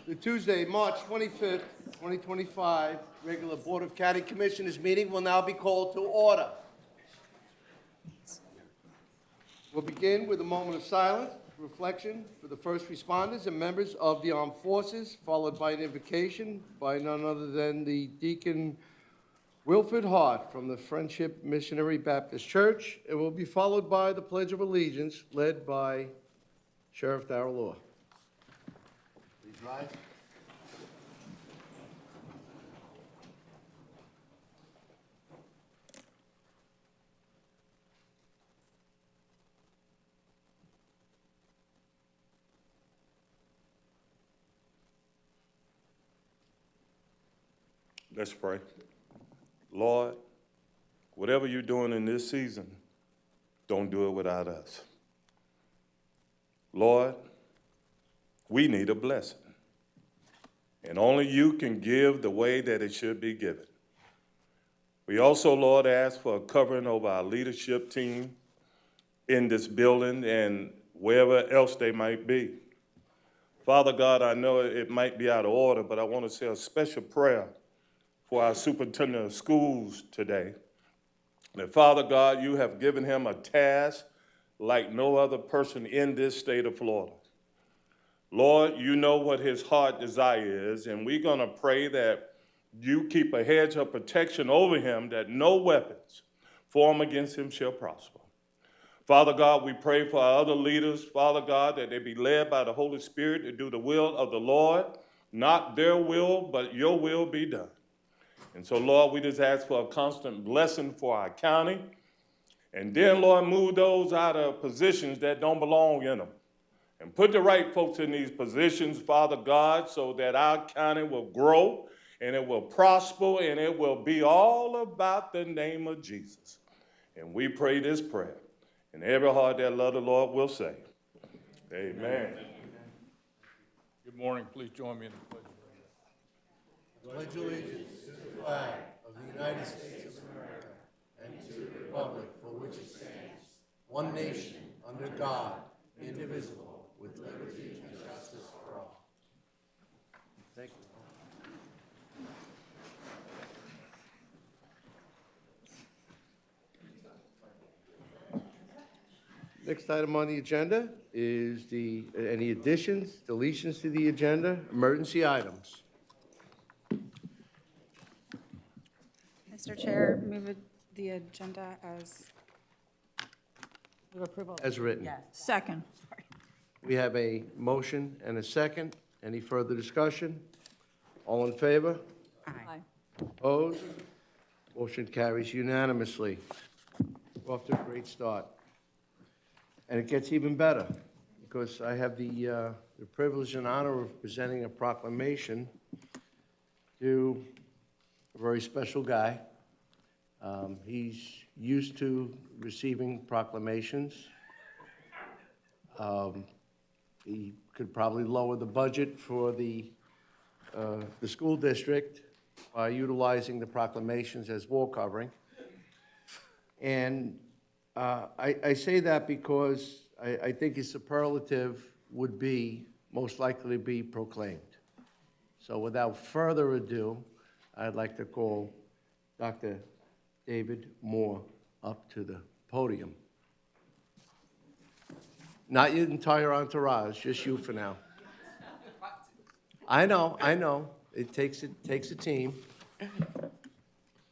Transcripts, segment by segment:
The Tuesday, March 25th, 2025, regular Board of County Commissioners meeting will now be called to order. We'll begin with a moment of silence, reflection for the first responders and members of the armed forces, followed by an invocation by none other than the Deacon Wilfred Hart from the Friendship Missionary Baptist Church. It will be followed by the Pledge of Allegiance, led by Sheriff Darrell Law. Please rise. Let's pray. Lord, whatever you're doing in this season, don't do it without us. Lord, we need a blessing, and only you can give the way that it should be given. We also, Lord, ask for a covering over our leadership team in this building and wherever else they might be. Father God, I know it might be out of order, but I want to say a special prayer for our superintendent of schools today. That, Father God, you have given him a task like no other person in this state of Florida. Lord, you know what his heart desire is, and we're going to pray that you keep a hedge of protection over him, that no weapons formed against him shall prosper. Father God, we pray for our other leaders, Father God, that they be led by the Holy Spirit to do the will of the Lord, not their will, but your will be done. And so, Lord, we just ask for a constant blessing for our county. And then, Lord, move those out of positions that don't belong in them. And put the right folks in these positions, Father God, so that our county will grow and it will prosper and it will be all about the name of Jesus. And we pray this prayer. And every heart that loves the Lord will say, amen. Good morning. Please join me in the pledge. Pledge allegiance to the flag of the United States of America and to the republic for which it stands, one nation, under God, indivisible, with liberty and justice for all. Thank you. Next item on the agenda is any additions, deletions to the agenda, emergency items. Mr. Chair, move the agenda as approval. As written. Yes. Second. Sorry. We have a motion and a second. Any further discussion? All in favor? Aye. Opposed? Motion carries unanimously. We're off to a great start. And it gets even better, because I have the privilege and honor of presenting a proclamation to a very special guy. He's used to receiving proclamations. He could probably lower the budget for the school district by utilizing the proclamations as wall covering. And I say that because I think his superlative would be most likely to be proclaimed. So without further ado, I'd like to call Dr. David Moore up to the podium. Not your entire entourage, just you for now. I know. It takes a team.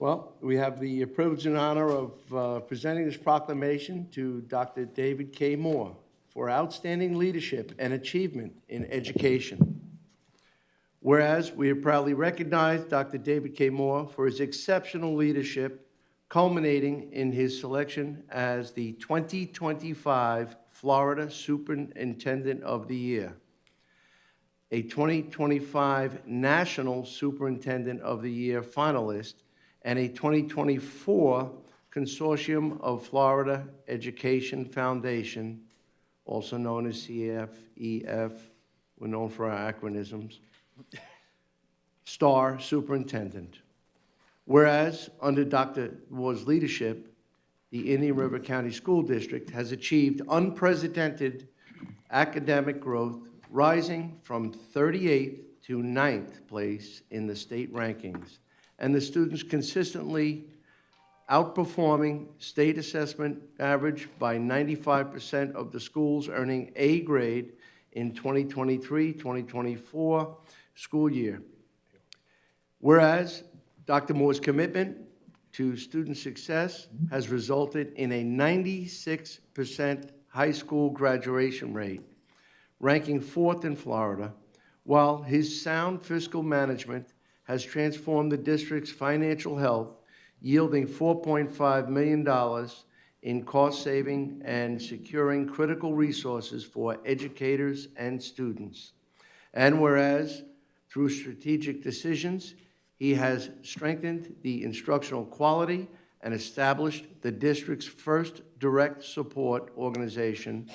Well, we have the privilege and honor of presenting this proclamation to Dr. David K. Moore for outstanding leadership and achievement in education. Whereas we have proudly recognized Dr. David K. Moore for his exceptional leadership, culminating in his selection as the 2025 Florida Superintendent of the Year, a 2025 National Superintendent of the Year finalist, and a 2024 Consortium of Florida Education Foundation, also known as CFEF, we're known for our acronyms, Star Superintendent. Whereas, under Dr. Moore's leadership, the Indian River County School District has achieved unprecedented academic growth, rising from 38th to 9th place in the state rankings, and the students consistently outperforming state assessment average by 95% of the schools earning A grade in 2023-2024 school year. Whereas Dr. Moore's commitment to student success has resulted in a 96% high school graduation rate, ranking 4th in Florida, while his sound fiscal management has transformed the district's financial health, yielding $4.5 million in cost saving and securing critical resources for educators and students. And whereas, through strategic decisions, he has strengthened the instructional quality and established the district's first direct support organization,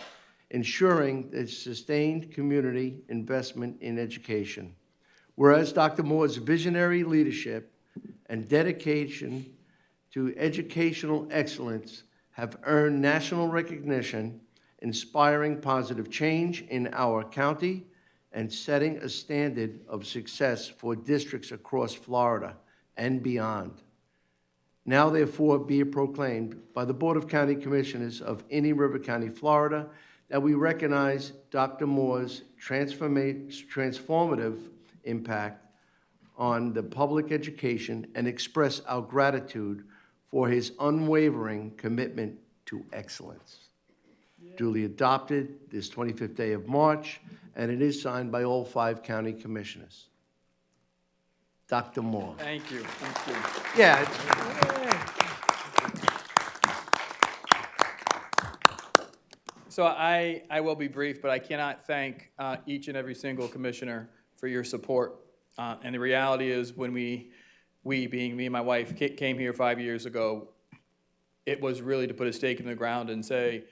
ensuring the sustained community investment in education. Whereas Dr. Moore's visionary leadership and dedication to educational excellence have earned national recognition, inspiring positive change in our county and setting a standard of success for districts across Florida and beyond. Now therefore be it proclaimed by the Board of County Commissioners of Indian River County, Florida, that we recognize Dr. Moore's transformative impact on the public education and express our gratitude for his unwavering commitment to excellence. Duly adopted this 25th day of March, and it is signed by all 5 county commissioners. Dr. Moore. Thank you, thank you. Yeah. So I will be brief, but I cannot thank each and every single commissioner for your support. And the reality is when we being me and my wife, came here 5 years ago, it was really to put a stake in the ground and say,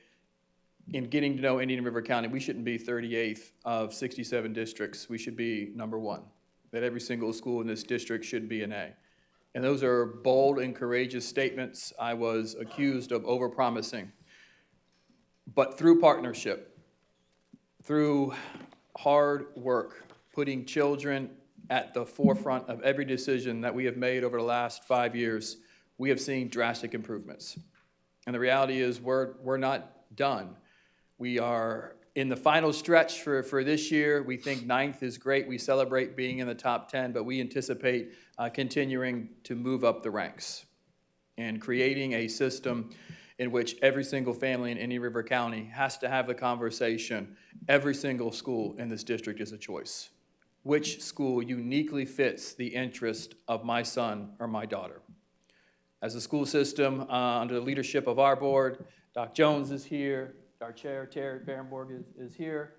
in getting to know Indian River County, we shouldn't be 38th of 67 districts. We should be number 1. That every single school in this district should be an A. And those are bold and courageous statements. I was accused of overpromising. But through partnership, through hard work, putting children at the forefront of every decision that we have made over the last 5 years, we have seen drastic improvements. And the reality is we're not done. We are in the final stretch for this year. We think 9th is great. We celebrate being in the top 10, but we anticipate continuing to move up the ranks and creating a system in which every single family in Indian River County has to have the conversation, every single school in this district is a choice. Which school uniquely fits the interest of my son or my daughter? As a school system, under the leadership of our board, Doc Jones is here, our chair, Terry Barenborg is here.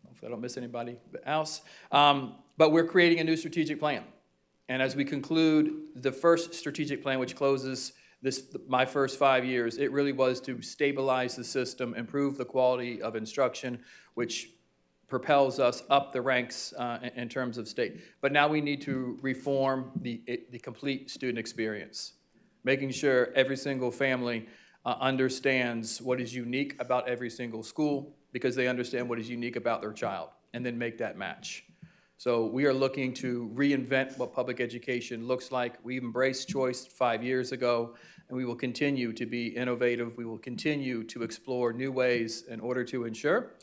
Hopefully I don't miss anybody else. But we're creating a new strategic plan. And as we conclude the first strategic plan, which closes my first 5 years, it really was to stabilize the system, improve the quality of instruction, which propels us up the ranks in terms of state. But now we need to reform the complete student experience, making sure every single family understands what is unique about every single school because they understand what is unique about their child, and then make that match. So we are looking to reinvent what public education looks like. We embraced choice 5 years ago, and we will continue to be innovative. We will continue to explore new ways in order to ensure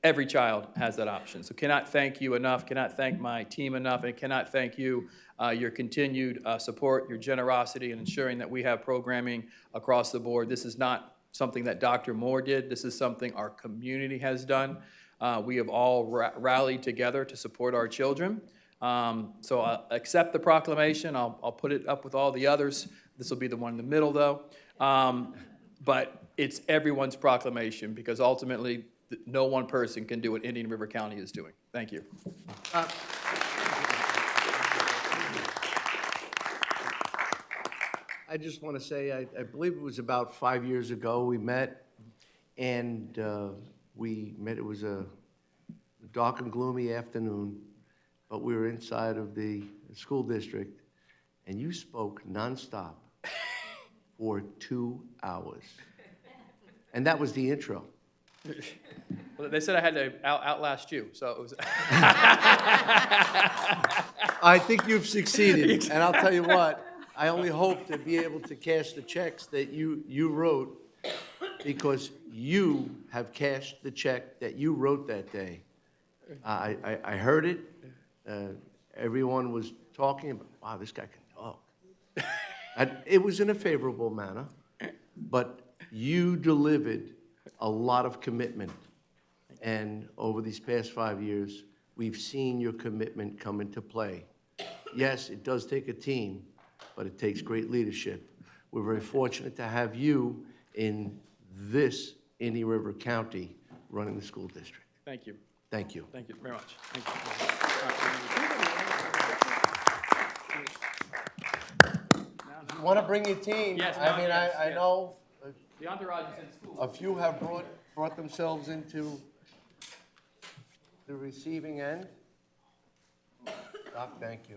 every child has that option. So cannot thank you enough, cannot thank my team enough, and cannot thank you, your continued support, your generosity in ensuring that we have programming across the board. This is not something that Dr. Moore did. This is something our community has done. We have all rallied together to support our children. So I'll accept the proclamation. I'll put it up with all the others. This will be the one in the middle, though. But it's everyone's proclamation because ultimately, no one person can do what Indian River County is doing. Thank you. I just want to say, I believe it was about 5 years ago we met, and it was a dark and gloomy afternoon, but we were inside of the school district, and you spoke nonstop for 2 hours. And that was the intro. Well, they said I had to outlast you, so it was. I think you've succeeded, and I'll tell you what, I only hope to be able to cash the checks that you wrote, because you have cashed the check that you wrote that day. I heard it, everyone was talking about, wow, this guy can talk. And it was in a favorable manner, but you delivered a lot of commitment. And over these past 5 years, we've seen your commitment come into play. Yes, it does take a team, but it takes great leadership. We're very fortunate to have you in this Indian River County running the school district. Thank you. Thank you. Thank you very much. Thank you. You want to bring your team? Yes, I mean, yes, I yes. know The entourage is in school. a few have brought themselves into the receiving end. Doc, thank you.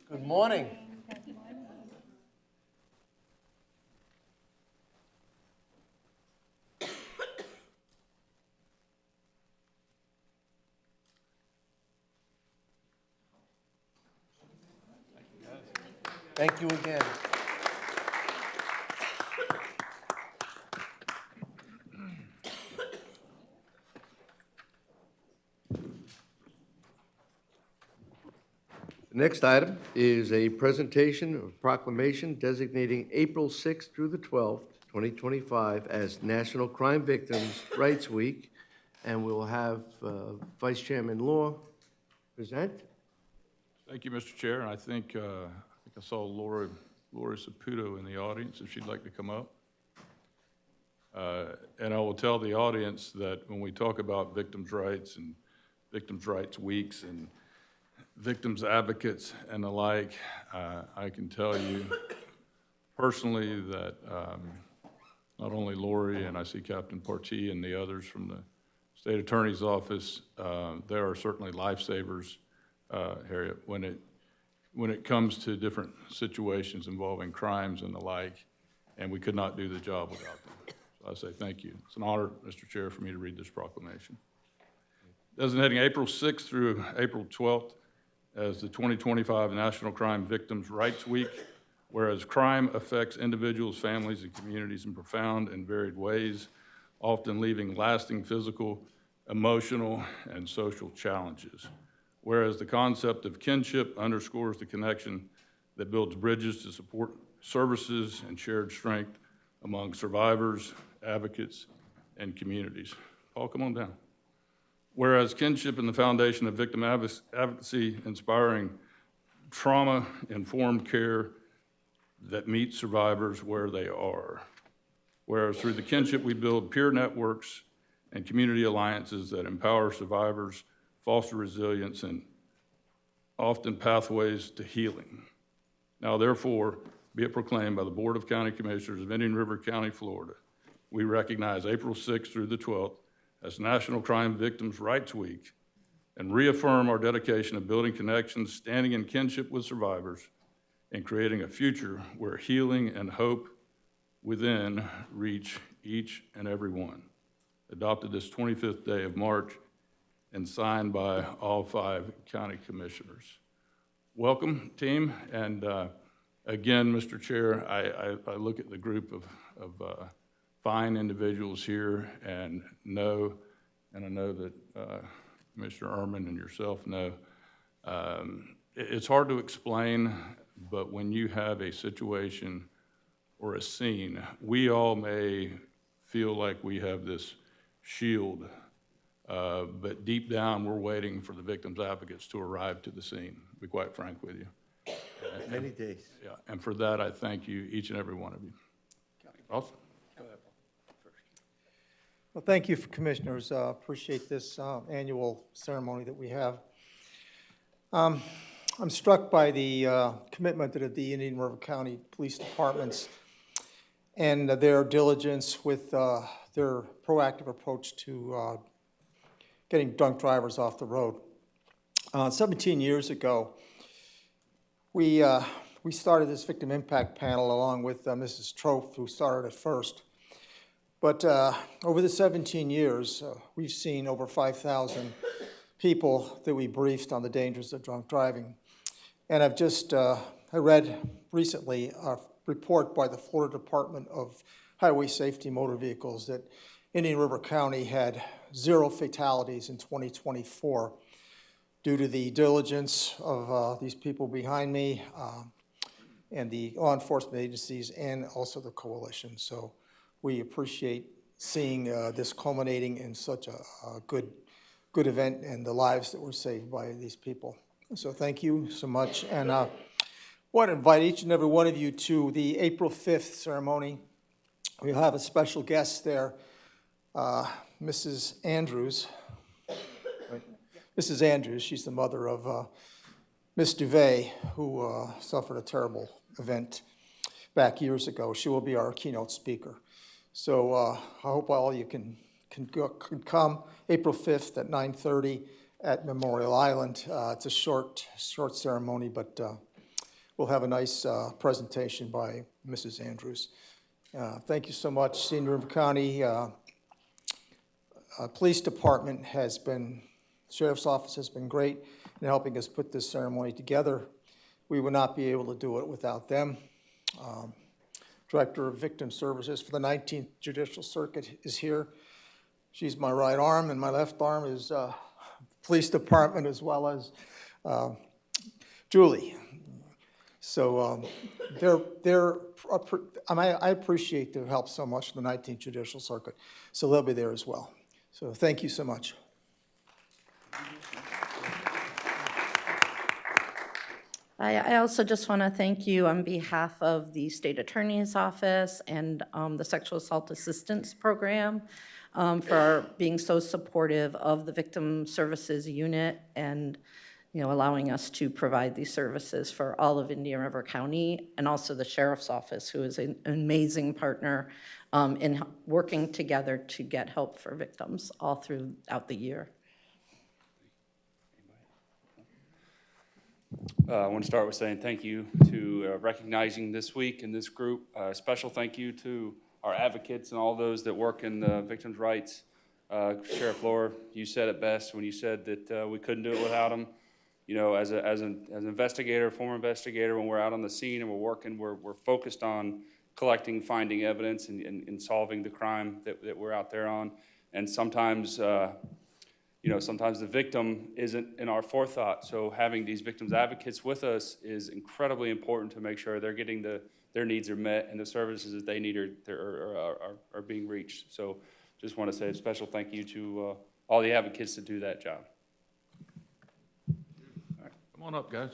Good morning. Thank you again. The next item is a presentation of proclamation designating April 6th through the 12th, 2025 as National Crime Victims' Rights Week. And we'll have Vice Chairman Law present. Thank you, Mr. Chair, and I think I saw Lori Saputo in the audience, if she'd like to come up. And I will tell the audience that when we talk about victims' rights and victims' rights weeks and victims advocates and the like, I can tell you personally that not only Lori, and I see Captain Partee and the others from the State Attorney's Office, there are certainly lifesavers, Harriet, when it comes to different situations involving crimes and the like, and we could not do the job without them. So I say thank you. It's an honor, Mr. Chair, for me to read this proclamation. Designating April 6th through April 12th as the 2025 National Crime Victims' Rights Week, whereas crime affects individuals, families, and communities in profound and varied ways, often leaving lasting physical, emotional, and social challenges. Whereas the concept of kinship underscores the connection that builds bridges to support services and shared strength among survivors, advocates, and communities. Paul, come on down. Whereas kinship and the foundation of victim advocacy, inspiring trauma-informed care that meets survivors where they are. Whereas through the kinship, we build peer networks and community alliances that empower survivors, foster resilience, and often pathways to healing. Now, therefore, be it proclaimed by the Board of County Commissioners of Indian River County, Florida, we recognize April 6th through the 12th as National Crime Victims' Rights Week and reaffirm our dedication of building connections, standing in kinship with survivors, and creating a future where healing and hope within reach each and every one. Adopted this 25th day of March and signed by all 5 county commissioners. Welcome, team, and again, Mr. Chair, I look at the group of fine individuals here and I know that Commissioner Ehrman and yourself know, it's hard to explain, but when you have a situation or a scene, we all may feel like we have this shield, but deep down, we're waiting for the victims' advocates to arrive to the scene, to be quite frank with you. Many days. Yeah, and for that, I thank you, each and every one of you. Awesome. Well, thank you, Commissioners. Appreciate this annual ceremony that we have. I'm struck by the commitment of the Indian River County Police Departments and their diligence with their proactive approach to getting drunk drivers off the road. 17 years ago, we we started this victim impact panel along with Mrs. Trope, who started it first. But over the 17 years, we've seen over 5,000 people that we briefed on the dangers of drunk driving. And I've just, I read recently a report by the Florida Department of Highway Safety Motor Vehicles that Indian River County had 0 fatalities in 2024 due to the diligence of these people behind me and the law enforcement agencies and also the coalition. So we appreciate seeing this culminating in such a good event and the lives that were saved by these people. So thank you so much. And I want to invite each and every one of you to the April 5th ceremony. We'll have a special guest there, Mrs. Andrews. Mrs. Andrews, she's the mother of Miss Duvet, who suffered a terrible event back years ago. She will be our keynote speaker. So I hope all you can come April 5th at 9:30 at Memorial Island. It's a short ceremony, but we'll have a nice presentation by Mrs. Andrews. Thank you so much. Indian River County Police Department has been, Sheriff's Office has been great in helping us put this ceremony together. We would not be able to do it without them. Director of Victim Services for the 19th Judicial Circuit is here. She's my right arm, and my left arm is Police Department, as well as Julie. So I appreciate their help so much from the 19th Judicial Circuit. So they'll be there as well. So thank you so much. I also just want to thank you on behalf of the State Attorney's Office and the Sexual Assault Assistance Program for being so supportive of the Victim Services Unit and, allowing us to provide these services for all of Indian River County, and also the Sheriff's Office, who is an amazing partner in working together to get help for victims all throughout the year. I want to start with saying thank you to recognizing this week and this group. A special thank you to our advocates and all those that work in victims' rights. Sheriff Lohr, you said it best when you said that we couldn't do it without them. As an investigator, former investigator, when we're out on the scene and we're working, we're focused on collecting, finding evidence, and solving the crime that we're out there on. And sometimes sometimes the victim isn't in our forethought. So having these victims advocates with us is incredibly important to make sure they're getting their needs are met and the services that they need are being reached. So just want to say a special thank you to all the advocates that do that job. All right, come on up, guys.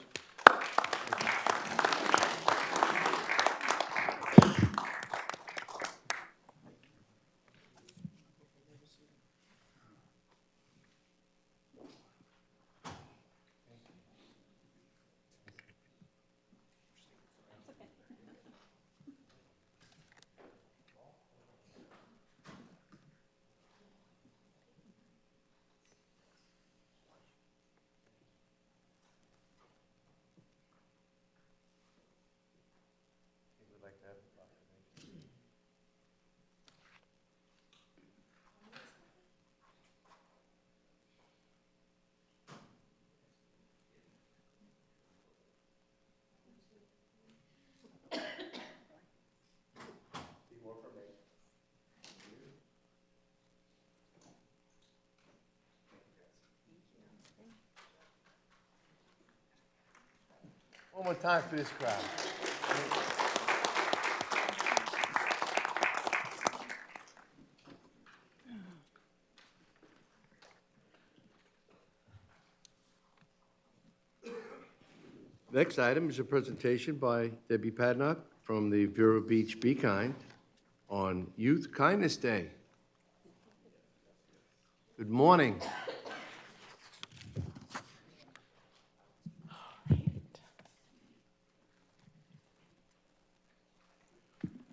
One more time for this crowd. Next item is a presentation by Debbie Padnock from the Vero Beach Be Kind on Youth Kindness Day. Good morning.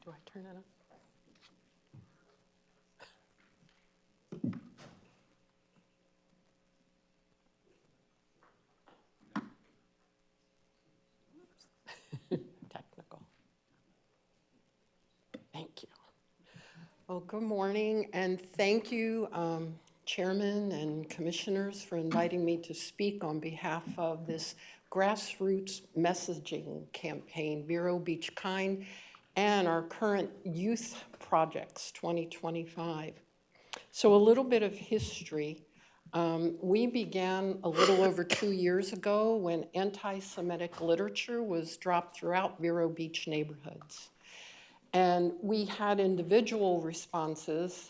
Do I turn it on? Well, good morning, and thank you, Chairman and Commissioners, for inviting me to speak on behalf of this grassroots messaging campaign, Vero Beach Kind, and our current Youth Projects 2025. So a little bit of history. We began a little over 2 years ago when anti-Semitic literature was dropped throughout Vero Beach neighborhoods. And we had individual responses,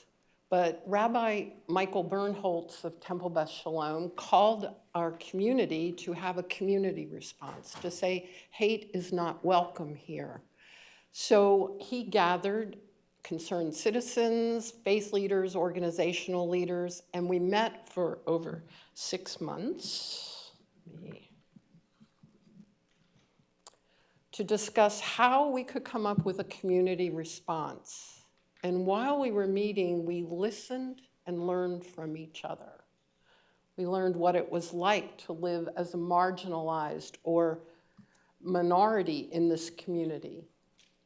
but Rabbi Michael Bernholtz of Temple Beth Shalom called our community to have a community response, to say hate is not welcome here. So he gathered concerned citizens, faith leaders, organizational leaders, and we met for over 6 months to discuss how we could come up with a community response. And while we were meeting, we listened and learned from each other. We learned what it was like to live as a marginalized or minority in this community.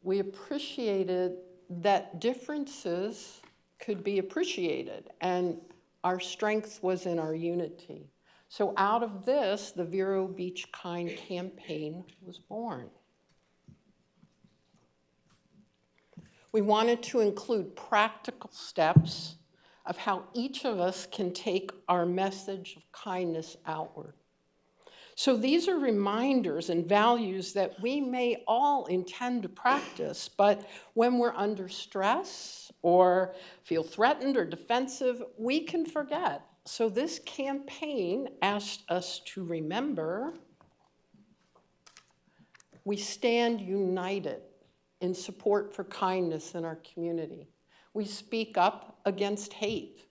We appreciated that differences could be appreciated, and our strength was in our unity. So out of this, the Vero Beach Kind campaign was born. We wanted to include practical steps of how each of us can take our message of kindness outward. So these are reminders and values that we may all intend to practice, but when we're under stress or feel threatened or defensive, we can forget. So this campaign asked us to remember we stand united in support for kindness in our community. We speak up against hate,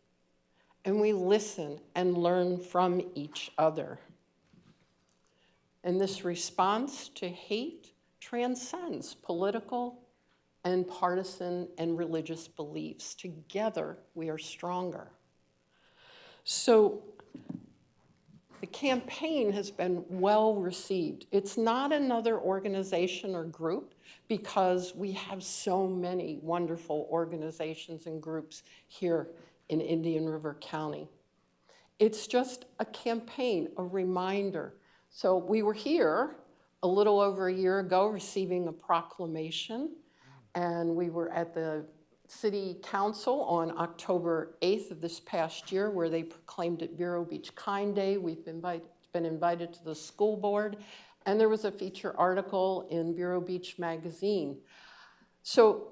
and we listen and learn from each other. And this response to hate transcends political and partisan and religious beliefs. Together, we are stronger. So the campaign has been well received. It's not another organization or group because we have so many wonderful organizations and groups here in Indian River County. It's just a campaign, a reminder. So we were here a little over a year ago receiving a proclamation, and we were at the City Council on October 8th of this past year where they proclaimed it Vero Beach Kind Day. We've been invited to the school board, and there was a feature article in Vero Beach Magazine. So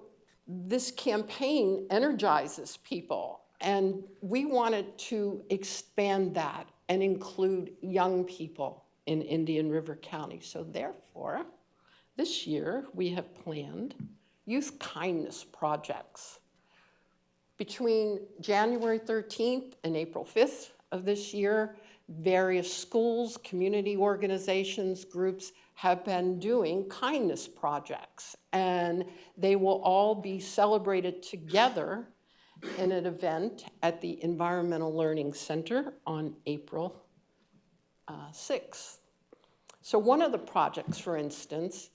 this campaign energizes people, and we wanted to expand that and include young people in Indian River County. So therefore, this year we have planned youth kindness projects. Between January 13th and April 5th of this year, various schools, community organizations, groups have been doing kindness projects, and they will all be celebrated together in an event at the Environmental Learning Center on April 6th. So one of the projects, for instance,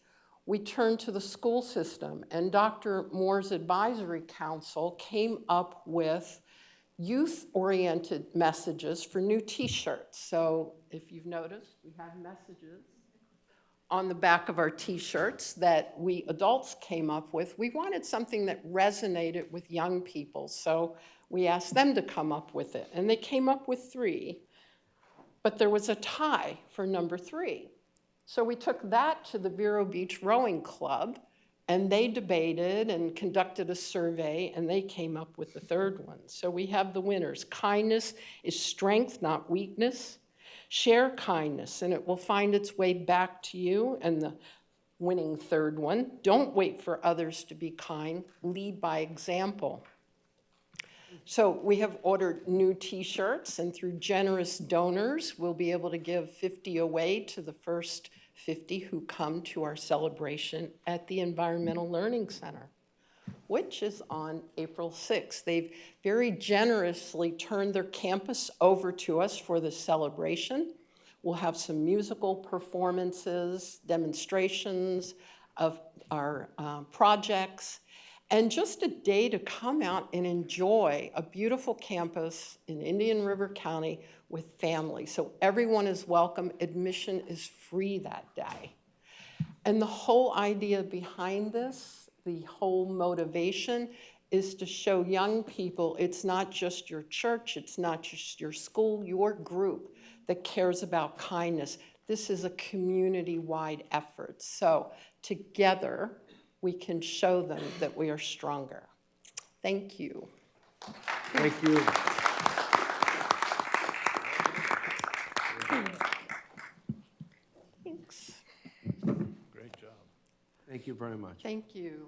we turned to the school system, and Dr. Moore's Advisory Council came up with youth-oriented messages for new t-shirts. So if you've noticed, we have messages on the back of our t-shirts that we adults came up with. We wanted something that resonated with young people, so we asked them to come up with it, and they came up with 3, but there was a tie for number 3. So we took that to the Vero Beach Rowing Club, and they debated and conducted a survey, and they came up with the 3rd one. So we have the winners. Kindness is strength, not weakness. Share kindness, and it will find its way back to you. And the winning 3rd one, don't wait for others to be kind, lead by example. So we have ordered new t-shirts, and through generous donors, we'll be able to give 50 away to the first 50 who come to our celebration at the Environmental Learning Center, which is on April 6th. They've very generously turned their campus over to us for the celebration. We'll have some musical performances, demonstrations of our projects, and just a day to come out and enjoy a beautiful campus in Indian River County with families. So everyone is welcome. Admission is free that day. And the whole idea behind this, the whole motivation, is to show young people it's not just your church, it's not just your school, your group that cares about kindness. This is a community-wide effort. So together, we can show them that we are stronger. Thank you. Thank you. Thanks. Great job. Thank you very much. Thank you.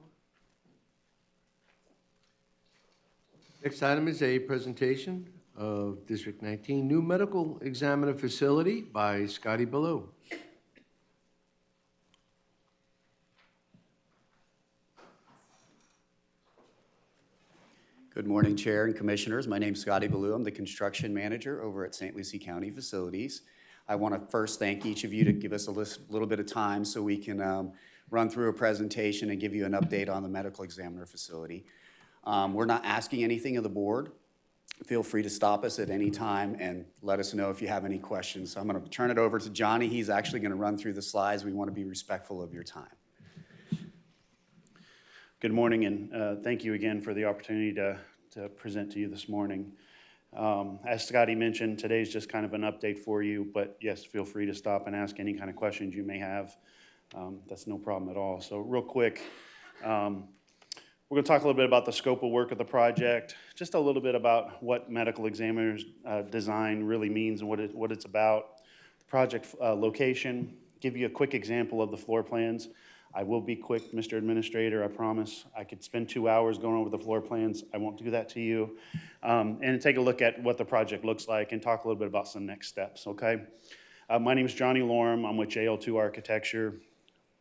Next item is a presentation of District 19 new medical examiner facility by Scotty Ballou. Good morning, Chair and Commissioners. My name's Scotty Ballou. I'm the construction manager over at St. Lucie County Facilities. I want to first thank each of you to give us a little bit of time so we can run through a presentation and give you an update on the medical examiner facility. We're not asking anything of the board. Feel free to stop us at any time and let us know if you have any questions. So I'm going to turn it over to Johnny. He's actually going to run through the slides. We want to be respectful of your time. Good morning, and thank you again for the opportunity to present to you this morning. As Scotty mentioned, today's just kind of an update for you, but yes, feel free to stop and ask any kind of questions you may have. That's no problem at all. So real quick, we're going to talk a little bit about the scope of work of the project, just a little bit about what medical examiner's design really means and what it's about, the project location, give you a quick example of the floor plans. I will be quick, Mr. Administrator, I promise. I could spend 2 hours going over the floor plans. I won't do that to you. And take a look at what the project looks like and talk a little bit about some next steps, okay? My name is Johnny Lorem. I'm with JL2 Architecture.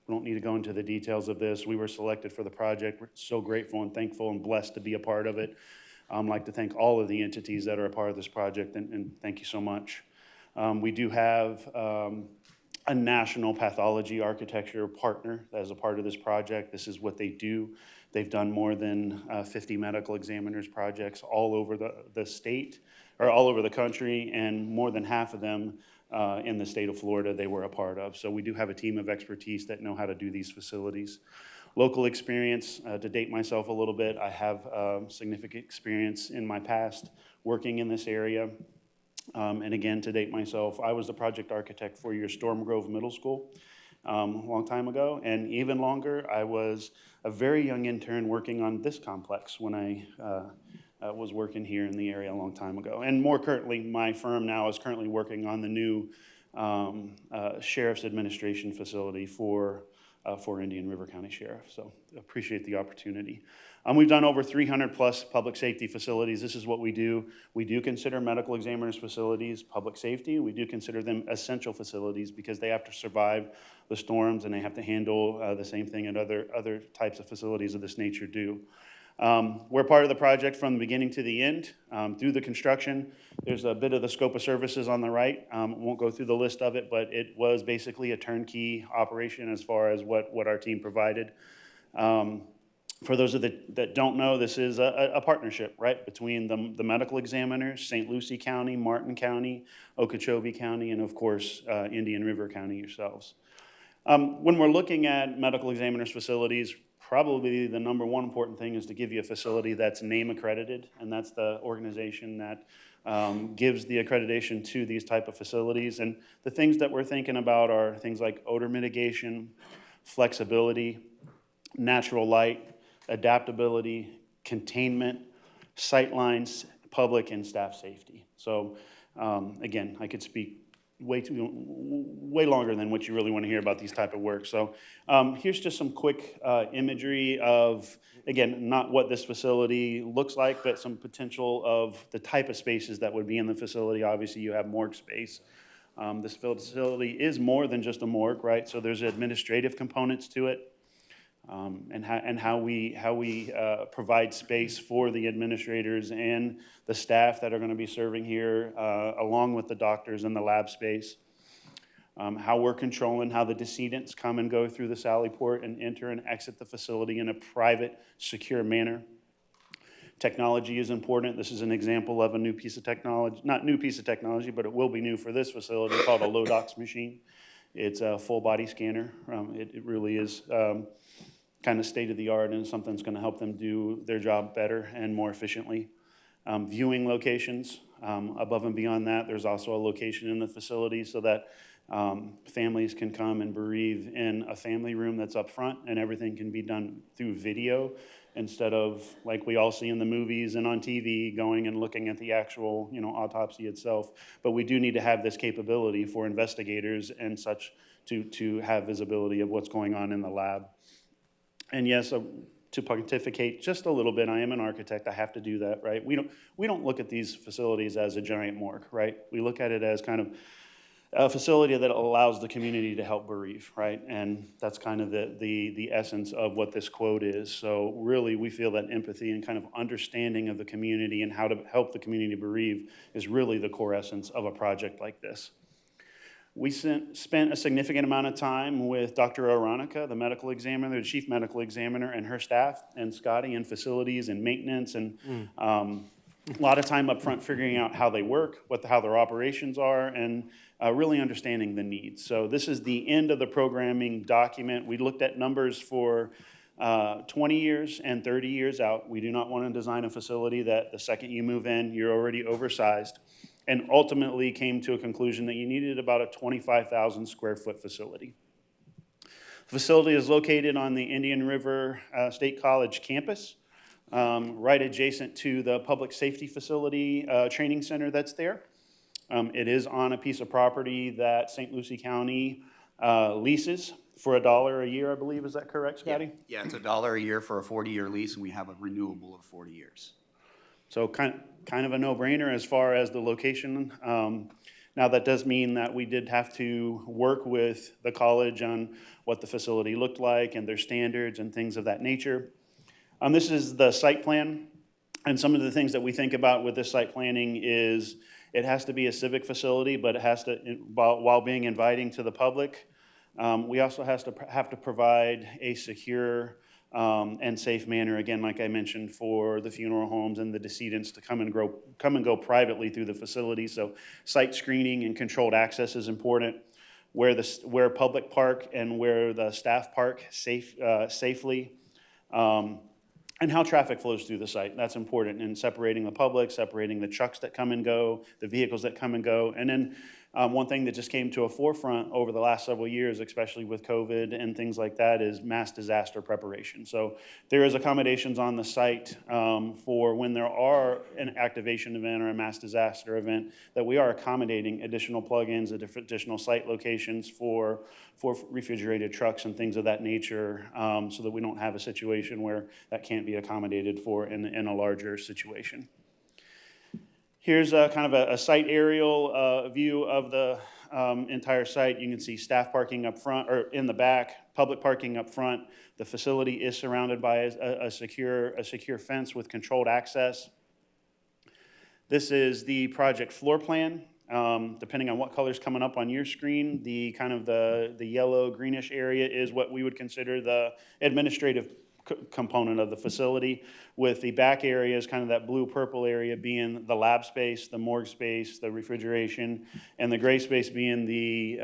We don't need to go into the details of this. We were selected for the project. We're so grateful and thankful and blessed to be a part of it. I'd like to thank all of the entities that are a part of this project, and thank you so much. We do have a national pathology architecture partner that is a part of this project. This is what they do. They've done more than 50 medical examiners projects all over the state, or all over the country, and more than half of them in the state of Florida they were a part of. So we do have a team of expertise that know how to do these facilities. Local experience, to date myself a little bit, I have significant experience in my past working in this area. And again, to date myself, I was the project architect for your Storm Grove Middle School a long time ago. And even longer, I was a very young intern working on this complex when I was working here in the area a long time ago. And more currently, my firm now is currently working on the new Sheriff's Administration facility for Indian River County Sheriff. So appreciate the opportunity. We've done over 300 plus public safety facilities. This is what we do. We do consider medical examiners facilities public safety. We do consider them essential facilities because they have to survive the storms and they have to handle the same thing that other types of facilities of this nature do. We're part of the project from the beginning to the end, through the construction. There's a bit of the scope of services on the right. Won't go through the list of it, but it was basically a turnkey operation as far as what our team provided. For those that don't know, this is a partnership, right, between the medical examiners, St. Lucie County, Martin County, Okeechobee County, and of course, Indian River County yourselves. When we're looking at medical examiners facilities, probably the number one important thing is to give you a facility that's name accredited, and that's the organization that gives the accreditation to these type of facilities. And the things that we're thinking about are things like odor mitigation, flexibility, natural light, adaptability, containment, sight lines, public and staff safety. So again, I could speak way longer than what you really want to hear about these type of work. So here's just some quick imagery of, again, not what this facility looks like, but some potential of the type of spaces that would be in the facility. Obviously, you have morgue space. This facility is more than just a morgue, right? So there's administrative components to it. And how we provide space for the administrators and the staff that are going to be serving here, along with the doctors and the lab space. how we're controlling how the decedents come and go through the Sally Port and enter and exit the facility in a private, secure manner. Technology is important. This is an example of a new piece of technology, not new piece of technology, but it will be new for this facility, called a Lodox machine. It's a full body scanner. It really is kind of state of the art and something that's going to help them do their job better and more efficiently. Viewing locations, above and beyond that, there's also a location in the facility so that families can come and bereave in a family room that's up front, and everything can be done through video instead of, like we all see in the movies and on TV, going and looking at the actual, autopsy itself. But we do need to have this capability for investigators and such to have visibility of what's going on in the lab. And yes, to pontificate just a little bit, I am an architect, I have to do that, right? We don't look at these facilities as a giant morgue, right? We look at it as kind of a facility that allows the community to help bereave, right? And that's kind of the essence of what this quote is. So really, we feel that empathy and kind of understanding of the community and how to help the community bereave is really the core essence of a project like this. We spent a significant amount of time with Dr. Aronica, the medical examiner, the chief medical examiner, and her staff, and Scotty in facilities and maintenance, and a lot of time up front figuring out how they work, how their operations are, and really understanding the needs. So this is the end of the programming document. We looked at numbers for 20 years and 30 years out. We do not want to design a facility that the second you move in, you're already oversized, and ultimately came to a conclusion that you needed about a 25,000 square foot facility. The facility is located on the Indian River State College campus, right adjacent to the public safety facility training center that's there. It is on a piece of property that St. Lucie County leases for $1 a year, I believe. Is that correct, Scotty? Yeah, it's $1 a year for a 40-year lease, and we have a renewable of 40 years. So kind of a no-brainer as far as the location. Now, that does mean that we did have to work with the college on what the facility looked like and their standards and things of that nature. This is the site plan, and some of the things that we think about with this site planning is it has to be a civic facility, but it has to, while being inviting to the public, we also have to provide a secure and safe manner, again, like I mentioned, for the funeral homes and the decedents to come and go privately through the facility. So site screening and controlled access is important. Where public park and where the staff park safely, and how traffic flows through the site. That's important in separating the public, separating the trucks that come and go, the vehicles that come and go. And then one thing that just came to a forefront over the last several years, especially with COVID and things like that, is mass disaster preparation. So there is accommodations on the site for when there are an activation event or a mass disaster event, that we are accommodating additional plugins at additional site locations for refrigerated trucks and things of that nature, so that we don't have a situation where that can't be accommodated for in a larger situation. Here's kind of a site aerial view of the entire site. You can see staff parking up front, or in the back, public parking up front. The facility is surrounded by a secure fence with controlled access. This is the project floor plan. Depending on what color's coming up on your screen, the yellow greenish area is what we would consider the administrative component of the facility, with the back area is kind of that blue-purple area being the lab space, the morgue space, the refrigeration, and the gray space being the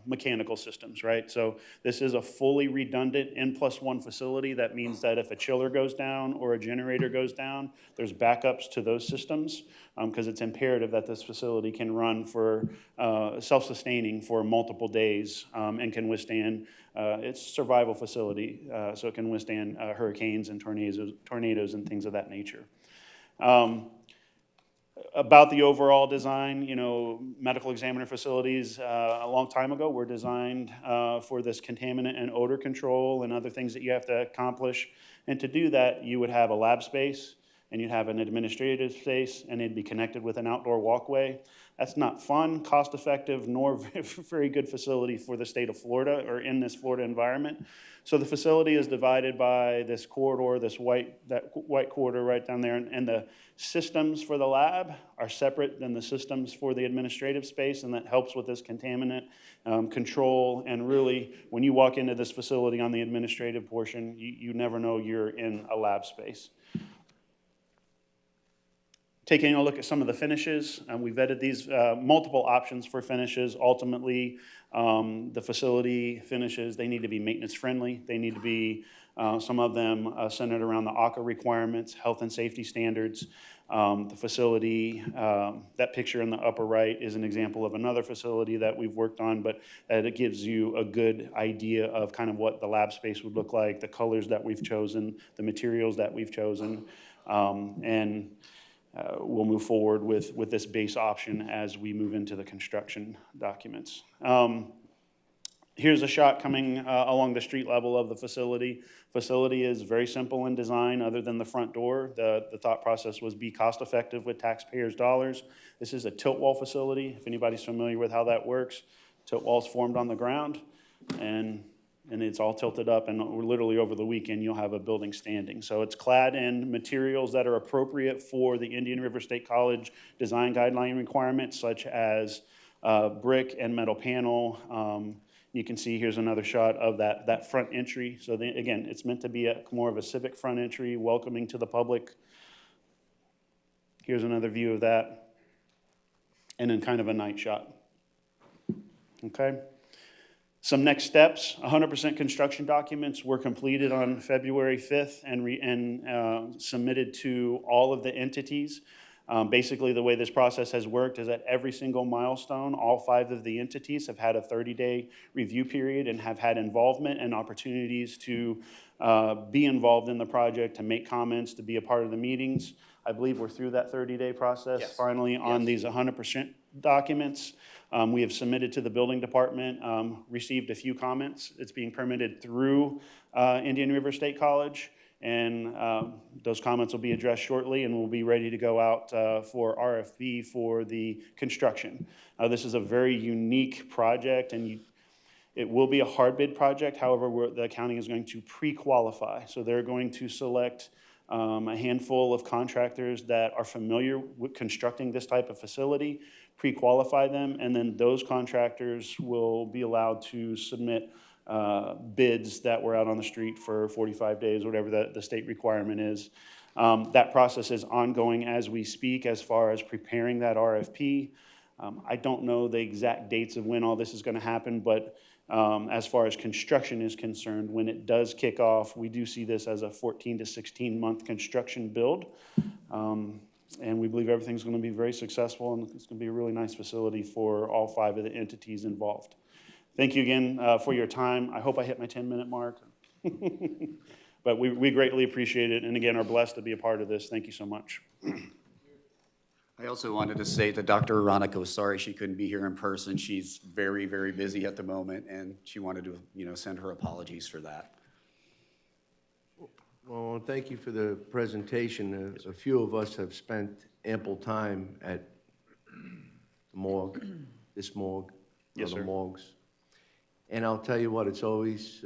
mechanical systems, right? So this is a fully redundant N+1 facility. That means that if a chiller goes down or a generator goes down, there's backups to those systems, because it's imperative that this facility can run for self-sustaining for multiple days, and can withstand, it's a survival facility, so it can withstand hurricanes and tornadoes and things of that nature. About the overall design, medical examiner facilities a long time ago were designed for this contaminant and odor control and other things that you have to accomplish. And to do that, you would have a lab space, and you'd have an administrative space, and it'd be connected with an outdoor walkway. That's not fun, cost-effective, nor very good facility for the state of Florida or in this Florida environment. So the facility is divided by this corridor, that white corridor right down there, and the systems for the lab are separate than the systems for the administrative space, and that helps with this contaminant control. And really, when you walk into this facility on the administrative portion, you never know you're in a lab space. Taking a look at some of the finishes, we vetted these multiple options for finishes. Ultimately, the facility finishes, they need to be maintenance friendly. They need to be, some of them centered around the ACA requirements, health and safety standards. The facility, that picture in the upper right is an example of another facility that we've worked on, but it gives you a good idea of kind of what the lab space would look like, the colors that we've chosen, the materials that we've chosen, and we'll move forward with this base option as we move into the construction documents. Here's a shot coming along the street level of the facility. Facility is very simple in design other than the front door. The thought process was be cost effective with taxpayers' dollars. This is a tilt wall facility. If anybody's familiar with how that works, tilt walls formed on the ground and it's all tilted up, and literally over the weekend you'll have a building standing. So it's clad in materials that are appropriate for the Indian River State College design guideline requirements, such as brick and metal panel. You can see here's another shot of that front entry. So again, it's meant to be more of a civic front entry, welcoming to the public. Here's another view of that. And then kind of a night shot. Okay. Some next steps, 100% construction documents were completed on February 5th and submitted to all of the entities. Basically, the way this process has worked is that every single milestone, all 5 of the entities have had a 30-day review period and have had involvement and opportunities to be involved in the project, to make comments, to be a part of the meetings. I believe we're through that 30-day process finally on these 100% documents. We have submitted to the building department, received a few comments. It's being permitted through Indian River State College, and those comments will be addressed shortly, and we'll be ready to go out for RFP for the construction. This is a very unique project, and it will be a hard bid project. However, the county is going to pre-qualify. So they're going to select a handful of contractors that are familiar with constructing this type of facility, pre-qualify them, and then those contractors will be allowed to submit bids that were out on the street for 45 days, whatever the state requirement is. That process is ongoing as we speak as far as preparing that RFP. I don't know the exact dates of when all this is going to happen, but as far as construction is concerned, when it does kick off, we do see this as a 14 to 16-month construction build. And we believe everything's going to be very successful, and it's going to be a really nice facility for all 5 of the entities involved. Thank you again for your time. I hope I hit my 10-minute mark. But we greatly appreciate it, and again, are blessed to be a part of this. Thank you so much. I also wanted to say that Dr. Aronica was sorry she couldn't be here in person. She's very, very busy at the moment, and she wanted to, send her apologies for that. Well, thank you for the presentation. A few of us have spent ample time at the morgue, this morgue, Yes, other sir. morgues. And I'll tell you what, it's always,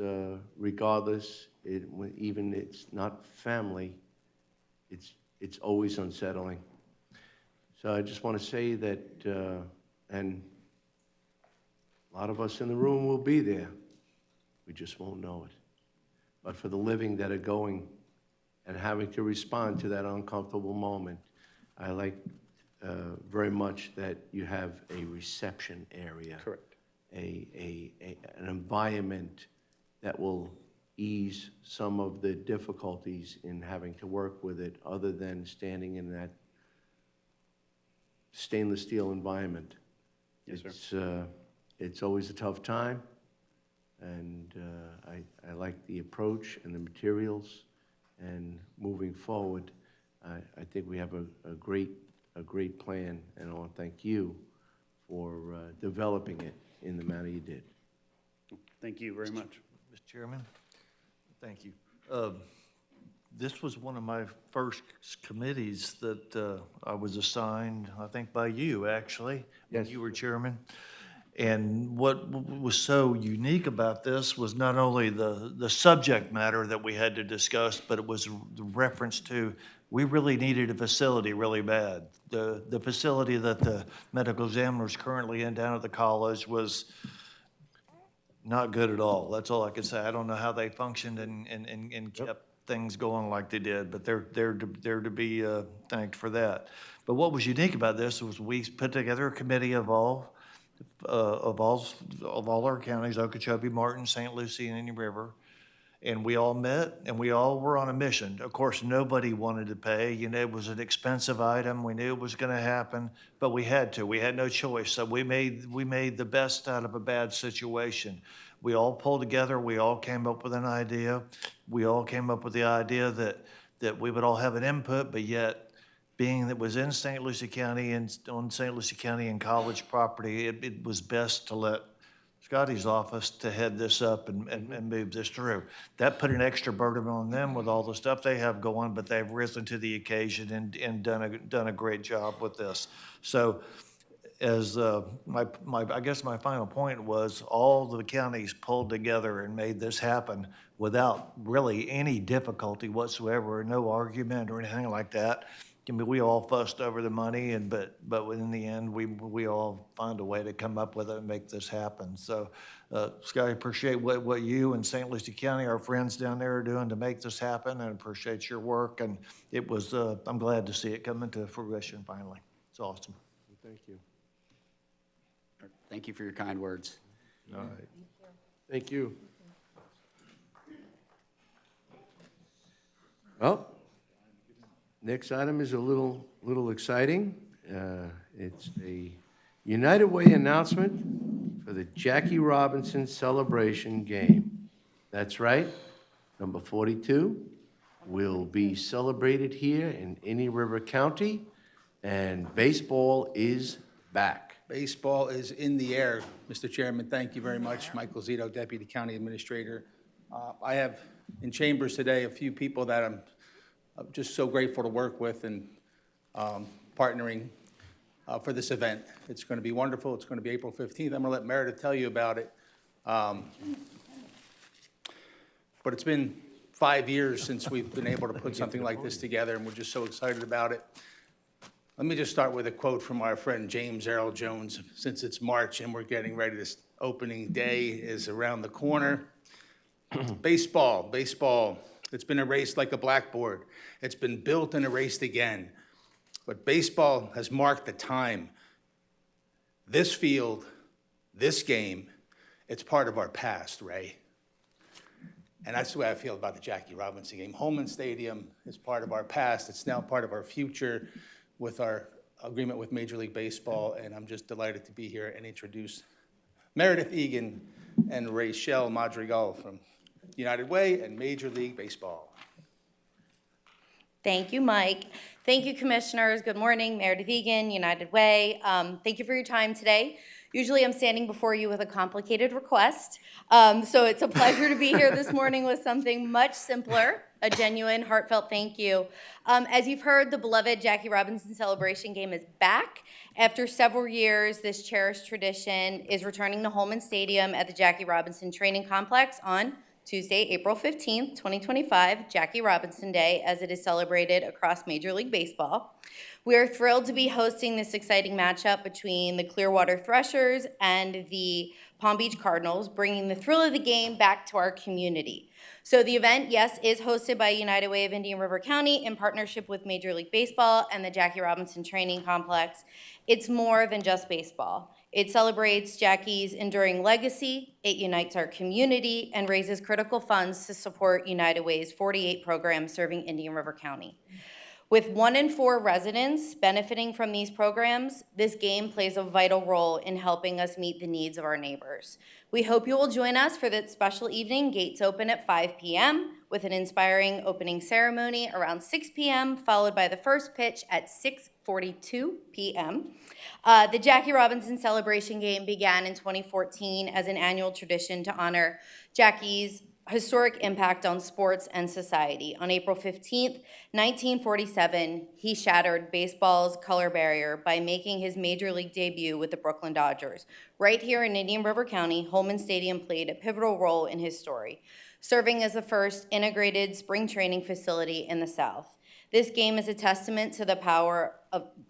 regardless, even it's not family, it's always unsettling. So I just want to say that, and a lot of us in the room will be there. We just won't know it. But for the living that are going and having to respond to that uncomfortable moment, I like very much that you have a reception area. Correct. An environment that will ease some of the difficulties in having to work with it, other than standing in that stainless steel environment. Yes, sir. It's always a tough time, and I like the approach and the materials, and moving forward, I think we have a great plan, and I want to thank you for developing it in the manner you did. Thank you very much. Mr. Chairman, thank you. this was one of my first committees that I was assigned, I think by you, actually, when Yes. you were chairman. And what was so unique about this was not only the subject matter that we had to discuss, but it was the reference to, we really needed a facility really bad. The facility that the medical examiner is currently in down at the college was not good at all. That's all I can say. I don't know how they functioned and kept things going like they did, but they're to be thanked for that. But what was unique about this was we put together a committee of all our counties, Okeechobee, Martin, St. Lucie, and Indian River. And we all met, and we all were on a mission. Of course, nobody wanted to pay. You know, it was an expensive item. We knew it was going to happen, but we had to. We had no choice. So we made the best out of a bad situation. We all pulled together. We all came up with an idea. We all came up with the idea that we would all have an input, but yet, being that it was in St. Lucie County and on St. Lucie County and college property, it was best to let Scotty's office to head this up and move this through. That put an extra burden on them with all the stuff they have going, but they've risen to the occasion and done a great job with this. So as I guess my final point was, all the counties pulled together and made this happen without really any difficulty whatsoever, no argument or anything like that. I mean, we all fussed over the money, but in the end, we all found a way to come up with it and make this happen. So, Scott, I appreciate what you and St. Lucie County, our friends down there, are doing to make this happen, and appreciate your work. And it was, I'm glad to see it come into fruition finally. It's awesome. Thank you. Thank you for your kind words. All right. Thank you. Well, next item is a little exciting. It's a United Way announcement for the Jackie Robinson Celebration Game. That's right, number 42 will be celebrated here in Indian River County, and baseball is back. Baseball is in the air, Mr. Chairman. Thank you very much. Michael Zito, Deputy County Administrator. I have in chambers today a few people that I'm just so grateful to work with and partnering for this event. It's going to be wonderful. It's going to be April 15th. I'm going to let Meredith tell you about it. But it's been 5 years since we've been able to put something like this together, and we're just so excited about it. Let me just start with a quote from our friend James Earl Jones. Since it's March and we're getting ready, this opening day is around the corner. Baseball, it's been erased like a blackboard. It's been built and erased again. But baseball has marked the time. This field, this game, it's part of our past, Ray. And that's the way I feel about the Jackie Robinson game. Holman Stadium is part of our past. It's now part of our future with our agreement with Major League Baseball, and I'm just delighted to be here and introduce Meredith Egan and Rachel Madrigal from United Way and Major League Baseball. Thank you, Mike. Thank you, Commissioners. Good morning, Meredith Egan, United Way. Thank you for your time today. Usually I'm standing before you with a complicated request, so it's a pleasure to be here this morning with something much simpler, a genuine, heartfelt thank you. As you've heard, the beloved Jackie Robinson Celebration Game is back. After several years, this cherished tradition is returning to Holman Stadium at the Jackie Robinson Training Complex on Tuesday, April 15th, 2025, Jackie Robinson Day, as it is celebrated across Major League Baseball. We are thrilled to be hosting this exciting matchup between the Clearwater Threshers and the Palm Beach Cardinals, bringing the thrill of the game back to our community. So the event, yes, is hosted by United Way of Indian River County in partnership with Major League Baseball and the Jackie Robinson Training Complex. It's more than just baseball. It celebrates Jackie's enduring legacy, it unites our community, and raises critical funds to support United Way's 48 programs serving Indian River County. With 1 in 4 residents benefiting from these programs, this game plays a vital role in helping us meet the needs of our neighbors. We hope you will join us for that special evening. Gates open at 5 p.m. with an inspiring opening ceremony around 6 p.m., followed by the first pitch at 6:42 p.m. The Jackie Robinson Celebration Game began in 2014 as an annual tradition to honor Jackie's historic impact on sports and society. On April 15th, 1947, he shattered baseball's color barrier by making his major league debut with the Brooklyn Dodgers. Right here in Indian River County, Holman Stadium played a pivotal role in his story, serving as the first integrated spring training facility in the South. This game is a testament to the power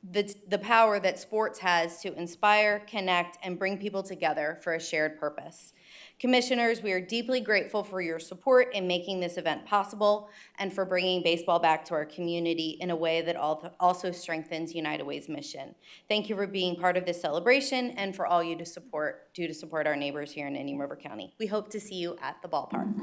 that sports has to inspire, connect, and bring people together for a shared purpose. Commissioners, we are deeply grateful for your support in making this event possible and for bringing baseball back to our community in a way that also strengthens United Way's mission. Thank you for being part of this celebration and for all you do to support our neighbors here in Indian River County. We hope to see you at the ballpark.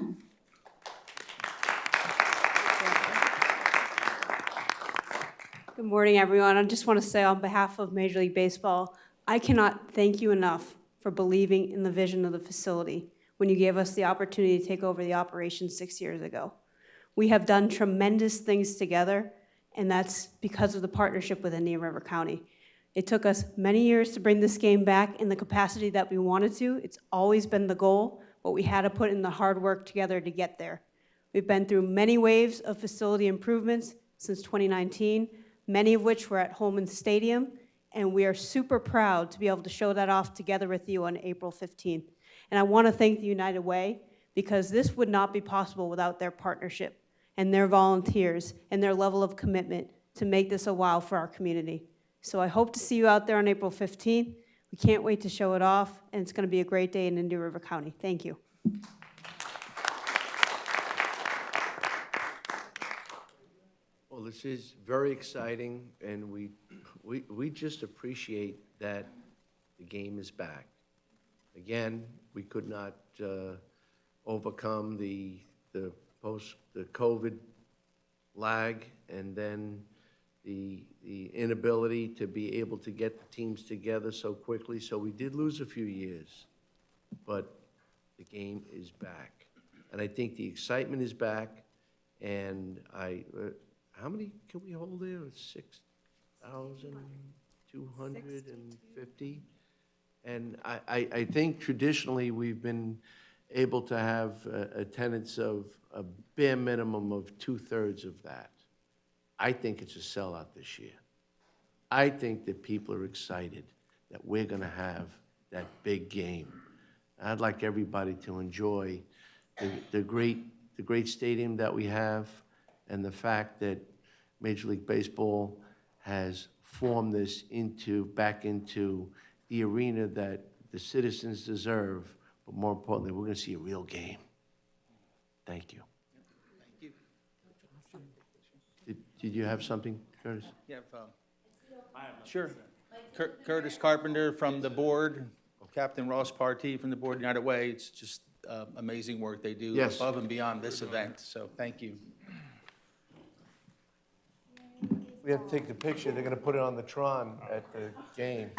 Good morning, everyone. I just want to say on behalf of Major League Baseball, I cannot thank you enough for believing in the vision of the facility when you gave us the opportunity to take over the operation 6 years ago. We have done tremendous things together, and that's because of the partnership with Indian River County. It took us many years to bring this game back in the capacity that we wanted to. It's always been the goal, but we had to put in the hard work together to get there. We've been through many waves of facility improvements since 2019, many of which were at Holman Stadium, and we are super proud to be able to show that off together with you on April 15th. And I want to thank the United Way, because this would not be possible without their partnership and their volunteers and their level of commitment to make this a wow for our community. So I hope to see you out there on April 15th. We can't wait to show it off, and it's going to be a great day in Indian River County. Thank you. Well, this is very exciting, and we just appreciate that the game is back. Again, we could not overcome the COVID lag, and then the inability to be able to get the teams together so quickly. So we did lose a few years, but the game is back. And I think the excitement is back, and how many can we hold there? 6,250? And I think traditionally we've been able to have attendance of a bare minimum of 2/3 of that. I think it's a sellout this year. I think that people are excited that we're going to have that big game. I'd like everybody to enjoy the great stadium that we have, and the fact that Major League Baseball has formed this back into the arena that the citizens deserve, but more importantly, we're going to see a real game. Thank you. Thank you. Did you have something, Curtis? Yeah, sure. Curtis Carpenter from the board, Captain Ross Partee from the board, United Way. It's just amazing work they do Yes. above and beyond this event, so thank you. We have to take the picture. They're going to put it on the Tron at the game.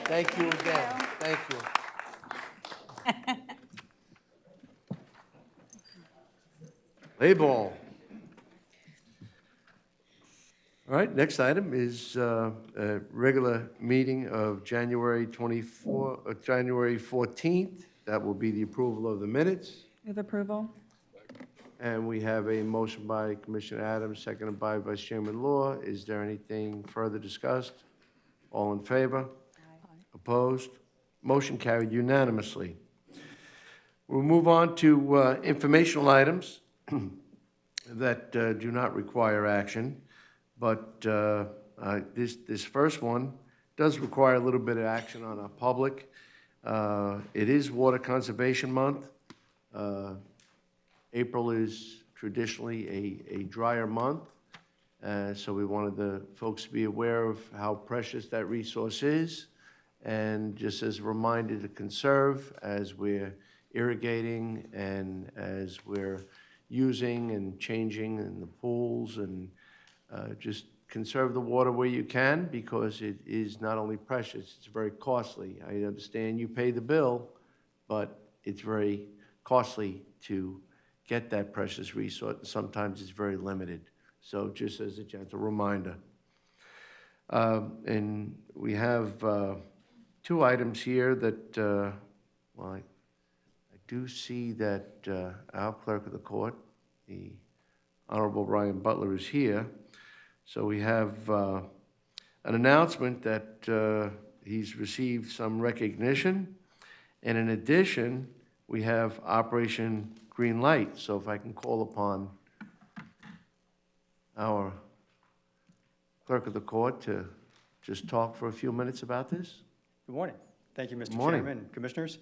Thank you again. Thank you. Play ball. All right, next item is a regular meeting of January 14th. That will be the approval of the minutes. Move approval. And we have a motion by Commissioner Adams, seconded by Vice Chairman Law. Is there anything further discussed? All in favor? Opposed? Motion carried unanimously. We'll move on to informational items that do not require action, but this first one does require a little bit of action on our public. It is Water Conservation Month. April is traditionally a drier month, so we wanted the folks to be aware of how precious that resource is, and just as a reminder to conserve as we're irrigating and as we're using and changing in the pools, and just conserve the water where you can, because it is not only precious, it's very costly. I understand you pay the bill, but it's very costly to get that precious resource. Sometimes it's very limited. So just as a gentle reminder. And we have two items here that, well, I do see that our clerk of the court, the Honorable Ryan Butler, is here. So we have an announcement that he's received some recognition. And in addition, we have Operation Green Light. So if I can call upon our clerk of the court to just talk for a few minutes about this. Good morning. Thank you, Mr. Morning. Chairman and Commissioners.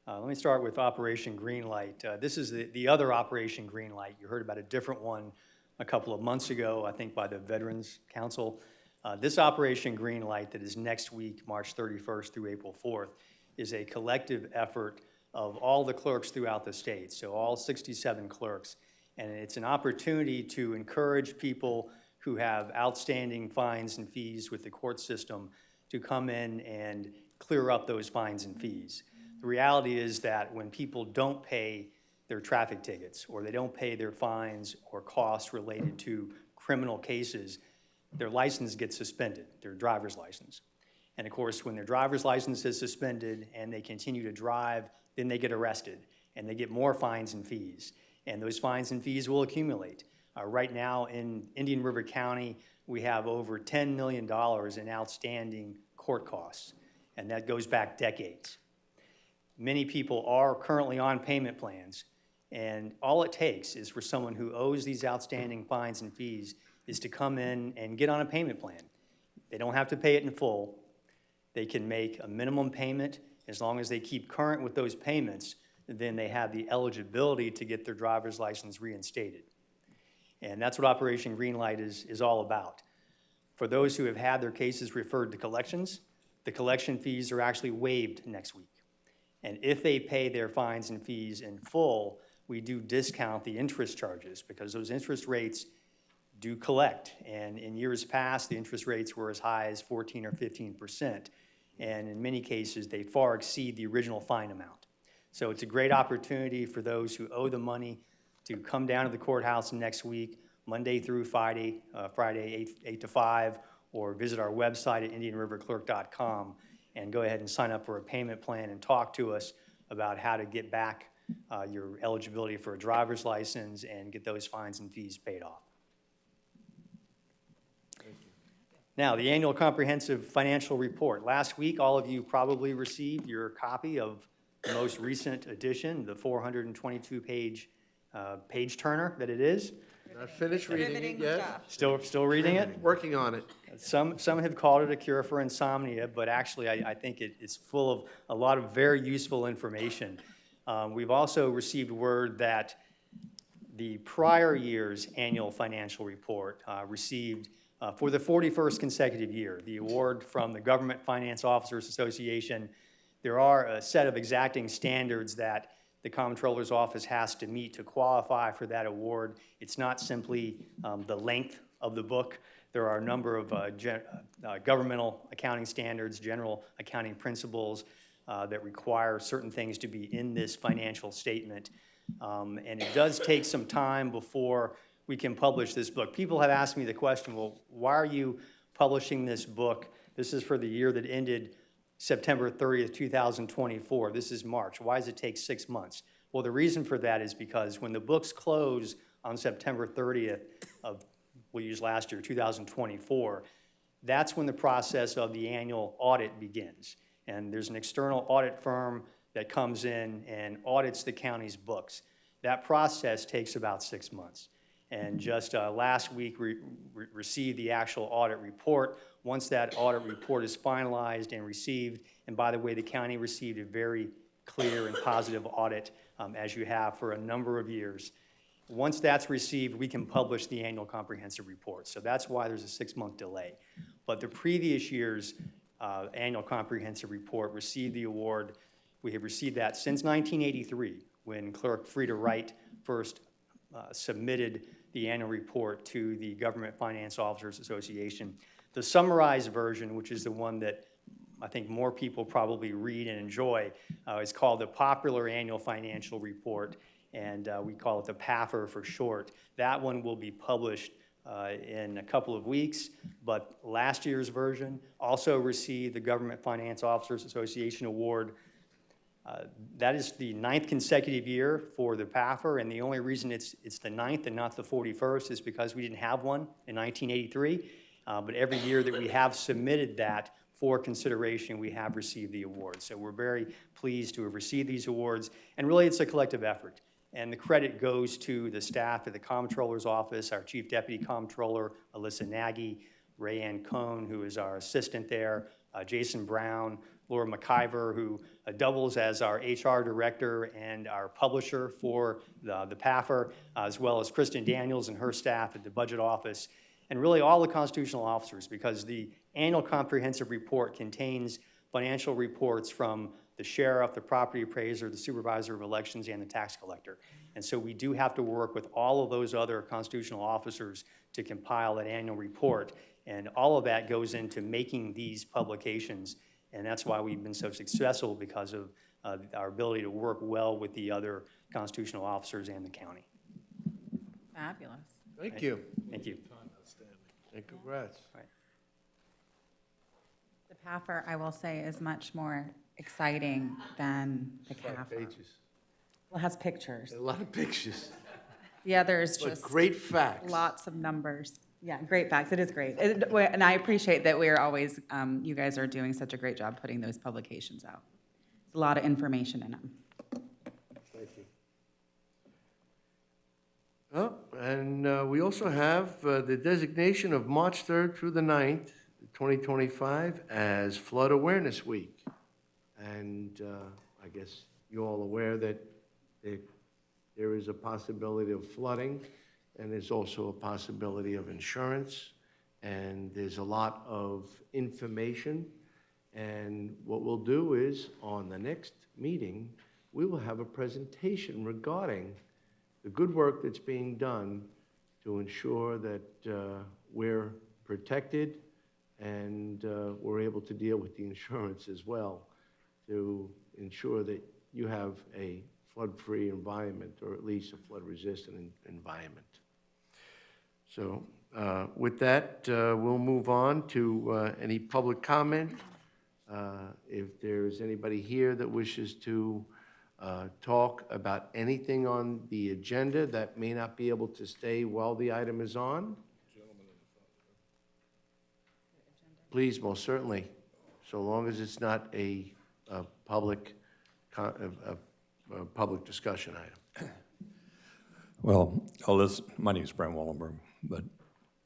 Let me start with Operation Green Light. This is the other Operation Green Light. You heard about a different one a couple of months ago, I think by the Veterans Council. This Operation Green Light that is next week, March 31st through April 4th, is a collective effort of all the clerks throughout the state, so all 67 clerks. And it's an opportunity to encourage people who have outstanding fines and fees with the court system to come in and clear up those fines and fees. The reality is that when people don't pay their traffic tickets, or they don't pay their fines or costs related to criminal cases, their license gets suspended, their driver's license. And of course, when their driver's license is suspended and they continue to drive, then they get arrested and they get more fines and fees. And those fines and fees will accumulate. Right now in Indian River County, we have over $10 million in outstanding court costs, and that goes back decades. Many people are currently on payment plans, and all it takes is for someone who owes these outstanding fines and fees is to come in and get on a payment plan. They don't have to pay it in full. They can make a minimum payment. As long as they keep current with those payments, then they have the eligibility to get their driver's license reinstated. And that's what Operation Green Light is all about. For those who have had their cases referred to collections, the collection fees are actually waived next week. And if they pay their fines and fees in full, we do discount the interest charges, because those interest rates do collect. And in years past, the interest rates were as high as 14 or 15%. And in many cases, they far exceed the original fine amount. So it's a great opportunity for those who owe the money to come down to the courthouse next week, Monday through Friday, 8 to 5, or visit our website at indianriverclerk.com and go ahead and sign up for a payment plan and talk to us about how to get back your eligibility for a driver's license and get those fines and fees paid off. Now, the annual comprehensive financial report. Last week, all of you probably received your copy of the most recent edition, the 422-page page turner that it is. Not finished reading it yet. Still reading it? Working on it. Some have called it a cure for insomnia, but actually I think it's full of a lot of very useful information. We've also received word that the prior year's annual financial report received, for the 41st consecutive year, the award from the Government Finance Officers Association. There are a set of exacting standards that the Comptroller's Office has to meet to qualify for that award. It's not simply the length of the book. There are a number of governmental accounting standards, general accounting principles that require certain things to be in this financial statement. And it does take some time before we can publish this book. People have asked me the question, well, why are you publishing this book? This is for the year that ended September 30th, 2024. This is March. Why does it take 6 months? Well, the reason for that is because when the books close on September 30th of, we'll use last year, 2024, that's when the process of the annual audit begins. And there's an external audit firm that comes in and audits the county's books. That process takes about 6 months. And just last week, we received the actual audit report. Once that audit report is finalized and received, and by the way, the county received a very clear and positive audit, as you have for a number of years. Once that's received, we can publish the annual comprehensive report. So that's why there's a 6-month delay. But the previous year's annual comprehensive report received the award. We have received that since 1983, when Clerk Frida Wright first submitted the annual report to the Government Finance Officers Association. The summarized version, which is the one that I think more people probably read and enjoy, is called the Popular Annual Financial Report, and we call it the PAFR for short. That one will be published in a couple of weeks, but last year's version also received the Government Finance Officers Association Award. That is the 9th consecutive year for the PAFR, and the only reason it's the 9th and not the 41st is because we didn't have one in 1983. But every year that we have submitted that for consideration, we have received the award. So we're very pleased to have received these awards, and really it's a collective effort. And the credit goes to the staff at the Comptroller's Office, our Chief Deputy Comptroller, Alyssa Nagy, Rayanne Cohn, who is our assistant there, Jason Brown, Laura McIver, who doubles as our HR director and our publisher for the PAFR, as well as Kristen Daniels and her staff at the Budget Office, and really all the constitutional officers, because the annual comprehensive report contains financial reports from the sheriff, the property appraiser, the supervisor of elections, and the tax collector. And so we do have to work with all of those other constitutional officers to compile that annual report. And all of that goes into making these publications. And that's why we've been so successful, because of our ability to work well with the other constitutional officers and the county. Fabulous. Thank you. Thank you. And congrats. The PAFR, I will say, is much more exciting than the CAFR. Pages. Well, it has pictures. A lot of pictures. The other is But just great facts. lots of numbers. Yeah, great facts. It is great. And I appreciate that we're always, you guys are doing such a great job putting those publications out. There's a lot of information in them. Thank you. Oh, and we also have the designation of March 3rd through the 9th, 2025, as Flood Awareness Week. And I guess you're all aware that there is a possibility of flooding, and there's also a possibility of insurance, and there's a lot of information. And what we'll do is, on the next meeting, we will have a presentation regarding the good work that's being done to ensure that we're protected and we're able to deal with the insurance as well, to ensure that you have a flood-free environment, or at least a flood-resistant environment. So with that, we'll move on to any public comment. If there's anybody here that wishes to talk about anything on the agenda that may not be able to stay while the item is on, please, most certainly, so long as it's not a public discussion item. Well, my name is Brent Wallenberg, but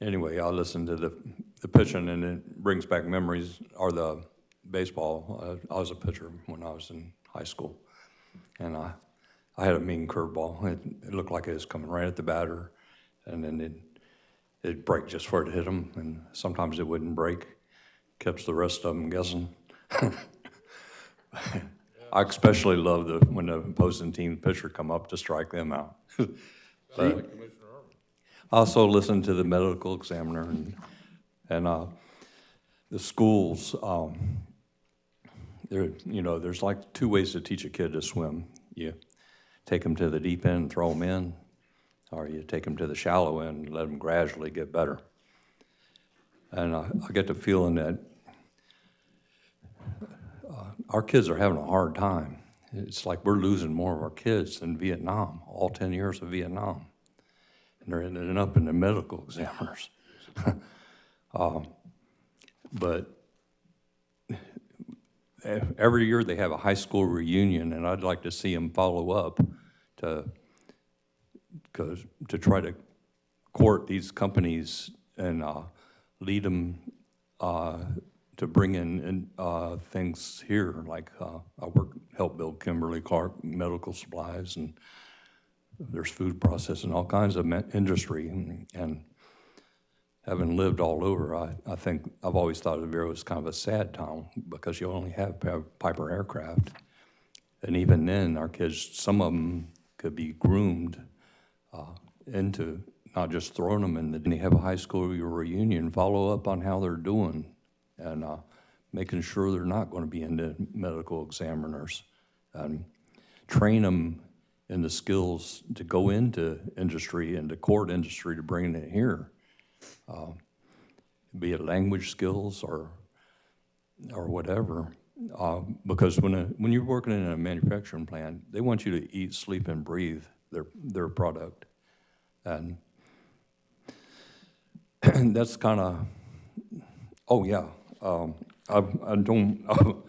anyway, I listened to the pitching, and it brings back memories, or the baseball. I was a pitcher when I was in high school, and I had a mean curveball. It looked like it was coming right at the batter, and then it'd break just before it hit him, and sometimes it wouldn't break. Kept the rest of them guessing. I especially love when the opposing team pitcher come up to strike them out. But I also listened to the medical examiner and the schools. There's like two ways to teach a kid to swim. You take them to the deep end and throw them in, or you take them to the shallow end and let them gradually get better. And I get the feeling that our kids are having a hard time. It's like we're losing more of our kids than Vietnam, all 10 years of Vietnam. And they're ending up in the medical examiners. But every year they have a high school reunion, and I'd like to see them follow up to try to court these companies and lead them to bring in things here, like help build Kimberly-Clark Medical Supplies, and there's food processing, all kinds of industry. And having lived all over, I think I've always thought of Vero as kind of a sad town, because you only have Piper aircraft. And even then, our kids, some of them could be groomed into not just throwing them in the, have a high school reunion, follow up on how they're doing, and making sure they're not going to be into medical examiners. Train them in the skills to go into industry, into court industry, to bring it here. Be it language skills or whatever. Because when you're working in a manufacturing plant, they want you to eat, sleep, and breathe their product. And that's kind of, oh yeah, I don't,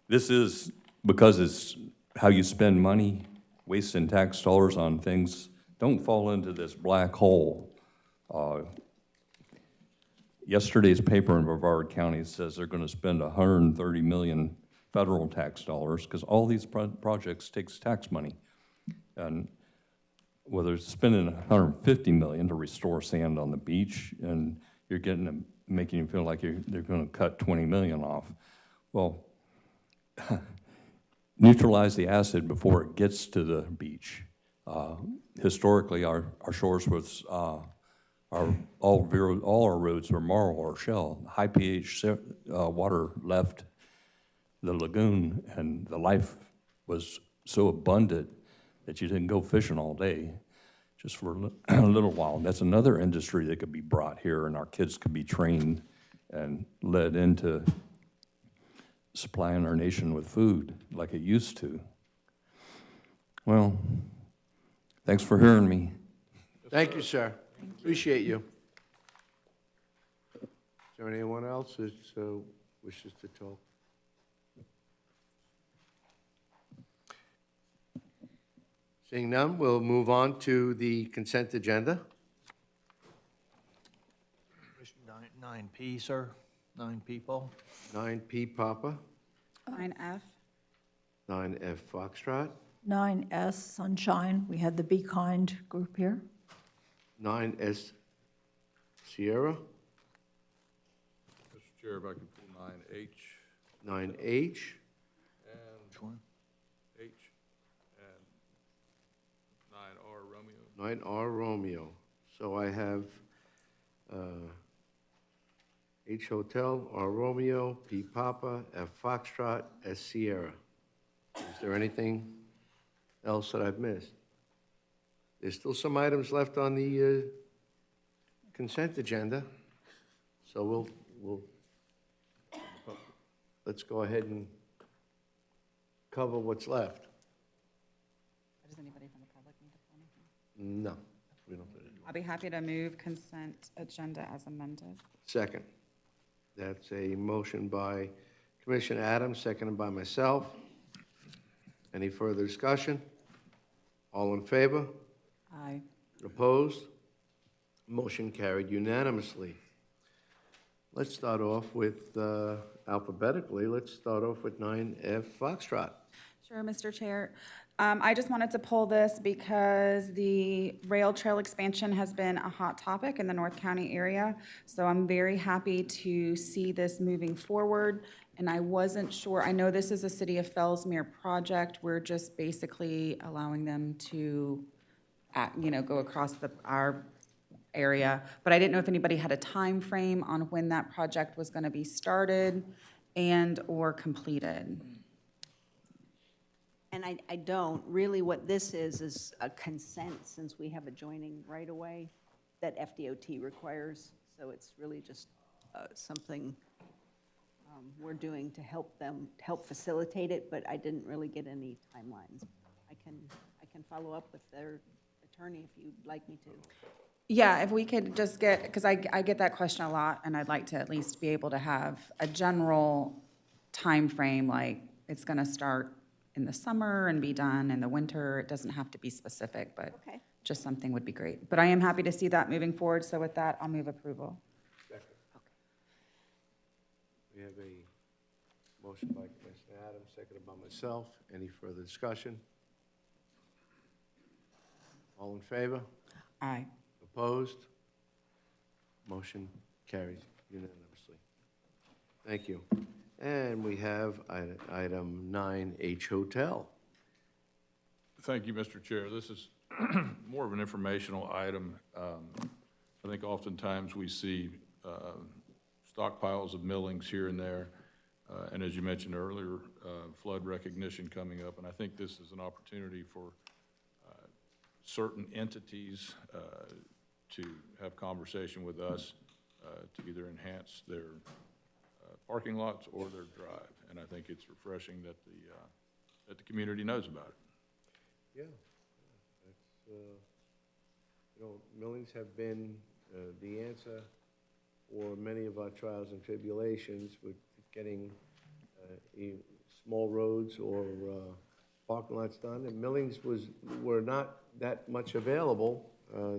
this is, because it's how you spend money, wasting tax dollars on things, don't fall into this black hole. Yesterday's paper in Brevard County says they're going to spend $130 million federal tax dollars, because all these projects takes tax money. And whether it's spending $150 million to restore sand on the beach, and you're getting them, making you feel like they're going to cut $20 million off. Well, neutralize the acid before it gets to the beach. Historically, our shores was all our roads were marl or shell. High pH water left the lagoon, and the life was so abundant that you didn't go fishing all day, just for a little while. And that's another industry that could be brought here, and our kids could be trained and led into supplying our nation with food like it used to. Well, thanks for hearing me. Thank you, sir. Appreciate you. Is there anyone else that wishes to talk? Seeing none, we'll move on to the consent agenda. 9P, sir. 9P, Paul. 9P Papa, 9F. 9F Foxtrot, 9S Sunshine, we had the Be Kind group here. 9S Sierra, Mr. Chair, if I could pull 9H 9H, and H and 9R Romeo. 9R Romeo. So I have H Hotel, R Romeo, P Papa, F Foxtrot, S Sierra. Is there anything else that I've missed? There's still some items left on the consent agenda, so let's go ahead and cover what's left. Does anybody from the public need to say anything? No, we don't. I'll be happy to move consent agenda as amended. Second. That's a motion by Commissioner Adams, seconded by myself. Any further discussion? All in favor? Aye. Opposed? Motion carried unanimously. Let's start off with, alphabetically, let's start off with 9F Foxtrot. Sure, Mr. Chair. I just wanted to pull this because the rail trail expansion has been a hot topic in the North County area. So I'm very happy to see this moving forward. And I wasn't sure, I know this is a City of Fellsmere project. We're just basically allowing them to, go across our area. But I didn't know if anybody had a time frame on when that project was going to be started and or completed. And I don't. Really what this is a consent, since we have a joining right away that FDOT requires. So it's really just something we're doing to help them, help facilitate it, but I didn't really get any timelines. I can follow up with their attorney if you'd like me to. Yeah, if we could just get, because I get that question a lot, and I'd like to at least be able to have a general time frame, like it's going to start in the summer and be done in the winter. It doesn't have to be specific, but Okay. just something would be great. But I am happy to see that moving forward, so with that, I'll move approval. We have a motion by Commissioner Adams, seconded by myself. Any further discussion? All in favor? Aye. Opposed? Motion carries unanimously. Thank you. And we have item 9H Hotel. Thank you, Mr. Chair. This is more of an informational item. I think oftentimes we see stockpiles of millings here and there, and as you mentioned earlier, flood recognition coming up, and I think this is an opportunity for certain entities to have conversation with us to either enhance their parking lots or their drive, and I think it's refreshing that the community knows about it. Yeah, that's, millings have been the answer for many of our trials and tribulations with getting small roads or parking lots done. And millings were not that much available.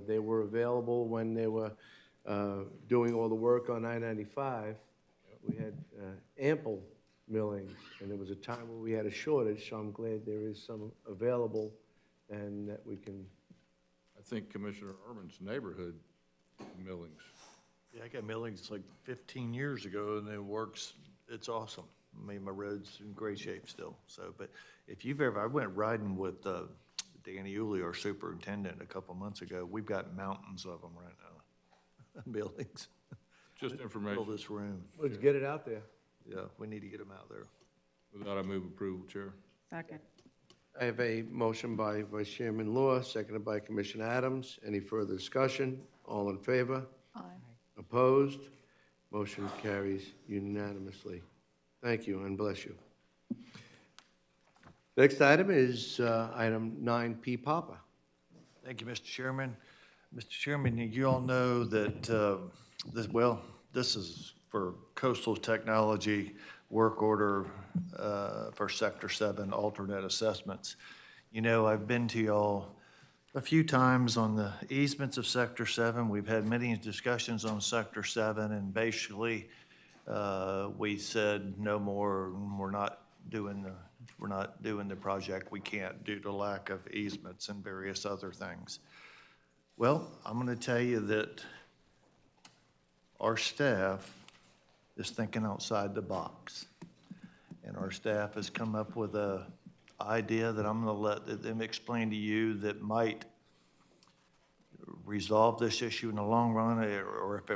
They were available when they were doing all the work on I-95. We had ample millings, and there was a time where we had a shortage, so I'm glad there is some available and that we can. I think Commissioner Urban's neighborhood millings. Yeah, I got millings like 15 years ago, and it works. It's awesome. I mean, my road's in great shape still. So, but if you've ever, I went riding with Danny Uli, our superintendent, a couple months ago. We've got mountains of them right now, millings. Just information. Fill this room. Let's get it out there. Yeah, we need to get them out there. With that, I move approval, Chair. Second. I have a motion by Vice Chairman Law, seconded by Commissioner Adams. Any further discussion? All in favor? Aye. Opposed? Motion carries unanimously. Thank you and bless you. Next item is item 9P Papa. Thank you, Mr. Chairman. Mr. Chairman, you all know that, this is for Coastal Technology work order for Sector 7 alternate assessments. You know, I've been to y'all a few times on the easements of Sector 7. We've had many discussions on Sector 7, and basically, we said no more, we're not doing the project. We can't due to lack of easements and various other things. Well, I'm going to tell you that our staff is thinking outside the box. And our staff has come up with a idea that I'm going to let them explain to you that might resolve this issue in the long run, or if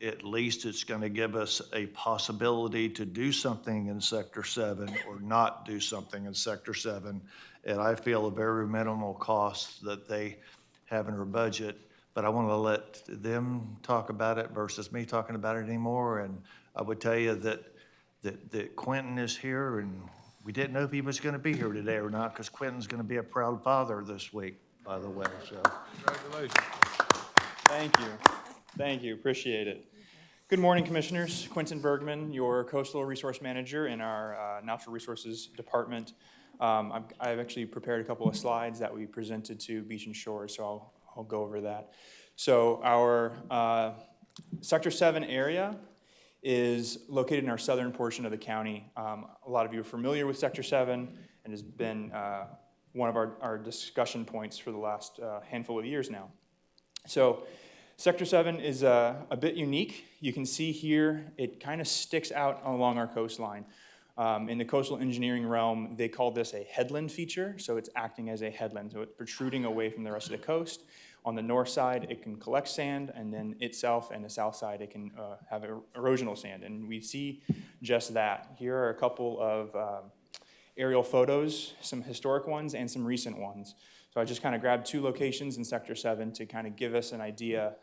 at least it's going to give us a possibility to do something in Sector 7 or not do something in Sector 7. And I feel a very minimal cost that they have in their budget, but I want to let them talk about it versus me talking about it anymore. And I would tell you that Quentin is here, and we didn't know if he was going to be here today or not, because Quentin's going to be a proud father this week, by the way, so. Congratulations. Thank you, appreciate it. Good morning, Commissioners. Quentin Bergman, your Coastal Resource Manager in our Natural Resources Department. I've actually prepared a couple of slides that we presented to Beach and Shore, so I'll go over that. So our Sector 7 area is located in our southern portion of the county. A lot of you are familiar with Sector 7 and has been one of our discussion points for the last handful of years now. So Sector 7 is a bit unique. You can see here, it kind of sticks out along our coastline. In the coastal engineering realm, they call this a headland feature, so it's acting as a headland, so it's protruding away from the rest of the coast. On the north side, it can collect sand, and then itself, and the south side, it can have erosional sand, and we see just that. Here are a couple of aerial photos, some historic ones and some recent ones. So I just kind of grabbed two locations in Sector 7 to kind of give us an idea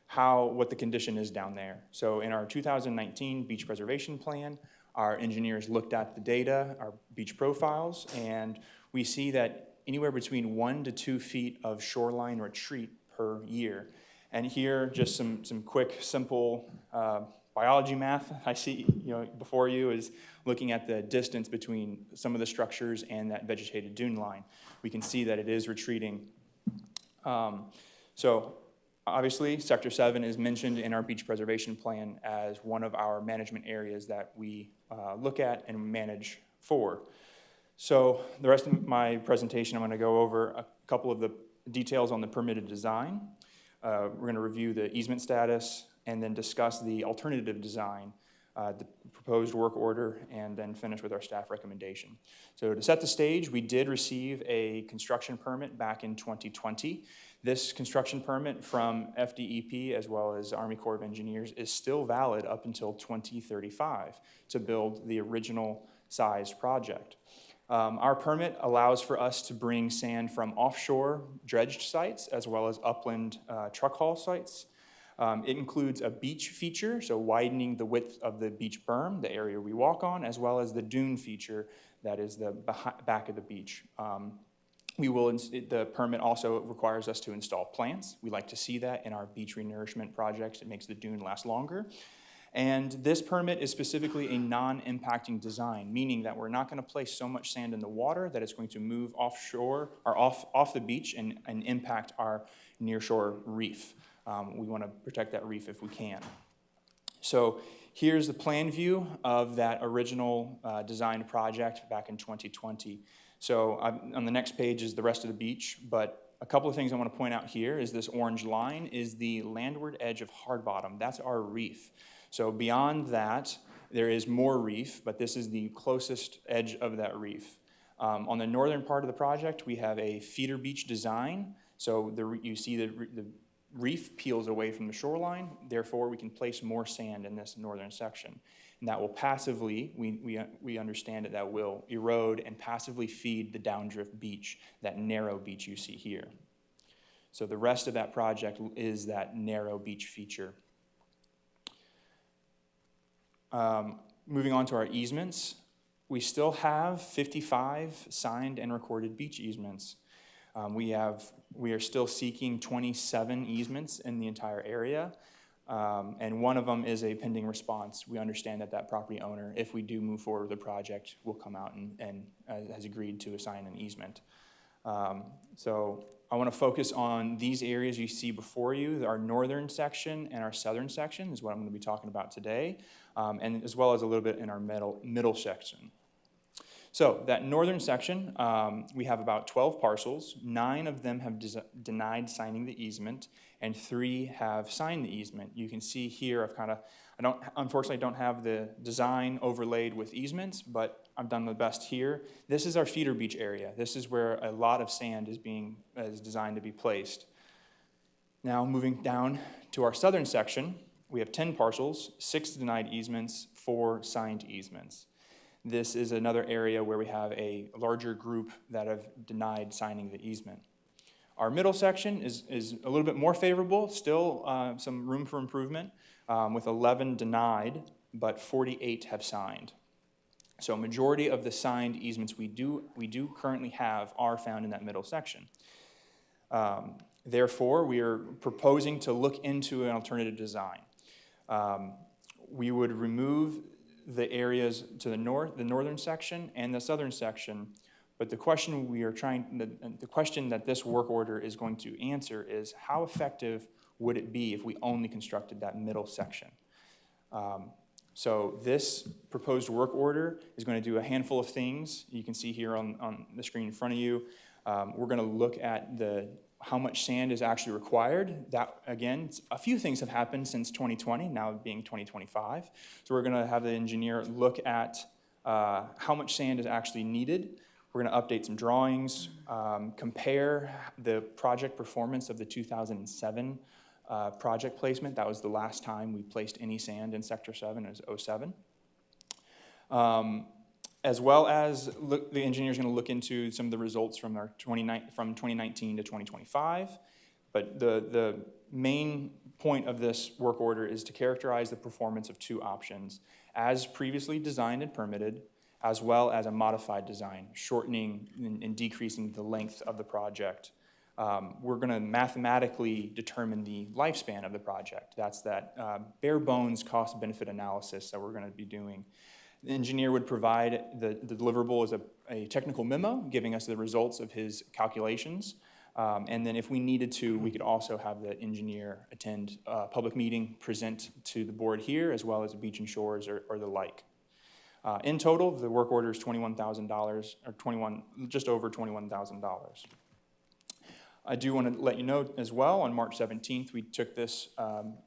what the condition is down there. So in our 2019 beach preservation plan, our engineers looked at the data, our beach profiles, and we see that anywhere between 1 to 2 feet of shoreline retreat per year. And here, just some quick, simple biology math I see before you is looking at the distance between some of the structures and that vegetated dune line. We can see that it is retreating. So obviously, Sector 7 is mentioned in our beach preservation plan as one of our management areas that we look at and manage for. So the rest of my presentation, I'm going to go over a couple of the details on the permitted design. We're going to review the easement status and then discuss the alternative design, the proposed work order, and then finish with our staff recommendation. So to set the stage, we did receive a construction permit back in 2020. This construction permit from FDEP as well as Army Corps of Engineers is still valid up until 2035 to build the original sized project. Our permit allows for us to bring sand from offshore dredged sites as well as upland truck haul sites. It includes a beach feature, so widening the width of the beach berm, the area we walk on, as well as the dune feature that is the back of the beach. The permit also requires us to install plants. We like to see that in our beach renourishment projects. It makes the dune last longer. And this permit is specifically a non-impacting design, meaning that we're not going to place so much sand in the water that it's going to move offshore or off the beach and impact our nearshore reef. We want to protect that reef if we can. So here's the plan view of that original designed project back in 2020. So on the next page is the rest of the beach, but a couple of things I want to point out here is this orange line is the landward edge of hard bottom. That's our reef. So beyond that, there is more reef, but this is the closest edge of that reef. On the northern part of the project, we have a feeder beach design. So you see the reef peels away from the shoreline. Therefore, we can place more sand in this northern section. And that will passively, we understand that will erode and passively feed the downdrift beach, that narrow beach you see here. So the rest of that project is that narrow beach feature. Moving on to our easements, we still have 55 signed and recorded beach easements. We are still seeking 27 easements in the entire area, and one of them is a pending response. We understand that property owner, if we do move forward with the project, will come out and has agreed to assign an easement. So I want to focus on these areas you see before you. Our northern section and our southern section is what I'm going to be talking about today, and as well as a little bit in our middle section. So that northern section, we have about 12 parcels. 9 of them have denied signing the easement, and 3 have signed the easement. You can see here, unfortunately, I don't have the design overlaid with easements, but I've done the best here. This is our feeder beach area. This is where a lot of sand is designed to be placed. Now, moving down to our southern section, we have 10 parcels, 6 denied easements, 4 signed easements. This is another area where we have a larger group that have denied signing the easement. Our middle section is a little bit more favorable, still some room for improvement, with 11 denied, but 48 have signed. So a majority of the signed easements we do currently have are found in that middle section. Therefore, we are proposing to look into an alternative design. We would remove the areas to the north, the northern section and the southern section, but the question that this work order is going to answer is how effective would it be if we only constructed that middle section? So this proposed work order is going to do a handful of things. You can see here on the screen in front of you. We're going to look at how much sand is actually required. That, again, a few things have happened since 2020, now being 2025. So we're going to have the engineer look at how much sand is actually needed. We're going to update some drawings, compare the project performance of the 2007 project placement. That was the last time we placed any sand in Sector 7, it was 07. As well as the engineer is going to look into some of the results from 2019 to 2025. But the main point of this work order is to characterize the performance of 2 options, as previously designed and permitted, as well as a modified design, shortening and decreasing the length of the project. We're going to mathematically determine the lifespan of the project. That's that bare bones cost-benefit analysis that we're going to be doing. The engineer would provide the deliverable as a technical memo, giving us the results of his calculations. And then if we needed to, we could also have the engineer attend a public meeting, present to the board here, as well as Beach and Shores or the like. In total, the work order is $21,000, or just over $21,000. I do want to let you know as well, on March 17th, we took this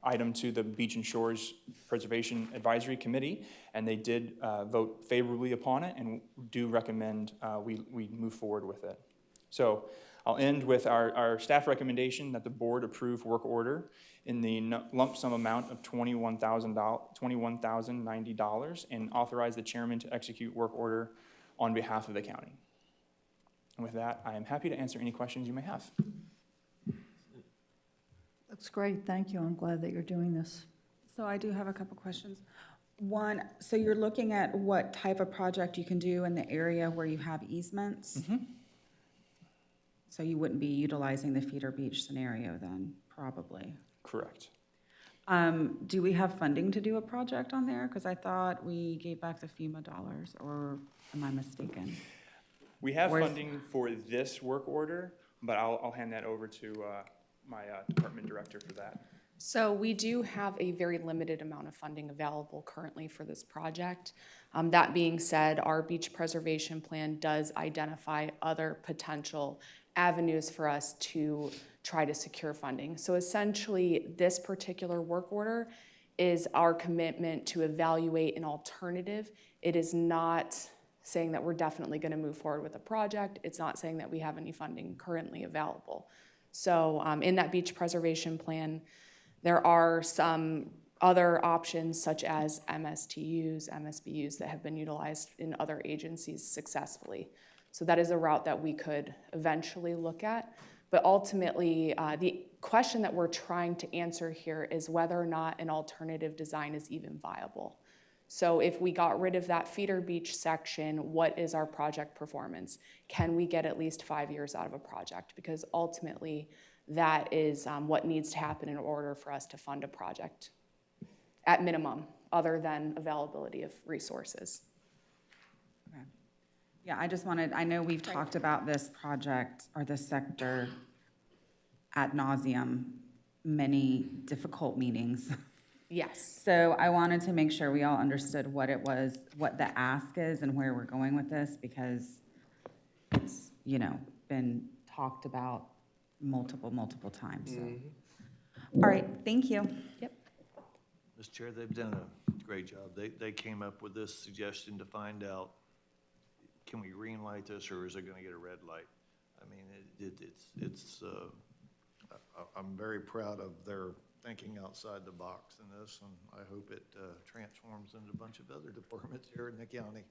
item to the Beach and Shores Preservation Advisory Committee, and they did vote favorably upon it and do recommend we move forward with it. So I'll end with our staff recommendation that the board approve work order in the lump sum amount of $21,090 and authorize the chairman to execute work order on behalf of the county. And with that, I am happy to answer any questions you may have. That's great, thank you. I'm glad that you're doing this. So I do have a couple questions. One, so you're looking at what type of project you can do in the area where you have easements? So you wouldn't be utilizing the feeder beach scenario then, probably? Correct. Do we have funding to do a project on there? Because I thought we gave back the FEMA dollars, or am I mistaken? We have Where's- funding for this work order, but I'll hand that over to my department director for that. So we do have a very limited amount of funding available currently for this project. That being said, our beach preservation plan does identify other potential avenues for us to try to secure funding. So essentially, this particular work order is our commitment to evaluate an alternative. It is not saying that we're definitely going to move forward with a project. It's not saying that we have any funding currently available. So in that beach preservation plan, there are some other options such as MSTUs, MSBUs that have been utilized in other agencies successfully. So that is a route that we could eventually look at. But ultimately, the question that we're trying to answer here is whether or not an alternative design is even viable. So if we got rid of that feeder beach section, what is our project performance? Can we get at least 5 years out of a project? Because ultimately, that is what needs to happen in order for us to fund a project, at minimum, other than availability of resources. Okay. Yeah, I just wanted, I know we've talked about this project or this sector ad nauseum, many difficult meetings. Yes. So I wanted to make sure we all understood what it was, what the ask is and where we're going with this, because it's, been talked about multiple times, so. All right, thank you. Yep. Mr. Chair, they've done a great job. They came up with this suggestion to find out, can we green light this, or is it gonna get a red light? I mean, I'm very proud of their thinking outside the box in this, and I hope it transforms into a bunch of other departments here in the county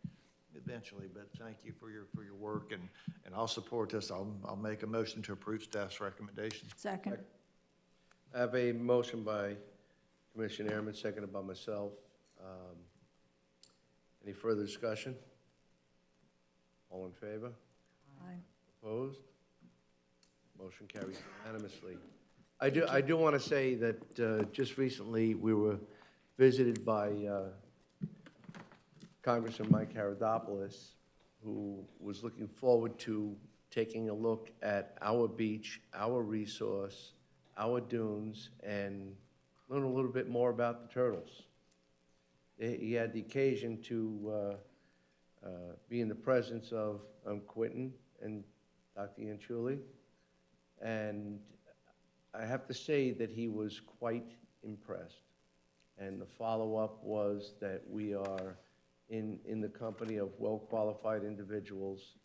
eventually. But thank you for your work, and I'll support this. I'll make a motion to approve staff's recommendation. Second. I have a motion by Commissioner Ehrman, seconded by myself. Any further discussion? All in favor? Aye. Opposed? Motion carries unanimously. I do want to say that just recently, we were visited by Congressman Mike Haradopoulos, who was looking forward to taking a look at our beach, our resource, our dunes, and learn a little bit more about the turtles. He had the occasion to be in the presence of Quentin and Dr. Ianchuli, and I have to say that he was quite impressed. And the follow-up was that we are in the company of well-qualified individuals,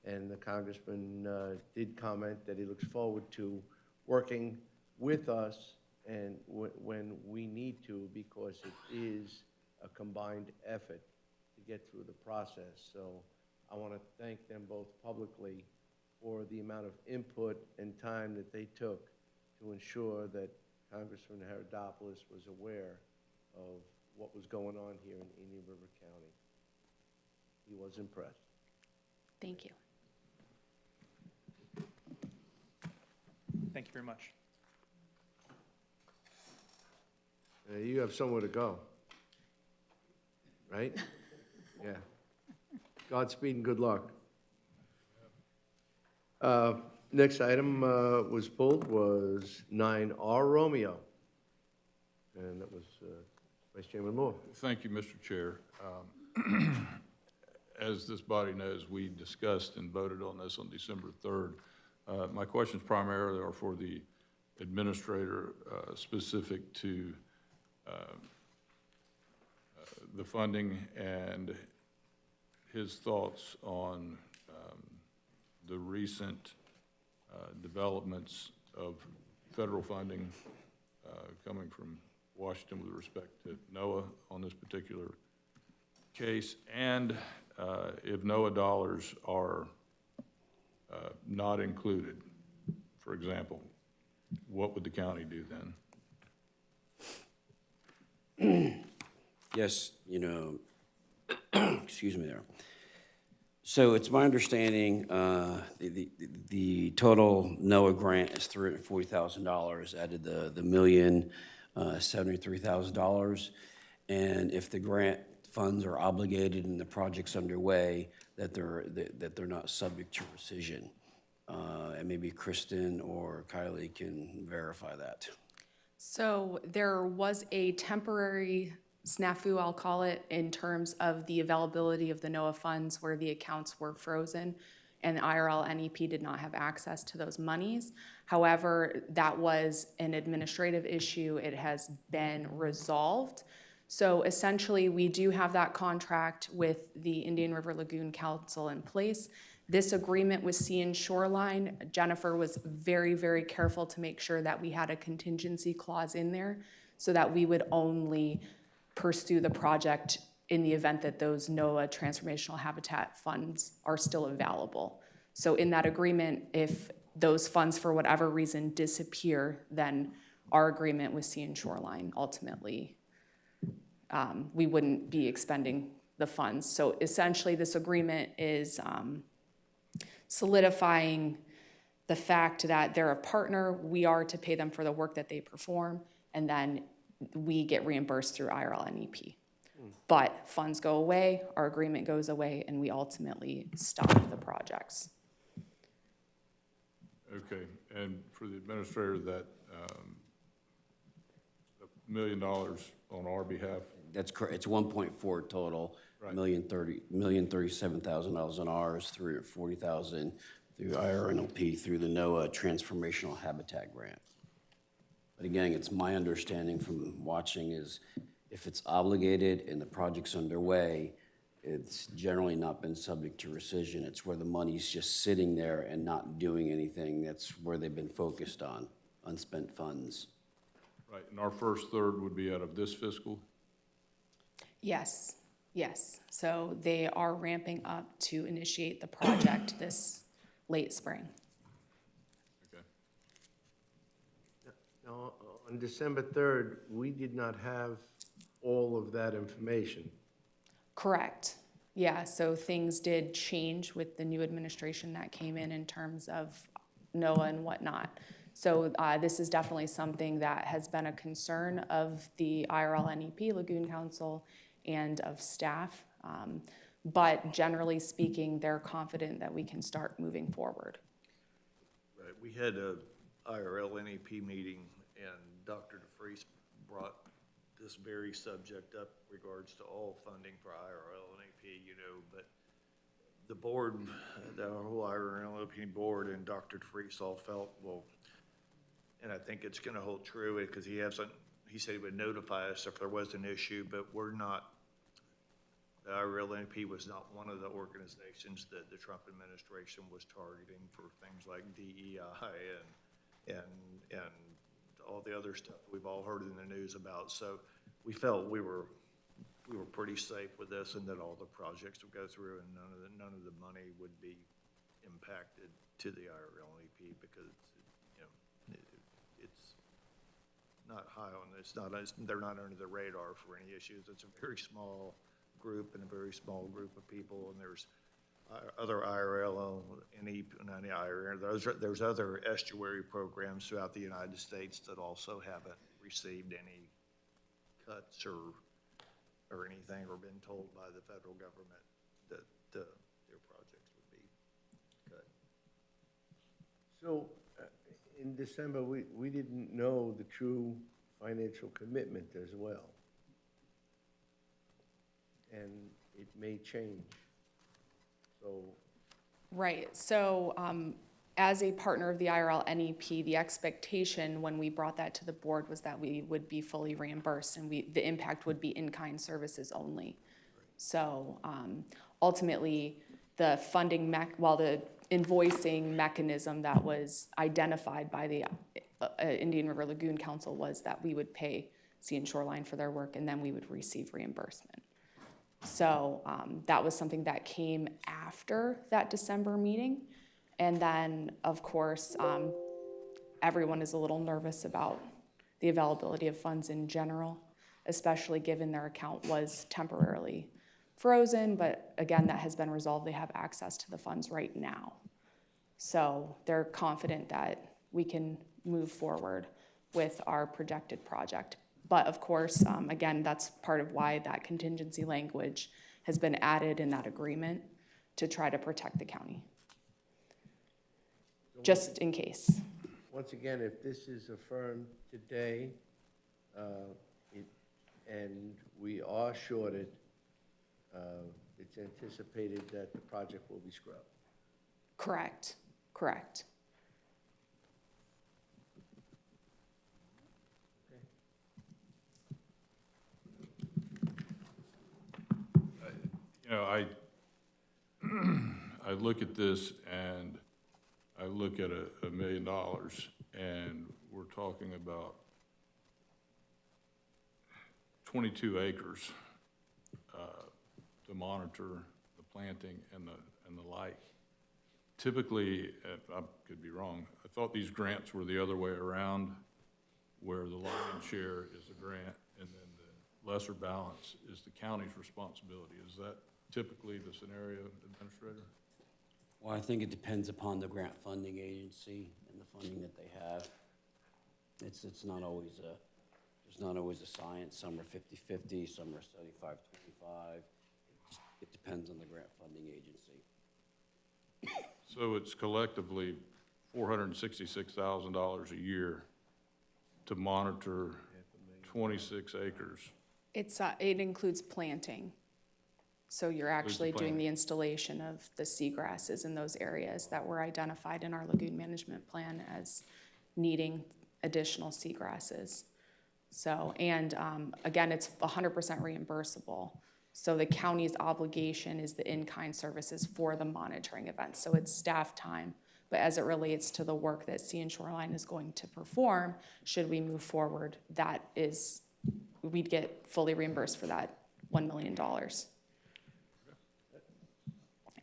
and the congressman did comment that he looks forward to working with us and when we need to, because it is a combined effort to get through the process. So I want to thank them both publicly for the amount of input and time that they took to ensure that Congressman Haradopoulos was aware of what was going on here in Indian River County. He was impressed. Thank you. Thank you very much. You have somewhere to go, right? Yeah. Godspeed and good luck. Next item was pulled was 9R Romeo, and that was Vice Chairman Moore. Thank you, Mr. Chair. As this body knows, we discussed and voted on this on December 3rd. My questions primarily are for the administrator, specific to the funding and his thoughts on the recent developments of federal funding coming from Washington with respect to NOAA on this particular case, and if NOAA dollars are not included, for example, what would the county do then? Yes, excuse me there. So it's my understanding, the total NOAA grant is $340,000, added the $1,073,000. And if the grant funds are obligated and the project's underway, that they're not subject to rescission. And maybe Kristen or Kylie can verify that. So there was a temporary snafu, I'll call it, in terms of the availability of the NOAA funds where the accounts were frozen and the IRL NEP did not have access to those monies. However, that was an administrative issue. It has been resolved. So essentially, we do have that contract with the Indian River Lagoon Council in place. This agreement with Sea and Shoreline, Jennifer was very, very careful to make sure that we had a contingency clause in there so that we would only pursue the project in the event that those NOAA Transformational Habitat funds are still available. So in that agreement, if those funds for whatever reason disappear, then our agreement with Sea and Shoreline ultimately, we wouldn't be expending the funds. So essentially, this agreement is solidifying the fact that they're a partner, we are to pay them for the work that they perform, and then we get reimbursed through IRL NEP. But funds go away, our agreement goes away, and we ultimately stop the projects. Okay, and for the administrator, that $1 million on our behalf? That's correct. It's 1.4 total. Right. $1,037,000 on ours, $340,000 through IRNLP through the NOAA Transformational Habitat Grant. But again, it's my understanding from watching is if it's obligated and the project's underway, it's generally not been subject to rescission. It's where the money's just sitting there and not doing anything. That's where they've been focused on, unspent funds. Right, and our first third would be out of this fiscal? Yes, yes. So they are ramping up to initiate the project this late spring. Okay. Now, on December 3rd, we did not have all of that information. Correct. Yeah, so things did change with the new administration that came in terms of NOAA and whatnot. So this is definitely something that has been a concern of the IRL NEP, Lagoon Council, and of staff. But generally speaking, they're confident that we can start moving forward. Right, we had a IRL NEP meeting, and Dr. DeFries brought this very subject up regards to all funding for IRL NEP, but the board, the whole IRL NEP board and Dr. DeFries all felt, well, and I think it's gonna hold true, because he said he would notify us if there was an issue, but we're not, the IRL NEP was not one of the organizations that the Trump administration was targeting for things like DEI and all the other stuff we've all heard in the news about. So we felt we were pretty safe with this, and that all the projects would go through, and none of the money would be impacted to the IRL NEP, because it's not high on this. They're not under the radar for any issues. It's a very small group and a very small group of people, and there's other IRL, not the IRL, there's other estuary programs throughout the United States that also haven't received any cuts or anything, or been told by the federal government that their projects would be cut. So in December, we didn't know the true financial commitment as well. And it may change. So. Right, so as a partner of the IRL NEP, the expectation when we brought that to the board was that we would be fully reimbursed, and the impact would be in-kind services only. So ultimately, the funding, while the invoicing mechanism that was identified by the Indian River Lagoon Council was that we would pay Sea and Shoreline for their work, and then we would receive reimbursement. So that was something that came after that December meeting. And then, of course, everyone is a little nervous about the availability of funds in general, especially given their account was temporarily frozen. But again, that has been resolved. They have access to the funds right now. So they're confident that we can move forward with our projected project. But of course, again, that's part of why that contingency language has been added in that agreement to try to protect the county, just in case. Once again, if this is affirmed today, and we are shorted, it's anticipated that the project will be scrubbed. Correct, correct. You know, I look at this and I look at $1 million, and we're talking about 22 acres to monitor the planting and the like. Typically, I could be wrong, I thought these grants were the other way around, where the lion's share is the grant and then the lesser balance is the county's responsibility. Is that typically the scenario, Administrator? Well, I think it depends upon the grant funding agency and the funding that they have. It's not always there's not always a science. Some are 50-50, some are 75-25. It depends on the grant funding agency. So it's collectively $466,000 a year to monitor 26 acres. It includes planting. So you're actually doing planting. the installation of the seagrasses in those areas that were identified in our lagoon management plan as needing additional seagrasses. So, and again, it's 100% reimbursable. So the county's obligation is the in-kind services for the monitoring events. So it's staff time. But as it relates to the work that Sea and Shoreline is going to perform, should we move forward, we'd get fully reimbursed for that $1 million.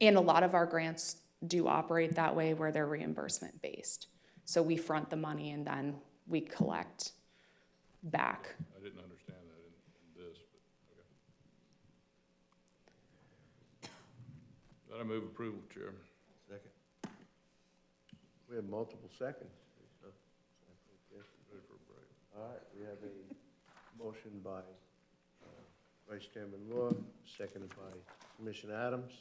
And a lot of our grants do operate that way, where they're reimbursement based. So we front the money and then we collect back. I didn't understand that in this, but okay. Then I move approval, Chair. Second. We have multiple seconds. All right, we have a motion by Vice Chairman Law, seconded by Commissioner Adams.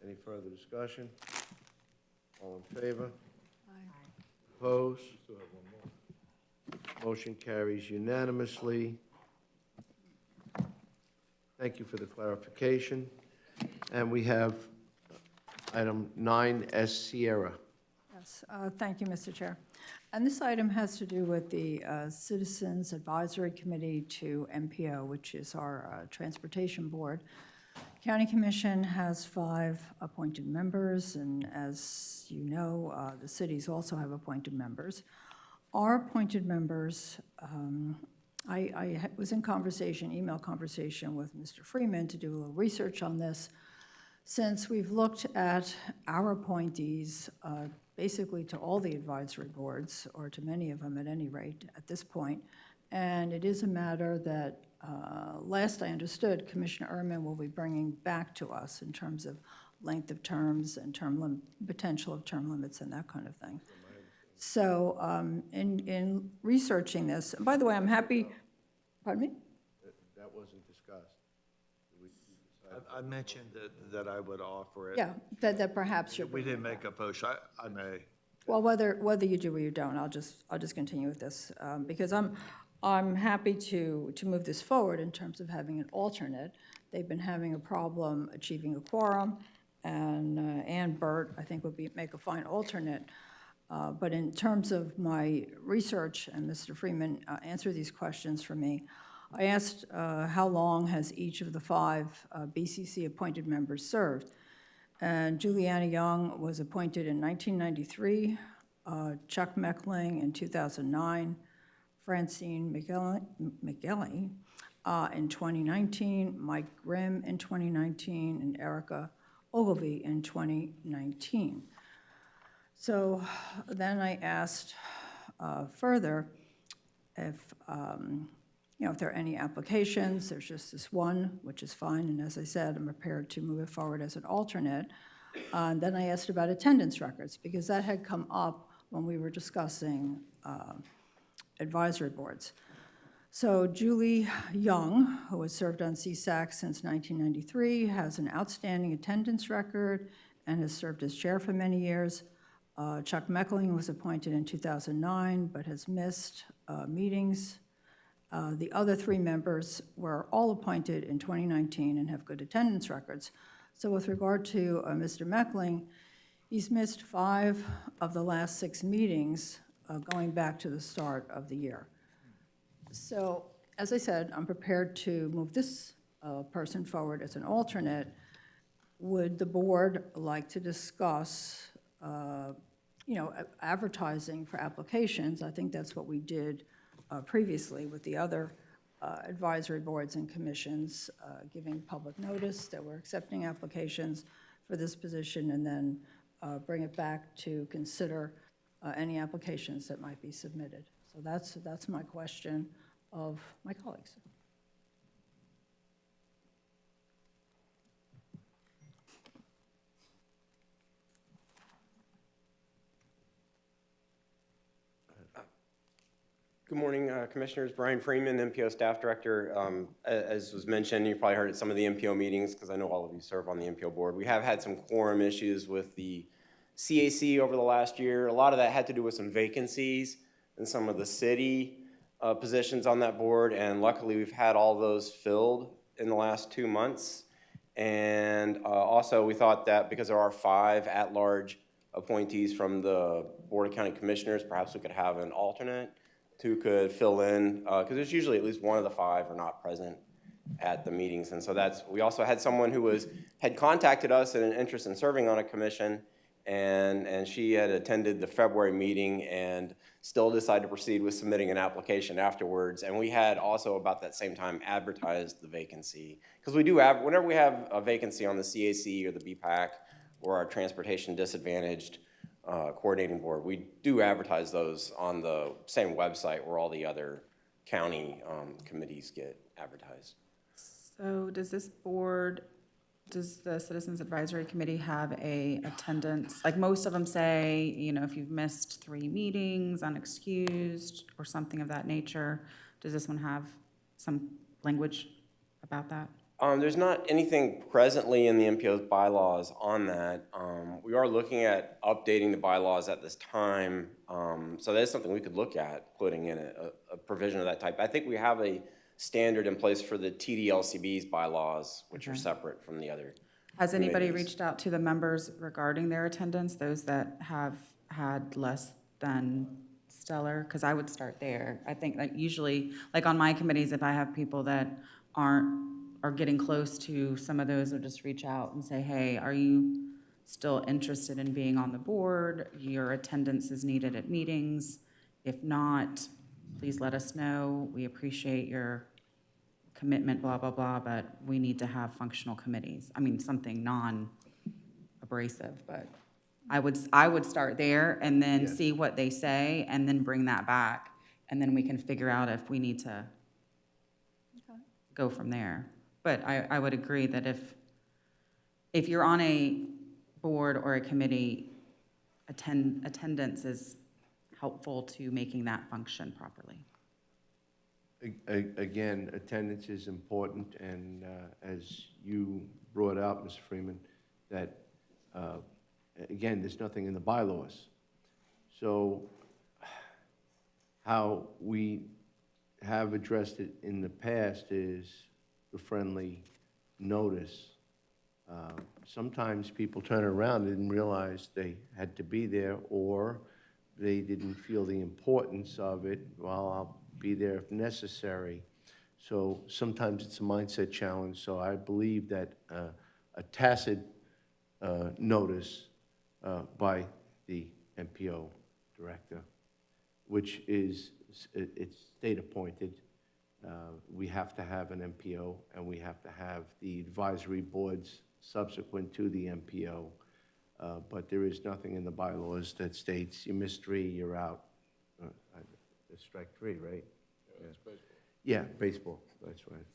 Any further discussion? All in favor? Aye. Opposed? Still have one more. Motion carries unanimously. Thank you for the clarification. And we have item 9S Sierra. Yes, thank you, Mr. Chair. And this item has to do with the Citizens Advisory Committee to MPO, which is our transportation board. County Commission has 5 appointed members, and as you know, the cities also have appointed members. Our appointed members, I was in email conversation with Mr. Freeman to do a little research on this. Since we've looked at our appointees, basically to all the advisory boards, or to many of them at any rate at this point, and it is a matter that, last I understood, Commissioner Ehrman will be bringing back to us in terms of length of terms and potential of term limits and that kind of thing. So in researching this, and by the way, I'm happy, pardon me? That wasn't discussed. Did we decide? I mentioned that I would offer it. Yeah, that perhaps you're. We didn't make a motion. I may. Well, whether you do or you don't, I'll just continue with this, because I'm happy to move this forward in terms of having an alternate. They've been having a problem achieving a quorum, and Ann Burt, I think, would make a fine alternate. But in terms of my research, and Mr. Freeman answered these questions for me, I asked how long has each of the 5 BCC appointed members served. And Juliana Young was appointed in 1993, Chuck Meckling in 2009, Francine McGilley in 2019, Mike Grimm in 2019, and Erica Ogilvy in 2019. So then I asked further if, if there are any applications. There's just this one, which is fine, and as I said, I'm prepared to move it forward as an alternate. And then I asked about attendance records, because that had come up when we were discussing advisory boards. So Julie Young, who has served on CSAC since 1993, has an outstanding attendance record and has served as chair for many years. Chuck Meckling was appointed in 2009, but has missed meetings. The other three members were all appointed in 2019 and have good attendance records. So with regard to Mr. Meckling, he's missed 5 of the last 6 meetings going back to the start of the year. So, as I said, I'm prepared to move this person forward as an alternate. Would the board like to discuss, advertising for applications? I think that's what we did previously with the other advisory boards and commissions, giving public notice that we're accepting applications for this position, and then bring it back to consider any applications that might be submitted. So that's my question of my colleagues. Good morning, Commissioners. Brian Freeman, MPO Staff Director. As was mentioned, you probably heard at some of the MPO meetings, because I know all of you serve on the MPO board. We have had some quorum issues with the CAC over the last year. A lot of that had to do with some vacancies in some of the city positions on that board, and luckily we've had all those filled in the last 2 months. And also we thought that because there are 5 at-large appointees from the Board of County Commissioners, perhaps we could have an alternate who could fill in, because there's usually at least one of the 5 are not present at the meetings. And so we also had someone who had contacted us in an interest in serving on a commission, and she had attended the February meeting and still decided to proceed with submitting an application afterwards. And we had also about that same time advertised the vacancy, because we do have, whenever we have a vacancy on the CAC or the BPAC or our transportation disadvantaged coordinating board, we do advertise those on the same website where all the other county committees get advertised. So does the Citizens Advisory Committee have a attendance? Like most of them say, if you've missed 3 meetings, unexcused, or something of that nature. Does this one have some language about that? There's not anything presently in the MPO's bylaws on that. We are looking at updating the bylaws at this time. So that's something we could look at, putting in a provision of that type. I think we have a standard in place for the TDLCB's bylaws, which are separate from the other. Has anybody committees. reached out to the members regarding their attendance, those that have had less than stellar? Because I would start there. I think that usually, like on my committees, if I have people that are getting close to some of those, I'll just reach out and say, hey, are you still interested in being on the board? Your attendance is needed at meetings. If not, please let us know. We appreciate your commitment, blah, blah, blah, but we need to have functional committees. I mean, something non-abrasive, but I would start there and then see what they say and then bring that back. And then we can figure out if we need to go from there. But I would agree that if you're on a board or a committee, attendance is helpful to making that function properly. Again, attendance is important, and as you brought out, Mr. Freeman, that, again, there's nothing in the bylaws. So how we have addressed it in the past is the friendly notice. Sometimes people turn around and didn't realize they had to be there, or they didn't feel the importance of it. Well, I'll be there if necessary. So sometimes it's a mindset challenge. So I believe that a tacit notice by the MPO director, which is, it's state-appointed. We have to have an MPO, and we have to have the advisory boards subsequent to the MPO. But there is nothing in the bylaws that states you miss 3, you're out. Strike 3, right? Yeah, baseball, that's right.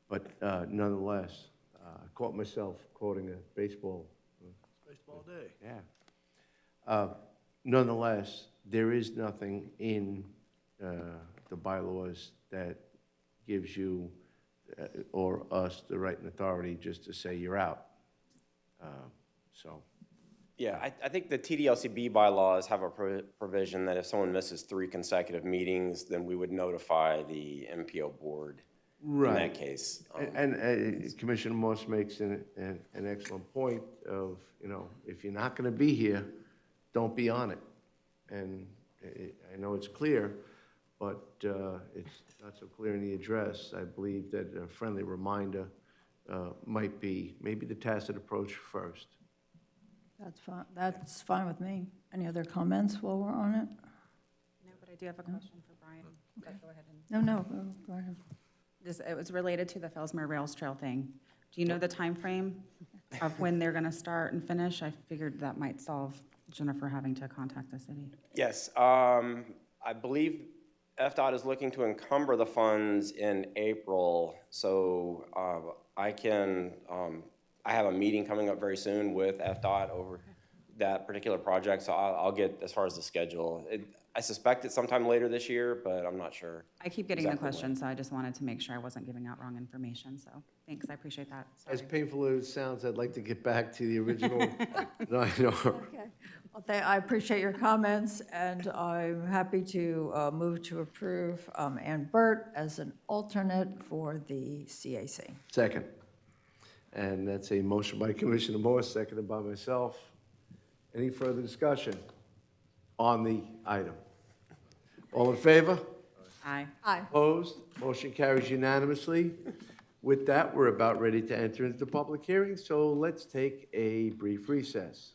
But nonetheless, I caught myself quoting a baseball. Baseball day. Yeah. Nonetheless, there is nothing in the bylaws that gives you or us the right and authority just to say you're out. So. Yeah, I think the TDLCB bylaws have a provision that if someone misses 3 consecutive meetings, then we would notify the MPO board in that case. And Commissioner Morse makes an excellent point of, you know, if you're not going to be here, don't be on it. And I know it's clear, but it's not so clear in the address. I believe that a friendly reminder might be maybe the tacit approach first. That's fine with me. Any other comments while we're on it? No, but I do have a question for Brian. But go ahead No, and. no, go ahead. It was related to the Fellsmere Rails Trail thing. Do you know the time frame of when they're gonna start and finish? I figured that might solve Jennifer having to contact the city. Yes, I believe FDOT is looking to encumber the funds in April, so I have a meeting coming up very soon with FDOT over that particular project, so I'll get as far as the schedule. I suspect it's sometime later this year, but I'm not sure. I keep getting the exactly when. question, so I just wanted to make sure I wasn't giving out wrong information, so thanks, I appreciate that. As Sorry. painful as it sounds, I'd like to get back to the original. No, I know. Okay. Well, I appreciate your comments, and I'm happy to move to approve Ann Burt as an alternate for the CAC. Second. And that's a motion by Commissioner Morse, seconded by myself. Any further discussion on the item? All in favor? Aye. Aye. Opposed? Motion carries unanimously. With that, we're about ready to enter into the public hearing, so let's take a brief recess.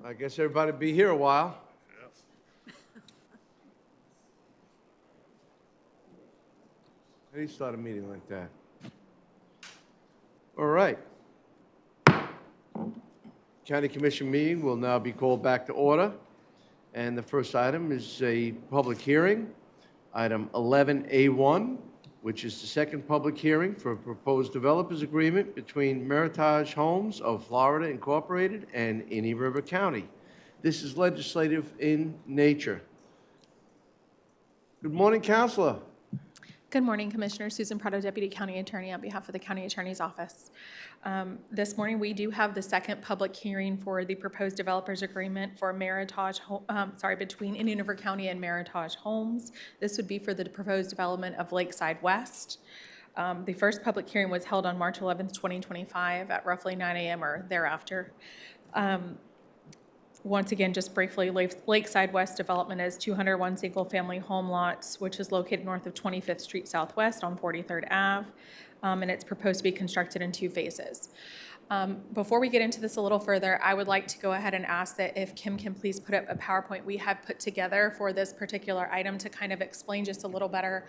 I guess everybody will be here a while. How do you start a meeting like that? All right. County Commission meeting will now be called back to order. And the first item is a public hearing, item 11A1, which is the second public hearing for a proposed developers agreement between Meritage Homes of Florida Incorporated and Inni River County. This is legislative in nature. Good morning, Counselor. Good morning, Commissioner. Susan Prado, Deputy County Attorney on behalf of the County Attorney's Office. This morning, we do have the second public hearing for the proposed developers agreement for between Indian River County and Meritage Homes. This would be for the proposed development of Lakeside West. The first public hearing was held on March 11th, 2025 at roughly 9 a.m. or thereafter. Once again, just briefly, Lakeside West development is 201 single-family home lots, which is located north of 25th Street Southwest on 43rd Ave, and it's proposed to be constructed in 2 phases. Before we get into this a little further, I would like to go ahead and ask that if Kim can please put up a PowerPoint we have put together for this particular item to kind of explain just a little better.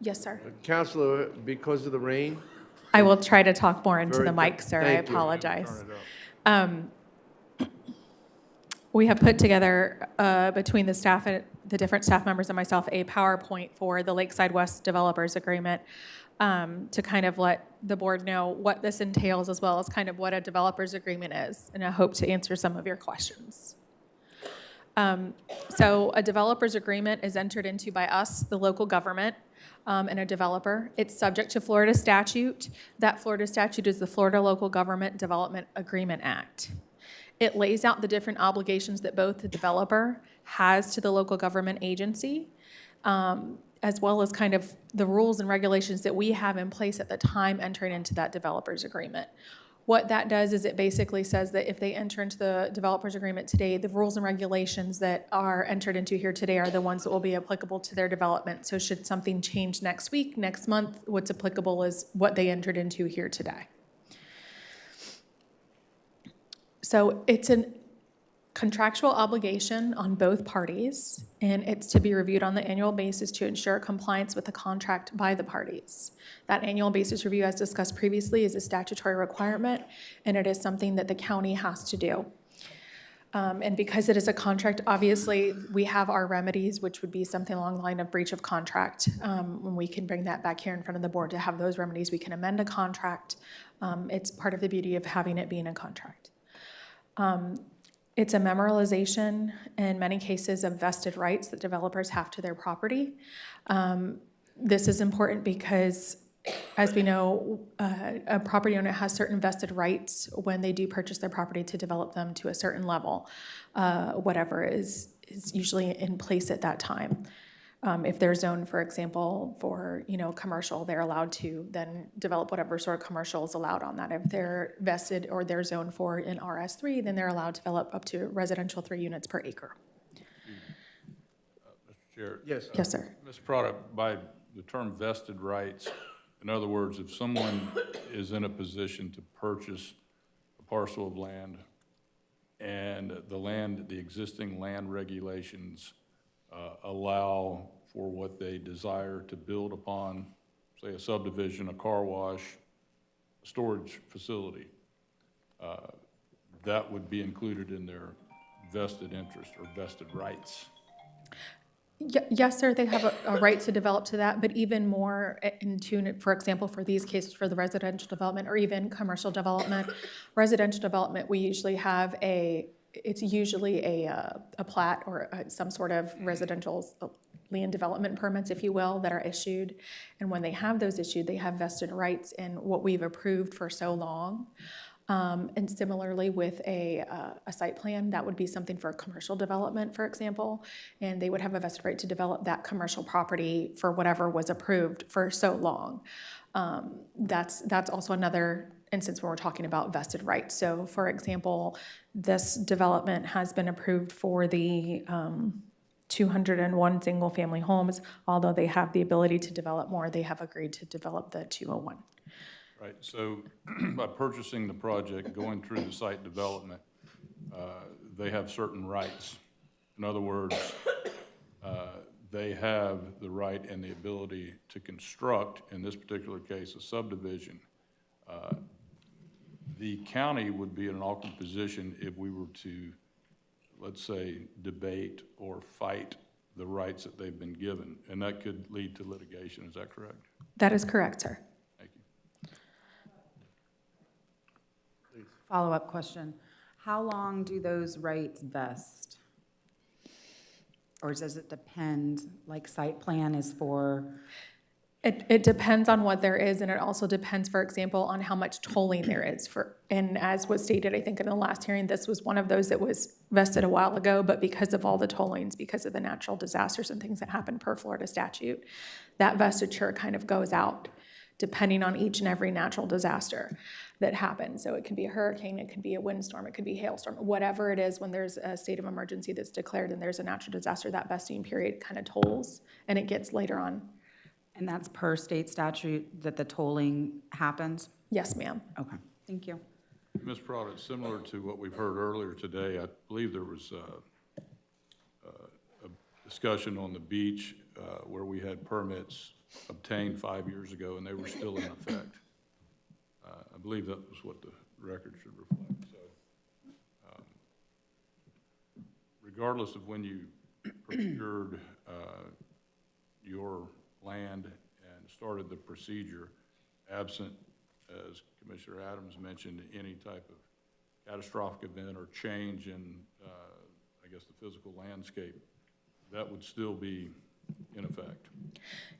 Yes, sir. Counselor, because of the rain? I will try to talk more into the Very mic, good. sir. I Thank you. apologize. We have put together, between the staff and the different staff members and myself, a PowerPoint for the Lakeside West Developers Agreement to kind of let the board know what this entails, as well as kind of what a developers agreement is, and I hope to answer some of your questions. So a developers agreement is entered into by us, the local government, and a developer. It's subject to Florida statute. That Florida statute is the Florida Local Government Development Agreement Act. It lays out the different obligations that both the developer has to the local government agency, as well as kind of the rules and regulations that we have in place at the time entering into that developer's agreement. What that does is it basically says that if they enter into the developer's agreement today, the rules and regulations that are entered into here today are the ones that will be applicable to their development. So should something change next week, next month, what's applicable is what they entered into here today. So it's a contractual obligation on both parties, and it's to be reviewed on the annual basis to ensure compliance with the contract by the parties. That annual basis review, as discussed previously, is a statutory requirement, and it is something that the county has to do. And because it is a contract, obviously, we have our remedies, which would be something along the line of breach of contract. When we can bring that back here in front of the board to have those remedies, we can amend a contract. It's part of the beauty of having it being a contract. It's a memorialization, in many cases, of vested rights that developers have to their property. This is important because, as we know, a property owner has certain vested rights when they do purchase their property to develop them to a certain level, whatever is usually in place at that time. If they're zoned, for example, for commercial, they're allowed to then develop whatever sort of commercial is allowed on that. If they're vested or they're zoned for an RS3, then they're allowed to develop up to residential 3 units per acre. Mr. Chair. Yes. Yes, sir. Ms. Prada, by the term vested rights, in other words, if someone is in a position to purchase a parcel of land and the existing land regulations allow for what they desire to build upon, say a subdivision, a car wash, a storage facility, that would be included in their vested interest or vested rights. Yes, sir, they have a right to develop to that, but even more in tune, for example, for these cases for the residential development or even commercial development. Residential development, we usually have it's usually a plat or some sort of residential land development permits, if you will, that are issued. And when they have those issued, they have vested rights in what we've approved for so long. And similarly with a site plan, that would be something for a commercial development, for example, and they would have a vested right to develop that commercial property for whatever was approved for so long. That's also another instance when we're talking about vested rights. So for example, this development has been approved for the 201 single family homes. Although they have the ability to develop more, they have agreed to develop the 201. Right, so by purchasing the project, going through the site development, they have certain rights. In other words, they have the right and the ability to construct, in this particular case, a subdivision. The county would be in an awkward position if we were to, let's say, debate or fight the rights that they've been given, and that could lead to litigation. Is that correct? That is correct, sir. Thank you. Follow-up question. How long do those rights vest? Or does it depend, like site plan is for? It depends on what there is, and it also depends, for example, on how much tolling there is for, and as was stated, I think in the last hearing, this was one of those that was vested a while ago, but because of all the tollings, because of the natural disasters and things that happen per Florida statute, that vestiture kind of goes out depending on each and every natural disaster that happens. So it can be a hurricane, it could be a windstorm, it could be a hailstorm, whatever it is, when there's a state of emergency that's declared and there's a natural disaster, that vesting period kind of tolls, and it gets later on. And that's per state statute that the tolling happens? Yes, ma'am. Okay, thank you. Ms. Prott, it's similar to what we've heard earlier today. I believe there was a discussion on the beach where we had permits obtained 5 years ago, and they were still in effect. I believe that was what the record should reflect. So, regardless of when you procured your land and started the procedure, absent, as Commissioner Adams mentioned, any type of catastrophic event or change in, I guess, the physical landscape, that would still be in effect.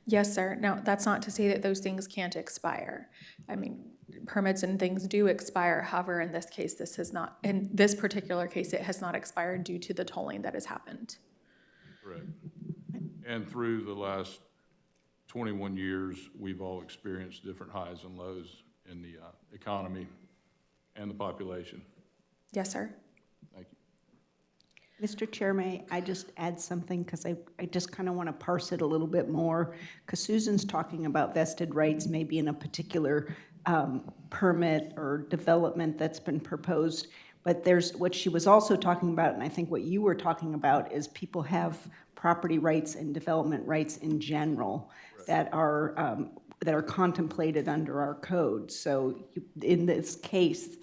Yes, sir. Now, that's not to say that those things can't expire. I mean, permits and things do expire. However, in this case, this has not, in this particular case, it has not expired due to the tolling that has happened. Correct. And through the last 21 years, we've all experienced different highs and lows in the economy and the population. Yes, sir. Thank you. Mr. Chair, may I just add something, because I just kind of want to parse it a little bit more, because Susan's talking about vested rights maybe in a particular permit or development that's been proposed, but there's what she was also talking about, and I think what you were talking about is people have property rights and development rights in general that are contemplated under our code. So in this case,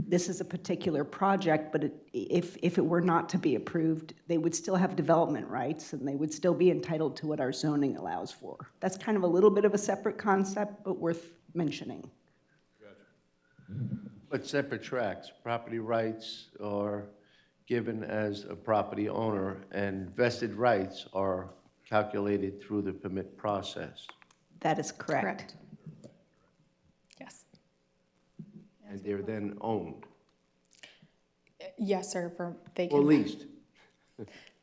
this is a particular project, but if it were not to be approved, they would still have development rights and they would still be entitled to what our zoning allows for. That's kind of a little bit of a separate concept, but worth mentioning. But separate tracks, property rights are given as a property owner, and vested rights are calculated through the permit process. That is correct. Correct. Yes. And they're then owned, Yes, sir. They or can, leased.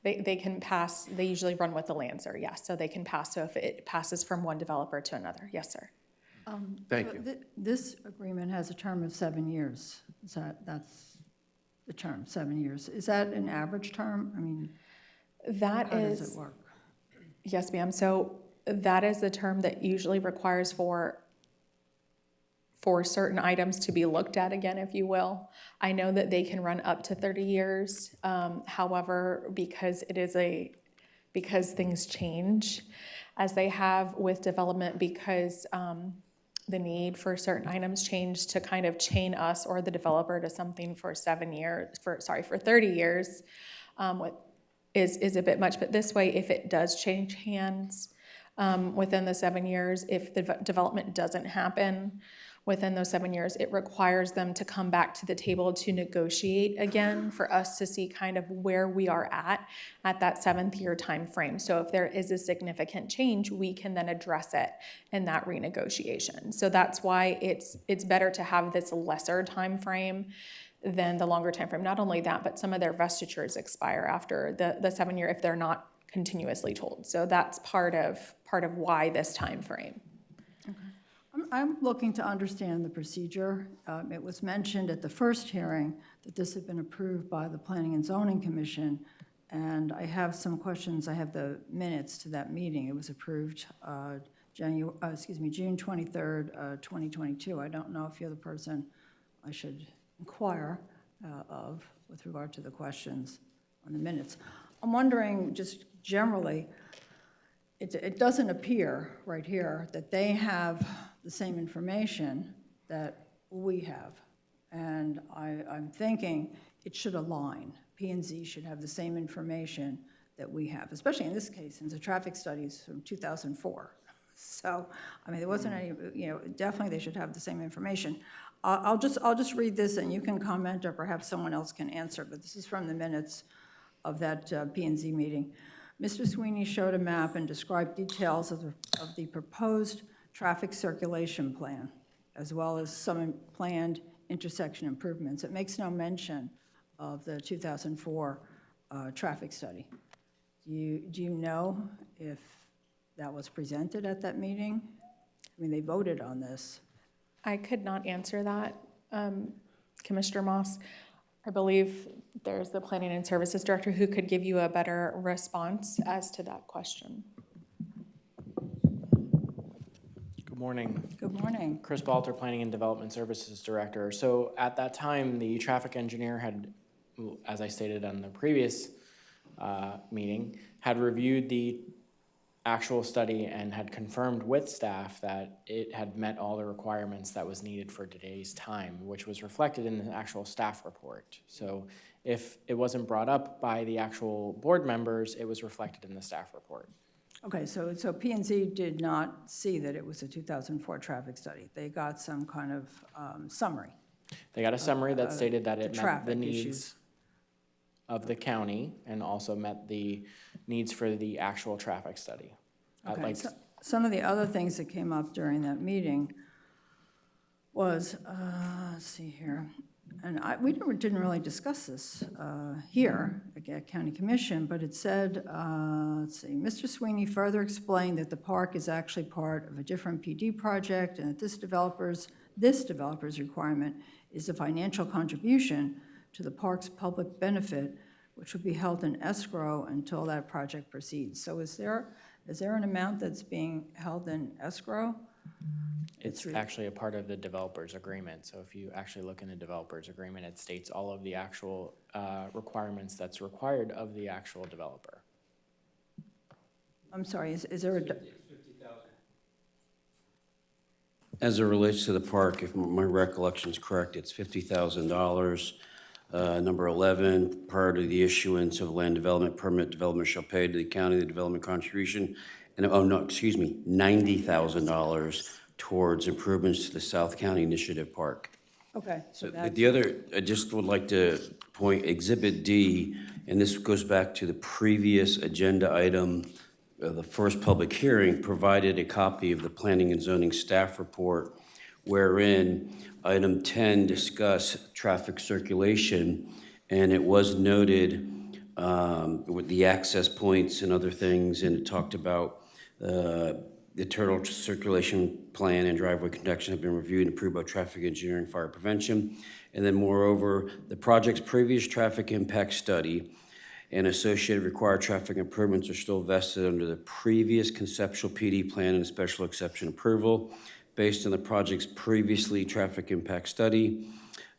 they can pass, they usually run with the land, sir, yes. So they can pass, so if it passes from one developer to another, yes, sir. Thank So you. This agreement has a term of 7 years. That's the term, 7 years. Is that an average term? I mean, That how does is, it work? yes, ma'am. So that is the term that usually requires for certain items to be looked at again, if you will. I know that they can run up to 30 years. However, because things change as they have with development, because the need for certain items change to kind of chain us or the developer to something for 30 years, is a bit much. But this way, if it does change hands within the 7 years, if the development doesn't happen within those 7 years, it requires them to come back to the table to negotiate again for us to see kind of where we are at that 7th year time frame. So if there is a significant change, we can then address it in that renegotiation. So that's why it's better to have this lesser time frame than the longer time frame. Not only that, but some of their vestitures expire after the 7 year if they're not continuously told. So that's part of why this time frame. I'm looking to understand the procedure. It was mentioned at the first hearing that this had been approved by the Planning and Zoning Commission, and I have some questions. I have the minutes to that meeting. It was approved June 23rd, 2022. I don't know if you're the person I should inquire, of with regard to the questions on the minutes. I'm wondering, just generally, it doesn't appear right here that they have the same information that we have. And I'm thinking it should align. P&Z should have the same information that we have, especially in this case, since the traffic studies from 2004. So, I mean, there wasn't any, definitely they should have the same information. I'll just read this and you can comment, or perhaps someone else can answer, but this is from the minutes of that P&Z meeting. Mr. Sweeney showed a map and described details of the proposed traffic circulation plan, as well as some planned intersection improvements. It makes no mention of the 2004 traffic study. Do you know if that was presented at that meeting? I mean, they voted on this. I could not answer that, Commissioner Moss. I believe there's the Planning and Services Director who could give you a better response as to that question. Good morning. Good morning. Chris Balter, Planning and Development Services Director. So at that time, the traffic engineer had, as I stated on the previous meeting, had reviewed the actual study and had confirmed with staff that it had met all the requirements that was needed for today's time, which was reflected in the actual staff report. So if it wasn't brought up by the actual board members, it was reflected in the staff report. Okay, so P&Z did not see that it was a 2004 traffic study. They got some kind of summary. They got a summary that stated that it met the traffic needs issues. of the county and also met the needs for the actual traffic study. Okay, so some of the other things that came up during that meeting was, let's see here, and we didn't really discuss this here at County Commission, but it said, let's see, Mr. Sweeney further explained that the park is actually part of a different PD project and that this developer's requirement is a financial contribution to the park's public benefit, which will be held in escrow until that project proceeds. So is there an amount that's being held in escrow? It's actually a part of the developer's agreement. So if you actually look in the developer's agreement, it states all of the actual requirements that's required of the actual developer. I'm sorry, is there a? As it relates to the park, if my recollection is correct, it's $50,000. Number 11, prior to the issuance of land development permit, development shall pay to the county the development contribution, and, $90,000 towards improvements to the South County Initiative Park. Okay. So the other, I just would like to point, Exhibit D, and this goes back to the previous agenda item, the first public hearing, provided a copy of the Planning and Zoning staff report, wherein item 10 discussed traffic circulation, and it was noted with the access points and other things, and it talked about the total circulation plan and driveway connection have been reviewed and approved by traffic engineering, fire prevention. And then moreover, the project's previous traffic impact study and associated required traffic improvements are still vested under the previous conceptual PD plan and special exception approval. Based on the project's previously traffic impact study,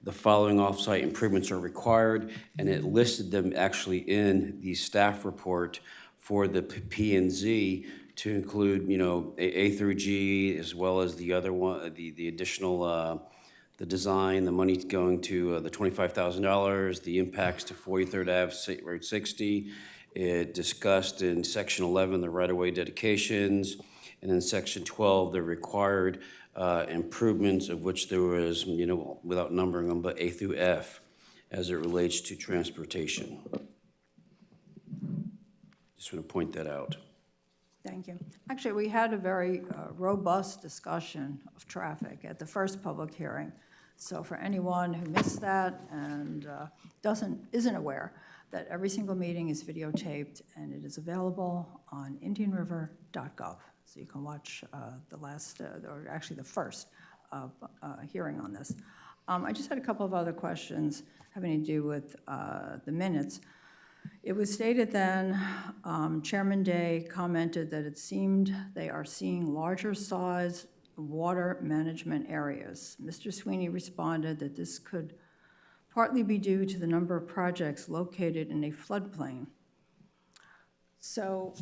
the following off-site improvements are required, and it listed them actually in the staff report for the P&Z to include, A through G, as well as the other one, the additional, the design, the money going to the $25,000, the impacts to 43rd Ave, Route 60. It discussed in Section 11 the right-of-way dedications, and in Section 12 the required improvements, of which there was, without numbering them, but A through F as it relates to transportation. Just want to point that out. Thank you. Actually, we had a very robust discussion of traffic at the first public hearing. So for anyone who missed that and isn't aware that every single meeting is videotaped and it is available on indianriver.gov. So you can watch the last, or actually the first hearing on this. I just had a couple of other questions having to do with the minutes. It was stated then, Chairman Day commented that it seemed they are seeing larger size water management areas. Mr. Sweeney responded that this could partly be due to the number of projects located in a floodplain. So,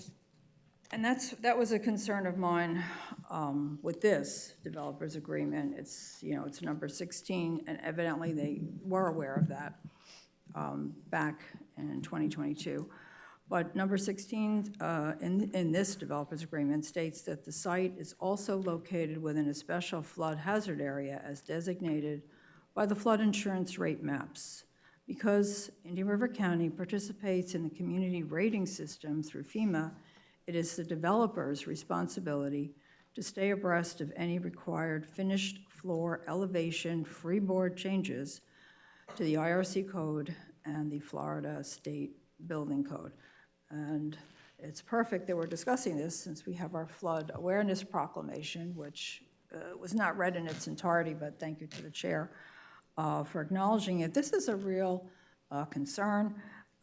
and that was a concern of mine with this developers agreement. It's, you know, it's number 16, and evidently they were aware of that back in 2022. But number 16 in this developers agreement states that the site is also located within a special flood hazard area as designated by the flood insurance rate maps. Because Indian River County participates in the community rating system through FEMA, it is the developer's responsibility to stay abreast of any required finished floor elevation freeboard changes to the IRC code and the Florida State Building Code. And it's perfect that we're discussing this since we have our flood awareness proclamation, which was not read in its entirety, but thank you to the chair for acknowledging it. This is a real concern.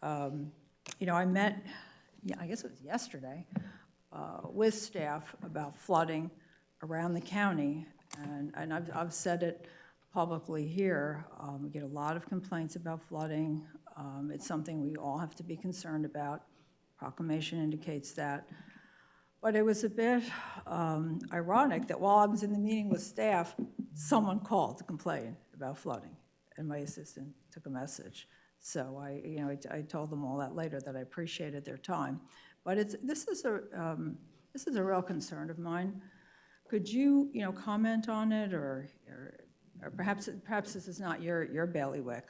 You know, I met, I guess it was yesterday, with staff about flooding around the county, and I've said it publicly here. We get a lot of complaints about flooding. It's something we all have to be concerned about. Proclamation indicates that. But it was a bit ironic that while I was in the meeting with staff, someone called to complain about flooding, and my assistant took a message. So I told them all that later, that I appreciated their time. But this is a real concern of mine. Could you comment on it, or perhaps this is not your bailiwick?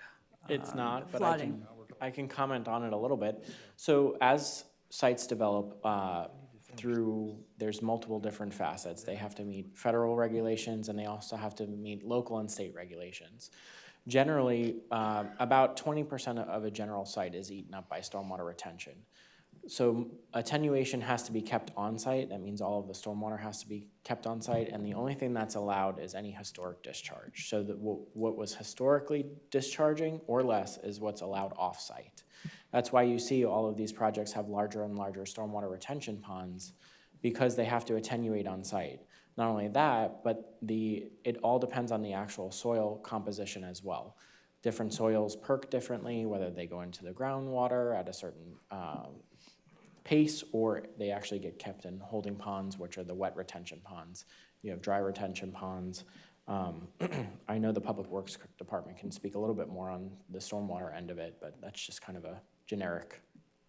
It's not, but flooding. I can comment on it a little bit. So as sites develop, there's multiple different facets. They have to meet federal regulations, and they also have to meet local and state regulations. Generally, about 20% of a general site is eaten up by stormwater retention. So attenuation has to be kept on site. That means all of the stormwater has to be kept on site, and the only thing that's allowed is any historic discharge. So that what was historically discharging or less is what's allowed off site. That's why you see all of these projects have larger and larger stormwater retention ponds, because they have to attenuate on site. Not only that, but it all depends on the actual soil composition as well. Different soils perk differently, whether they go into the groundwater at a certain pace, or they actually get kept in holding ponds, which are the wet retention ponds. You have dry retention ponds. I know the Public Works Department can speak a little bit more on the stormwater end of it, but that's just kind of a generic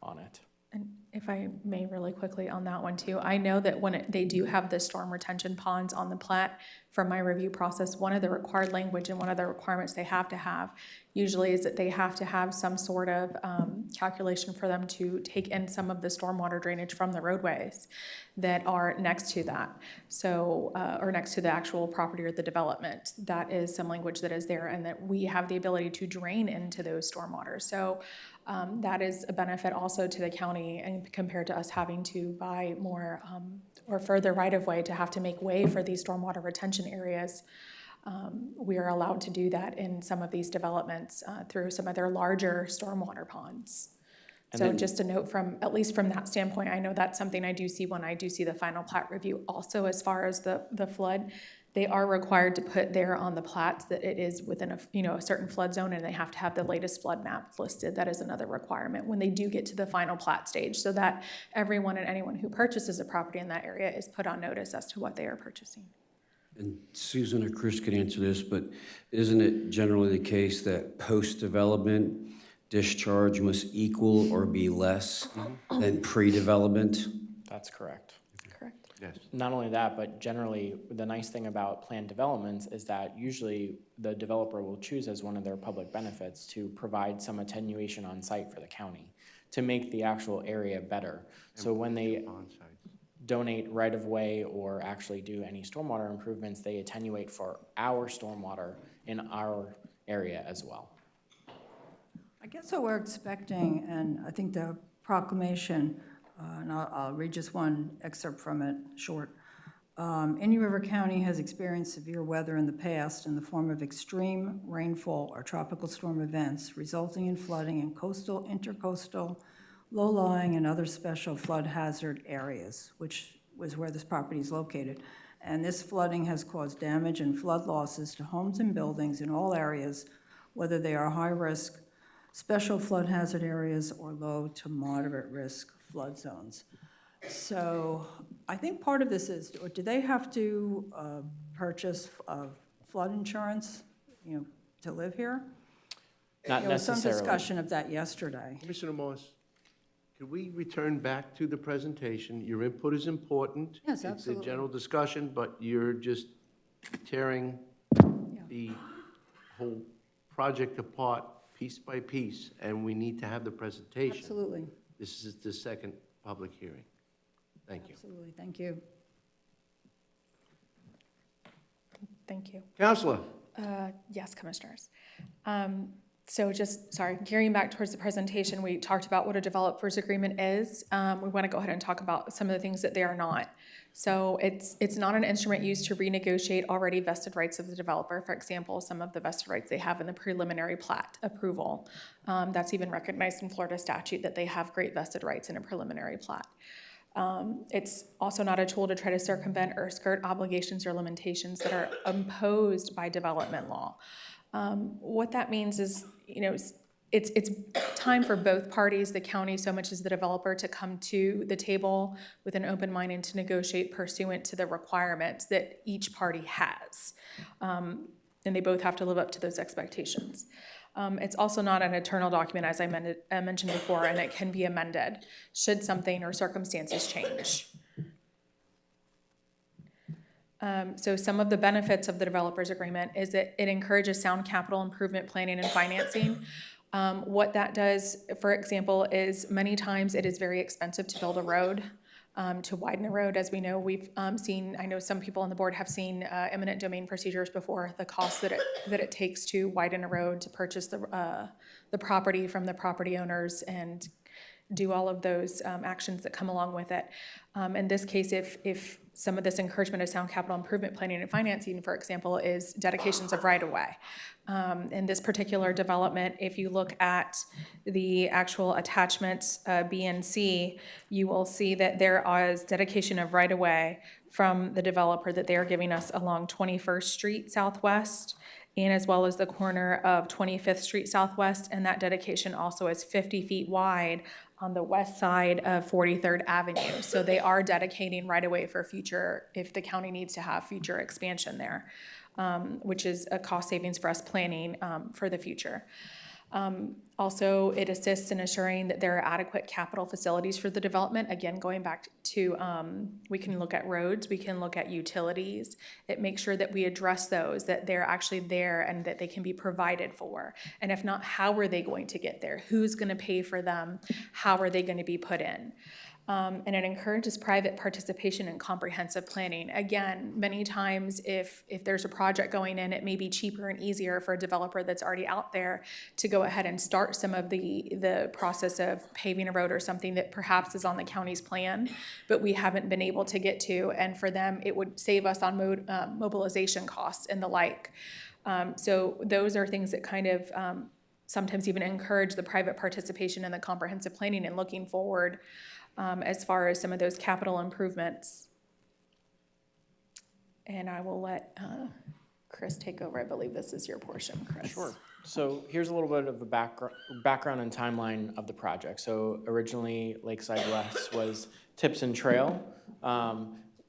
on it. And if I may really quickly on that one too, I know that when they do have the storm retention ponds on the plat, from my review process, one of the required language and one of the requirements they have to have usually is that they have to have some sort of calculation for them to take in some of the stormwater drainage from the roadways that are next to that. So, or next to the actual property or the development. That is some language that is there, and that we have the ability to drain into those stormwater. So that is a benefit also to the county, and compared to us having to buy more or further right-of-way to have to make way for these stormwater retention areas. We are allowed to do that in some of these developments through some of their larger stormwater ponds. And So then- just a note from, at least from that standpoint, I know that's something I do see when I do see the final plat review. Also, as far as the flood, they are required to put there on the plats that it is within a certain flood zone, and they have to have the latest flood map listed. That is another requirement when they do get to the final plat stage, so that everyone and anyone who purchases a property in that area is put on notice as to what they are purchasing. And Susan or Chris could answer this, but isn't it generally the case that post-development discharge must equal or be less than pre-development? That's correct. Correct. Yes. Not only that, but generally, the nice thing about planned developments is that usually the developer will choose as one of their public benefits to provide some attenuation on site for the county to make the actual area better. So when they donate right-of-way or actually do any stormwater improvements, they attenuate for our stormwater in our area as well. I guess what we're expecting, and I think the proclamation, and I'll read just one excerpt from it, short. Indian River County has experienced severe weather in the past in the form of extreme rainfall or tropical storm events, resulting in flooding in coastal, intercoastal, low-lying, and other special flood hazard areas, which was where this property is located. And this flooding has caused damage and flood losses to homes and buildings in all areas whether they are high-risk, special flood hazard areas, or low to moderate risk flood zones. So I think part of this is, do they have to purchase flood insurance, to live here? Not There was some necessarily. discussion of that yesterday. Commissioner Morse, could we return back to the presentation? Your input is important. Yes, It's a absolutely. general discussion, but you're just tearing the whole project apart piece by piece, and we need to have the presentation. Absolutely, This is the second public hearing. Thank you. absolutely, thank you. Thank you. Counselor? Yes, Commissioners. So just, sorry, gearing back towards the presentation, we talked about what a developer's agreement is. We want to go ahead and talk about some of the things that they are not. So it's not an instrument used to renegotiate already vested rights of the developer. For example, some of the vested rights they have in the preliminary plat approval. That's even recognized in Florida statute that they have great vested rights in a preliminary plat. It's also not a tool to try to circumvent or skirt obligations or limitations that are imposed by development law. What that means is, it's time for both parties, the county so much as the developer, to come to the table with an open mind and to negotiate pursuant to the requirements that each party has. And they both have to live up to those expectations. It's also not an eternal document, as I mentioned before, and it can be amended should something or circumstances change. So some of the benefits of the developer's agreement is that it encourages sound capital improvement planning and financing. What that does, for example, is many times it is very expensive to build a road, to widen a road. As we know, we've seen, I know some people on the board have seen eminent domain procedures before, the cost that it takes to widen a road, to purchase the property from the property owners and do all of those actions that come along with it. In this case, if some of this encouragement of sound capital improvement planning and financing, for example, is dedications of right-of-way. In this particular development, if you look at the actual attachments B and C, you will see that there is dedication of right-of-way from the developer that they are giving us along 21st Street Southwest, and as well as the corner of 25th Street Southwest, and that dedication also is 50 feet wide on the west side of 43rd Avenue. So they are dedicating right-of-way for future, if the county needs to have future expansion there, which is a cost savings for us planning for the future. Also, it assists in assuring that there are adequate capital facilities for the development. Again, going back to, we can look at roads, we can look at utilities. It makes sure that we address those, that they're actually there and that they can be provided for. And if not, how are they going to get there? Who's going to pay for them? How are they going to be put in? And it encourages private participation in comprehensive planning. Again, many times if there's a project going in, it may be cheaper and easier for a developer that's already out there to go ahead and start some of the process of paving a road or something that perhaps is on the county's plan, but we haven't been able to get to. And for them, it would save us on mobilization costs and the like. So those are things that kind of sometimes even encourage the private participation in the comprehensive planning and looking forward as far as some of those capital improvements. And I will let Chris take over. I believe this is your portion, Chris. Sure. So here's a little bit of a background and timeline of the project. So originally, Lakeside West was Tipson Trail,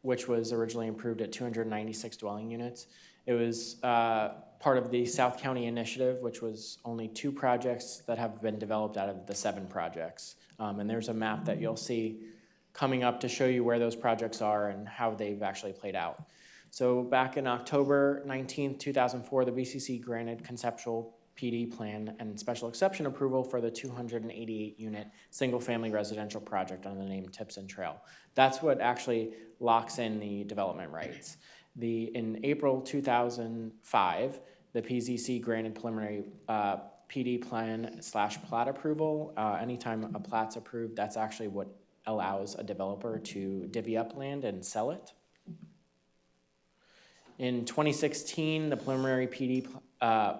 which was originally improved at 296 dwelling units. It was part of the South County Initiative, which was only 2 projects that have been developed out of the 7 projects. And there's a map that you'll see coming up to show you where those projects are and how they've actually played out. So back in October 19th, 2004, the BCC granted conceptual PD plan and special exception approval for the 288-unit single-family residential project under the name Tipson Trail. That's what actually locks in the development rights. In April 2005, the PZC granted preliminary PD plan / plat approval. Anytime a plat's approved, that's actually what allows a developer to divvy up land and sell it. In 2016, the preliminary PD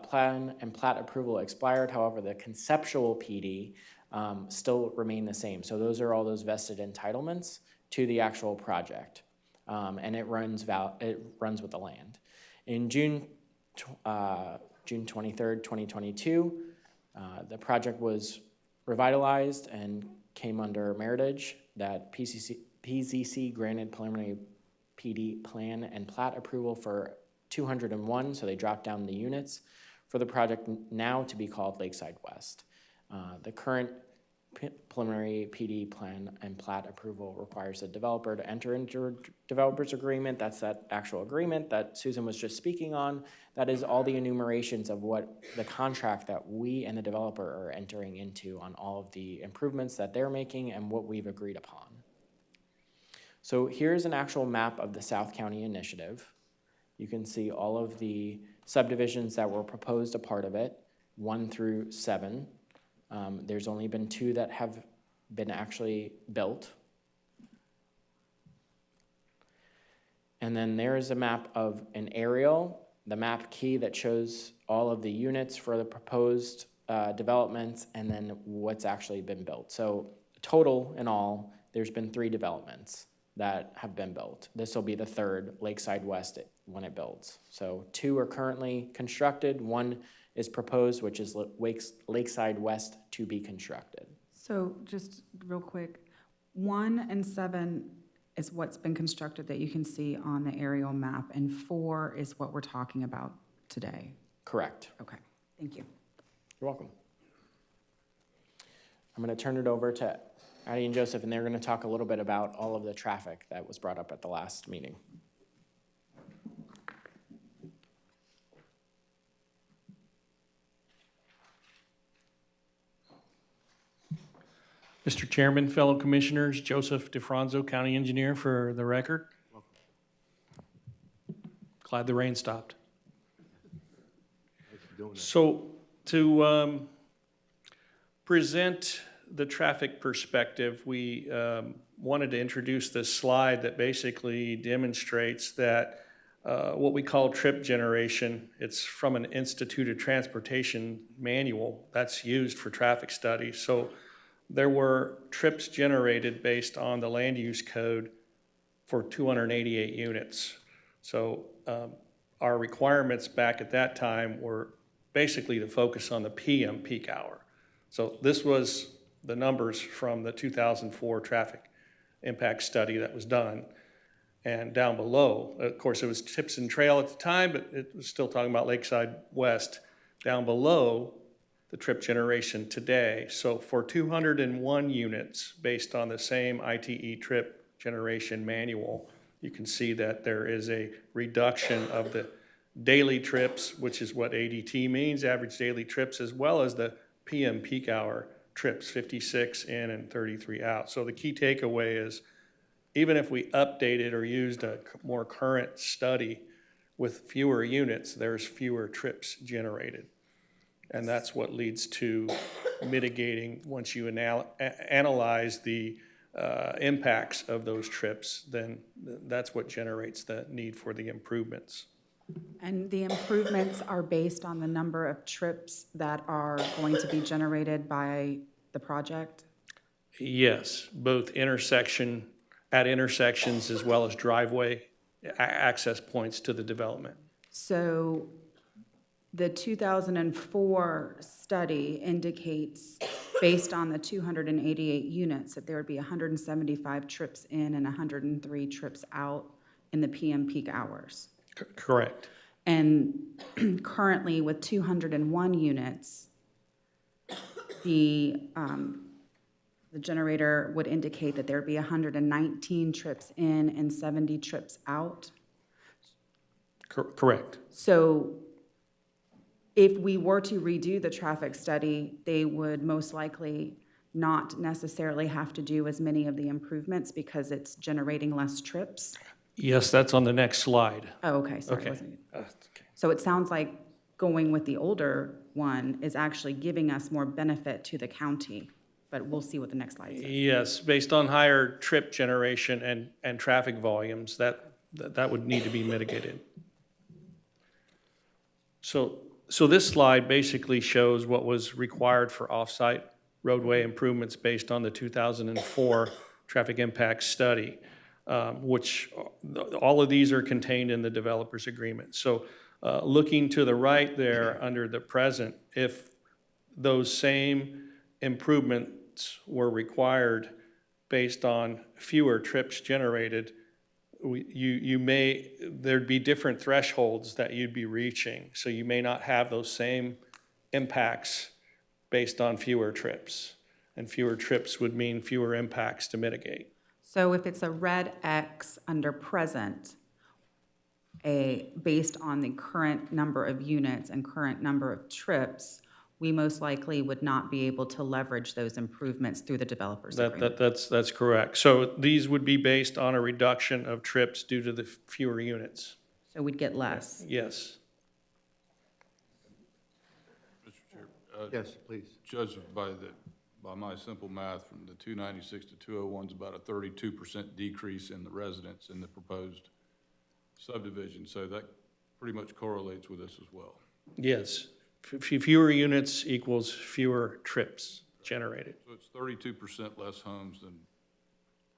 plan and plat approval expired. However, the conceptual PD still remain the same. So those are all those vested entitlements to the actual project. And it runs with the land. In June June 23rd, 2022. The project was revitalized and came under Meritage. That PZC granted preliminary PD plan and plat approval for 201, so they dropped down the units for the project now to be called Lakeside West. The current preliminary PD plan and plat approval requires the developer to enter into a developer's agreement. That's that actual agreement that Susan was just speaking on. That is all the enumerations of what the contract that we and the developer are entering into on all of the improvements that they're making and what we've agreed upon. So here's an actual map of the South County Initiative. You can see all of the subdivisions that were proposed a part of it, 1 through 7. There's only been 2 that have been actually built. And then there is a map of an aerial, the map key that shows all of the units for the proposed developments and then what's actually been built. So total in all, there's been 3 developments that have been built. This will be the 3rd, Lakeside West, when it builds. So 2 are currently constructed, 1 is proposed, which is Lakeside West to be constructed. So just real quick, 1 and 7 is what's been constructed that you can see on the aerial map, and 4 is what we're talking about today. Correct. Okay, thank you. You're welcome. I'm going to turn it over to Addie and Joseph, and they're going to talk a little bit about all of the traffic that was brought up at the last meeting. Mr. Chairman, fellow commissioners, Joseph DeFranzo, County Engineer for the record. Glad the rain stopped. So to present the traffic perspective, we wanted to introduce this slide that basically demonstrates that what we call trip generation. It's from an Institute of Transportation manual that's used for traffic studies. So there were trips generated based on the land use code for 288 units. So our requirements back at that time were basically to focus on the PM peak hour. So this was the numbers from the 2004 traffic impact study that was done. And down below, of course, it was Tipson Trail at the time, but it was still talking about Lakeside West. Down below, the trip generation today. So for 201 units based on the same ITE trip generation manual, you can see that there is a reduction of the daily trips, which is what ADT means, average daily trips, as well as the PM peak hour trips, 56 in and 33 out. So the key takeaway is even if we updated or used a more current study with fewer units, there's fewer trips generated. And that's what leads to mitigating. Once you analyze the impacts of those trips, then that's what generates the need for the improvements. And the improvements are based on the number of trips that are going to be generated by the project? Yes, both at intersections as well as driveway access points to the development. So the 2004 study indicates, based on the 288 units, that there would be 175 trips in and 103 trips out in the PM peak hours. Correct. And currently, with 201 units, the generator would indicate that there would be 119 trips in and 70 trips out. Correct. So if we were to redo the traffic study, they would most likely not necessarily have to do as many of the improvements because it's generating less trips. Yes, that's on the next slide. Oh, okay, sorry. Okay. So it sounds like going with the older one is actually giving us more benefit to the county, but we'll see what the next slide says. Yes, based on higher trip generation and traffic volumes, that would need to be mitigated. So this slide basically shows what was required for off-site roadway improvements based on the 2004 traffic impact study, which all of these are contained in the developer's agreement. So Looking to the right there under the present, if those same improvements were required based on fewer trips generated, there'd be different thresholds that you'd be reaching. So you may not have those same impacts based on fewer trips. And fewer trips would mean fewer impacts to mitigate. So if it's a red X under present, based on the current number of units and current number of trips, we most likely would not be able to leverage those improvements through the developer's agreement. That's correct. So these would be based on a reduction of trips due to the fewer units. So we'd get less. Yes. Mr. Chair. Yes, please. Judged by my simple math, from the 296 to 201 is about a 32% decrease in the residents in the proposed subdivision. So that pretty much correlates with this as well. Yes. Fewer units equals fewer trips generated. So it's 32% less homes than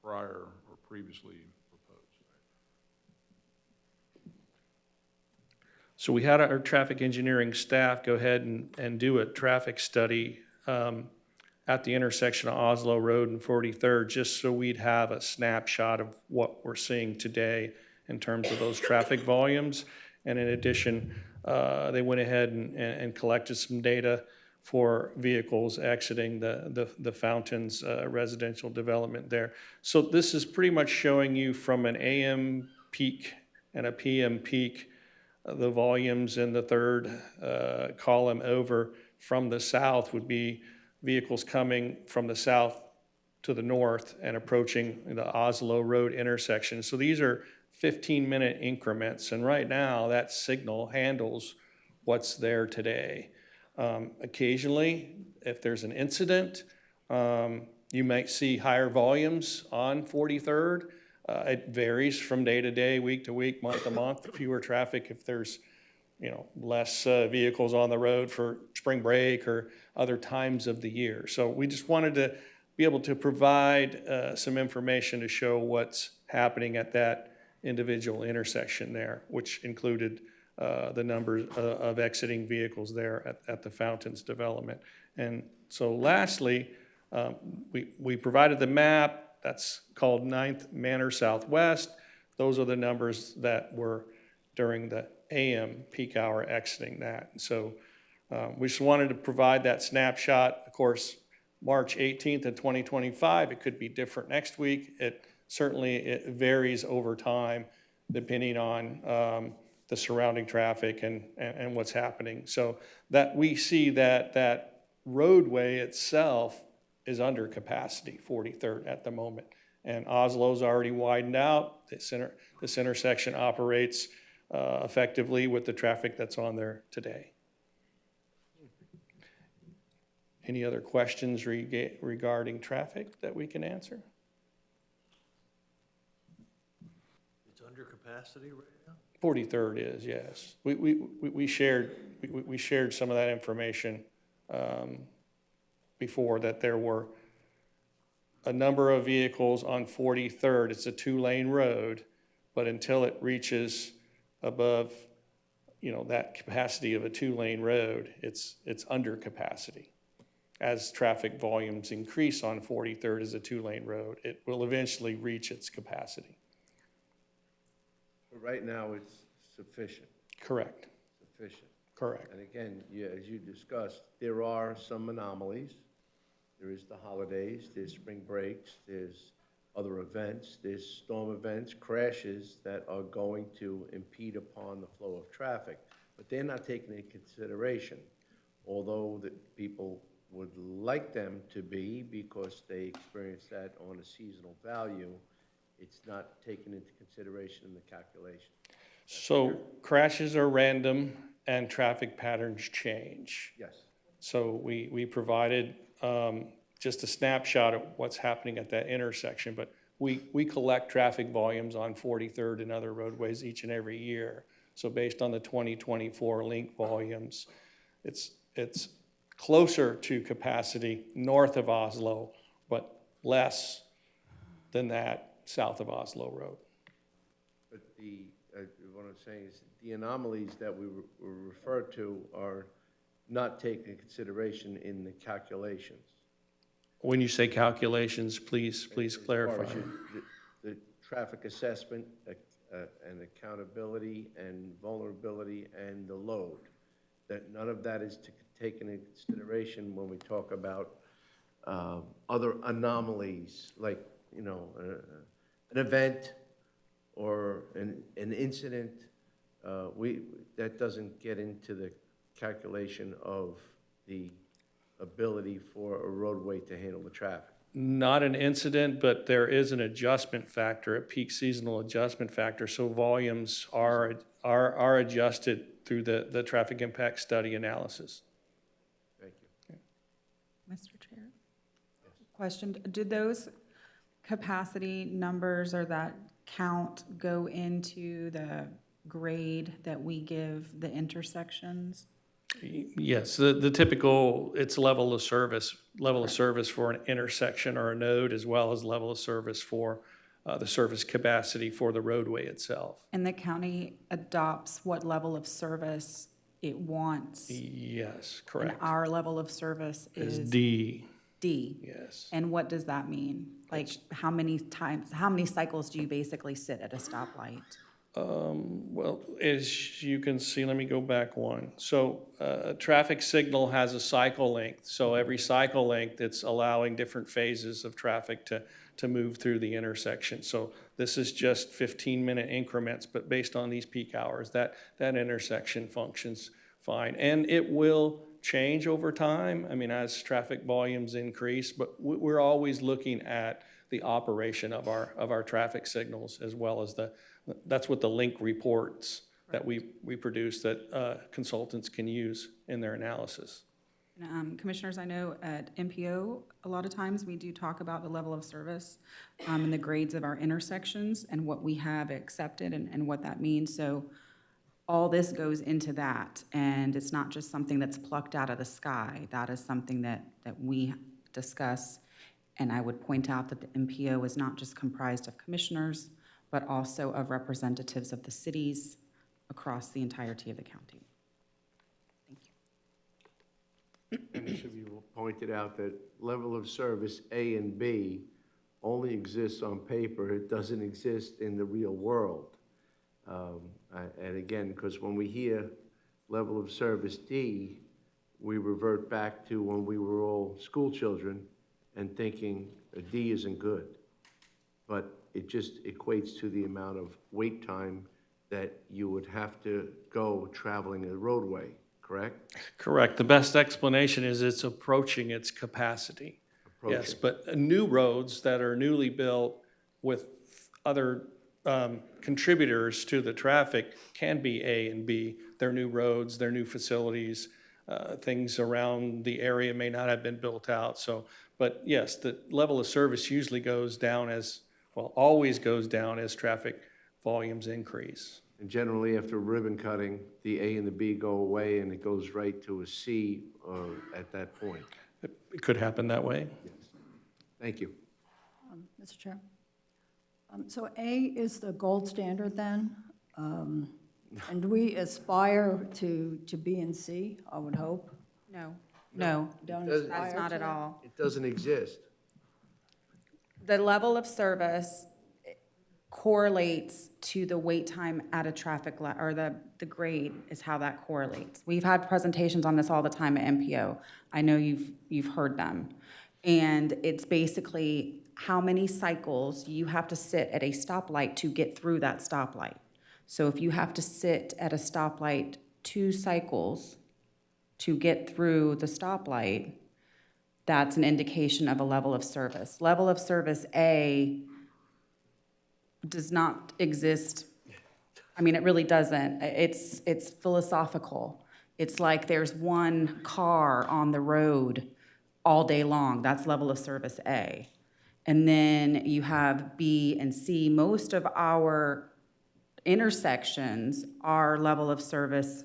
prior or previously proposed. So we had our traffic engineering staff go ahead and do a traffic study at the intersection of Oslo Road and 43rd, just so we'd have a snapshot of what we're seeing today in terms of those traffic volumes. And in addition, they went ahead and collected some data for vehicles exiting the Fountains residential development there. So this is pretty much showing you from an AM peak and a PM peak, the volumes in the third column over from the south would be vehicles coming from the south to the north and approaching the Oslo Road intersection. So these are 15-minute increments, and right now that signal handles what's there today. Occasionally, if there's an incident, you might see higher volumes on 43rd. It varies from day to day, week to week, month to month, fewer traffic if there's less vehicles on the road for spring break or other times of the year. So we just wanted to be able to provide some information to show what's happening at that individual intersection there, which included the number of exiting vehicles there at the Fountains development. And so lastly, we provided the map that's called 9th Manor Southwest. Those are the numbers that were during the AM peak hour exiting that. So we just wanted to provide that snapshot. Of course, March 18th of 2025, it could be different next week. It varies over time depending on the surrounding traffic and what's happening. So that we see that roadway itself is under capacity, 43rd at the moment. And Oslo's already widened out. This intersection operates effectively with the traffic that's on there today. Any other questions regarding traffic that we can answer? It's under capacity right now? 43rd is, yes. We shared some of that information before, that there were a number of vehicles on 43rd. It's a 2-lane road, but until it reaches above, that capacity of a 2-lane road, it's under capacity. As traffic volumes increase on 43rd as a 2-lane road, it will eventually reach its capacity. But right now, it's sufficient. Correct. Sufficient. Correct. And again, as you discussed, there are some anomalies. There is the holidays, there's spring breaks, there's other events, there's storm events, crashes that are going to impede upon the flow of traffic. But they're not taken into consideration, although the people would like them to be, because they experience that on a seasonal value. It's not taken into consideration in the calculation. So crashes are random and traffic patterns change. Yes. So we provided just a snapshot of what's happening at that intersection, but we collect traffic volumes on 43rd and other roadways each and every year. So based on the 2024 link volumes, it's closer to capacity north of Oslo, but less than that south of Oslo Road. But what I'm saying is the anomalies that we refer to are not taken into consideration in the calculations. When you say calculations, please As far clarify. as the traffic assessment and accountability and vulnerability and the load, that none of that is taken into consideration when we talk about other anomalies, like, you know, an event or an incident. That doesn't get into the calculation of the ability for a roadway to handle the traffic. Not an incident, but there is an adjustment factor, a peak seasonal adjustment factor. So volumes are adjusted through the traffic impact study analysis. Thank you. Mr. Chair? Question, do those capacity numbers or that count go into the grade that we give the intersections? Yes, the typical, it's level of service for an intersection or a node, as well as level of service for the service capacity for the roadway itself. And the county adopts what level of service it wants? Yes, And correct. our level of service Is is? D. D. Yes. And what does that mean? Like, how many cycles do you basically sit at a stoplight? Well, as you can see, let me go back one. So a traffic signal has a cycle length. So every cycle length, it's allowing different phases of traffic to move through the intersection. So this is just 15-minute increments, but based on these peak hours, that intersection functions fine. And it will change over time, I mean, as traffic volumes increase, but we're always looking at the operation of our traffic signals, as well as that's what the link reports that we produce that consultants can use in their analysis. Commissioners, I know at MPO, a lot of times we do talk about the level of service and the grades of our intersections and what we have accepted and what that means. So all this goes into that, and it's not just something that's plucked out of the sky. That is something that we discuss, and I would point out that the MPO is not just comprised of commissioners, but also of representatives of the cities across the entirety of the county. And it should be pointed out that level of service A and B only exists on paper. It doesn't exist in the real world. And again, because when we hear level of service D, we revert back to when we were all school children and thinking a D isn't good. But it just equates to the amount of wait time that you would have to go traveling a roadway, correct? Correct. The best explanation is it's approaching its capacity. Yes, but new roads that are newly built with other contributors to the traffic can be A and B. They're new roads, they're new facilities, things around the area may not have been built out. So, but yes, the level of service usually goes down always goes down as traffic volumes increase. And generally, after ribbon cutting, the A and the B go away and it goes right to a C at that point. It could happen that way. Yes. Thank you. Mr. Chair. So A is the gold standard then? And do we aspire to B and C, I would hope? No, Don't Does- aspire that's not at to? all. It doesn't exist. The level of service correlates to the wait time at a traffic light, or the grade is how that correlates. We've had presentations on this all the time at MPO. I know you've heard them. And it's basically how many cycles you have to sit at a stoplight to get through that stoplight. So if you have to sit at a stoplight 2 cycles to get through the stoplight, that's an indication of a level of service. Level of service A does not exist. I mean, it really doesn't. It's philosophical. It's like there's one car on the road all day long. That's level of service A. And then you have B and C. Most of our intersections are level of service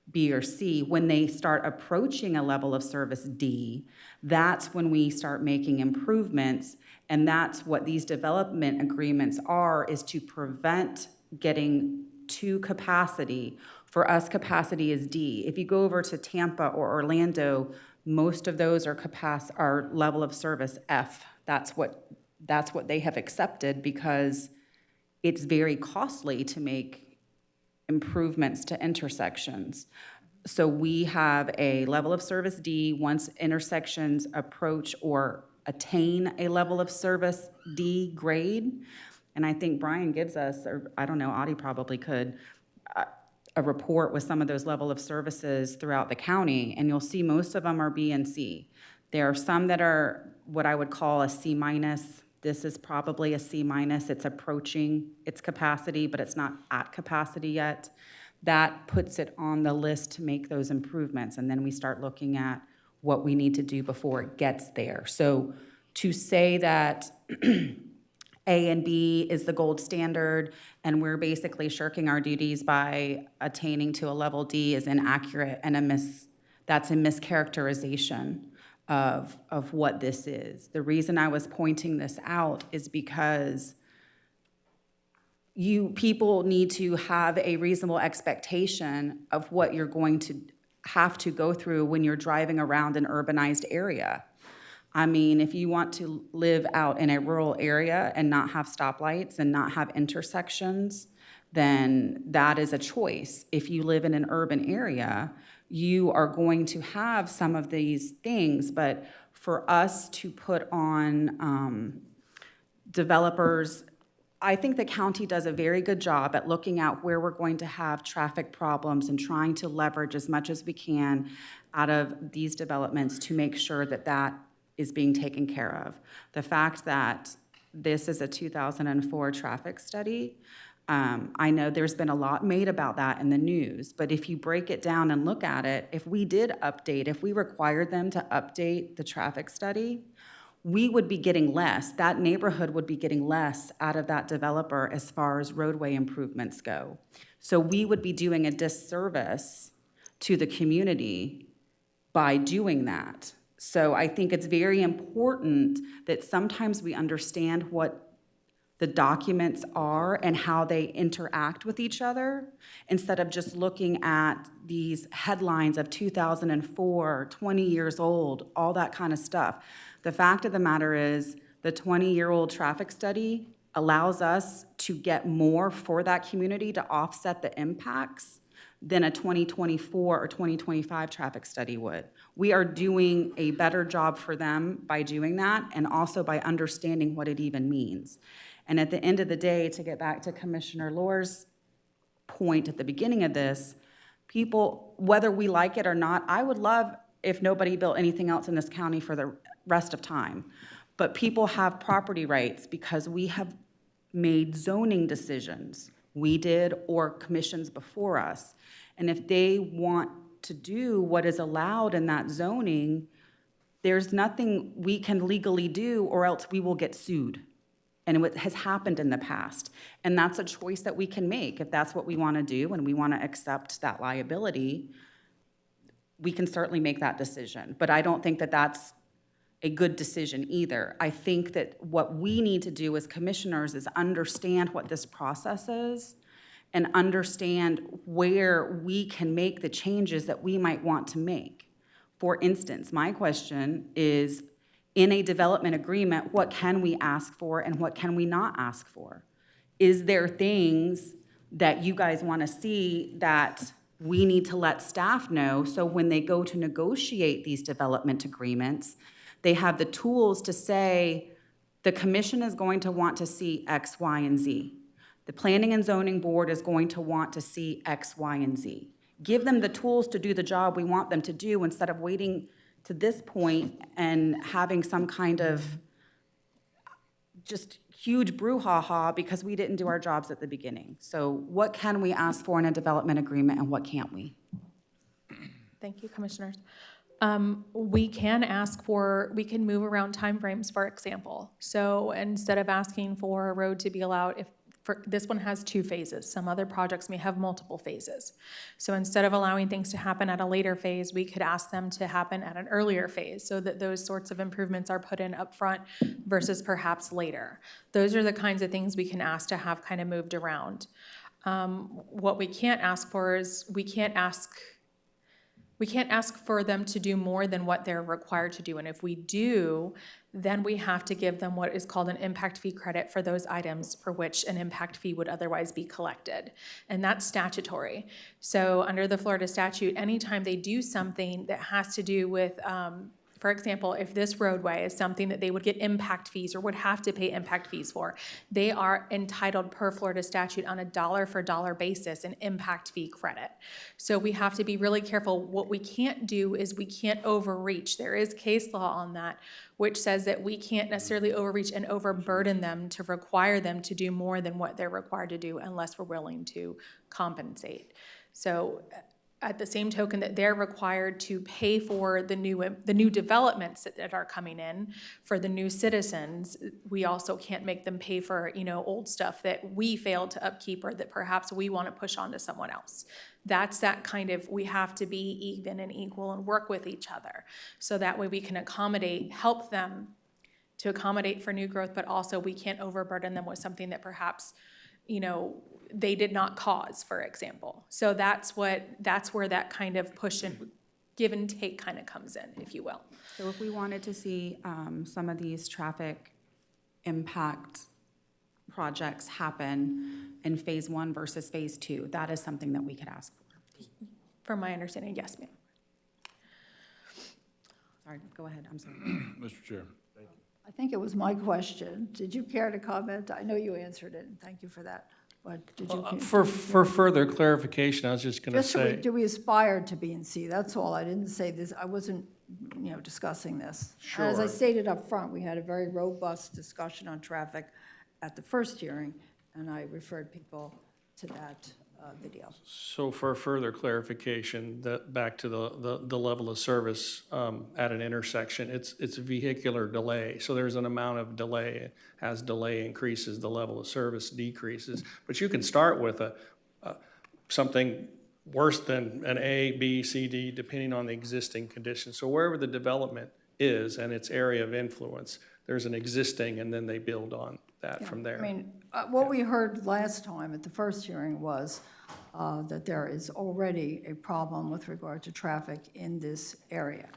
B or C. When they start approaching a level of service D, that's when we start making improvements, and that's what these development agreements are, is to prevent getting to capacity. For us, capacity is D. If you go over to Tampa or Orlando, most of those are level of service F. That's what they have accepted because it's very costly to make improvements to intersections. So we have a level of service D once intersections approach or attain a level of service D grade. And I think Brian gives us, or I don't know, Audie probably could, a report with some of those level of services throughout the county, and you'll see most of them are B and C. There are some that are what I would call a C minus. This is probably a C minus. It's approaching its capacity, but it's not at capacity yet. That puts it on the list to make those improvements, and then we start looking at what we need to do before it gets there. So to say that A and B is the gold standard, and we're basically shirking our duties by attaining to a level D is inaccurate and that's a mischaracterization of what this is. The reason I was pointing this out is because people need to have a reasonable expectation of what you're going to have to go through when you're driving around an urbanized area. I mean, if you want to live out in a rural area and not have stoplights and not have intersections, then that is a choice. If you live in an urban area, you are going to have some of these things, but for us to put on developers, I think the county does a very good job at looking at where we're going to have traffic problems and trying to leverage as much as we can out of these developments to make sure that that is being taken care of. The fact that this is a 2004 traffic study, I know there's been a lot made about that in the news, but if you break it down and look at it, if we required them to update the traffic study, we would be getting less. That neighborhood would be getting less out of that developer as far as roadway improvements go. So we would be doing a disservice to the community by doing that. So I think it's very important that sometimes we understand what the documents are and how they interact with each other, instead of just looking at these headlines of 2004, 20 years old, all that kind of stuff. The fact of the matter is, the 20-year-old traffic study allows us to get more for that community to offset the impacts than a 2024 or 2025 traffic study would. We are doing a better job for them by doing that, and also by understanding what it even means. And at the end of the day, to get back to Commissioner Lohr's point at the beginning of this, people, whether we like it or not, I would love if nobody built anything else in this county for the rest of time. But people have property rights because we have made zoning decisions. We did, or commissions before us. And if they want to do what is allowed in that zoning, there's nothing we can legally do, or else we will get sued. And it has happened in the past. And that's a choice that we can make. If that's what we want to do and we want to accept that liability, we can certainly make that decision. But I don't think that that's a good decision either. I think that what we need to do as commissioners is understand what this process is and understand where we can make the changes that we might want to make. For instance, my question is, in a development agreement, what can we ask for and what can we not ask for? Is there things that you guys want to see that we need to let staff know, so when they go to negotiate these development agreements, they have the tools to say, the commission is going to want to see X, Y, and Z. The Planning and Zoning Board is going to want to see X, Y, and Z. Give them the tools to do the job we want them to do, instead of waiting to this point and having some kind of just huge brouhaha because we didn't do our jobs at the beginning. So what can we ask for in a development agreement and what can't we? Thank you, Commissioners. We can move around timeframes, for example. So instead of asking for a road to be allowed, this one has 2 phases. Some other projects may have multiple phases. So instead of allowing things to happen at a later phase, we could ask them to happen at an earlier phase, so that those sorts of improvements are put in upfront versus perhaps later. Those are the kinds of things we can ask to have kind of moved around. What we can't ask for is, we can't ask for them to do more than what they're required to do. And if we do, then we have to give them what is called an impact fee credit for those items for which an impact fee would otherwise be collected. And that's statutory. So under the Florida statute, anytime they do something that has to do with, for example, if this roadway is something that they would get impact fees or would have to pay impact fees for, they are entitled per Florida statute on a dollar for dollar basis an impact fee credit. So we have to be really careful. What we can't do is we can't overreach. There is case law on that, which says that we can't necessarily overreach and overburden them to require them to do more than what they're required to do unless we're willing to compensate. So at the same token that they're required to pay for the new developments that are coming in for the new citizens, we also can't make them pay for, old stuff that we failed to upkeep or that perhaps we want to push on to someone else. That's that kind of, we have to be even and equal and work with each other. So that way we can help them to accommodate for new growth, but also we can't overburden them with something that perhaps, they did not cause, for example. So that's where that kind of push and give and take kind of comes in, if you will. So if we wanted to see some of these traffic impact projects happen in phase 1 versus phase 2, that is something that we could ask for. From my understanding, yes, ma'am. Sorry, go ahead, I'm sorry. Mr. Chair. I think it was my question. Did you care to comment? I know you answered it, and thank you for that. But did you? For further clarification, I was just going to say. Do we aspire to be in C? That's all. I didn't say this. I wasn't, discussing this. Sure. As I stated up front, we had a very robust discussion on traffic at the first hearing, and I referred people to that video. So for further clarification, back to the level of service at an intersection, it's vehicular delay. So there's an amount of delay. As delay increases, the level of service decreases. But you can start with something worse than an A, B, C, D, depending on the existing conditions. So wherever the development is and its area of influence, there's an existing, and then they build on that from there. I mean, what we heard last time at the first hearing was that there is already a problem with regard to traffic in this area.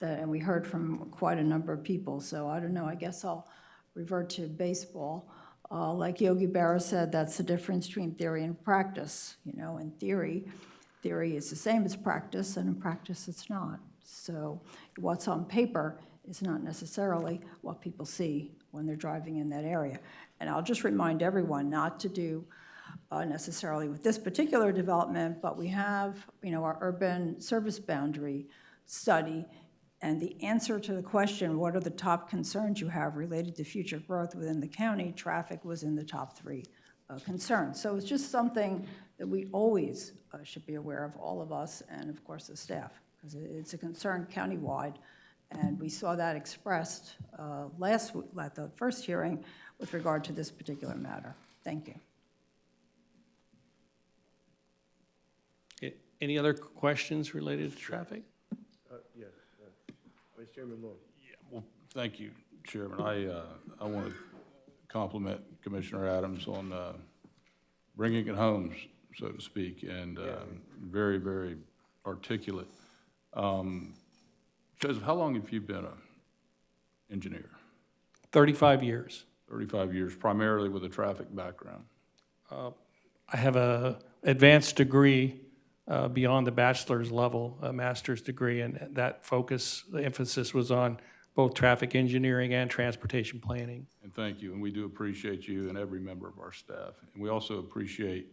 And we heard from quite a number of people, so I don't know, I guess I'll revert to baseball. Like Yogi Berra said, that's the difference between theory and practice. In theory is the same as practice, and in practice it's not. So what's on paper is not necessarily what people see when they're driving in that area. And I'll just remind everyone not to do necessarily with this particular development, but we have, our urban service boundary study, and the answer to the question, what are the top concerns you have related to future growth within the county, traffic was in the top 3 concerns. So it's just something that we always should be aware of, all of us, and of course the staff, because it's a concern countywide. And we saw that expressed last week at the first hearing with regard to this particular matter. Thank you. Any other questions related to traffic? Yes. Vice Chairman Moore. Well, thank you, Chairman. I want to compliment Commissioner Adams on bringing it home, so to speak, and very, very articulate. Joseph, how long have you been an engineer? 35 years. 35 years, primarily with a traffic background. I have an advanced degree beyond the bachelor's level, a master's degree, and that the emphasis was on both traffic engineering and transportation planning. And thank you, and we do appreciate you and every member of our staff. And we also appreciate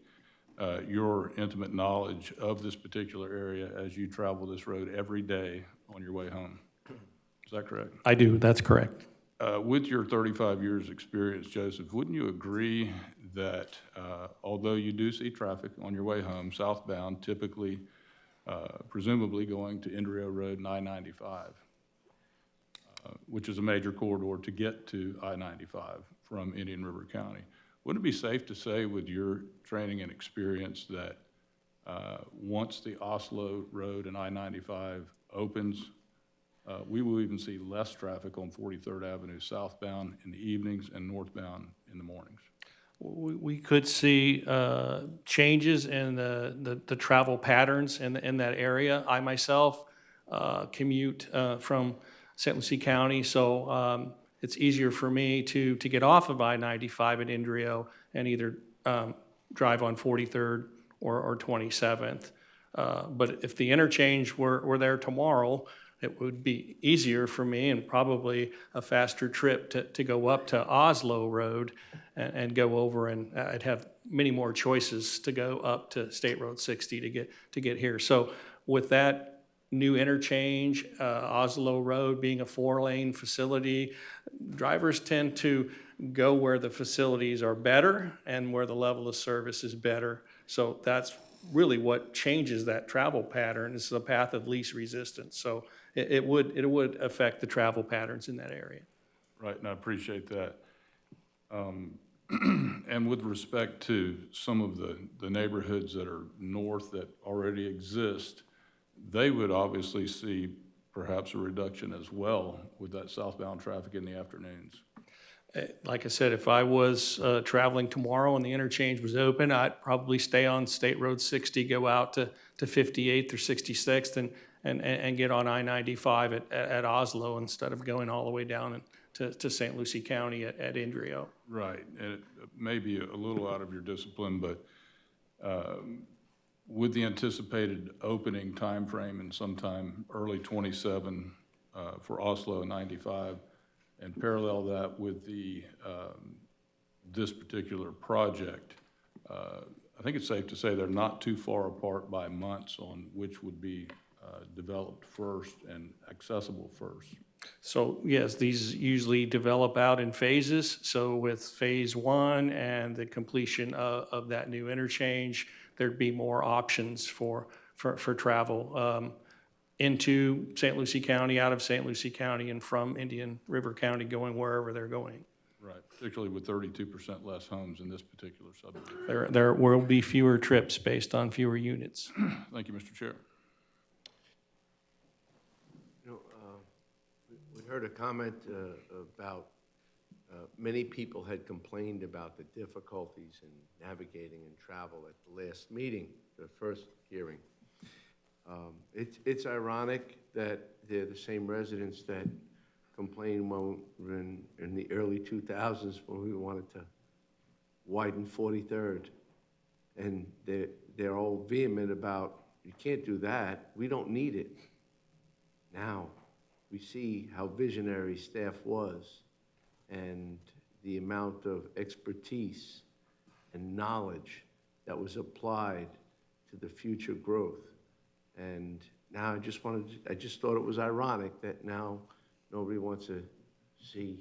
your intimate knowledge of this particular area as you travel this road every day on your way home. Is that correct? I do, that's correct. With your 35 years' experience, Joseph, wouldn't you agree that although you do see traffic on your way home, southbound, typically, presumably going to Indrio Road and I-95, which is a major corridor to get to I-95 from Indian River County, wouldn't it be safe to say with your training and experience that once the Oslo Road and I-95 opens, we will even see less traffic on 43rd Avenue southbound in the evenings and northbound in the mornings? we could see changes in the travel patterns in that area. I myself commute from St. Lucie County, so it's easier for me to get off of I-95 at Indrio and either drive on 43rd or 27th. But if the interchange were there tomorrow, it would be easier for me and probably a faster trip to go up to Oslo Road and go over, and I'd have many more choices to go up to State Road 60 to get here. So with that new interchange, Oslo Road being a 4-lane facility, drivers tend to go where the facilities are better and where the level of service is better. So that's really what changes that travel pattern. It's the path of least resistance. So it would affect the travel patterns in that area. Right, and I appreciate that. And with respect to some of the neighborhoods that are north that already exist, they would obviously see perhaps a reduction as well with that southbound traffic in the afternoons. Like I said, if I was traveling tomorrow and the interchange was open, I'd probably stay on State Road 60, go out to 58th or 66th and get on I-95 at Oslo instead of going all the way down to St. Lucie County at Indrio. Right, and it may be a little out of your discipline, but with the anticipated opening timeframe in sometime early 27 for Oslo 95, and parallel that with the this particular project, I think it's safe to say they're not too far apart by months on which would be developed first and accessible first. So yes, these usually develop out in phases. So with phase 1 and the completion of that new interchange, there'd be more options for travel into St. Lucie County, out of St. Lucie County, and from Indian River County going wherever they're going. Right, particularly with 32% less homes in this particular subdivision. There will be fewer trips based on fewer units. Thank you, Mr. Chair. You know, we heard a comment about many people had complained about the difficulties in navigating and travel at the last meeting, the first hearing. It's ironic that they're the same residents that complained when in the early 2000s when we wanted to widen 43rd. And they're all vehement about, you can't do that, we don't need it. Now, we see how visionary staff was and the amount of expertise and knowledge that was applied to the future growth. And now I just thought it was ironic that now nobody wants to see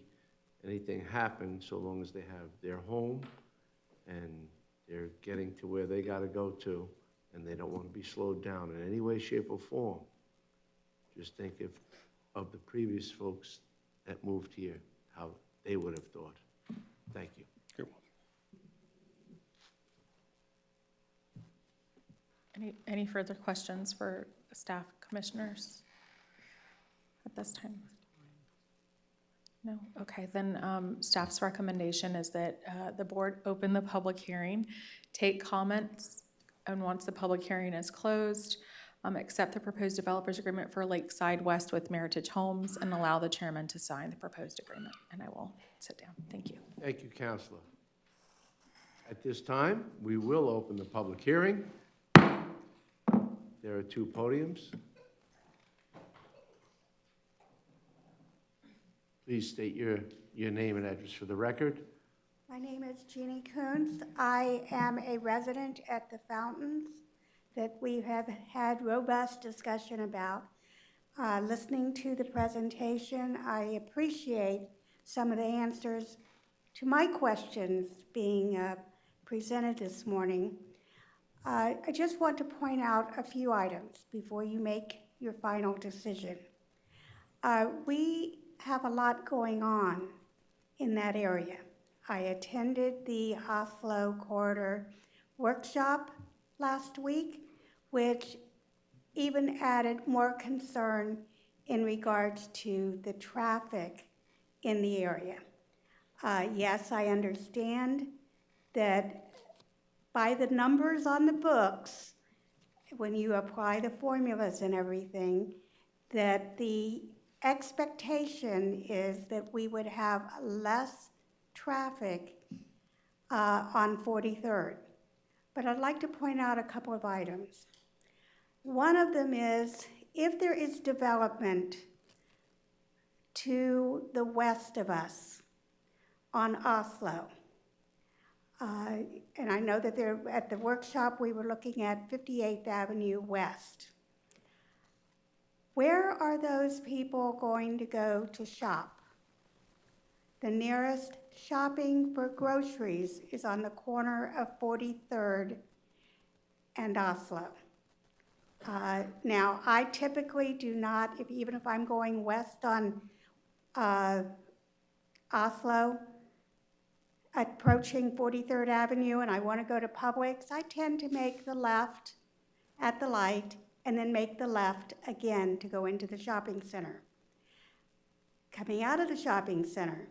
anything happen so long as they have their home and they're getting to where they got to go to, and they don't want to be slowed down in any way, shape, or form. Just think of the previous folks that moved here, how they would have thought. Thank you. You're welcome. Any further questions for staff commissioners at this time? No? Okay, then staff's recommendation is that the board open the public hearing, take comments, and once the public hearing is closed, accept the proposed developers agreement for Lakeside West with Meritage Homes and allow the chairman to sign the proposed agreement. And I will sit down. Thank you. Thank you, Counselor. At this time, we will open the public hearing. There are two podiums. Please state your name and address for the record. My name is Jeannie Coons. I am a resident at the Fountains that we have had robust discussion about. Listening to the presentation, I appreciate some of the answers to my questions being presented this morning. I just want to point out a few items before you make your final decision. We have a lot going on in that area. I attended the Oslo Corridor workshop last week, which even added more concern in regards to the traffic in the area. Yes, I understand that by the numbers on the books, when you apply the formulas and everything, that the expectation is that we would have less traffic on 43rd. But I'd like to point out a couple of items. One of them is if there is development to the west of us on Oslo, and I know that at the workshop we were looking at 58th Avenue West. Where are those people going to go to shop? The nearest shopping for groceries is on the corner of 43rd and Oslo. Now, I typically do not, even if I'm going west on Oslo, approaching 43rd Avenue, and I want to go to Publix, I tend to make the left at the light and then make the left again to go into the shopping center. Coming out of the shopping center,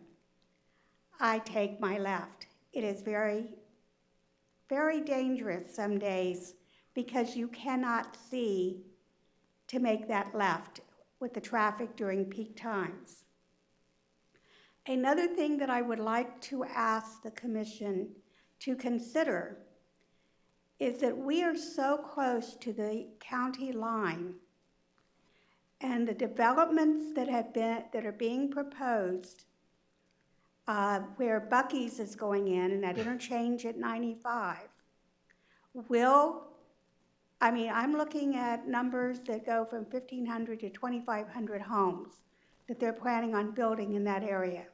I take my left. It is very, very dangerous some days because you cannot see to make that left with the traffic during peak times. Another thing that I would like to ask the commission to consider is that we are so close to the county line, and the developments that are being proposed, where Buc-ee's is going in and that interchange at 95, I'm looking at numbers that go from 1,500 to 2,500 homes that they're planning on building in that area.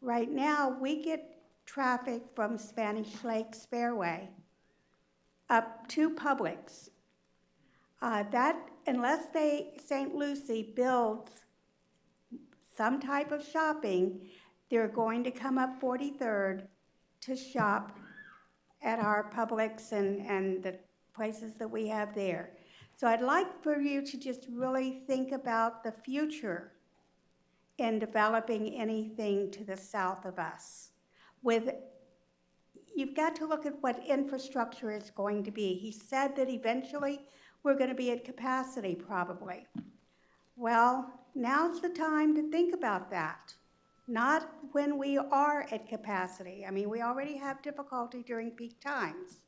Right now, we get traffic from Spanish Lake Spearway up to Publix. Unless St. Lucie builds some type of shopping, they're going to come up 43rd to shop at our Publix and the places that we have there. So I'd like for you to just really think about the future in developing anything to the south of us. You've got to look at what infrastructure is going to be. He said that eventually we're going to be at capacity, probably. Well, now's the time to think about that, not when we are at capacity. I mean, we already have difficulty during peak times.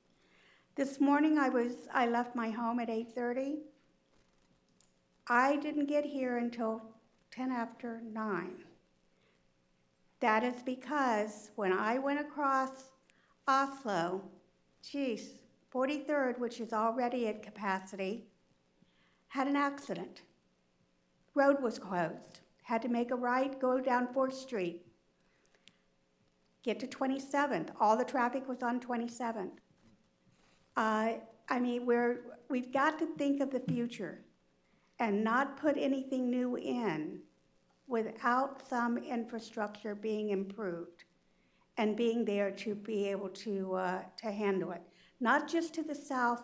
This morning I left my home at 8:30. I didn't get here until 10 after 9. That is because when I went across Oslo, 43rd, which is already at capacity, had an accident. Road was closed. Had to make a right, go down 4th Street. Get to 27th. All the traffic was on 27th. We've got to think of the future and not put anything new in without some infrastructure being improved and being there to be able to handle it. Not just to the south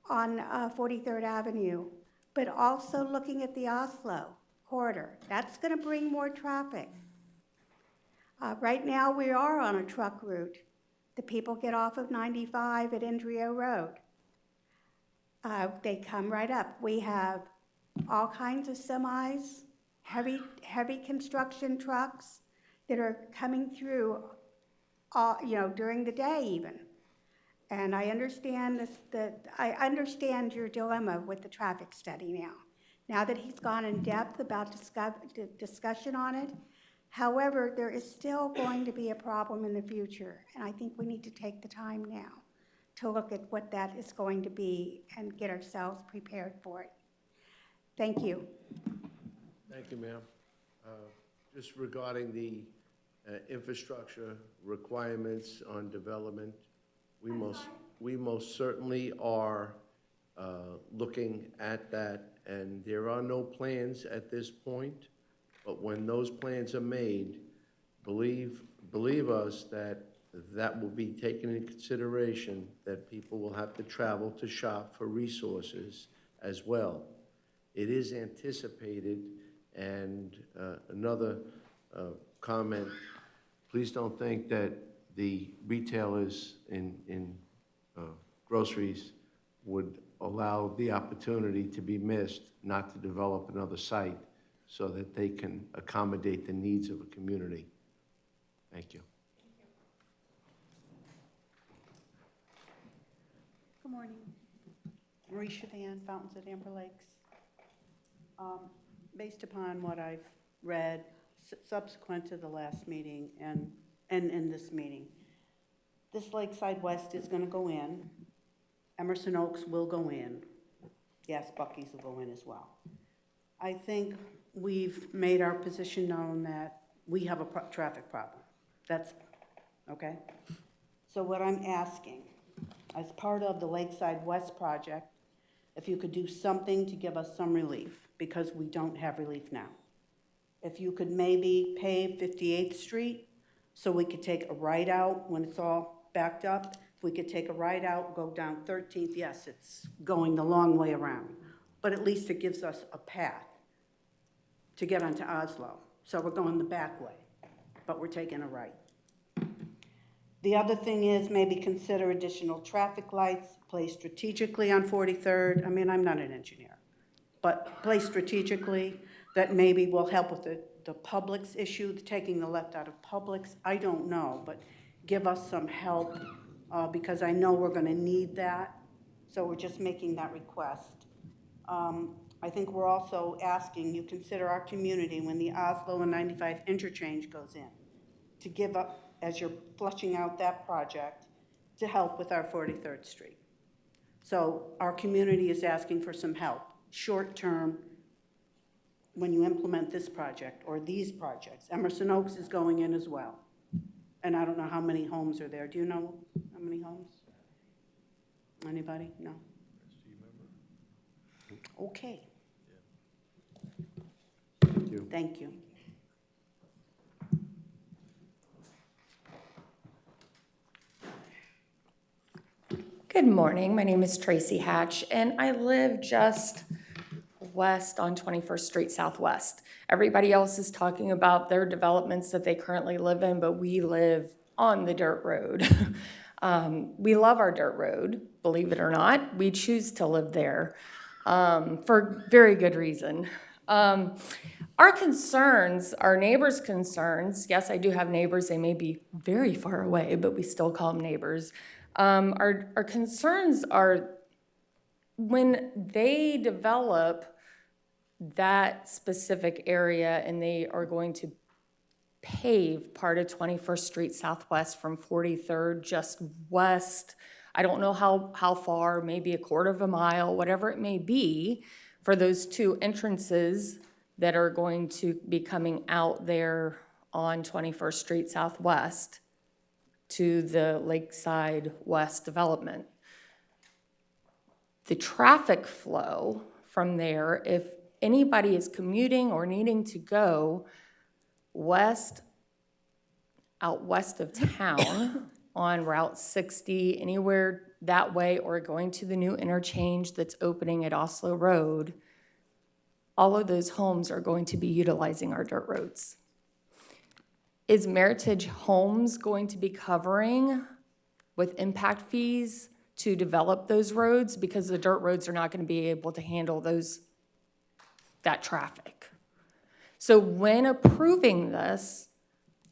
on 43rd Avenue, but also looking at the Oslo corridor. That's going to bring more traffic. Right now, we are on a truck route. The people get off of 95 at Indrio Road. They come right up. We have all kinds of semis, heavy construction trucks that are coming through during the day even. And I understand your dilemma with the traffic study now. Now that he's gone in depth about discussion on it. However, there is still going to be a problem in the future, and I think we need to take the time now to look at what that is going to be and get ourselves prepared for it. Thank you. Thank you, ma'am. Just regarding the infrastructure requirements on development, we most certainly are looking at that, and there are no plans at this point, but when those plans are made, believe us that will be taken into consideration, that people will have to travel to shop for resources as well. It is anticipated, and another comment, please don't think that the retailers in groceries would allow the opportunity to be missed, not to develop another site, so that they can accommodate the needs of a community. Thank you. Good morning. Marie Chavan, Fountains at Amber Lakes. Based upon what I've read subsequent to the last meeting and in this meeting, this Lakeside West is going to go in. Emerson Oaks will go in. Yes, Buc-ee's will go in as well. I think we've made our position known that we have a traffic problem. That's, okay? So what I'm asking, as part of the Lakeside West project, if you could do something to give us some relief, because we don't have relief now. If you could maybe pave 58th Street so we could take a right out when it's all backed up. If we could take a right out, go down 13th, yes, it's going the long way around, but at least it gives us a path to get onto Oslo. So we're going the back way, but we're taking a right. The other thing is maybe consider additional traffic lights placed strategically on 43rd. I mean, I'm not an engineer, but placed strategically that maybe will help with the Publix issue, taking the left out of Publix. I don't know, but give us some help because I know we're going to need that. So we're just making that request. I think we're also asking you consider our community when the Oslo and 95 interchange goes in to give up, as you're flushing out that project, to help with our 43rd Street. So our community is asking for some help, short term, when you implement this project or these projects. Emerson Oaks is going in as well. And I don't know how many homes are there. Do you know how many homes? Anybody? No? Okay. Thank you. Thank you. Good morning. My name is Tracy Hatch, and I live just west on 21st Street Southwest. Everybody else is talking about their developments that they currently live in, but we live on the dirt road. We love our dirt road, believe it or not. We choose to live there for very good reason. Our concerns, our neighbors' concerns, yes, I do have neighbors, they may be very far away, but we still call them neighbors. Our concerns are when they develop that specific area and they are going to pave part of 21st Street Southwest from 43rd just west, I don't know how far, maybe a quarter of a mile, whatever it may be, for those two entrances that are going to be coming out there on 21st Street Southwest to the Lakeside West development. The traffic flow from there, if anybody is commuting or needing to go west, out west of town on Route 60, anywhere that way, or going to the new interchange that's opening at Oslo Road, all of those homes are going to be utilizing our dirt roads. Is Meritage Homes going to be covering with impact fees to develop those roads? Because the dirt roads are not going to be able to handle that traffic. So when approving this,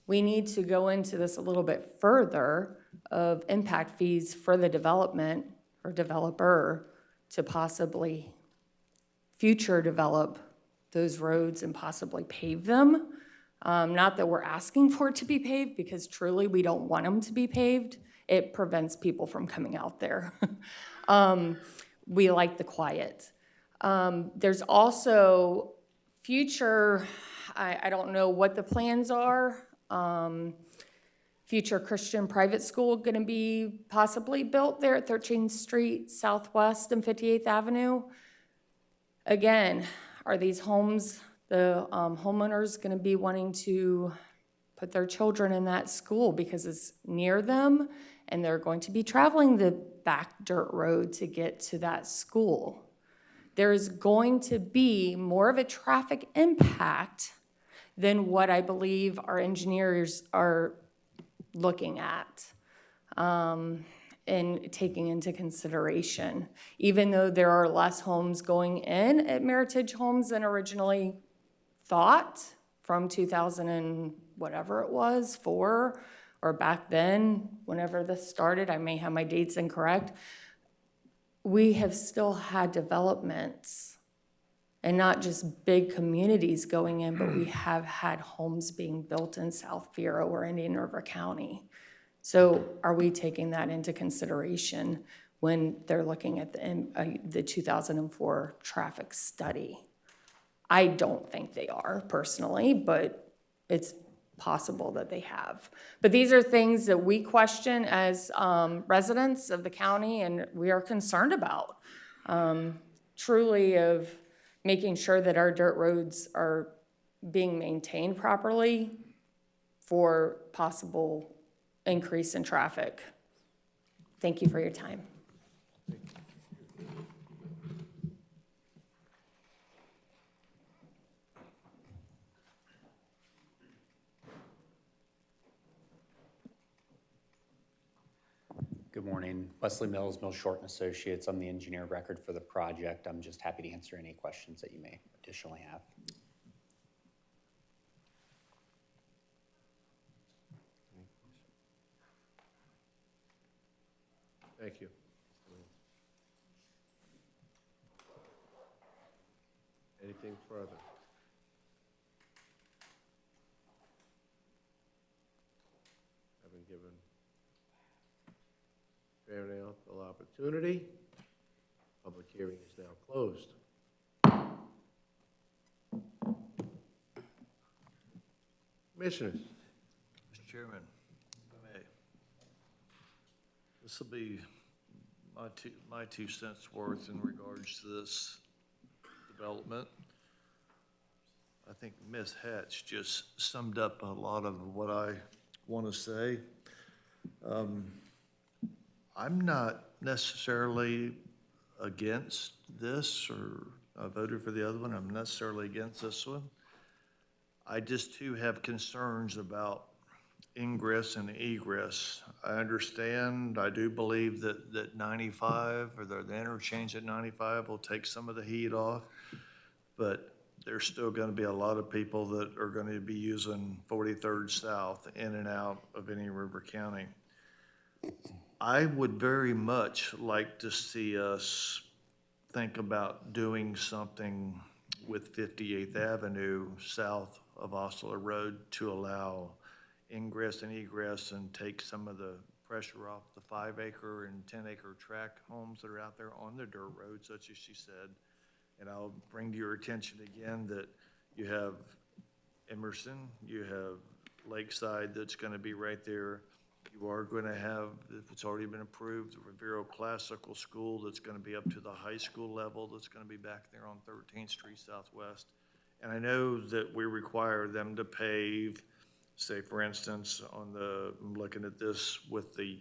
we need to go into this a little bit further of impact fees for the development or developer to possibly future develop those roads and possibly pave them. Not that we're asking for it to be paved, because truly we don't want them to be paved. It prevents people from coming out there. We like the quiet. There's also future, I don't know what the plans are, future Christian private school going to be possibly built there at 13th Street Southwest and 58th Avenue. Again, are these homes, the homeowners going to be wanting to put their children in that school because it's near them and they're going to be traveling the back dirt road to get to that school? There's going to be more of a traffic impact than what I believe our engineers are looking at and taking into consideration. Even though there are less homes going in at Meritage Homes than originally thought from 2000 and whatever it was, 4, or back then, whenever this started, I may have my dates incorrect, we have still had developments and not just big communities going in, but we have had homes being built in South Vero or Indian River County. So are we taking that into consideration when they're looking at the 2004 traffic study? I don't think they are personally, but it's possible that they have. But these are things that we question as residents of the county, and we are concerned about, truly, of making sure that our dirt roads are being maintained properly for possible increase in traffic. Thank you for your time. Good morning. Wesley Mills, Mills Short and Associates. I'm the engineer of record for the project. I'm just happy to answer any questions that you may additionally have. Thank you. Anything further? Haven't given fair and equal opportunity. Public hearing is now closed. Commissioners. Mr. Chairman, if I may. This will be my 2 cents worth in regards to this development. I think Ms. Hatch just summed up a lot of what I want to say. I'm not necessarily against this, or I voted for the other one. I'm necessarily against this one. I just too have concerns about ingress and egress. I understand, I do believe that 95, or the interchange at 95 will take some of the heat off, but there's still going to be a lot of people that are going to be using 43rd South in and out of Indian River County. I would very much like to see us think about doing something with 58th Avenue south of Osceola Road to allow ingress and egress and take some of the pressure off the 5-acre and 10-acre tract homes that are out there on the dirt road, such as she said. And I'll bring to your attention again that you have Emerson, you have Lakeside that's going to be right there. You are going to have, if it's already been approved, the Rivero Classical School that's going to be up to the high school level that's going to be back there on 13th Street Southwest. And I know that we require them to pave, say for instance, I'm looking at this with the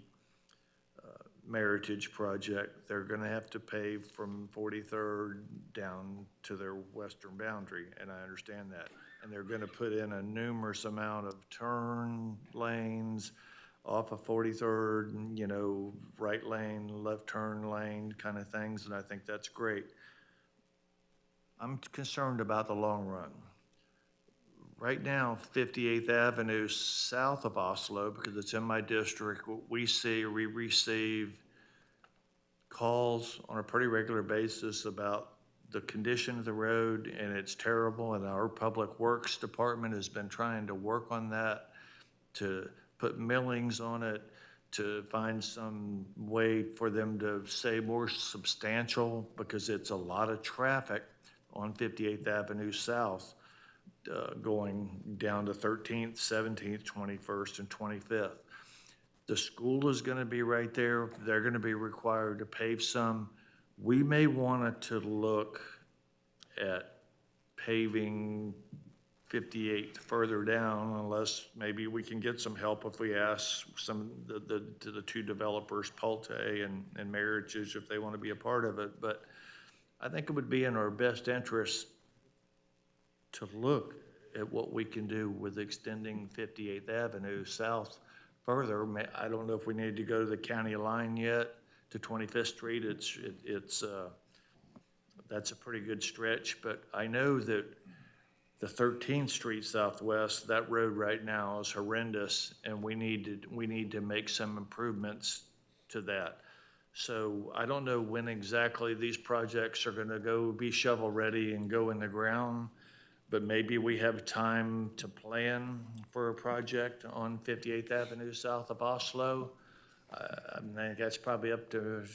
Meritage project, they're going to have to pave from 43rd down to their western boundary, and I understand that. And they're going to put in a numerous amount of turn lanes off of 43rd, you know, right lane, left turn lane kind of things, and I think that's great. I'm concerned about the long run. Right now, 58th Avenue south of Oslo, because it's in my district, what we receive calls on a pretty regular basis about the condition of the road, and it's terrible, and our Public Works Department has been trying to work on that, to put millings on it, to find some way for them to say more substantial, because it's a lot of traffic on 58th Avenue South. Going down to 13th, 17th, 21st, and 25th. The school is going to be right there. They're going to be required to pave some. We may want to look at paving 58 further down, unless maybe we can get some help if we ask some the 2 developers, Pulte and Meritage, if they want to be a part of it. But I think it would be in our best interest to look at what we can do with extending 58th Avenue south further. I don't know if we need to go to the county line yet, to 25th Street. That's a pretty good stretch, but I know that the 13th Street Southwest, that road right now is horrendous, and we need to make some improvements to that. So I don't know when exactly these projects are gonna be shovel-ready and go in the ground, but maybe we have time to plan for a project on 58th Avenue south of Oslo. I think that's probably up to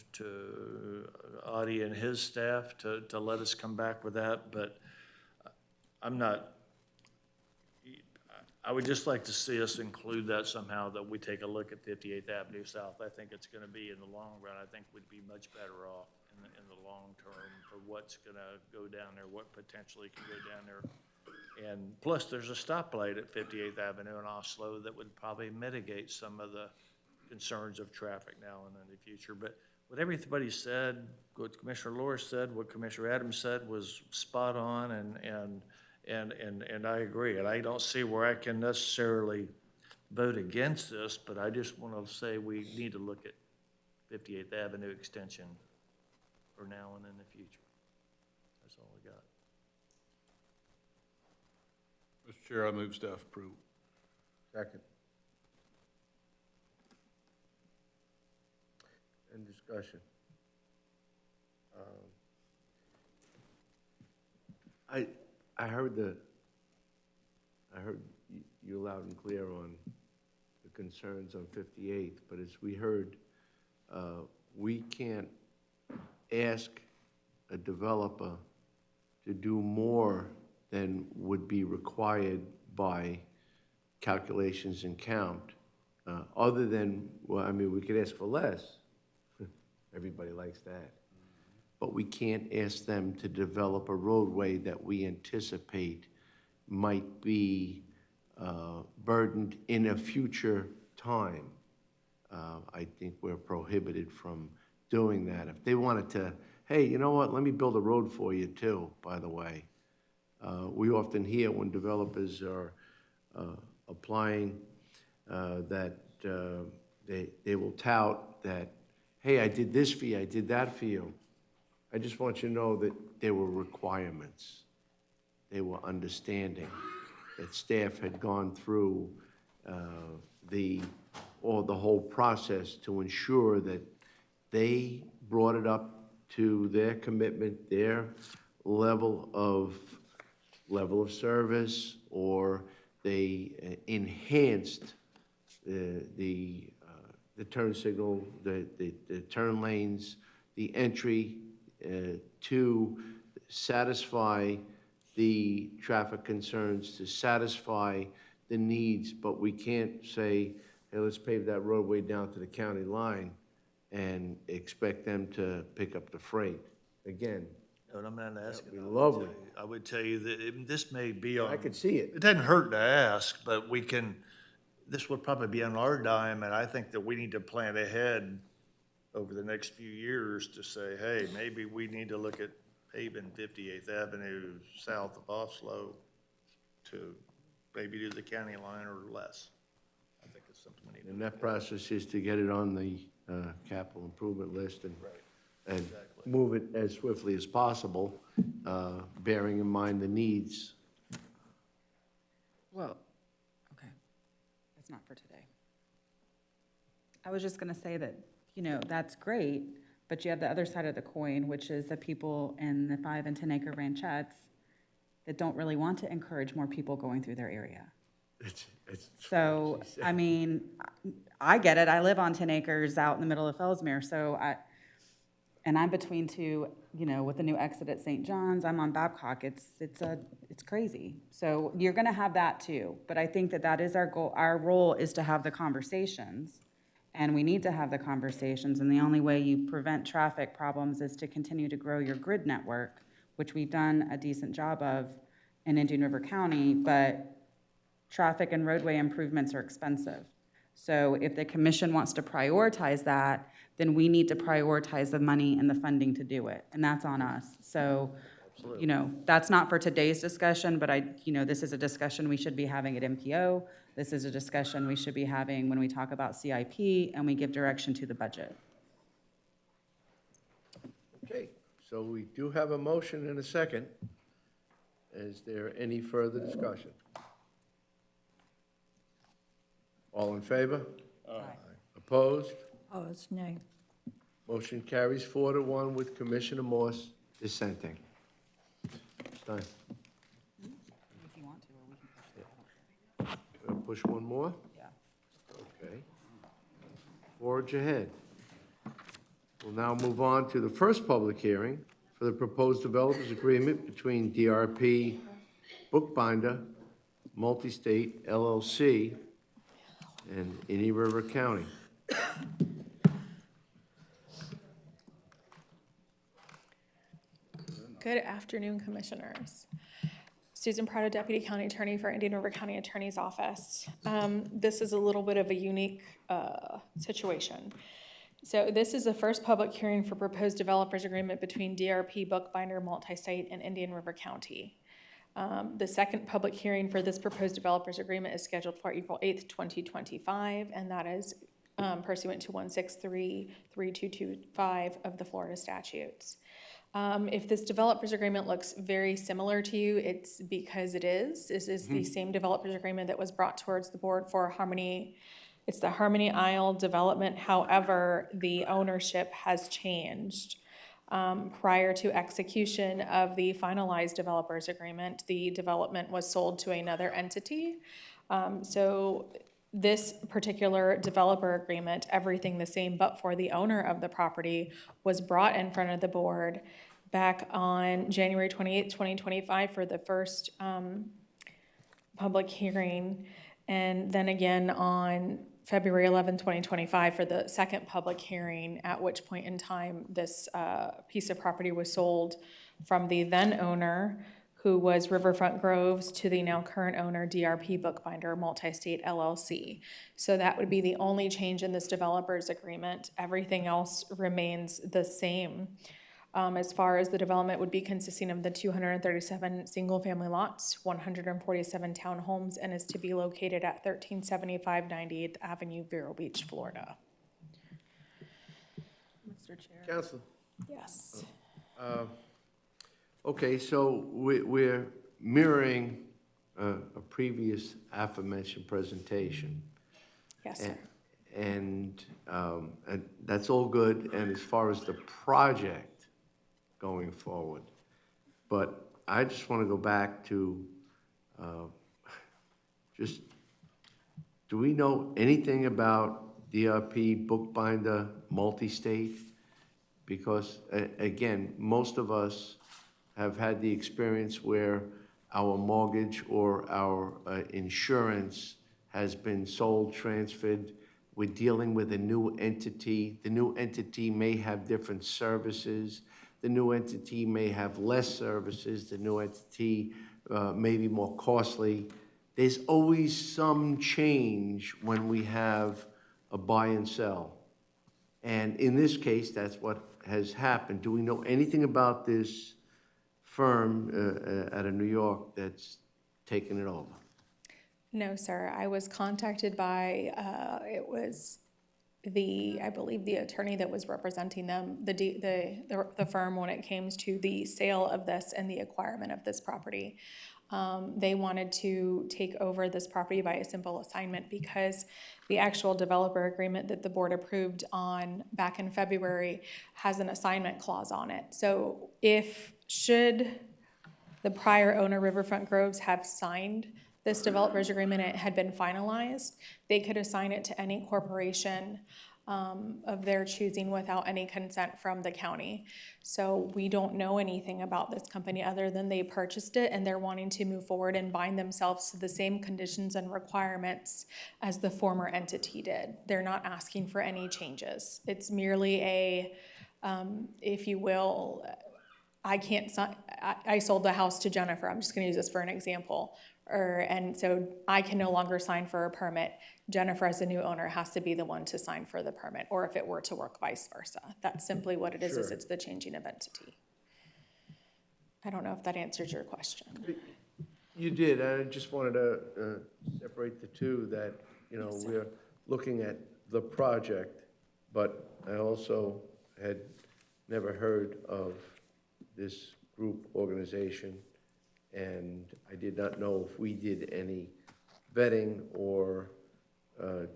Audie and his staff to let us come back with that, but I would just like to see us include that somehow, that we take a look at 58th Avenue South. I think it's gonna be, in the long run, I think we'd be much better off in the long term for what's gonna go down there, what potentially can go down there. And plus, there's a stoplight at 58th Avenue in Oslo that would probably mitigate some of the concerns of traffic now and in the future. But what everybody said, what Commissioner Loris said, what Commissioner Adams said was spot on, and I agree. And I don't see where I can necessarily vote against this, but I just want to say we need to look at 58th Avenue extension for now and in the future. That's all I got. Mr. Chair, I move staff approval. Second. And discussion. I heard you loud and clear on the concerns on 58th, but as we heard, we can't ask a developer to do more than would be required by calculations and count, other than, well, I mean, we could ask for less. Everybody likes that. But we can't ask them to develop a roadway that we anticipate might be burdened in a future time. I think we're prohibited from doing that. If they wanted to, hey, you know what, let me build a road for you too, by the way. We often hear when developers are applying that they will tout that, hey, I did this for you, I did that for you. I just want you to know that there were requirements. They were understanding that staff had gone through the whole process to ensure that they brought it up to their commitment, their level of service, or they enhanced the turn signal, the turn lanes, the entry to satisfy the traffic concerns, to satisfy the needs, but we can't say, hey, let's pave that roadway down to the county line and expect them to pick up the freight. Again, And I'm not asking. that'd be lovely. I would tell you that this may be on. I could see it. It doesn't hurt to ask, but this would probably be on our dime, and I think that we need to plan ahead over the next few years to say, hey, maybe we need to look at paving 58th Avenue south of Oslo to maybe to the county line or less. I think it's something we need to. And that process is to get it on the capital improvement list and move it as swiftly as possible, bearing in mind the needs. Well, okay, that's not for today. I was just gonna say that, that's great, but you have the other side of the coin, which is the people in the 5 and 10 acre ranchettes that don't really want to encourage more people going through their area. So, I mean, I get it. I live on 10 acres out in the middle of Fellsmere, and I'm between two, with the new exit at St. John's, I'm on Babcock. It's crazy. So you're gonna have that too. But I think that is our goal. Our role is to have the conversations, and we need to have the conversations. And the only way you prevent traffic problems is to continue to grow your grid network, which we've done a decent job of in Indian River County, but traffic and roadway improvements are expensive. So if the commission wants to prioritize that, then we need to prioritize the money and the funding to do it, and that's on us. So you know, that's not for today's discussion, but this is a discussion we should be having at MPO. This is a discussion we should be having when we talk about CIP and we give direction to the budget. Okay, so we do have a motion and a second. Is there any further discussion? All in favor? Aye. Opposed? Oh, it's nay. Motion carries 4-1 with Commissioner Morse dissenting. Stein. If you want to, or we can push it. Push one more? Yeah. Okay. Forge ahead. We'll now move on to the first public hearing for the proposed developers agreement between DRP Bookbinder Multi-State LLC and Indian River County. Good afternoon, Commissioners. Susan Prado, Deputy County Attorney for Indian River County Attorney's Office. This is a little bit of a unique situation. So this is the first public hearing for proposed developers agreement between DRP Bookbinder Multi-State and Indian River County. The second public hearing for this proposed developers agreement is scheduled for April 8th, 2025, and that is pursuant to 163-3225 of the Florida statutes. If this developers agreement looks very similar to you, it's because it is. This is the same developers agreement that was brought towards the board for Harmony. It's the Harmony Isle development. However, the ownership has changed. Prior to execution of the finalized developers agreement, the development was sold to another entity. So this particular developer agreement, everything the same but for the owner of the property, was brought in front of the board back on January 28th, 2025 for the first public hearing, and then again on February 11, 2025 for the second public hearing, at which point in time this piece of property was sold from the then owner, who was Riverfront Groves, to the now current owner, DRP Bookbinder Multi-State LLC. So that would be the only change in this developer's agreement. Everything else remains the same. As far as the development would be consisting of the 237 single-family lots, 147 townhomes, and is to be located at 1375 98th Avenue, Vero Beach, Florida. Mr. Chair. Counsel. Yes. Okay, so we're mirroring a previous aforementioned presentation. Yes, sir. And that's all good, and as far as the project going forward. But I just want to go back to do we know anything about DRP Bookbinder Multi-State? Because, again, most of us have had the experience where our mortgage or our insurance has been sold, transferred. We're dealing with a new entity. The new entity may have different services. The new entity may have less services. The new entity may be more costly. There's always some change when we have a buy and sell. And in this case, that's what has happened. Do we know anything about this firm out of New York that's taken it over? No, sir. I was contacted by, it was I believe the attorney that was representing them, the firm, when it came to the sale of this and the acquirement of this property. They wanted to take over this property by a simple assignment because the actual developer agreement that the board approved on back in February has an assignment clause on it. So should the prior owner, Riverfront Groves, have signed this developer's agreement, it had been finalized, they could assign it to any corporation of their choosing without any consent from the county. So we don't know anything about this company other than they purchased it and they're wanting to move forward and bind themselves to the same conditions and requirements as the former entity did. They're not asking for any changes. It's merely if you will, I sold the house to Jennifer. I'm just going to use this for an example. And so I can no longer sign for a permit. Jennifer, as a new owner, has to be the one to sign for the permit, or if it were to work vice versa. That's simply what it is, Sure. It's the changing of entity. I don't know if that answers your question. You did. I just wanted to separate the two, that, you know, we're looking at the project, but I also had never heard of this group organization, and I did not know if we did any vetting or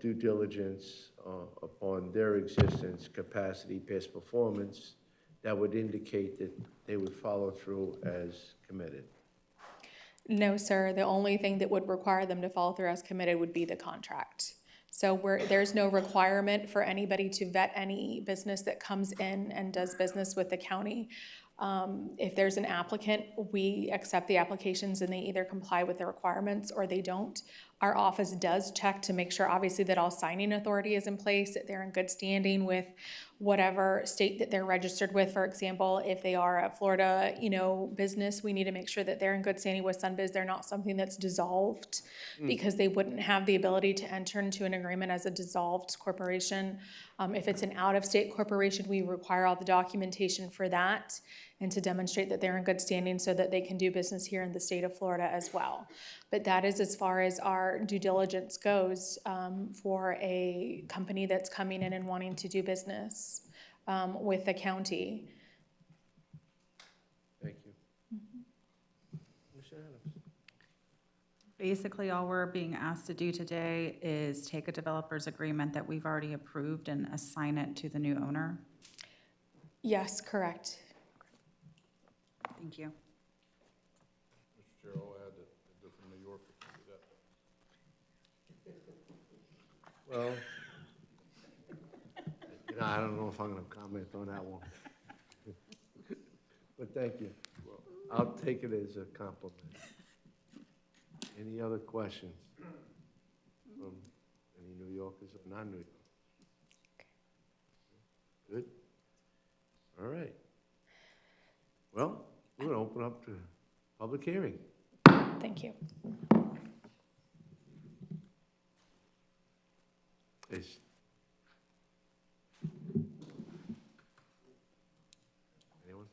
due diligence upon their existence, capacity, past performance, that would indicate that they would follow through as committed. No, sir. The only thing that would require them to follow through as committed would be the contract. So there's no requirement for anybody to vet any business that comes in and does business with the county. If there's an applicant, we accept the applications and they either comply with the requirements or they don't. Our office does check to make sure, obviously, that all signing authority is in place, that they're in good standing with whatever state that they're registered with. For example, if they are a Florida, business, we need to make sure that they're in good standing with SunBiz. They're not something that's dissolved, because they wouldn't have the ability to enter into an agreement as a dissolved corporation. If it's an out-of-state corporation, we require all the documentation for that and to demonstrate that they're in good standing so that they can do business here in the state of Florida as well. But that is as far as our due diligence goes for a company that's coming in and wanting to do business with the county. Thank you. Mr. Adams. Basically, all we're being asked to do today is take a developer's agreement that we've already approved and assign it to the new owner. Yes, correct. Thank you. Mr. Chair, I'll add that they're from New York. Well, I don't know if I'm going to comment on that one. But thank you. I'll take it as a compliment. Any other questions from any New Yorkers or non-New Yorkers? Good? All right. Well, we're going to open up to public hearing. Thank you. Is- Anyone?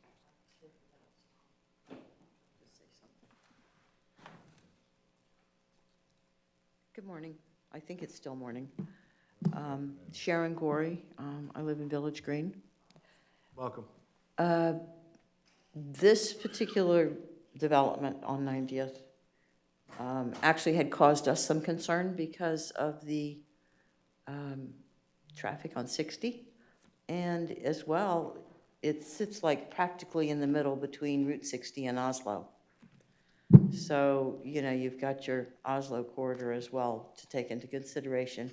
Good morning. I think it's still morning. Sharon Gorey. I live in Village Green. Welcome. This particular development on 90th actually had caused us some concern because of the traffic on 60. And as well, it sits like practically in the middle between Route 60 and Oslo. So, you've got your Oslo corridor as well to take into consideration,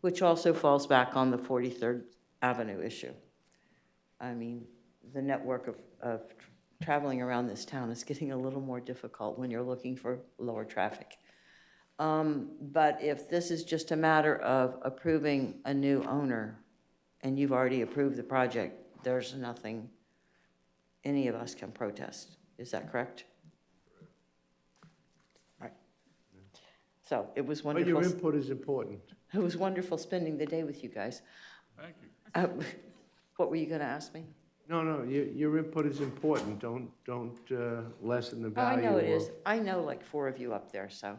which also falls back on the 43rd Avenue issue. I mean, the network of traveling around this town is getting a little more difficult when you're looking for lower traffic. But if this is just a matter of approving a new owner, and you've already approved the project, there's nothing any of us can protest. Is that correct? Right. So it was wonderful. But your input is important. It was wonderful spending the day with you guys. Thank you. What were you going to ask me? No, your input is important. Don't lessen the Oh, I value. know it is. I know like 4 of you up there, so.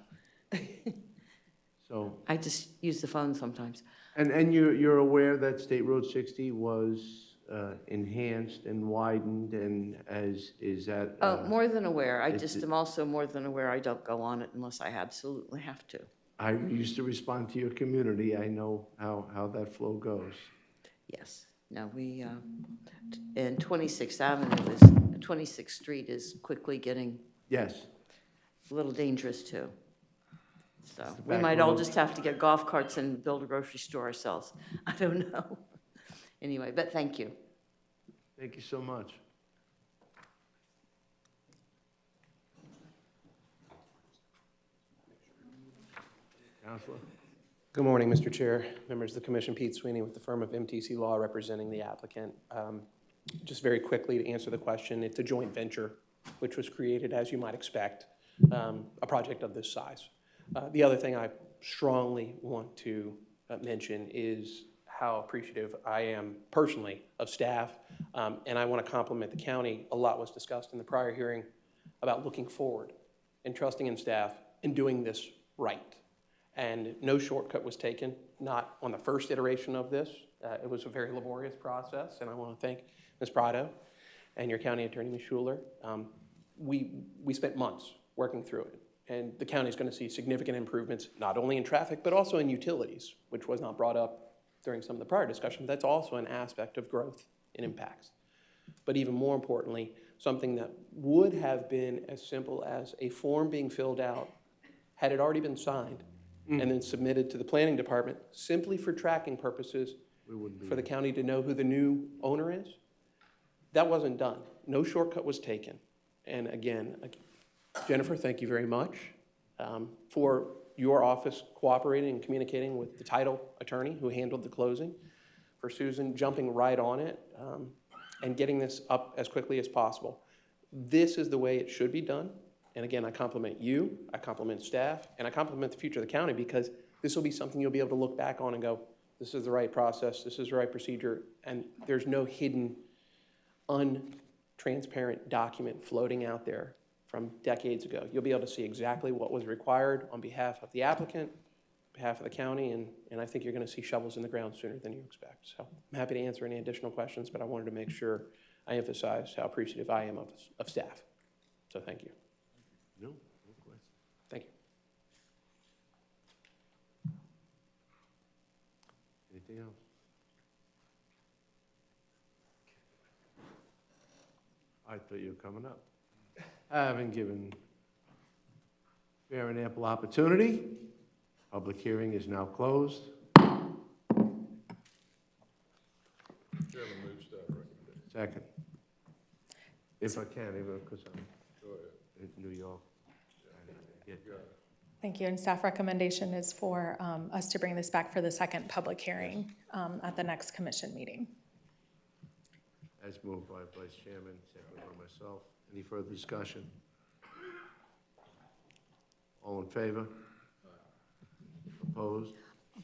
So. I just use the phone sometimes. And you're aware that State Road 60 was enhanced and widened, and is that? More than aware. I it's- just am also more than aware I don't go on it unless I absolutely have to. I used to respond to your community. I know how that flow goes. Yes. No, we, and 26th Avenue is, 26th Street is quickly getting Yes. a little dangerous too. So the we back might all road. just have to get golf carts and build a grocery store ourselves. I don't know. Anyway, but thank you. Thank you so much. Counselor? Good morning, Mr. Chair, members of the commission. Pete Sweeney with the firm of MTC Law representing the applicant. Just very quickly to answer the question, it's a joint venture which was created, as you might expect, a project of this size. The other thing I strongly want to mention is how appreciative I am personally of staff, and I want to compliment the county. A lot was discussed in the prior hearing about looking forward and trusting in staff and doing this right. And no shortcut was taken, not on the first iteration of this. It was a very laborious process, and I want to thank Ms. Prado and your county attorney, Ms. Schuler. We spent months working through it, and the county is going to see significant improvements, not only in traffic, but also in utilities, which was not brought up during some of the prior discussions. That's also an aspect of growth and impacts. But even more importantly, something that would have been as simple as a form being filled out, had it already been signed, and then submitted to the planning department, simply for tracking purposes, for the county to know who the new owner is. That wasn't done. No shortcut was taken. And again, Jennifer, thank you very much for your office cooperating and communicating with the title attorney who handled the closing, for Susan jumping right on it and getting this up as quickly as possible. This is the way it should be done. And again, I compliment you, I compliment staff, and I compliment the future of the county, because this will be something you'll be able to look back on and go, this is the right process, this is the right procedure, and there's no hidden, untransparent document floating out there from decades ago. You'll be able to see exactly what was required on behalf of the applicant, behalf of the county, and I think you're going to see shovels in the ground sooner than you expect. So I'm happy to answer any additional questions, but I wanted to make sure I emphasized how appreciative I am of staff. So thank you. No question. Thank you. Anything else? I thought you were coming up. Having given fair and ample opportunity, public hearing is now closed. Chairman, move staff recommendation. Second. If I can, even because I'm in New York. Thank you, and staff recommendation is for us to bring this back for the second public hearing at the next commission meeting. As moved by Vice Chairman, seconded by myself. Any further discussion? All in favor? Opposed?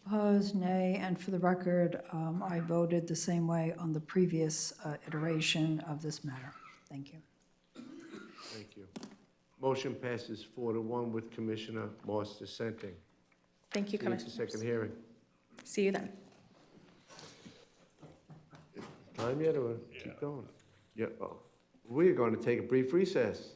Opposed, nay, and for the record, I voted the same way on the previous iteration of this matter. Thank you. Thank you. Motion passes 4-1 with Commissioner Moss dissenting. Thank you, See you at the Commissioners. second hearing. See you then. Time yet, or keep going? Yeah, we're going to take a brief recess.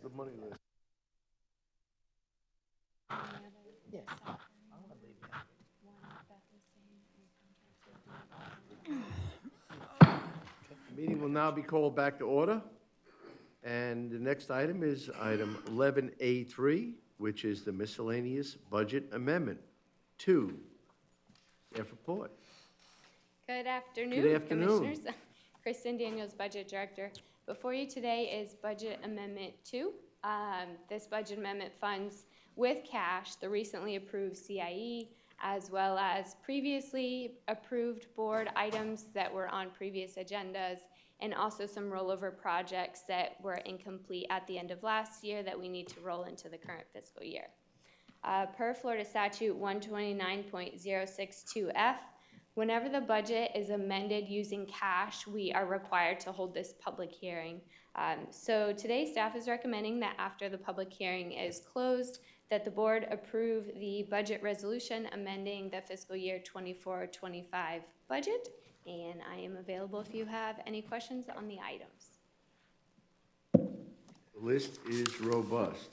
The money list. Meeting will now be called back to order. And the next item is item 11A3, which is the miscellaneous budget amendment. 2, staff report. Good afternoon, Good afternoon. Commissioners. Kristen Daniels, Budget Director. Before you today is Budget Amendment 2. This budget amendment funds with cash the recently approved CIE, as well as previously approved board items that were on previous agendas, and also some rollover projects that were incomplete at the end of last year that we need to roll into the current fiscal year. Per Florida Statute 129.062F, whenever the budget is amended using cash, we are required to hold this public hearing. So today, staff is recommending that after the public hearing is closed, that the board approve the budget resolution amending the fiscal year 24-25 budget. And I am available if you have any questions on the items. The list is robust.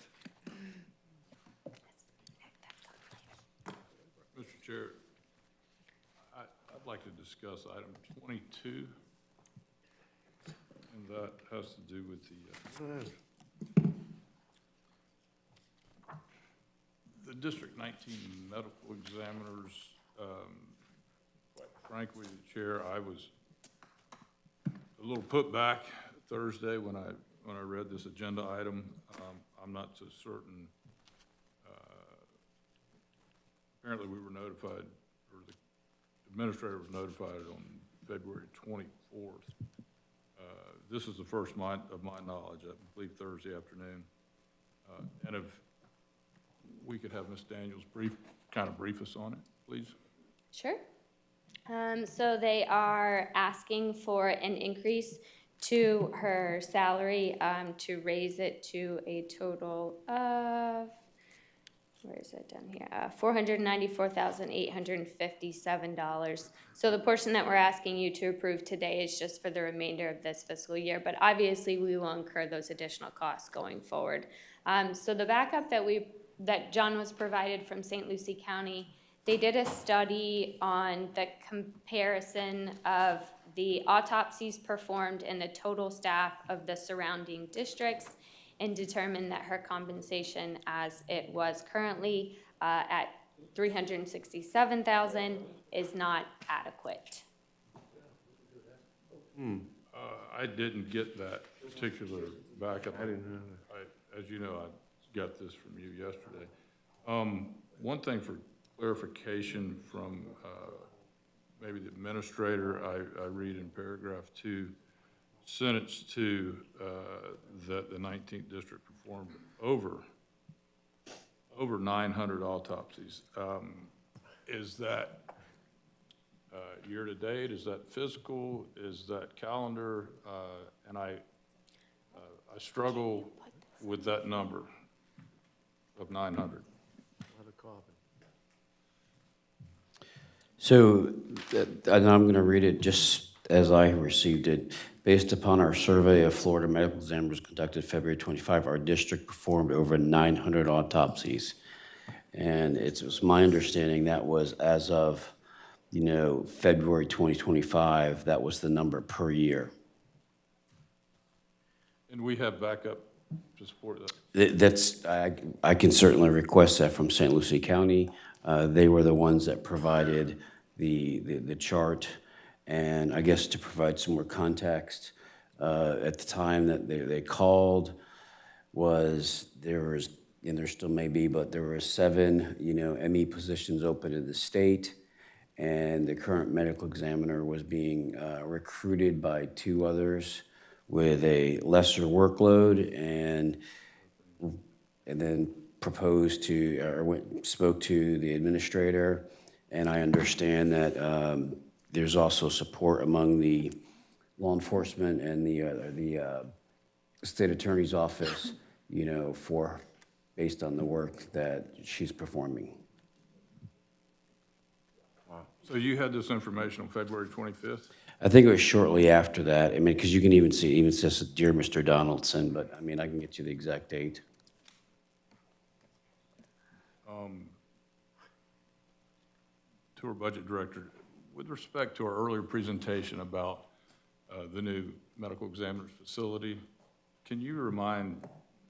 Mr. Chair, I'd like to discuss item 22, and that has to do with the District 19 medical examiners. Quite frankly, Chair, I was a little put back Thursday when I read this agenda item. I'm not so certain. Apparently, we were notified, or the administrator was notified on February 24th. This is the first of my knowledge, I believe Thursday afternoon. And if we could have Ms. Daniels kind of brief us on it, please. Sure. So they are asking for an increase to her salary to raise it to a total of, where is it down here? $494,857. So the portion that we're asking you to approve today is just for the remainder of this fiscal year, but obviously we will incur those additional costs going forward. So the backup that John was provided from St. Lucie County, they did a study on the comparison of the autopsies performed and the total staff of the surrounding districts, and determined that her compensation as it was currently at $367,000 is not adequate. I didn't get that particular backup. I didn't know that. As you know, I got this from you yesterday. One thing for clarification from maybe the administrator, I read in paragraph 2, sentence 2, that the 19th district performed over 900 autopsies. Is that year to date? Is that fiscal? Is that calendar? And I struggle with that number of 900. So, and I'm going to read it just as I received it. Based upon our survey of Florida medical examiners conducted February 25, our district performed over 900 autopsies. And it was my understanding that was as of, February 2025, that was the number per year. And we have backup to support that. That's, I can certainly request that from St. Lucie County. They were the ones that provided the chart. And I guess to provide some more context, at the time that they called there was, and there still may be, but there were 7, ME positions open in the state. And the current medical examiner was being recruited by 2 others with a lesser workload, and then proposed to, or spoke to the administrator. And I understand that there's also support among the law enforcement and the state attorney's office, based on the work that she's performing. So you had this information on February 25th? I think it was shortly after that. I mean, because you can even see, it even says, "Dear Mr. Donaldson," but I mean, I can get you the exact date. To our budget director, with respect to our earlier presentation about the new medical examiner's facility, can you remind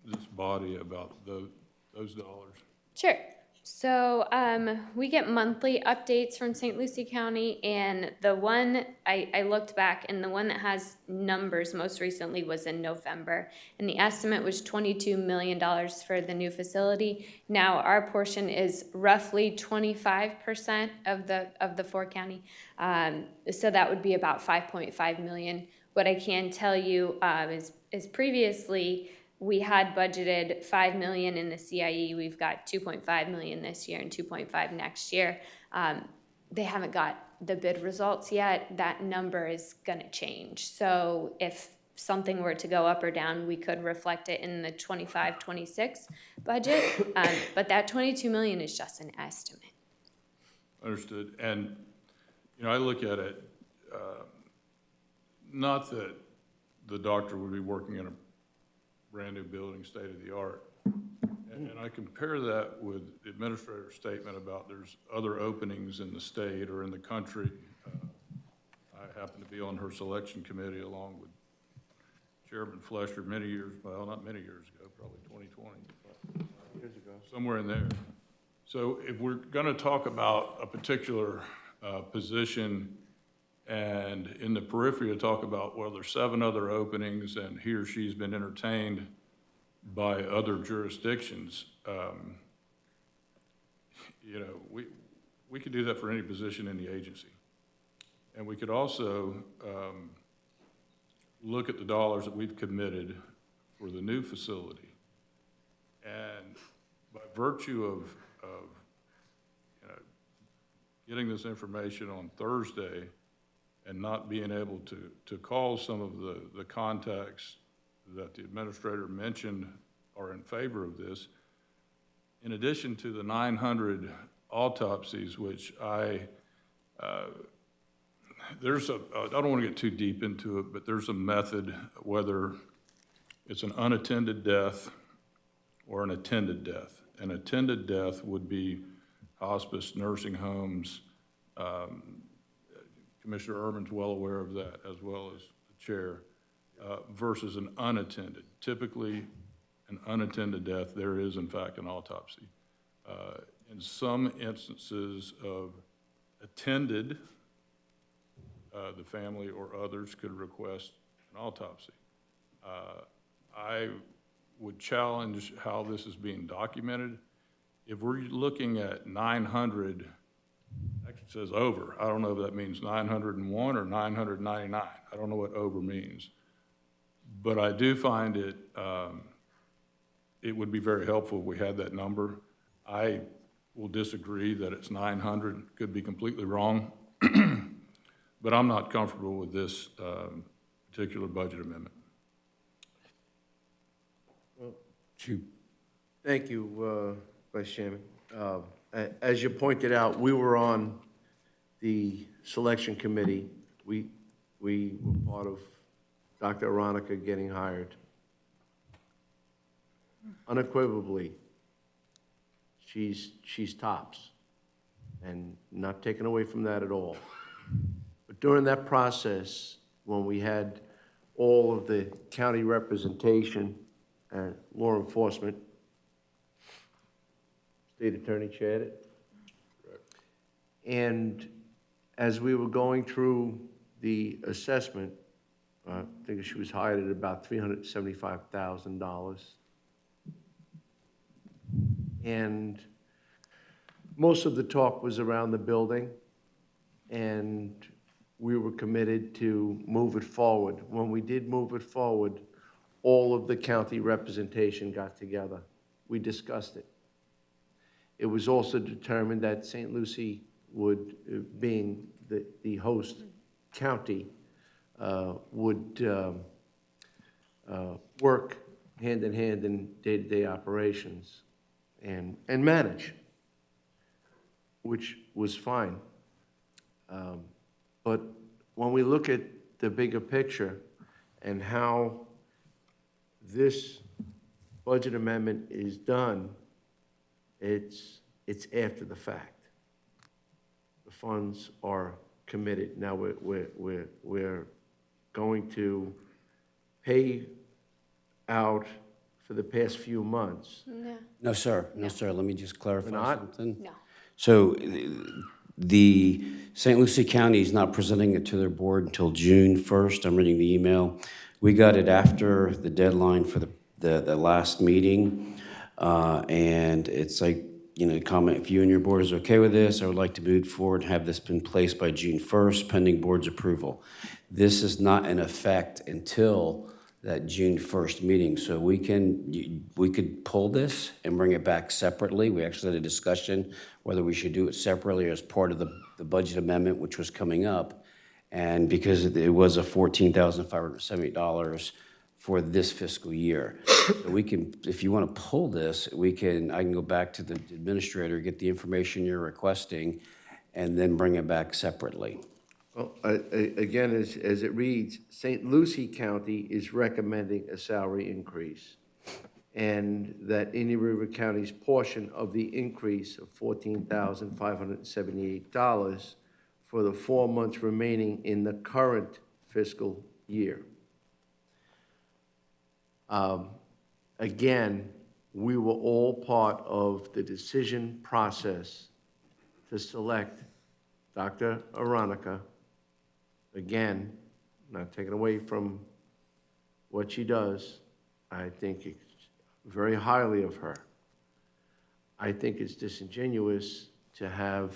this body about those dollars? Sure. So we get monthly updates from St. Lucie County, and the one, I looked back, and the one that has numbers most recently was in November, and the estimate was $22 million for the new facility. Now, our portion is roughly 25% of the four-county, so that would be about $5.5 million. What I can tell you is previously, we had budgeted $5 million in the CIE. We've got $2.5 million this year and $2.5 next year. They haven't got the bid results yet. That number is going to change. So if something were to go up or down, we could reflect it in the 25-26 budget. But that $22 million is just an estimate. Understood. And, you know, I look at it, not that the doctor would be working in a brand-new building, state-of-the-art. And I compare that with the administrator's statement about there's other openings in the state or in the country. I happen to be on her selection committee along with Chairman Flesher many years, well, not many years ago, probably 2020, years ago, somewhere in there. So if we're gonna talk about a particular position and in the periphery talk about, well, there's 7 other openings and he or she's been entertained by other jurisdictions, you know, we could do that for any position in the agency. And we could also look at the dollars that we've committed for the new facility. And by virtue of you know, getting this information on Thursday, and not being able to call some of the contacts that the administrator mentioned are in favor of this, in addition to the 900 autopsies, which I don't want to get too deep into it, but there's a method, whether it's an unattended death or an attended death. An attended death would be hospice, nursing homes. Commissioner Urban's well aware of that, as well as the chair, versus an unattended. Typically, an unattended death, there is in fact an autopsy. In some instances of attended, the family or others could request an autopsy. I would challenge how this is being documented. If we're looking at 900, actually it says over. I don't know if that means 901 or 999. I don't know what over means. But I do find it, it would be very helpful if we had that number. I will disagree that it's 900, could be completely wrong. But I'm not comfortable with this particular budget amendment. Well, thank you, Vice Chairman. As you pointed out, we were on the selection committee. We were part of Dr. Aronica getting hired. Unequivocally, she's tops, and not taken away from that at all. But during that process, when we had all of the county representation and law enforcement, State Attorney chaired it. And as we were going through the assessment, I think she was hired at about $375,000. And most of the talk was around the building, and we were committed to move it forward. When we did move it forward, all of the county representation got together. We discussed it. It was also determined that St. Lucie would, being the host county, would work hand in hand in day-to-day operations and manage, which was fine. But when we look at the bigger picture and how this budget amendment is done, it's after the fact. The funds are committed. Now, we're going to pay out for the past few months. No, sir. No, sir. Let me just clarify We're not? something. No. So the St. Lucie County is not presenting it to their board until June 1st. I'm reading the email. We got it after the deadline for the last meeting. And it's like, comment, if you and your board is okay with this, I would like to move forward and have this in place by June 1st, pending board's approval. This is not in effect until that June 1st meeting. So we could pull this and bring it back separately. We actually had a discussion whether we should do it separately or as part of the budget amendment, which was coming up. And because it was a $14,578 for this fiscal year. So we can, if you want to pull this, I can go back to the administrator, get the information you're requesting, and then bring it back separately. Well, again, as it reads, St. Lucie County is recommending a salary increase, and that Indian River County's portion of the increase of $14,578 for the 4 months remaining in the current fiscal year. Again, we were all part of the decision process to select Dr. Aronica. Again, not taking away from what she does, I think very highly of her. I think it's disingenuous to have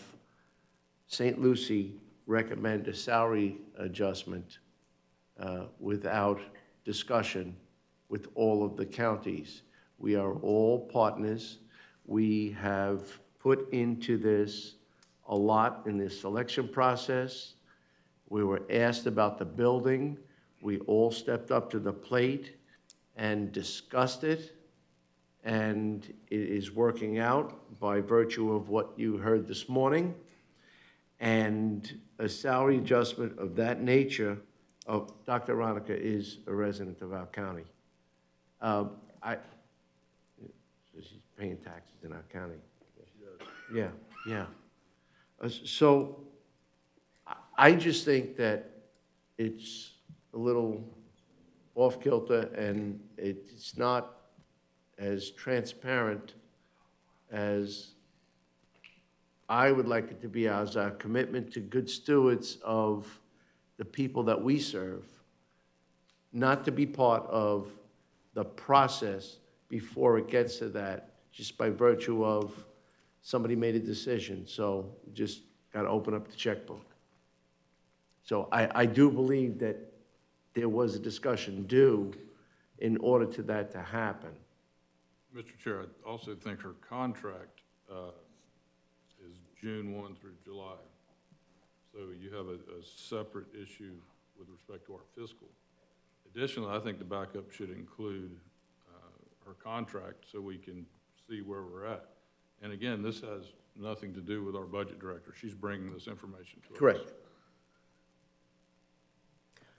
St. Lucie recommend a salary adjustment without discussion with all of the counties. We are all partners. We have put into this a lot in this selection process. We were asked about the building. We all stepped up to the plate and discussed it, and it is working out by virtue of what you heard this morning. And a salary adjustment of that nature, Dr. Aronica is a resident of our county. She's paying taxes in our county. Yeah, yeah. So I just think that it's a little off-kilter, and it's not as transparent as I would like it to be, as our commitment to good stewards of the people that we serve, not to be part of the process before it gets to that, just by virtue of somebody made a decision. So just got to open up the checkbook. So I do believe that there was a discussion due in order to that to happen. Mr. Chair, I also think her contract is June 1 through July. So you have a separate issue with respect to our fiscal. Additionally, I think the backup should include her contract so we can see where we're at. And again, this has nothing to do with our budget director. She's bringing this information to us. Correct.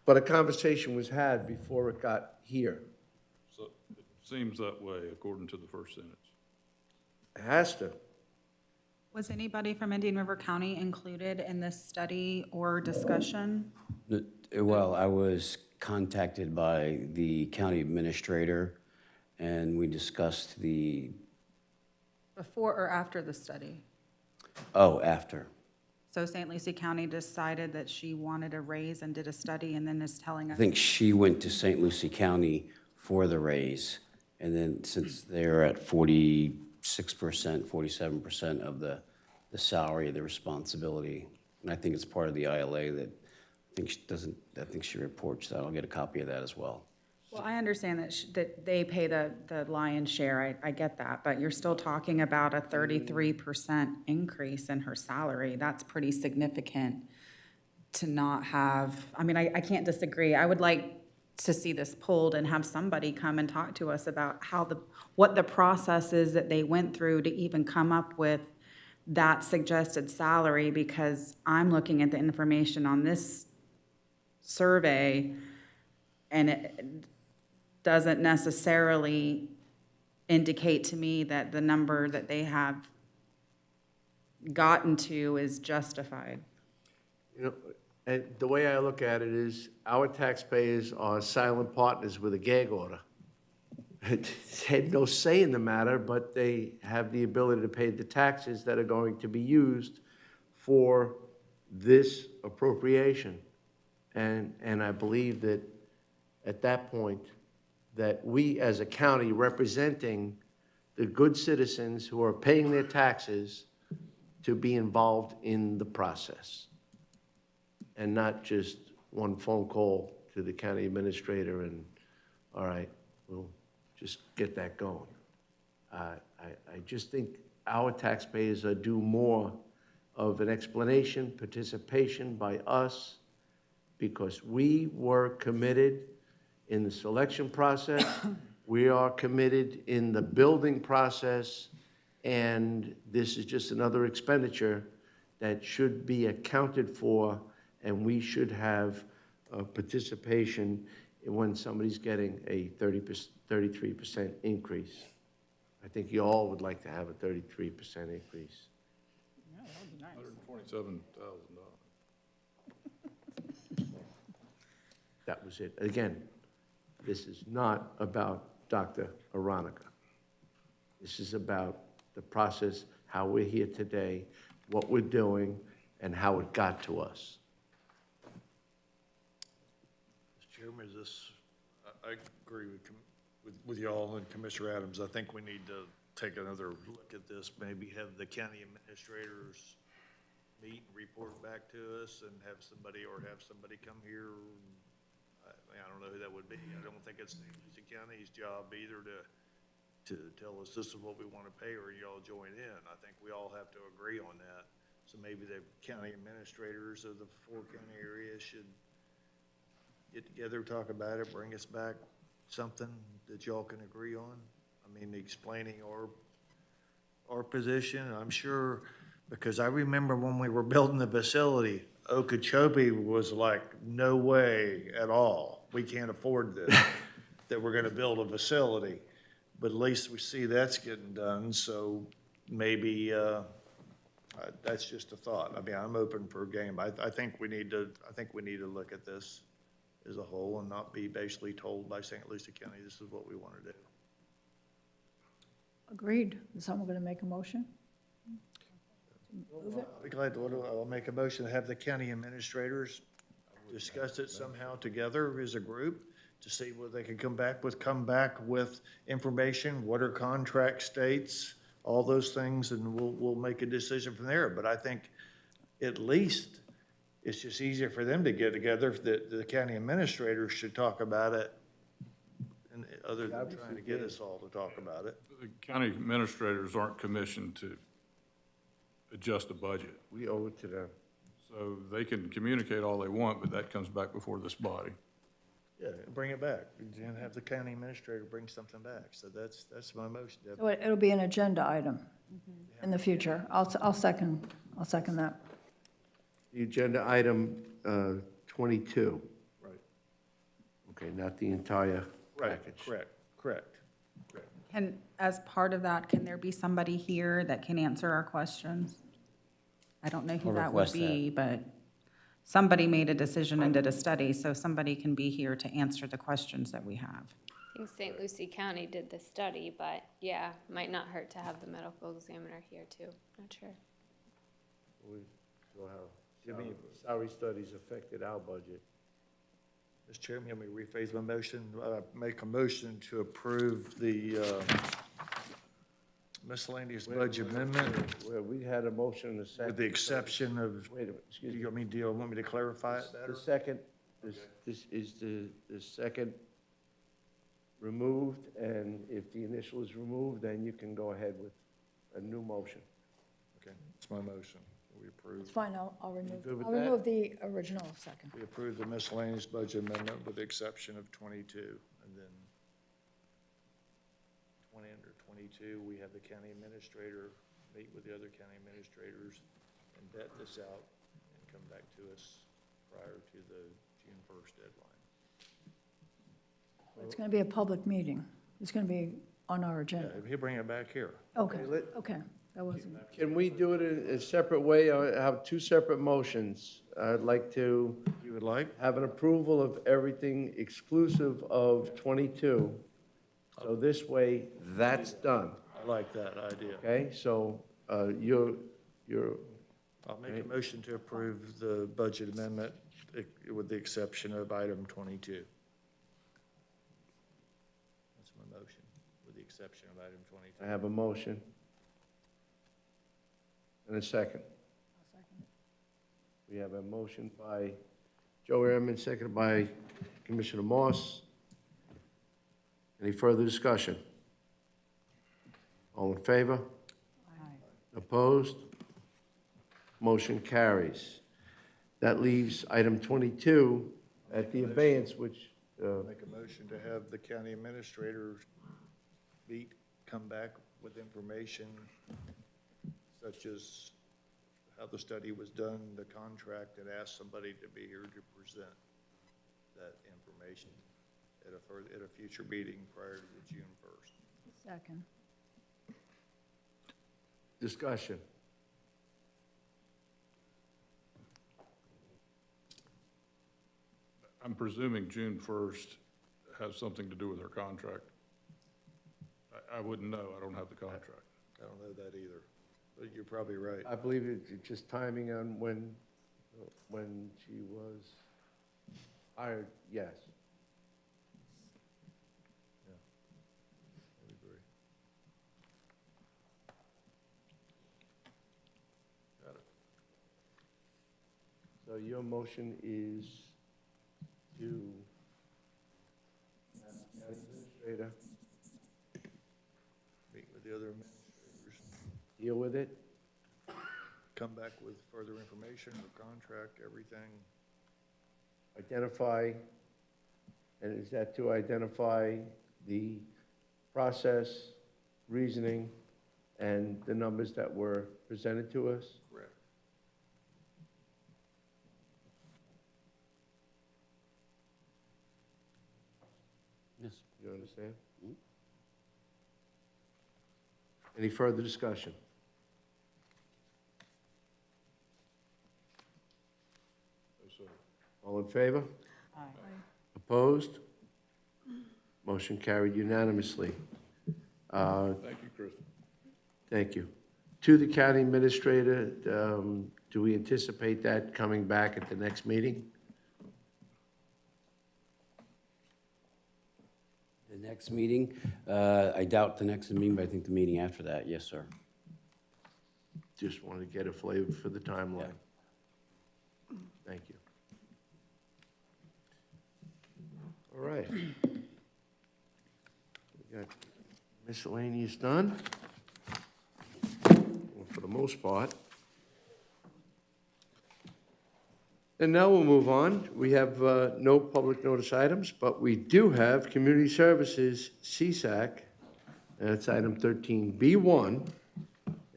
But a conversation was had before it got here. So it seems that way according to the first sentence. It has to. Was anybody from Indian River County included in this study or discussion? Well, I was contacted by the county administrator, and we discussed Before or after the study? after. So St. Lucie County decided that she wanted a raise and did a study and then is telling I us? think she went to St. Lucie County for the raise, and then since they're at 46%, 47% of the salary, the responsibility, and I think it's part of the ILA that I think she reports that. I'll get a copy of that as well. Well, I understand that they pay the lion's share, I get that, but you're still talking about a 33% increase in her salary. That's pretty significant to not have, I mean, I can't disagree. I would like to see this pulled and have somebody come and talk to us about what the process is that they went through to even come up with that suggested salary because I'm looking at the information on this survey and it doesn't necessarily indicate to me that the number that they have gotten to is justified. You know, and the way I look at it is, our taxpayers are silent partners with a gag order. They had no say in the matter, but they have the ability to pay the taxes that are going to be used for this appropriation. And I believe that at that point, that we as a county representing the good citizens who are paying their taxes to be involved in the process. And not just one phone call to the county administrator and, all right, we'll just get that going. I just think our taxpayers are due more of an explanation, participation by us, because we were committed in the selection process, we are committed in the building process, and this is just another expenditure that should be accounted for, and we should have participation when somebody's getting a 33% increase. I think you all would like to have a 33% increase. $127,000. That was it. Again, this is not about Dr. Aronica. This is about the process, how we're here today, what we're doing, and how it got to us. Mr. Chairman, I agree with y'all and Commissioner Adams. I think we need to take another look at this, maybe have the county administrators meet and report back to us and have somebody come here. I don't know who that would be. I don't think it's the county's job either to tell us this is what we want to pay or y'all join in. I think we all have to agree on that. So maybe the county administrators of the four county areas should get together, talk about it, bring us back something that y'all can agree on. I mean, explaining our position. I'm sure, because I remember when we were building the facility, Okeechobee was like, no way at all. We can't afford this, that we're gonna build a facility. But at least we see that's getting done, so maybe, that's just a thought. I mean, I'm open for a game. I think we need to look at this as a whole and not be basically told by St. Lucie County, this is what we want to do. Agreed. Is someone going to make a motion? Move it? I'll be glad to, I'll make a motion to have the county administrators discuss it somehow together as a group to see what they can come back with information, what are contract states, all those things, and we'll make a decision from there. But I think at least it's just easier for them to get together. The county administrators should talk about it, and other than trying to get us all to talk about it. The county administrators aren't commissioned to adjust the budget. We owe it to them. So they can communicate all they want, but that comes back before this body. Yeah, bring it back, and have the county administrator bring something back. So that's my motion, Deb. So it'll be an agenda item in the future. I'll second that. The agenda item 22. Right. Okay, not the entire package. Correct. And as part of that, can there be somebody here that can answer our questions? I don't know who I'll that would request be, but somebody made a decision and did a study, so somebody can be here to answer the questions that we have. I think St. Lucie County did the study, but yeah, might not hurt to have the medical examiner here too. Not sure. Salary studies affected our budget. Mr. Chairman, let me rephrase my motion. Make a motion to approve the miscellaneous budget amendment Well, we had a motion and a second. with the exception of, Wait a minute, excuse do me. you want me to clarify it better? The second, this is the second removed, and if the initial is removed, then you can go ahead with a new motion. Okay, it's my motion. We approve. It's fine, I'll remove, good with I'll that? remove the original second. We approve the miscellaneous budget amendment with the exception of 22, and then 20 under 22, we have the county administrator meet with the other county administrators and vet this out and come back to us prior to the June 1st deadline. It's going to be a public meeting. It's going to be on our Yeah, agenda. he'll bring it back here. Okay, okay, that wasn't, Can we do it in a separate way? I have two separate motions. I'd like to You would like? have an approval of everything exclusive of 22. So this way, that's done, I like that idea. okay? So you're, I'll make a motion to approve the budget amendment with the exception of item 22. That's my motion, with the exception of item 22. I have a motion. And a second. We have a motion by Joe Ehrman, seconded by Commissioner Moss. Any further discussion? All in favor? Opposed? Motion carries. That leaves item 22 at the abeyance, which, Make a motion to have the county administrator come back with information such as how the study was done, the contract, and ask somebody to be here to present that information at a future meeting prior to the June 1st. second. discussion. I'm presuming June 1st has something to do with our contract. I wouldn't know, I don't have the contract. I don't know that either, but you're probably right. I believe it's just timing on when she was hired, yes. Yeah, I would agree. Got it. So your motion is to have the county administrator Meet with the other administrators, deal with it, come back with further information, the contract, everything. identify, and is that to identify the process, reasoning, and the numbers that were presented to us? Correct. Yes. You understand? Any further discussion? All in favor? Opposed? Motion carried unanimously. Thank you, Chris. Thank you. To the county administrator, do we anticipate that coming back at the next meeting? The next meeting, I doubt the next meeting, but I think the meeting after that, yes, sir. Just want to get a flavor for the timeline. Thank you. All right. We got miscellaneous done, well, for the most part. And now we'll move on. We have no public notice items, but we do have Community Services, CSAC, and it's item 13B1.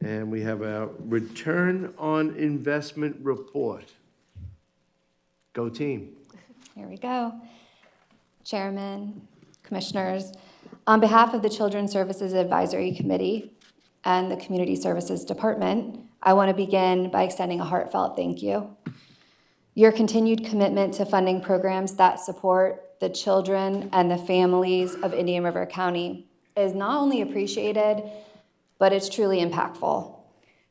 And we have a return on investment report. Go team. Here we go. Chairman, Commissioners, on behalf of the Children's Services Advisory Committee and the Community Services Department, I want to begin by extending a heartfelt thank you. Your continued commitment to funding programs that support the children and the families of Indian River County is not only appreciated, but it's truly impactful.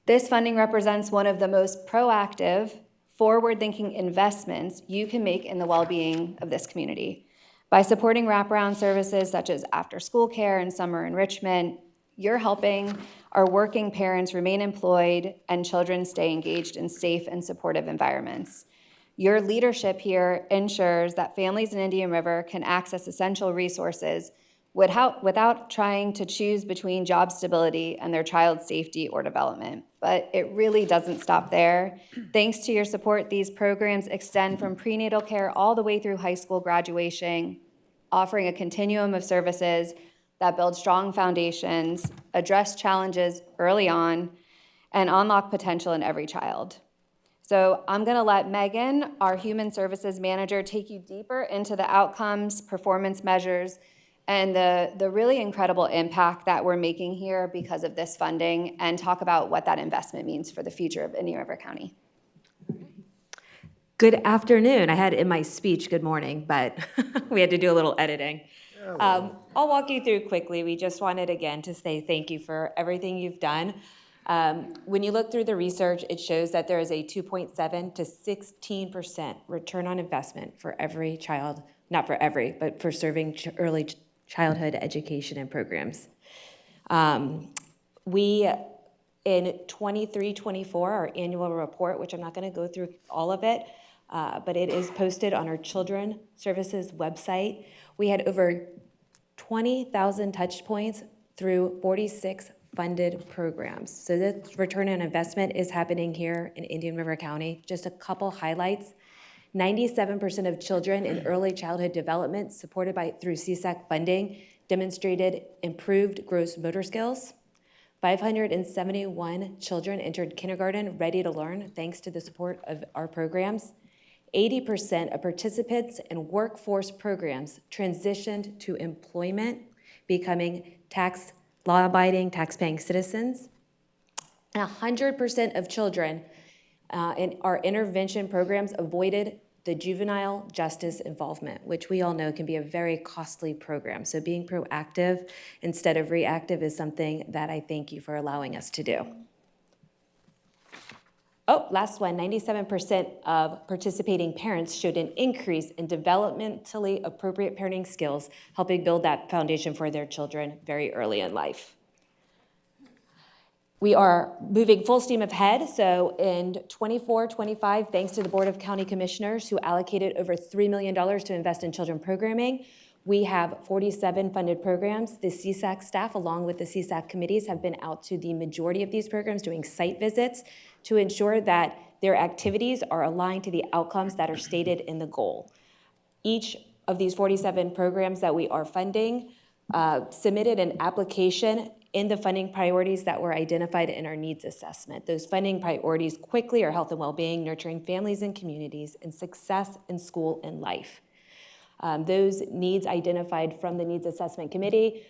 This funding represents one of the most proactive, forward-thinking investments you can make in the well-being of this community. By supporting wraparound services such as after-school care and summer enrichment, you're helping our working parents remain employed and children stay engaged in safe and supportive environments. Your leadership here ensures that families in Indian River can access essential resources without trying to choose between job stability and their child's safety or development. But it really doesn't stop there. Thanks to your support, these programs extend from prenatal care all the way through high school graduation, offering a continuum of services that build strong foundations, address challenges early on, and unlock potential in every child. So I'm going to let Megan, our Human Services Manager, take you deeper into the outcomes, performance measures, and the really incredible impact that we're making here because of this funding, and talk about what that investment means for the future of Indian River County. Good afternoon. I had in my speech, good morning, but we had to do a little editing. I'll walk you through quickly. We just wanted, again, to say thank you for everything you've done. When you look through the research, it shows that there is a 2.7 to 16% return on investment for every child, not for every, but for serving early childhood education and programs. We, in 23-24, our annual report, which I'm not going to go through all of it, but it is posted on our Children Services website. We had over 20,000 touch points through 46 funded programs. So this return on investment is happening here in Indian River County. Just a couple highlights. 97% of children in early childhood development supported through CSAC funding demonstrated improved gross motor skills. 571 children entered kindergarten ready to learn thanks to the support of our programs. 80% of participants in workforce programs transitioned to employment, becoming law-abiding, tax-paying citizens. 100% of children in our intervention programs avoided the juvenile justice involvement, which we all know can be a very costly program. So being proactive instead of reactive is something that I thank you for allowing us to do. Oh, last one, 97% of participating parents showed an increase in developmentally appropriate parenting skills, helping build that foundation for their children very early in life. We are moving full steam ahead. So in 24-25, thanks to the Board of County Commissioners who allocated over $3 million to invest in children programming, we have 47 funded programs. The CSAC staff, along with the CSAC committees, have been out to the majority of these programs doing site visits to ensure that their activities are aligned to the outcomes that are stated in the goal. Each of these 47 programs that we are funding submitted an application in the funding priorities that were identified in our needs assessment. Those funding priorities quickly are health and well-being, nurturing families and communities, and success in school and life. Those needs identified from the Needs Assessment Committee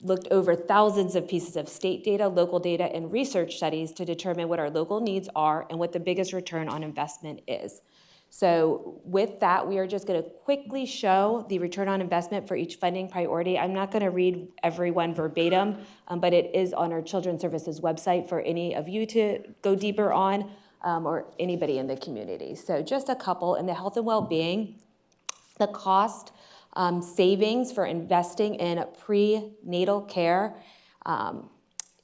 looked over thousands of pieces of state data, local data, and research studies to determine what our local needs are and what the biggest return on investment is. So with that, we are just going to quickly show the return on investment for each funding priority. I'm not going to read every one verbatim, but it is on our Children's Services website for any of you to go deeper on, or anybody in the community. So just a couple. In the health and well-being, the cost savings for investing in prenatal care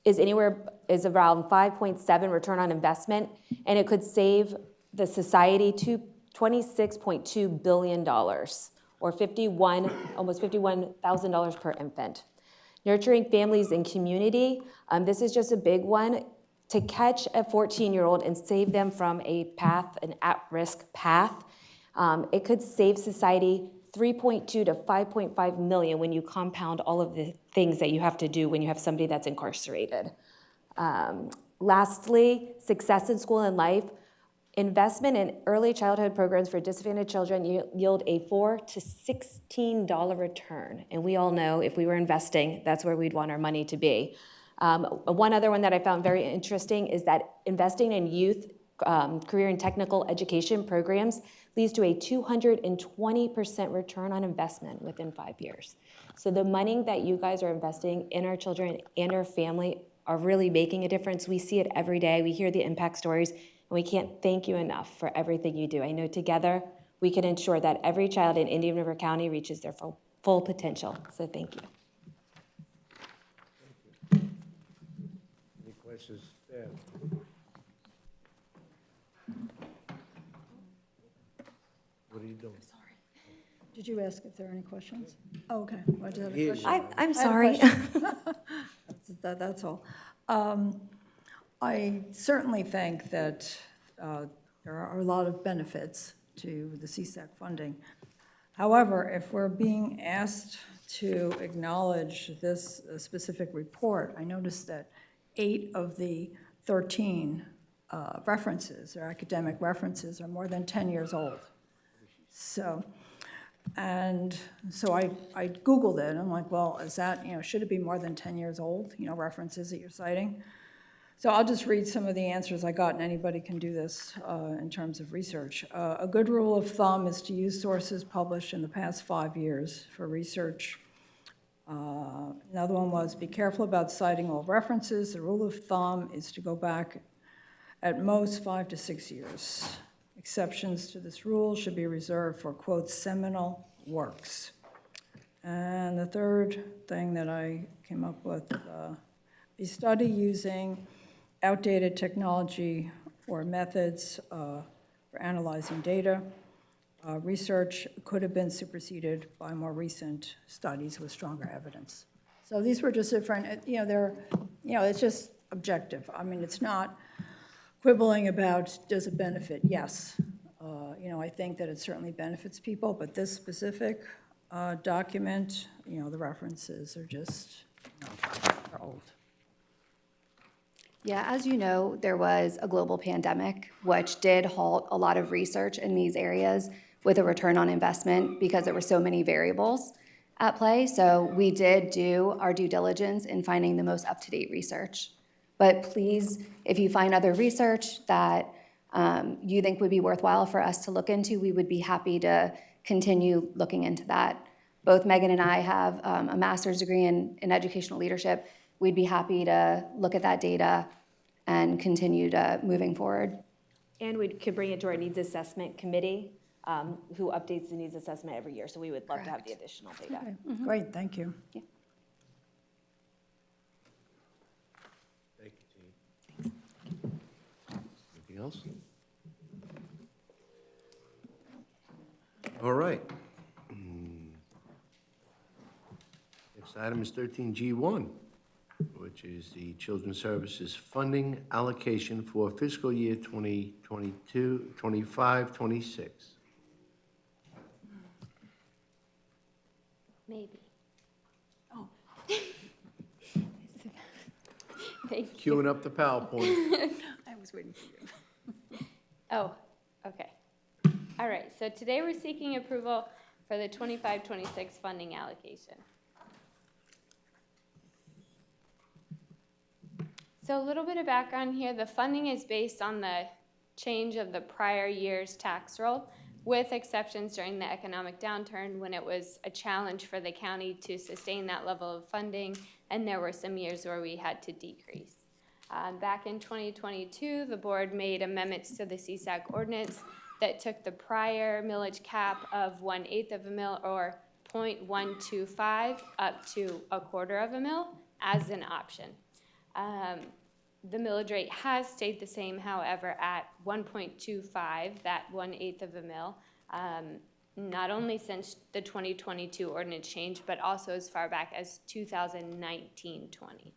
is around 5.7 return on investment, and it could save the society $26.2 billion, or almost $51,000 per infant. Nurturing families and community, this is just a big one. To catch a 14-year-old and save them from an at-risk path, it could save society $3.2 to $5.5 million when you compound all of the things that you have to do when you have somebody that's incarcerated. Lastly, success in school and life. Investment in early childhood programs for disadvantaged children yield a $4 to $16 return. And we all know if we were investing, that's where we'd want our money to be. One other one that I found very interesting is that investing in youth career and technical education programs leads to a 220% return on investment within 5 years. So the money that you guys are investing in our children and our family are really making a difference. We see it every day. We hear the impact stories, and we can't thank you enough for everything you do. I know together we can ensure that every child in Indian River County reaches their full potential. So thank you. Any questions? Yeah. What are you doing? Did you ask if there are any questions? Oh, okay. Well, I do have a question. I'm I have a sorry. question. That's all. I certainly think that there are a lot of benefits to the CSAC funding. However, if we're being asked to acknowledge this specific report, I noticed that 8 of the 13 references, or academic references, are more than 10 years old. So, and so I Googled it, and I'm like, well, is that, should it be more than 10 years old, references that you're citing? So I'll just read some of the answers I got, and anybody can do this in terms of research. A good rule of thumb is to use sources published in the past 5 years for research. Another one was, be careful about citing old references. The rule of thumb is to go back at most 5 to 6 years. Exceptions to this rule should be reserved for, quote, seminal works. And the third thing that I came up with, a study using outdated technology or methods for analyzing data. Research could have been superseded by more recent studies with stronger evidence. So these were just different, it's just objective. I mean, it's not quibbling about, does it benefit? Yes. I think that it certainly benefits people, but this specific document, the references are just, they're old. Yeah, as you know, there was a global pandemic, which did halt a lot of research in these areas with a return on investment because there were so many variables at play. So we did do our due diligence in finding the most up-to-date research. But please, if you find other research that you think would be worthwhile for us to look into, we would be happy to continue looking into that. Both Megan and I have a master's degree in educational leadership. We'd be happy to look at that data and continue to moving forward. And we could bring it to our needs assessment committee, who updates the needs assessment every year. So we would love to have the additional data. Okay, great, thank you. Yeah. Thank you, Jean. Anything else? All right. Next item is 13G1, which is the Children's Services Funding Allocation for fiscal year 2022, 25, 26. Maybe. Oh. Thank you. Queuing up the PowerPoint. I was waiting for you. Oh, okay. All right, so today we're seeking approval for the 25-26 funding allocation. So a little bit of background here. The funding is based on the change of the prior year's tax roll, with exceptions during the economic downturn when it was a challenge for the county to sustain that level of funding, and there were some years where we had to decrease. Back in 2022, the board made amendments to the CSAC ordinance that took the prior millage cap of 1/8 of a mill, or 0.125, up to 1/4 of a mill as an option. The millage rate has stayed the same, however, at 1.25, that 1/8 of a mill, not only since the 2022 ordinance change, but also as far back as 2019-20.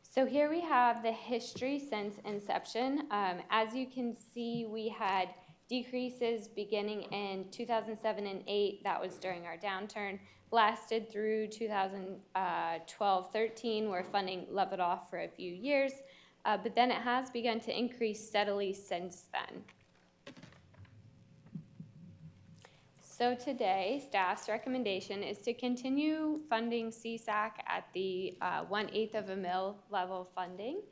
So here we have the history since inception. As you can see, we had decreases beginning in 2007 and 8, that was during our downturn, lasted through 2012-13, where funding leveled off for a few years, but then it has begun to increase steadily since then. So today, staff's recommendation is to continue funding CSAC at the 1/8 of a mill level funding.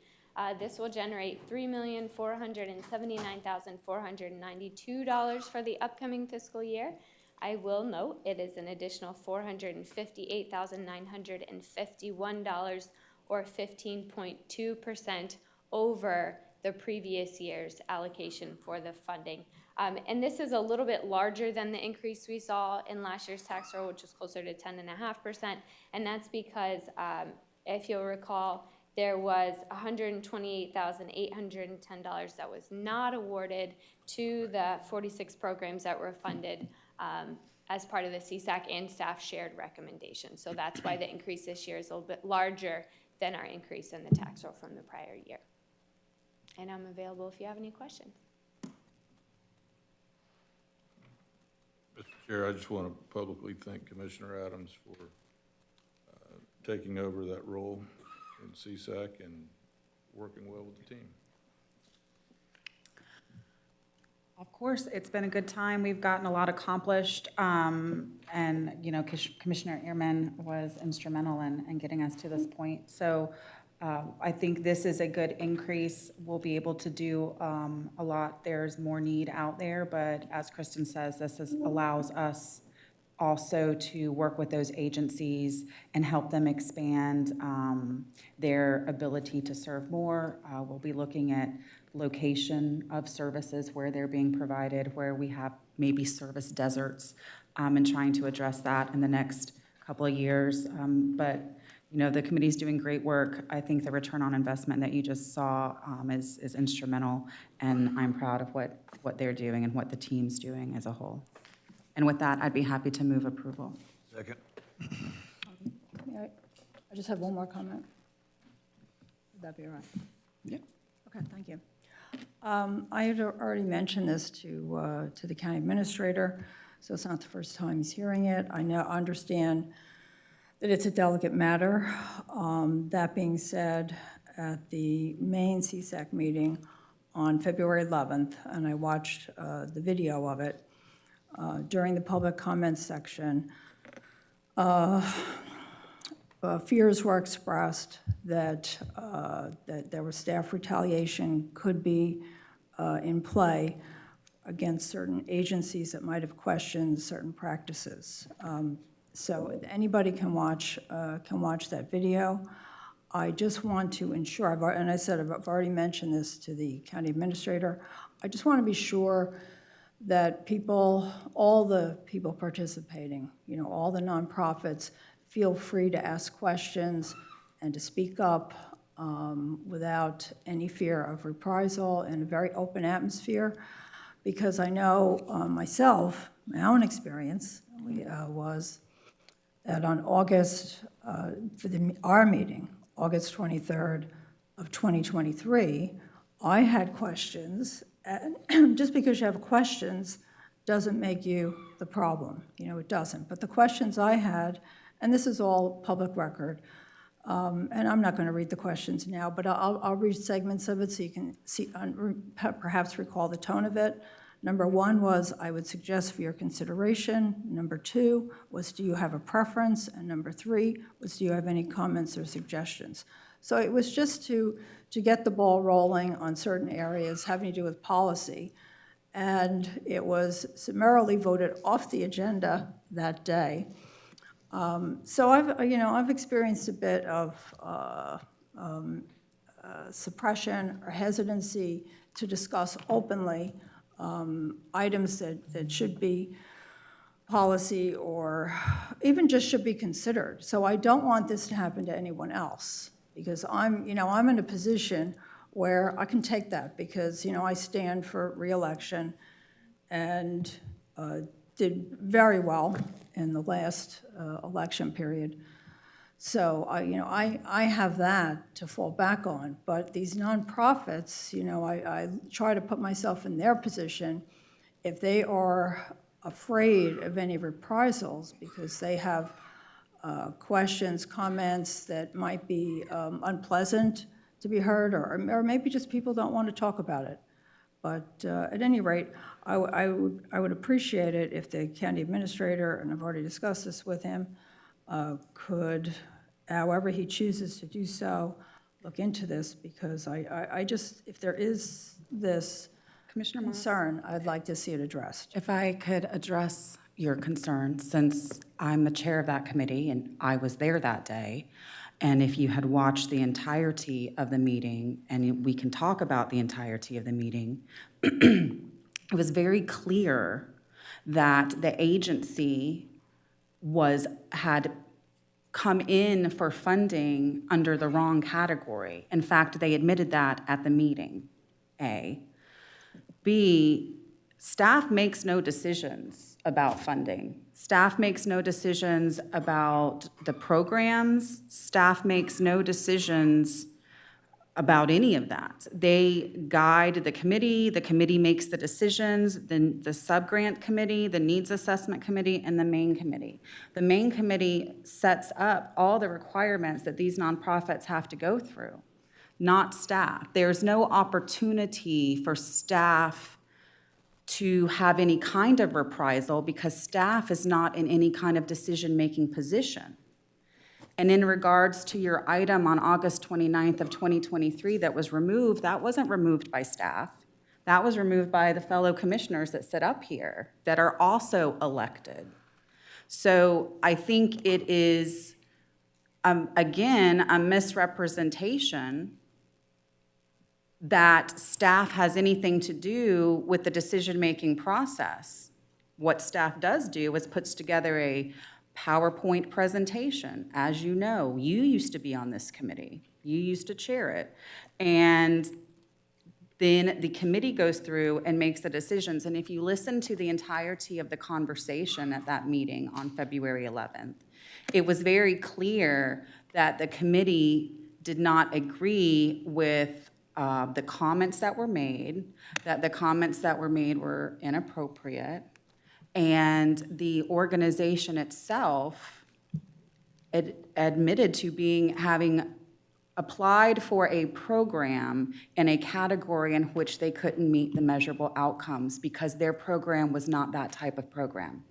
This will generate $3,479,492 for the upcoming fiscal year. I will note it is an additional $458,951, or 15.2% over the previous year's allocation for the funding. And this is a little bit larger than the increase we saw in last year's tax roll, which was closer to 10.5%. And that's because, if you'll recall, there was $128,810 that was not awarded to the 46 programs that were funded as part of the CSAC and staff shared recommendation. So that's why the increase this year is a little bit larger than our increase in the tax roll from the prior year. And I'm available if you have any questions. Mr. Chair, I just want to publicly thank Commissioner Adams for taking over that role. in CSAC and working well with the team. Of course, it's been a good time. We've gotten a lot accomplished. And, you know, Commissioner Ehrman was instrumental in getting us to this point. So I think this is a good increase. We'll be able to do a lot. There's more need out there, but as Kristen says, allows us also to work with those agencies and help them expand their ability to serve more. We'll be looking at location of services where they're being provided, where we have maybe service deserts, and trying to address that in the next couple of years. But, you know, the committee's doing great work. I think the return on investment that you just saw is instrumental, and I'm proud of what they're doing and what the team's doing as a whole. And with that, I'd be happy to move approval. Second. May I just have one more comment? Would that be all right? Yeah. Okay, thank you. I had already mentioned this to the county administrator, so it's not the first time he's hearing it. I understand that it's a delicate matter. That being said, at the main CSAC meeting on February 11th, and I watched the video of it, during the public comments section, fears were expressed that there was staff retaliation could be in play against certain agencies that might have questioned certain practices. So anybody can watch that video. I just want to ensure, and I said I've already mentioned this to the county administrator, I just want to be sure that people, all the people participating, you know, all the nonprofits, feel free to ask questions and to speak up without any fear of reprisal, in a very open atmosphere. Because I know myself, my own experience was that on August, for our meeting, August 23rd of 2023, I had questions. And just because you have questions doesn't make you the problem. You know, it doesn't. But the questions I had, and this is all public record, and I'm not going to read the questions now, but I'll read segments of it so you can see, perhaps recall the tone of it. Number one was, I would suggest for your consideration. Number two was, do you have a preference? And number three was, do you have any comments or suggestions? So it was just to get the ball rolling on certain areas having to do with policy. And it was summarily voted off the agenda that day. So I've experienced a bit of suppression or hesitancy to discuss openly items that should be policy or even just should be considered. So I don't want this to happen to anyone else, because I'm in a position where I can take that, because, I stand for re-election and did very well in the last election period. So I have that to fall back on. But these nonprofits, I try to put myself in their position. If they are afraid of any reprisals because they have questions, comments that might be unpleasant to be heard, or maybe just people don't want to talk about it. But at any rate, I would appreciate it if the county administrator, and I've already discussed this with him, could, however he chooses to do so, look into this, because I just, if there is this Commissioner Moss? concern, I'd like to see it addressed. If I could address your concern, since I'm the chair of that committee and I was there that day, and if you had watched the entirety of the meeting, and we can talk about the entirety of the meeting, it was very clear that the agency had come in for funding under the wrong category. In fact, they admitted that at the meeting, A. B, staff makes no decisions about funding. Staff makes no decisions about the programs. Staff makes no decisions about any of that. They guide the committee makes the decisions, then the sub-grant committee, the needs assessment committee, and the main committee. The main committee sets up all the requirements that these nonprofits have to go through, not staff. There's no opportunity for staff to have any kind of reprisal because staff is not in any kind of decision-making position. And in regards to your item on August 29th of 2023 that was removed, that wasn't removed by staff. That was removed by the fellow commissioners that sit up here that are also elected. So I think it is, again, a misrepresentation that staff has anything to do with the decision-making process. What staff does do is puts together a PowerPoint presentation. As you know, you used to be on this committee. You used to chair it. And then the committee goes through and makes the decisions. And if you listen to the entirety of the conversation at that meeting on February 11th, it was very clear that the committee did not agree with the comments that were made, that the comments that were made were inappropriate, and the organization itself admitted to having applied for a program in a category in which they couldn't meet the measurable outcomes because their program was not that type of program.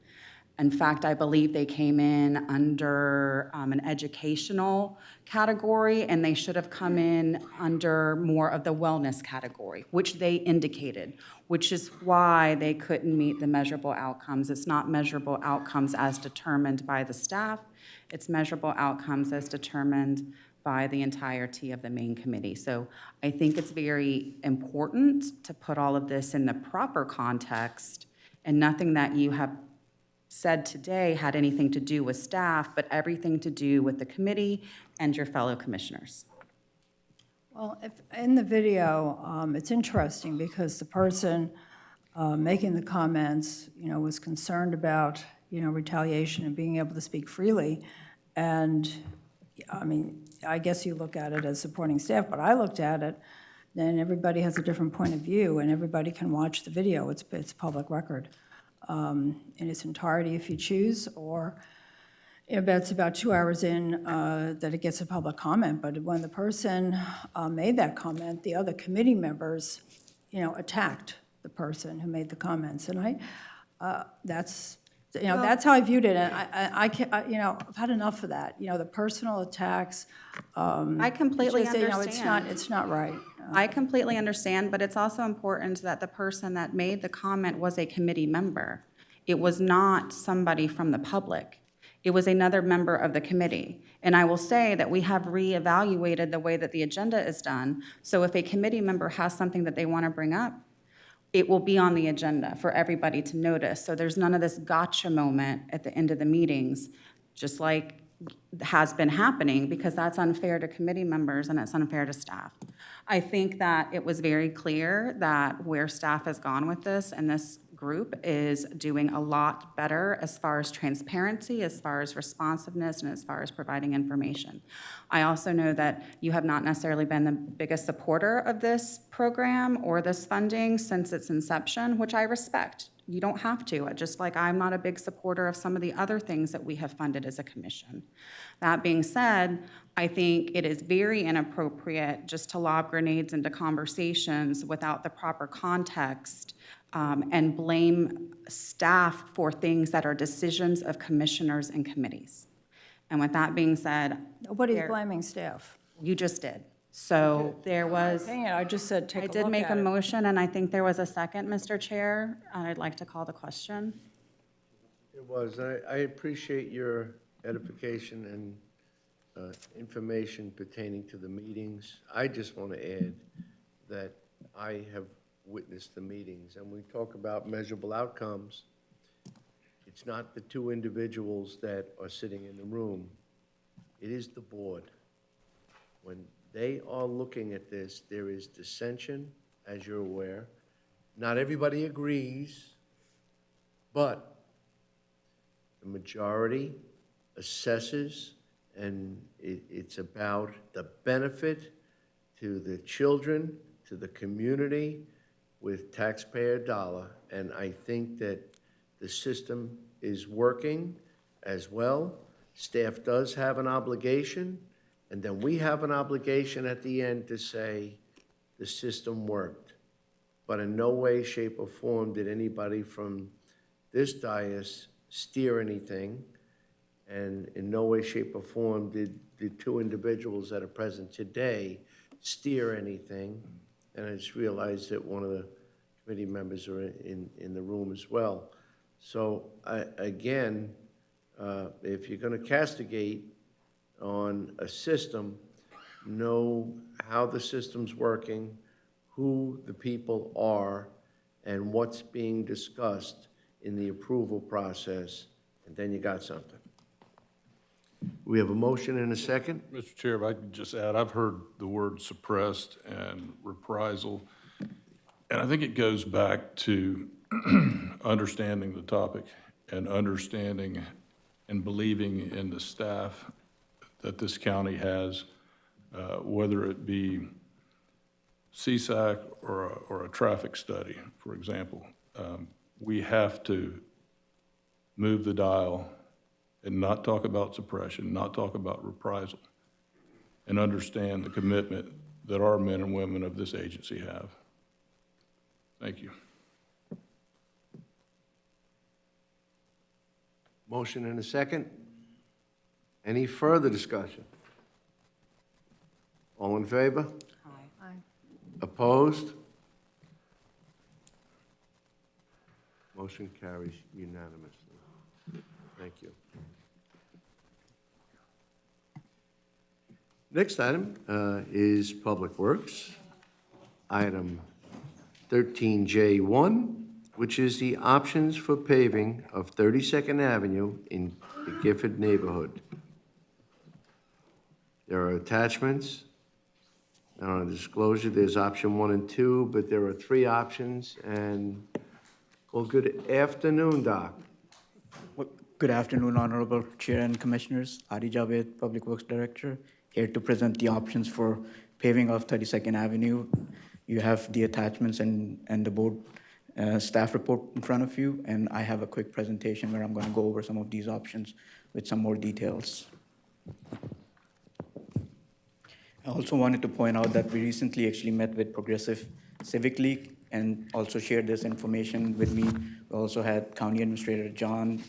In fact, I believe they came in under an educational category, and they should have come in under more of the wellness category, which they indicated, which is why they couldn't meet the measurable outcomes. It's not measurable outcomes as determined by the staff. It's measurable outcomes as determined by the entirety of the main committee. So I think it's very important to put all of this in the proper context, and nothing that you have said today had anything to do with staff, but everything to do with the committee and your fellow commissioners. Well, in the video, it's interesting because the person making the comments, was concerned about, retaliation and being able to speak freely. And, I guess you look at it as supporting staff, but I looked at it, then everybody has a different point of view, and everybody can watch the video. It's public record. In its entirety if you choose, or it's about 2 hours in that it gets a public comment. But when the person made that comment, the other committee members, attacked the person who made the comments. And that's how I viewed it. And I can't, I've had enough of that. The personal attacks. I completely understand. It's not right. I completely understand, but it's also important that the person that made the comment was a committee member. It was not somebody from the public. It was another member of the committee. And I will say that we have reevaluated the way that the agenda is done. So if a committee member has something that they want to bring up, it will be on the agenda for everybody to notice. So there's none of this gotcha moment at the end of the meetings, just like has been happening, because that's unfair to committee members and it's unfair to staff. I think that it was very clear that where staff has gone with this, and this group is doing a lot better as far as transparency, as far as responsiveness, and as far as providing information. I also know that you have not necessarily been the biggest supporter of this program or this funding since its inception, which I respect. You don't have to, just like I'm not a big supporter of some of the other things that we have funded as a commission. That being said, I think it is very inappropriate just to lob grenades into conversations without the proper context and blame staff for things that are decisions of commissioners and committees. And with that being said, Nobody's blaming staff. you just did. So there was. Hang on, I just said take a I look did make a at it. motion, and I think there was a second, Mr. Chair. I'd like to call the question. It was. I appreciate your edification and information pertaining to the meetings. I just want to add that I have witnessed the meetings, and we talk about measurable outcomes. It's not the two individuals that are sitting in the room. It is the board. When they are looking at this, there is dissension, as you're aware. Not everybody agrees, but the majority assesses, and it's about the benefit to the children, to the community with taxpayer dollar. And I think that the system is working as well. Staff does have an obligation, and then we have an obligation at the end to say the system worked. But in no way, shape, or form did anybody from this dais steer anything. And in no way, shape, or form did the two individuals that are present today steer anything. And I just realized that one of the committee members are in the room as well. So again, if you're going to castigate on a system, know how the system's working, who the people are, and what's being discussed in the approval process, and then you got something. We have a motion and a second. Mr. Chair, if I could just add, I've heard the word suppressed and reprisal, and I think it goes back to understanding the topic and understanding and believing in the staff that this county has, whether it be CSAC or a traffic study, for example. We have to move the dial and not talk about suppression, not talk about reprisal, and understand the commitment that our men and women of this agency have. Thank you. Motion and a second. Any further discussion? All in favor? Aye. Opposed? Motion carries unanimously. Thank you. Next item is Public Works. Item 13J1, which is the options for paving of 32nd Avenue in the Gifford neighborhood. There are attachments. And on disclosure, there's option 1 and 2, but there are 3 options. And, well, good afternoon, Doc. Good afternoon, Honorable Chair and Commissioners. Adi Javed, Public Works Director, here to present the options for paving of 32nd Avenue. You have the attachments and the board staff report in front of you, and I have a quick presentation where I'm going to go over some of these options with some more details. I also wanted to point out that we recently actually met with Progressive Civic League and also shared this information with me. We also had County Administrator John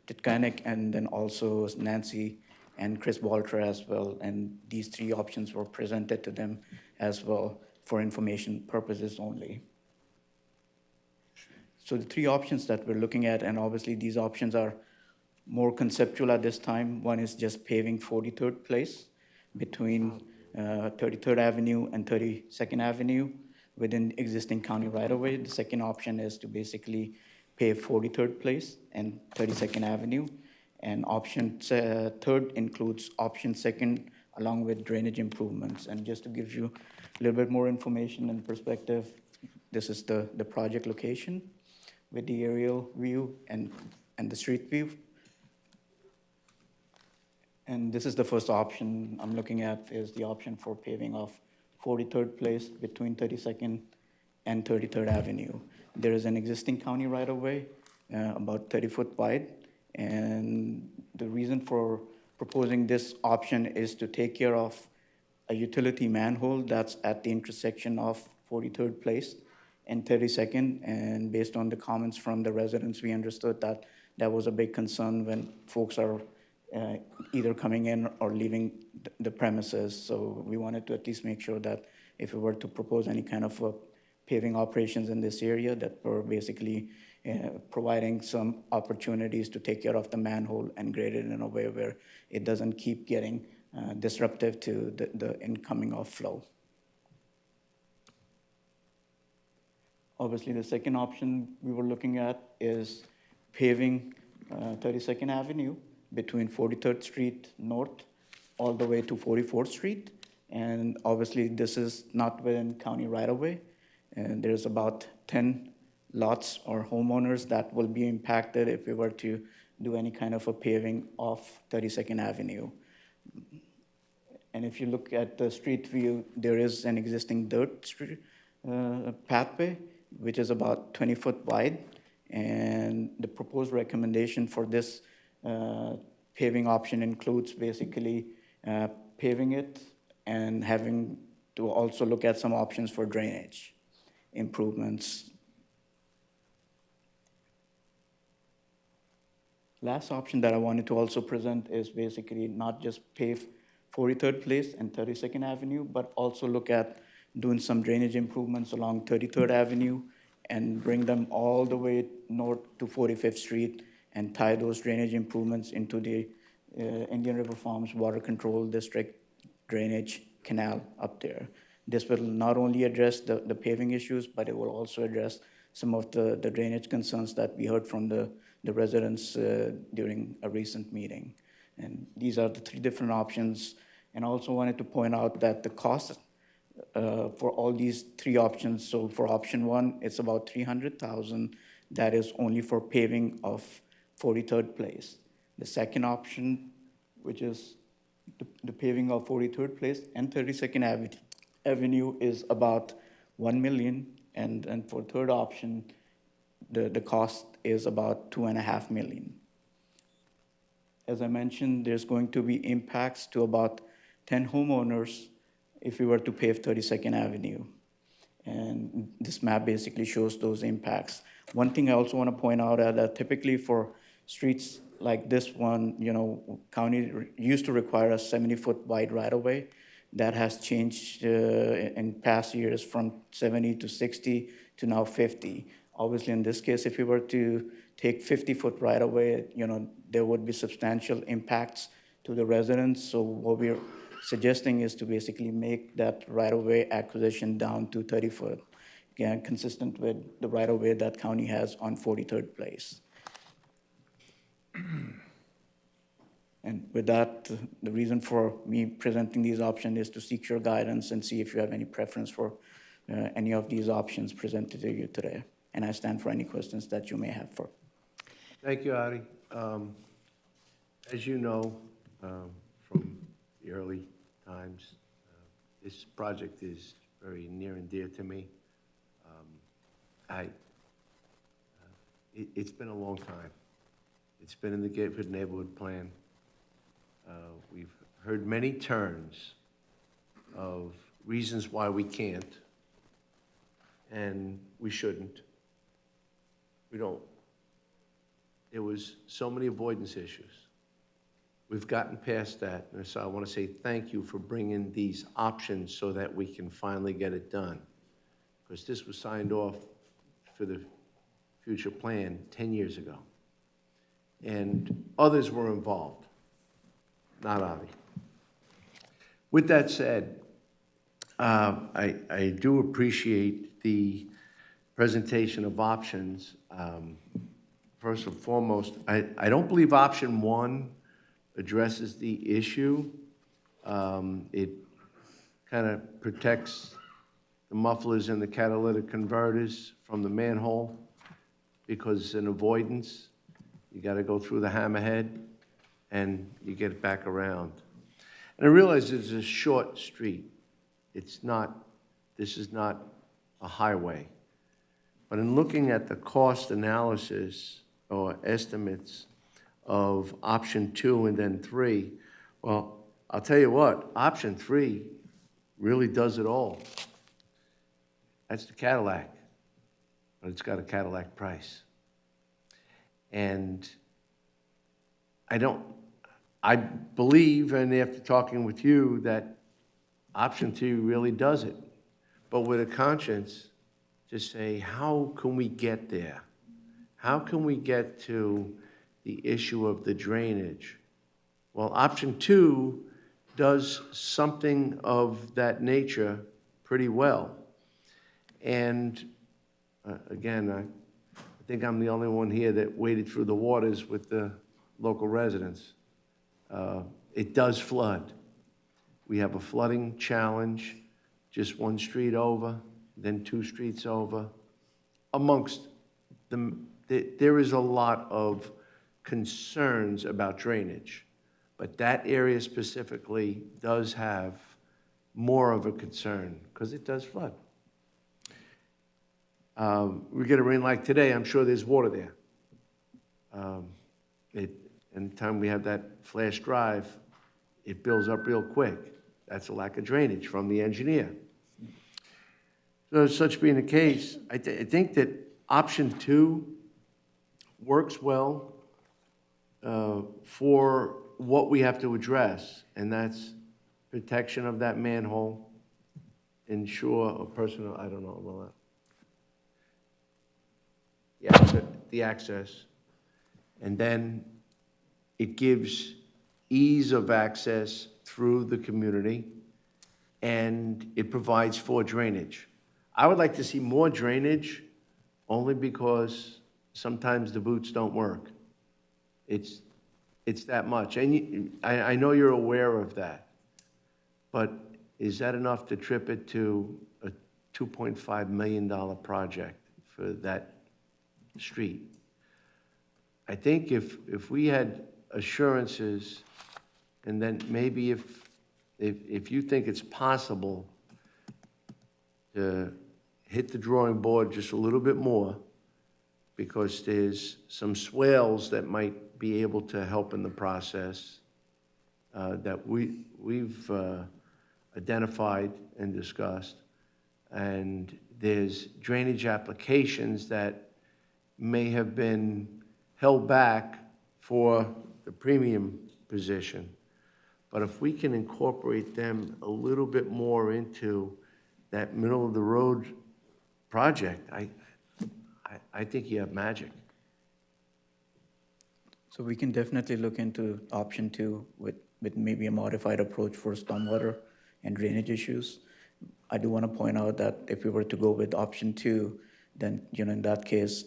Titkanik and then also Nancy and Chris Walter as well. And these 3 options were presented to them as well for information purposes only. So the 3 options that we're looking at, and obviously these options are more conceptual at this time. One is just paving 43rd Place between 33rd Avenue and 32nd Avenue within existing county right-of-way. The second option is to basically pave 43rd Place and 32nd Avenue. And option third includes option second along with drainage improvements. And just to give you a little bit more information and perspective, this is the project location with the aerial view and the street view. And this is the first option I'm looking at, is the option for paving of 43rd Place between 32nd and 33rd Avenue. There is an existing county right-of-way, about 30 foot wide. And the reason for proposing this option is to take care of a utility manhole that's at the intersection of 43rd Place and 32nd. And based on the comments from the residents, we understood that that was a big concern when folks are either coming in or leaving the premises. So we wanted to at least make sure that if we were to propose any kind of paving operations in this area, that we're basically providing some opportunities to take care of the manhole and grade it in a way where it doesn't keep getting disruptive to the incoming of flow. Obviously, the second option we were looking at is paving 32nd Avenue between 43rd Street North all the way to 44th Street. And obviously, this is not within county right-of-way. And there's about 10 lots or homeowners that will be impacted if we were to do any kind of a paving of 32nd Avenue. And if you look at the street view, there is an existing dirt street, pathway, which is about 20 foot wide. And the proposed recommendation for this paving option includes basically paving it and having to also look at some options for drainage improvements. Last option that I wanted to also present is basically not just pave 43rd Place and 32nd Avenue, but also look at doing some drainage improvements along 33rd Avenue and bring them all the way north to 45th Street and tie those drainage improvements into the Indian River Farms Water Control District drainage canal up there. This will not only address the paving issues, but it will also address some of the drainage concerns that we heard from the residents during a recent meeting. And these are the three different options. And I also wanted to point out that the cost for all these three options, so for option one, it's about $300,000. That is only for paving of 43rd Place. The second option, which is the paving of 43rd Place and 32nd Avenue, is about $1 million. And for third option, the cost is about $2.5 million. As I mentioned, there's going to be impacts to about 10 homeowners if we were to pave 32nd Avenue. And this map basically shows those impacts. One thing I also want to point out is that typically for streets like this one, county used to require a 70-foot wide right-of-way. That has changed in past years from 70 to 60 to now 50. Obviously, in this case, if we were to take 50-foot right-of-way, there would be substantial impacts to the residents. So what we're suggesting is to basically make that right-of-way acquisition down to 30 foot, again, consistent with the right-of-way that county has on 43rd Place. And with that, the reason for me presenting these options is to seek your guidance and see if you have any preference for any of these options presented to you today. And I stand for any questions that you may have for. Thank you, Adi. As you know, from the early times, this project is very near and dear to me. It's been a long time. It's been in the Gateway Neighborhood Plan. We've heard many turns of reasons why we can't, and we shouldn't. We don't. There was so many avoidance issues. We've gotten past that, and so I want to say thank you for bringing these options so that we can finally get it done. Because this was signed off for the future plan 10 years ago. And others were involved, not Avi. With that said, I do appreciate the presentation of options. First and foremost, I don't believe option one addresses the issue. It kind of protects the mufflers and the catalytic converters from the manhole because it's an avoidance. You got to go through the hammerhead and you get it back around. And I realize it's a short street. It's not, this is not a highway. But in looking at the cost analysis or estimates of option 2 and then 3, well, I'll tell you what, option 3 really does it all. That's the Cadillac, but it's got a Cadillac price. And I believe, and after talking with you, that option 2 really does it. But with a conscience to say, how can we get there? How can we get to the issue of the drainage? Well, option 2 does something of that nature pretty well. And again, I think I'm the only one here that waded through the waters with the local residents. It does flood. We have a flooding challenge, just one street over, then 2 streets over. Amongst them, there is a lot of concerns about drainage. but that area specifically does have more of a concern, because it does flood. We get a rain like today, I'm sure there's water there. Anytime we have that flash drive, it builds up real quick. That's a lack of drainage from the engineer. So such being the case, I think that option 2 works well for what we have to address, and that's protection of that manhole, ensure a personal, I don't know, well, the access. And then it gives ease of access through the community, and it provides for drainage. I would like to see more drainage, only because sometimes the boots don't work. It's that much. And I know you're aware of that, but is that enough to trip it to a $2.5 million project for that street? I think if we had assurances, and then maybe if you think it's possible to hit the drawing board just a little bit more, because there's some swales that might be able to help in the process that we've identified and discussed, and there's drainage applications that may have been held back for the premium position. But if we can incorporate them a little bit more into that middle-of-the-road project, I think you have magic. So we can definitely look into option 2 with maybe a modified approach for stormwater and drainage issues. I do want to point out that if we were to go with option 2, then, in that case,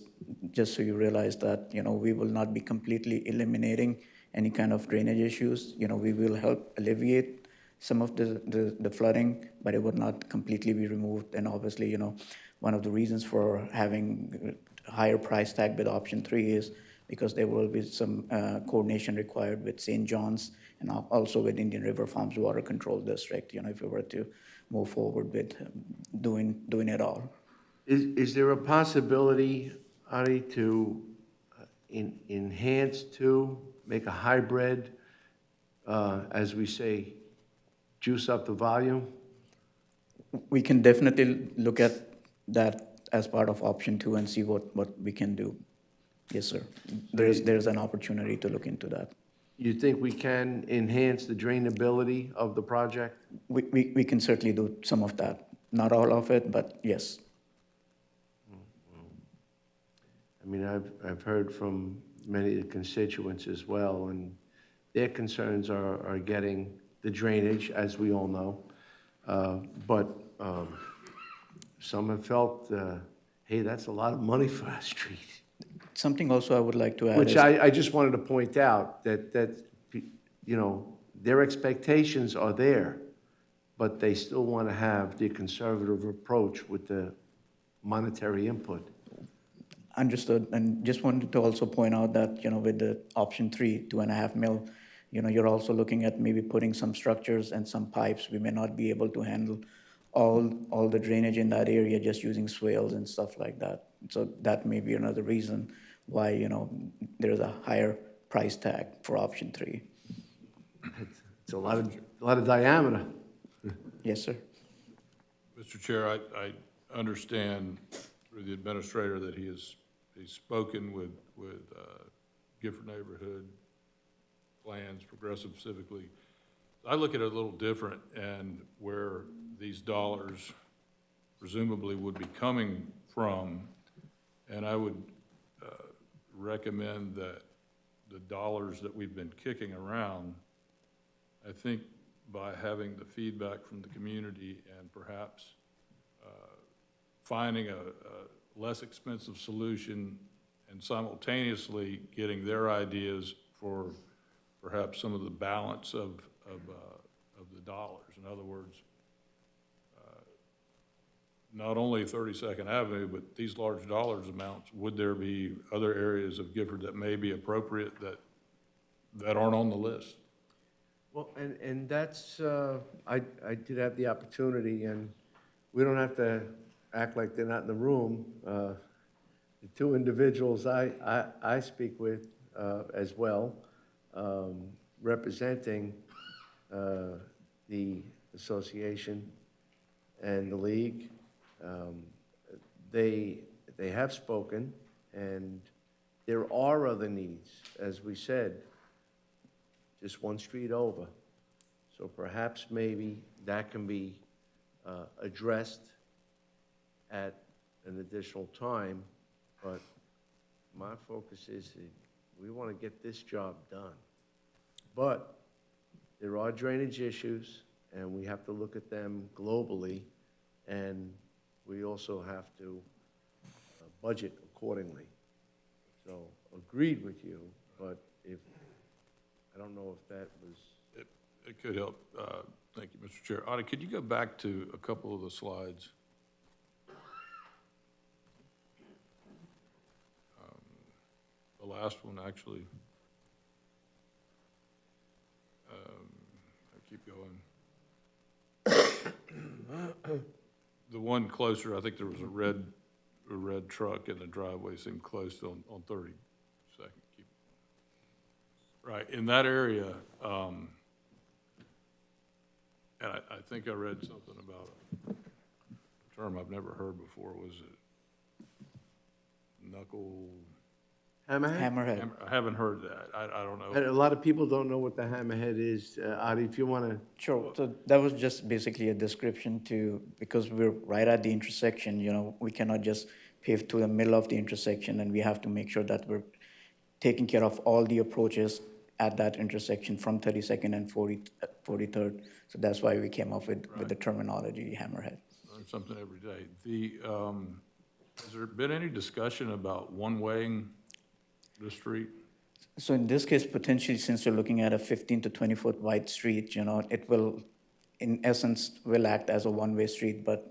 just so you realize that, we will not be completely eliminating any kind of drainage issues. We will help alleviate some of the flooding, but it would not completely be removed. And obviously, one of the reasons for having a higher price tag with option 3 is because there will be some coordination required with St. John's and also with Indian River Farms Water Control District, if we were to move forward with doing it all. Is there a possibility, Ari, to enhance to make a hybrid, as we say, juice up the volume? We can definitely look at that as part of option 2 and see what we can do. Yes, sir. There's an opportunity to look into that. You think we can enhance the drainability of the project? We can certainly do some of that. Not all of it, but yes. I mean, I've heard from many of the constituents as well, and their concerns are getting the drainage, as we all know. But some have felt, hey, that's a lot of money for our street. Something also I would like to add Which is, I just wanted to point out, that their expectations are there, but they still want to have the conservative approach with the monetary input. understood, and just wanted to also point out that, with the option 3, 2.5 mil, you're also looking at maybe putting some structures and some pipes. We may not be able to handle all the drainage in that area just using swales and stuff like that. So that may be another reason why, there's a higher price tag for option 3. It's a lot of diameter. Yes, sir. Mr. Chair, I understand through the administrator that he's spoken with Gifford Neighborhood Plans, Progressive specifically. I look at it a little different, and where these dollars presumably would be coming from, and I would recommend that the dollars that we've been kicking around, I think by having the feedback from the community and perhaps finding a less expensive solution and simultaneously getting their ideas for perhaps some of the balance of the dollars. In other words, not only 32nd Avenue, but these large dollars amounts, would there be other areas of Gifford that may be appropriate that aren't on the list? Well, and that's, I did have the opportunity, and we don't have to act like they're not in the room. The two individuals I speak with as well, representing the association and the league, they have spoken, and there are other needs, as we said, just one street over. So perhaps maybe that can be addressed at an additional time, but my focus is that we want to get this job done. But there are drainage issues, and we have to look at them globally, and we also have to budget accordingly. So agreed with you, but if, I don't know if that was. It could help. Thank you, Mr. Chair. Audie, could you go back to a couple of the slides? The last one, actually. I keep going. The one closer, I think there was a red truck in the driveway, seemed close on 32nd. Right, in that area, and I think I read something about a term I've never heard before. Was it knuckle? Hammerhead? I haven't heard that. I don't know. And a lot of people don't know what the hammerhead is. Adi, if you want to. Sure, so that was just basically a description because we're right at the intersection, we cannot just pave to the middle of the intersection, and we have to make sure that we're taking care of all the approaches at that intersection from 32nd and 43rd. So that's why we came up with the terminology hammerhead. Learn something every day. Has there been any discussion about one-waying the street? So in this case, potentially, since you're looking at a 15 to 20-foot wide street, it will, in essence, will act as a one-way street, but,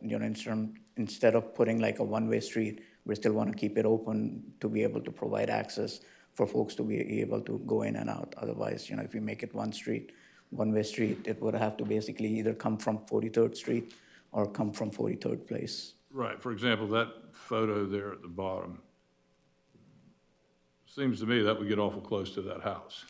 instead of putting like a one-way street, we still want to keep it open to be able to provide access for folks to be able to go in and out. Otherwise, if you make it one-way street, it would have to basically either come from 43rd Street or come from 43rd Place. Right. For example, that photo there at the bottom, seems to me that would get awful close to that house.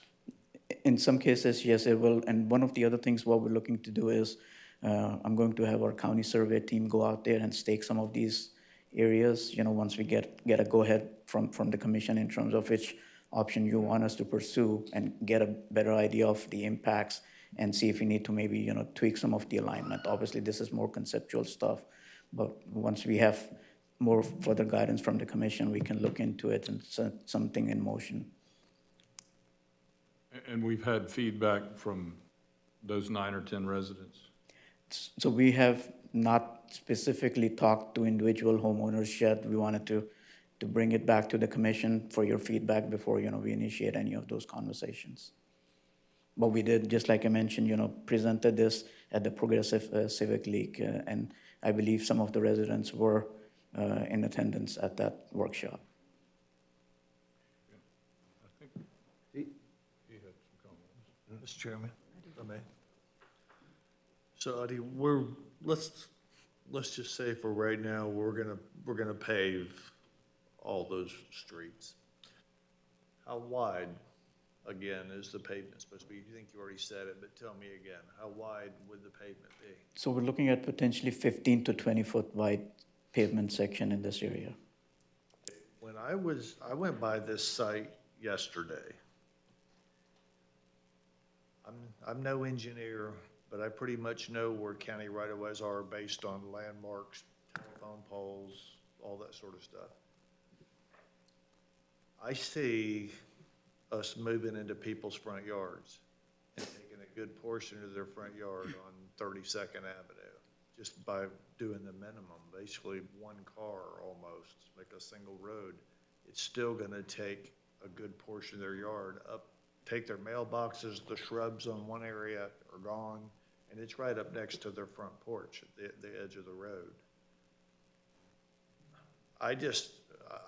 In some cases, yes, it will. And one of the other things what we're looking to do is I'm going to have our county survey team go out there and stake some of these areas, once we get a go-ahead from the commission in terms of which option you want us to pursue and get a better idea of the impacts and see if we need to maybe, tweak some of the alignment. Obviously, this is more conceptual stuff, but once we have more further guidance from the commission, we can look into it and set something in motion. And we've had feedback from those 9 or 10 residents? So we have not specifically talked to individual homeowners yet. We wanted to bring it back to the commission for your feedback before, we initiate any of those conversations. But we did, just like I mentioned, presented this at the Progressive Civic League, and I believe some of the residents were in attendance at that workshop. I think he had some comments. Mr. Chairman, if I may. So, Adi, let's just say for right now, we're gonna pave all those streets. How wide, again, is the pavement supposed to be? You think you already said it, but tell me again, how wide would the pavement be? So we're looking at potentially 15 to 20-foot wide pavement section in this area. When I went by this site yesterday. I'm no engineer, but I pretty much know where county right-of-ways are based on landmarks, telephone poles, all that sort of stuff. I see us moving into people's front yards and taking a good portion of their front yard on 32nd Avenue, just by doing the minimum, basically one car almost, make a single road. It's still gonna take a good portion of their yard up, take their mailboxes, the shrubs on one area are gone, and it's right up next to their front porch at the edge of the road.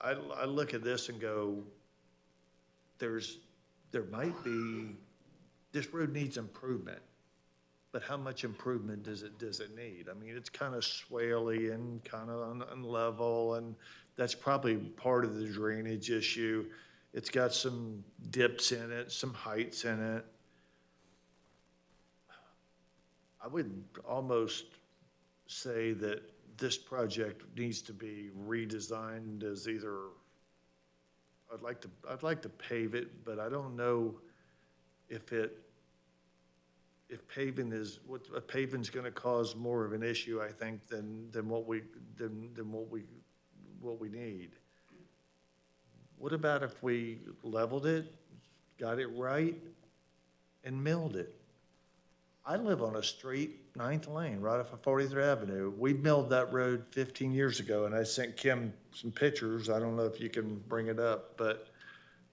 I look at this and go, there might be this road needs improvement. But how much improvement does it need? I mean, it's kind of swaley and kind of unlevel, and that's probably part of the drainage issue. It's got some dips in it, some heights in it. I would almost say that this project needs to be redesigned as either, I'd like to pave it, but I don't know if paving's gonna cause more of an issue, I think, than what we need. What about if we leveled it, got it right, and milled it? I live on a street, 9th Lane, right off of 43rd Avenue. We milled that road 15 years ago, and I sent Kim some pictures. I don't know if you can bring it up, but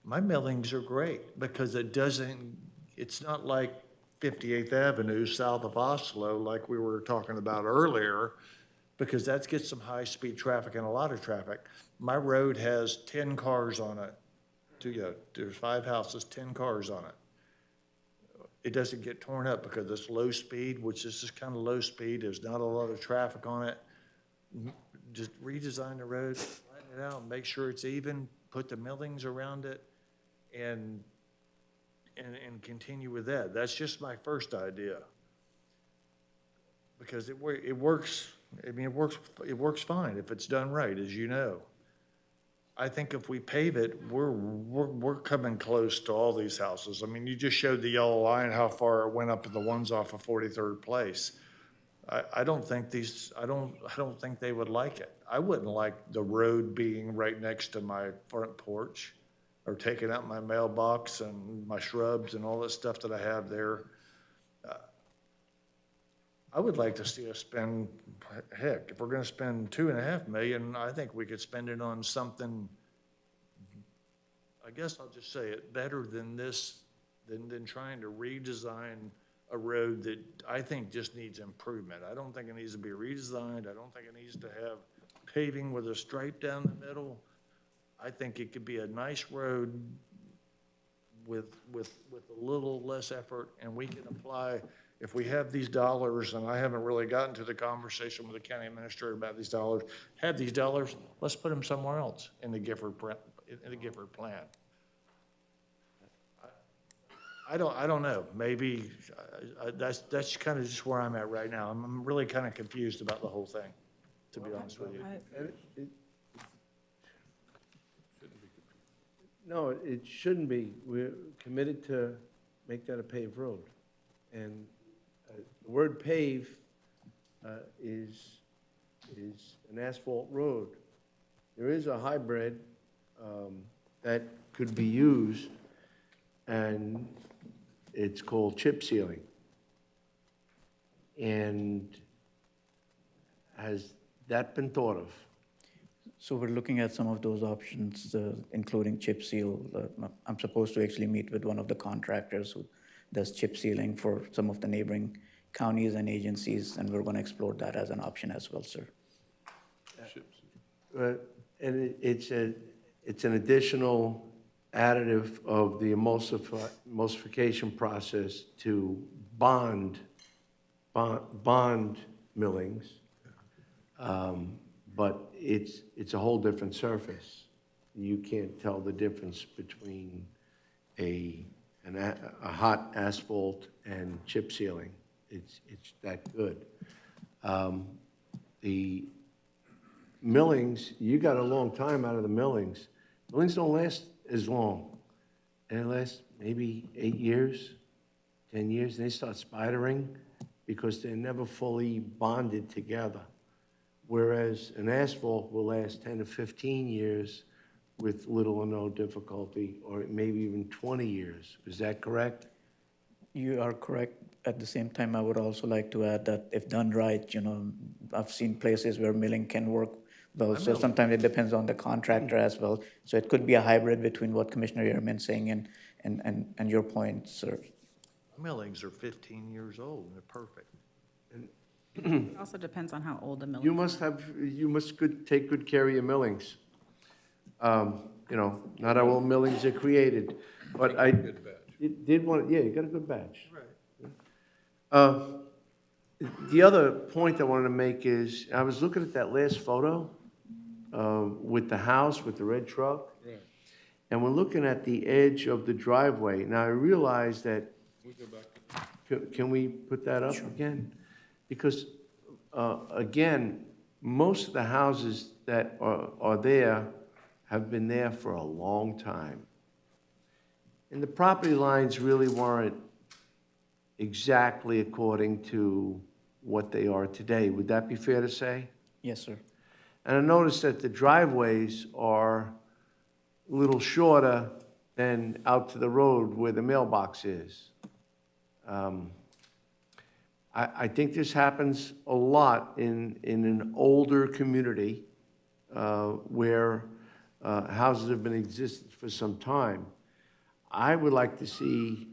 my millings are great because it's not like 58th Avenue south of Oslo like we were talking about earlier, because that gets some high-speed traffic and a lot of traffic. My road has 10 cars on it. There's 5 houses, 10 cars on it. It doesn't get torn up because it's low speed, which is just kind of low speed. There's not a lot of traffic on it. Just redesign the road, flatten it out, make sure it's even, put the millings around it, and continue with that. That's just my first idea. Because it works, I mean, it works fine if it's done right, as you know. I think if we pave it, we're coming close to all these houses. I mean, you just showed the yellow line, how far it went up to the ones off of 43rd Place. I don't think they would like it. I wouldn't like the road being right next to my front porch, or taking out my mailbox and my shrubs and all that stuff that I have there. I would like to see us spend, heck, if we're gonna spend $2.5 million, I think we could spend it on something, I guess I'll just say it, better than this, than trying to redesign a road that I think just needs improvement. I don't think it needs to be redesigned. I don't think it needs to have paving with a stripe down the middle. I think it could be a nice road with a little less effort, and we can apply, if we have these dollars, and I haven't really gotten to the conversation with the county administrator about these dollars, have these dollars, let's put them somewhere else in the Gifford plan. I don't know, maybe, that's kind of just where I'm at right now. I'm really kind of confused about the whole thing, to be honest with you. No, it shouldn't be. We're committed to make that a paved road. And the word pave is an asphalt road. There is a hybrid that could be used, and it's called chip sealing. And has that been thought of? So we're looking at some of those options, including chip seal. I'm supposed to actually meet with one of the contractors who does chip sealing for some of the neighboring counties and agencies, and we're going to explore that as an option as well, sir. And it's an additional additive of the emulsification process to bond millings. But it's a whole different surface. You can't tell the difference between a hot asphalt and chip sealing. It's that good. The millings, you got a long time out of the millings. Millings don't last as long. They last maybe 8 years, 10 years, and they start spidering because they're never fully bonded together. Whereas an asphalt will last 10 to 15 years with little or no difficulty, or maybe even 20 years. Is that correct? You are correct. At the same time, I would also like to add that if done right, I've seen places where milling can work well. So sometimes it depends on the contractor as well. So it could be a hybrid between what Commissioner Ehrman's saying and your point, sir. Millings are 15 years old, and they're perfect. It also depends on how old the mill is. You must take good care of your millings. Not all millings are created, but Did want, yeah, you got a good badge. Right. The other point I wanted to make is, I was looking at that last photo with the house, with the red truck. Right. And we're looking at the edge of the driveway. Now, I realize that, can we put that up again? Because, again, most of the houses that are there have been there for a long time. And the property lines really weren't exactly according to what they are today. Would that be fair to say? Yes, sir. And I noticed that the driveways are a little shorter than out to the road where the mailbox is. I think this happens a lot in an older community where houses have been existing for some time. I would like to see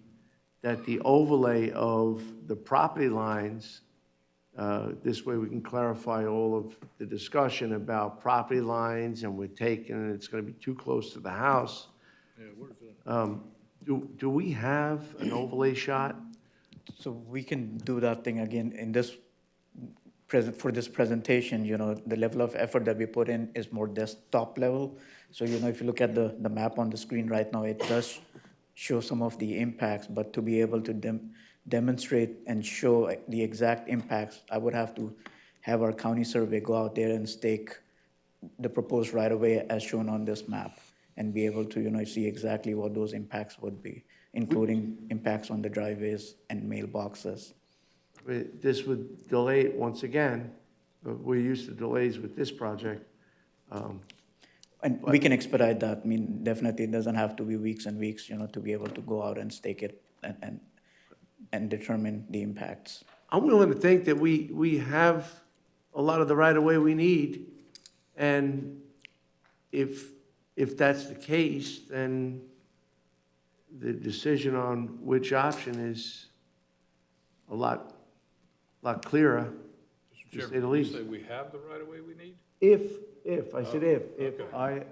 that the overlay of the property lines, this way we can clarify all of the discussion about property lines and we're taking, and it's going to be too close to the house. Yeah, where's that? Do we have an overlay shot? So we can do that thing again in this for this presentation. You know, the level of effort that we put in is more desktop level. So, you know, if you look at the map on the screen right now, it does show some of the impacts, but to be able to demonstrate and show the exact impacts, I would have to have our county survey go out there and stake the proposed right-of-way as shown on this map and be able to, you know, see exactly what those impacts would be, including impacts on the driveways and mailboxes. This would delay it once again. We're used to delays with this project. And we can expedite that. I mean, definitely it doesn't have to be weeks and weeks, you know, to be able to go out and stake it and determine the impacts. I'm willing to think that we have a lot of the right-of-way we need, and if that's the case, then the decision on which option is a lot clearer, to say the least. Say we have the right-of-way we need? I said if I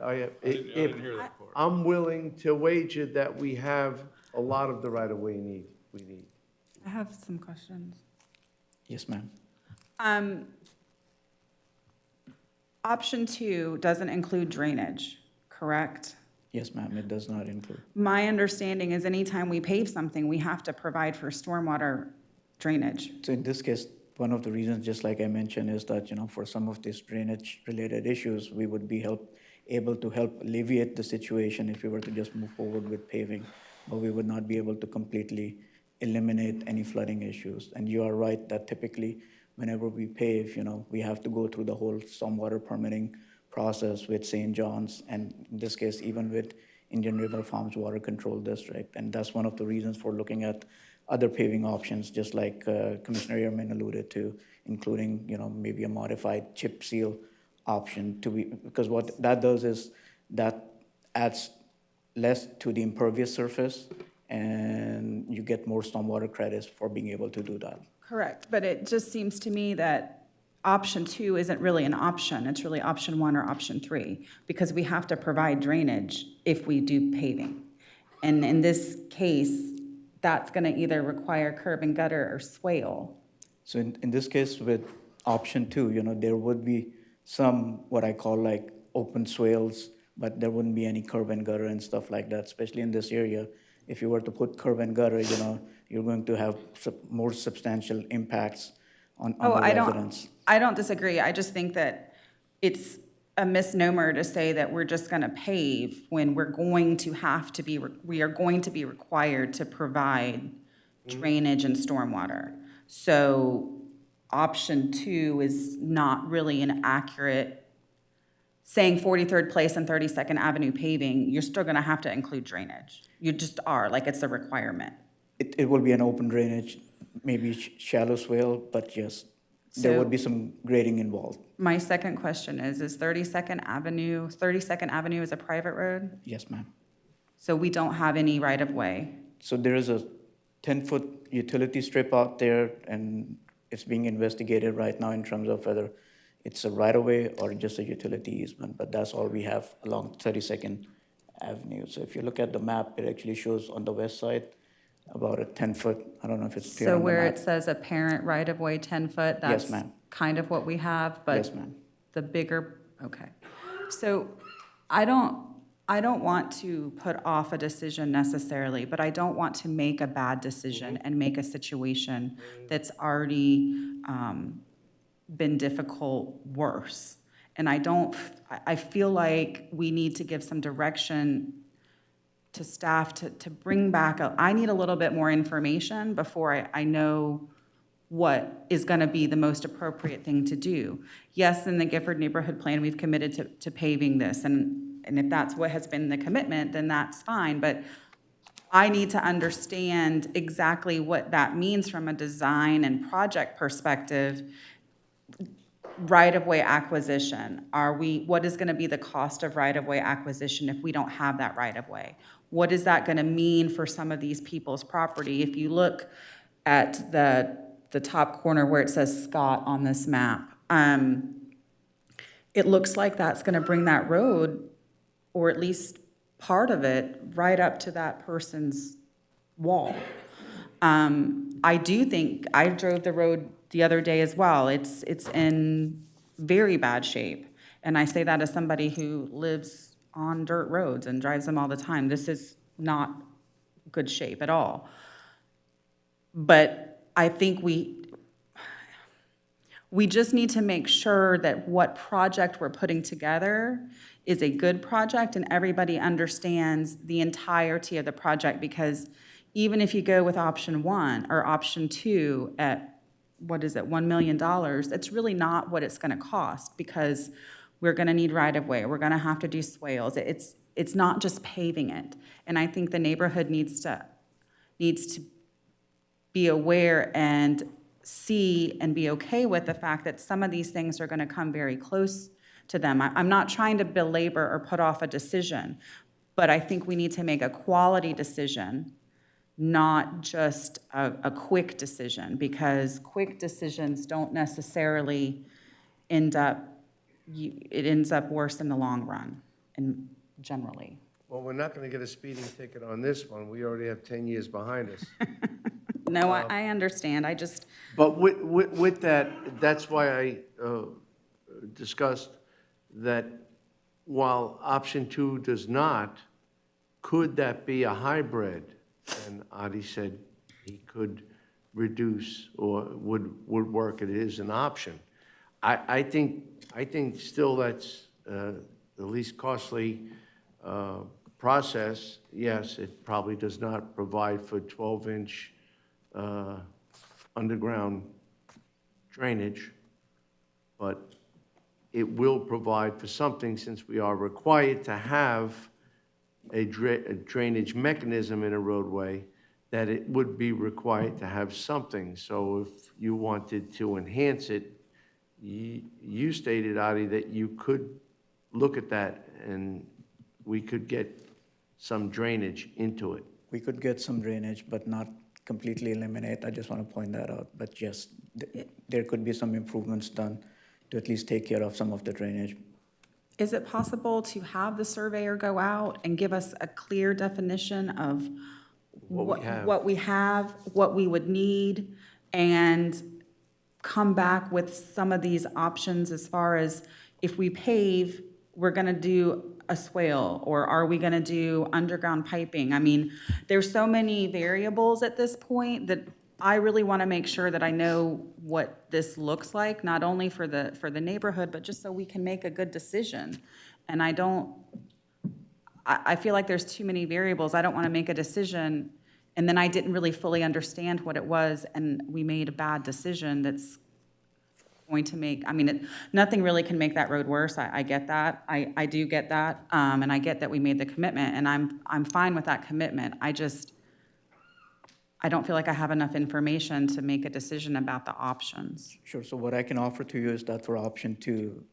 didn't hear that part. I'm willing to wager that we have a lot of the right-of-way we need. I have some questions. Yes, ma'am. Option 2 doesn't include drainage, correct? Yes, ma'am, it does not include. My understanding is anytime we pave something, we have to provide for stormwater drainage. So in this case, one of the reasons, just like I mentioned, is that, you know, for some of these drainage-related issues, we would be able to help alleviate the situation if we were to just move forward with paving, but we would not be able to completely eliminate any flooding issues. And you are right that typically, whenever we pave, you know, we have to go through the whole stormwater permitting process with St. John's, and in this case, even with Indian River Farms Water Control District. And that's one of the reasons for looking at other paving options, just like Commissioner Ehrman alluded to, including, you know, maybe a modified chip seal option because what that does is that adds less to the impervious surface and you get more stormwater credits for being able to do that. Correct, but it just seems to me that option 2 isn't really an option. It's really option 1 or option 3, because we have to provide drainage if we do paving. And in this case, that's going to either require curb and gutter or swale. So in this case, with option 2, you know, there would be some, what I call like open swales, but there wouldn't be any curb and gutter and stuff like that, especially in this area. If you were to put curb and gutter, you know, you're going to have more substantial impacts on the residents. I don't disagree. I just think that it's a misnomer to say that we're just going to pave when we are going to be required to provide drainage and stormwater. So option 2 is not really an accurate, saying 43rd Place and 32nd Avenue paving, you're still going to have to include drainage. You just are, like it's a requirement. It will be an open drainage, maybe shallow swale, but yes, there would be some grading involved. My second question is 32nd Avenue is a private road? Yes, ma'am. So we don't have any right-of-way? So there is a 10-foot utility strip out there, and it's being investigated right now in terms of whether it's a right-of-way or just a utility easement, but that's all we have along 32nd Avenue. So if you look at the map, it actually shows on the west side, about a 10-foot, I don't know if it's clear So on the where map. it says apparent right-of-way 10 foot, that's ma'am. kind of what we have, but Yes, ma'am. the bigger, okay. So I don't want to put off a decision necessarily, but I don't want to make a bad decision and make a situation that's already been difficult worse. And I feel like we need to give some direction to staff to bring back, I need a little bit more information before I know what is gonna be the most appropriate thing to do. Yes, in the Gifford Neighborhood Plan, we've committed to paving this, and if that's what has been the commitment, then that's fine, but I need to understand exactly what that means from a design and project perspective. Right-of-way acquisition, what is gonna be the cost of right-of-way acquisition if we don't have that right-of-way? What is that gonna mean for some of these people's property? If you look at the top corner where it says Scott on this map, it looks like that's gonna bring that road, or at least part of it, right up to that person's wall. I do think, I drove the road the other day as well. It's in very bad shape. And I say that as somebody who lives on dirt roads and drives them all the time. This is not good shape at all. But I think we just need to make sure that what project we're putting together is a good project and everybody understands the entirety of the project, because even if you go with option 1 or option 2 at, what is it, $1 million, it's really not what it's gonna cost, because we're gonna need right-of-way, we're gonna have to do swales. It's not just paving it. And I think the neighborhood needs to be aware and see and be okay with the fact that some of these things are gonna come very close to them. I'm not trying to belabor or put off a decision, but I think we need to make a quality decision, not just a quick decision, because quick decisions don't necessarily end up, it ends up worse in the long run, and generally. Well, we're not going to get a speeding ticket on this one. We already have 10 years behind us. No, I understand, I just, But with that, that's why I discussed that while option 2 does not, could that be a hybrid? And Adi said he could reduce or would work. It is an option. I think still that's the least costly process. Yes, it probably does not provide for 12-inch underground drainage, but it will provide for something, since we are required to have a drainage mechanism in a roadway, that it would be required to have something. So if you wanted to enhance it, you stated, Adi, that you could look at that and we could get some drainage into it. We could get some drainage, but not completely eliminate. I just want to point that out. But yes, there could be some improvements done to at least take care of some of the drainage. is it possible to have the surveyor go out and give us a clear definition of what we have, what we would need, and come back with some of these options as far as if we pave, we're gonna do a swale, or are we gonna do underground piping? I mean, there's so many variables at this point that I really wanna make sure that I know what this looks like, not only for the neighborhood, but just so we can make a good decision. And I feel like there's too many variables. I don't wanna make a decision and then I didn't really fully understand what it was, and we made a bad decision that's going to make, nothing really can make that road worse. I get that. I do get that. And I get that we made the commitment, and I'm fine with that commitment. I don't feel like I have enough information to make a decision about the options. Sure, so what I can offer to you is that for option 2,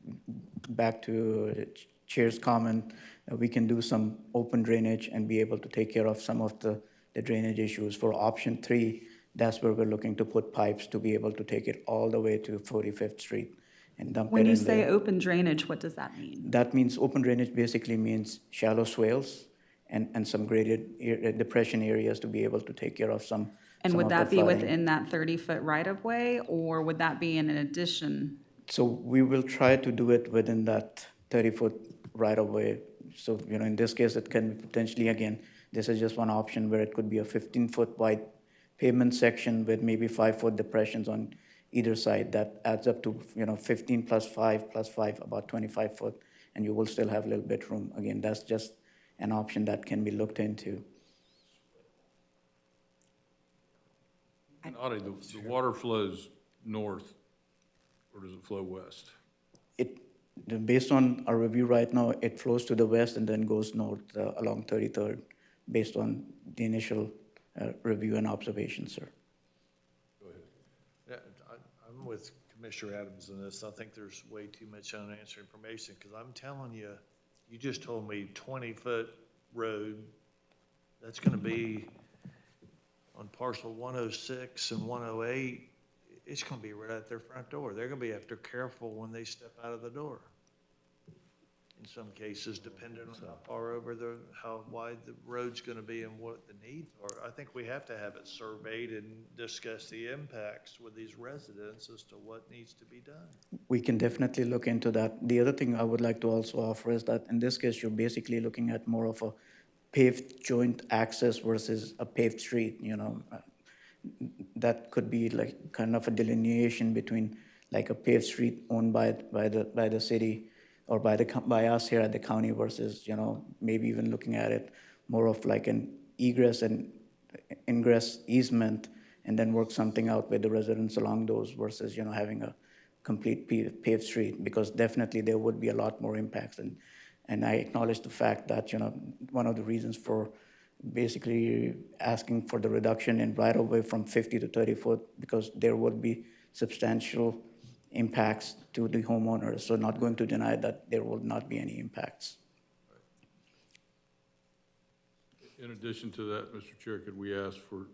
back to the Chair's comment, we can do some open drainage and be able to take care of some of the drainage issues. For option 3, that's where we're looking to put pipes to be able to take it all the way to 45th Street and dump it in there. When you say open drainage, what does that mean? That means open drainage basically means shallow swales, and some graded depression areas to be able to take care of some. And some would of the that be flooding. within that 30-foot right-of-way, or would that be in addition? So we will try to do it within that 30-foot right-of-way. So, in this case, it can be potentially, again, this is just one option where it could be a 15-foot wide pavement section with maybe 5-foot depressions on either side. That adds up to, 15 plus 5, about 25 foot, and you will still have a little bit room. Again, that's just an option that can be looked into. Audie, the water flows north, or does it flow west? Based on our review right now, it flows to the west and then goes north along 33rd, based on the initial review and observation, sir. Yeah, I'm with Commissioner Adams on this. I think there's way too much unanswered information, because I'm telling you, you just told me 20-foot road, that's gonna be on parcel 106 and 108, it's gonna be right at their front door. They're gonna be after careful when they step out of the door. In some cases, depending on how far over how wide the road's gonna be and what the needs are. I think we have to have it surveyed and discuss the impacts with these residents as to what needs to be done. We can definitely look into that. The other thing I would like to also offer is that in this case, you're basically looking at more of a paved joint access versus a paved street, That could be like kind of a delineation between like a paved street owned by the city or by us here at the county versus, maybe even looking at it more of like an egress and ingress easement, and then work something out with the residents along those versus, having a complete paved street, because definitely there would be a lot more impacts. And I acknowledge the fact that, one of the reasons for basically asking for the reduction in right-of-way from 50 to 30 foot, because there would be substantial impacts to the homeowners. So not going to deny that there will not be any impacts. In addition to that, Mr. Chair, could we ask for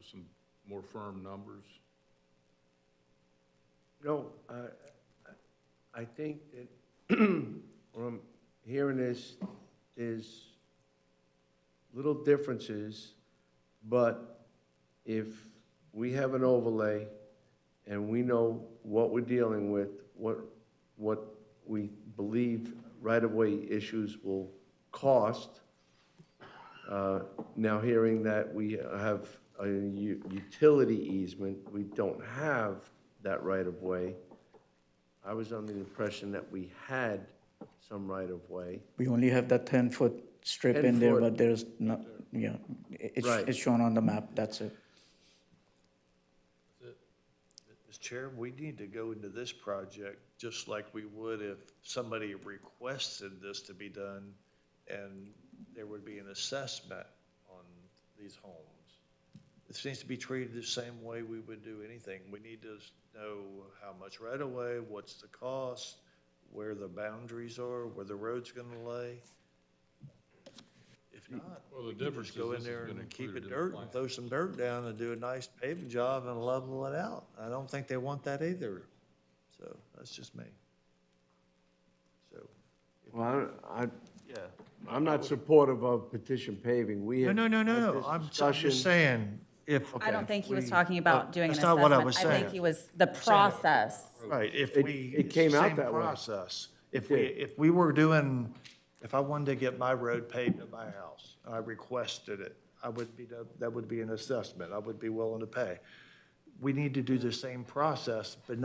some more firm numbers? I think that what I'm hearing is little differences, but if we have an overlay and we know what we're dealing with, what we believe right-of-way issues will cost, now hearing that we have a utility easement, we don't have that right-of-way. I was under the impression that we had some right-of-way. We only have that 10-foot strip 10 in there, foot. but there's not, Right. it's shown on the map, that's it. Mr. Chair, we need to go into this project just like we would if somebody requested this to be done and there would be an assessment on these homes. This needs to be treated the same way we would do anything. We need to know how much right of way, what's the cost, where the boundaries are, where the road's gonna lay. If not, Well, the we can difference just go is in this there has been and keep included it in the dirt plan. and throw some dirt down and do a nice paving job and level it out. I don't think they want that either. So that's just me. So. Well, Yeah. I'm not supportive of petition paving. We had No. had this I'm discussion. just saying, if. I don't think he was we- talking about doing an That's assessment. not what I was I saying. think he was the process. Right, if It- we. it came out same that way. process. If did. we were doing, if I wanted to get my road paved at my house, and I requested it, that would be an assessment, I would be willing to pay. We need to do the same process, but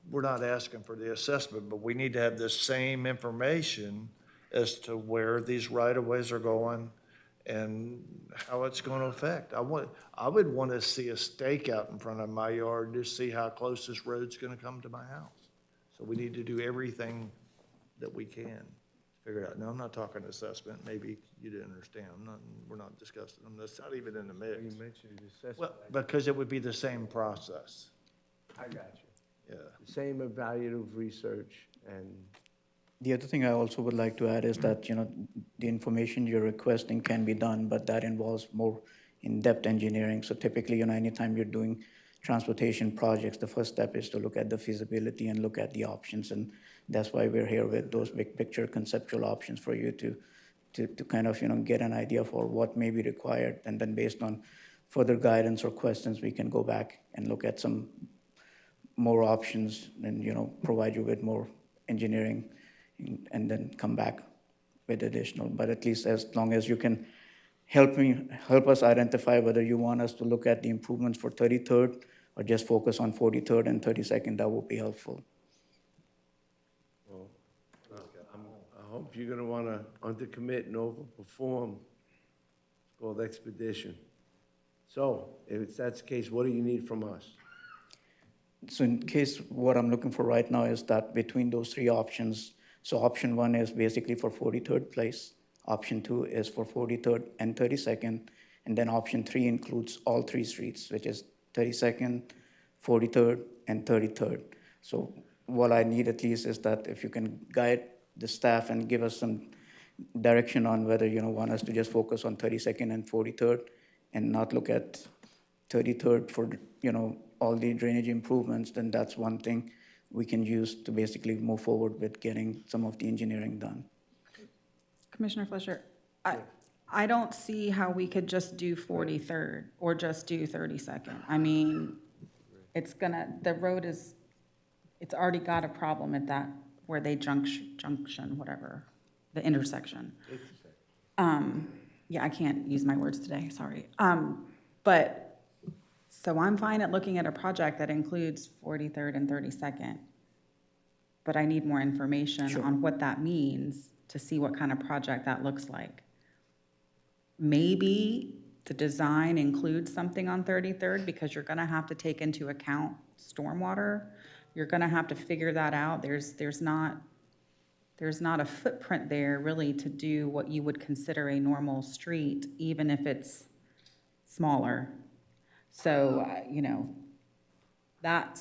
we're not asking for the assessment, but we need to have the same information as to where these right-of-ways are going and how it's going to affect. I would want to see a stake out in front of my yard to see how close this road's going to come to my house. So we need to do everything that we can to figure it out. Now, I'm not talking assessment, maybe you didn't understand, we're not discussing them, that's not even in the mix. You mentioned the assessment. Well, because it would be the same process, I got you. yeah. Same evaluative research and The other thing I also would like to add is that, the information you're requesting can be done, but that involves more in-depth engineering. So typically, anytime you're doing transportation projects, the first step is to look at the feasibility and look at the options. And that's why we're here with those big picture conceptual options for you to to kind of, get an idea for what may be required. And then based on further guidance or questions, we can go back and look at some more options and, provide you with more engineering and then come back with additional. But at least as long as you can help us identify whether you want us to look at the improvements for 33rd or just focus on 43rd and 32nd, that would be helpful. Well, I hope you're gonna wanna undercommit and overperform. It's called expedition. So, if that's the case, what do you need from us? So in case, what I'm looking for right now is that between those three options, so option 1 is basically for 43rd place, option 2 is for 43rd and 32nd, and then option 3 includes all three streets, which is 32nd, 43rd, and 33rd. So what I need at least is that if you can guide the staff and give us some direction on whether, want us to just focus on 32nd and 43rd and not look at 33rd for, all the drainage improvements, then that's one thing we can use to basically move forward with getting some of the engineering done. Commissioner Fletcher, I don't see how we could just do 43rd or just do 32nd. I mean, the road is, it's already got a problem at that, where they junction, whatever, the intersection. Yeah, I can't use my words today, sorry. So I'm fine at looking at a project that includes 43rd and 32nd, but I need more information on what that means to see what kind of project that looks like. Maybe the design includes something on 33rd because you're gonna have to take into account stormwater. You're gonna have to figure that out. There's not a footprint there really to do what you would consider a normal street, even if it's smaller. So, that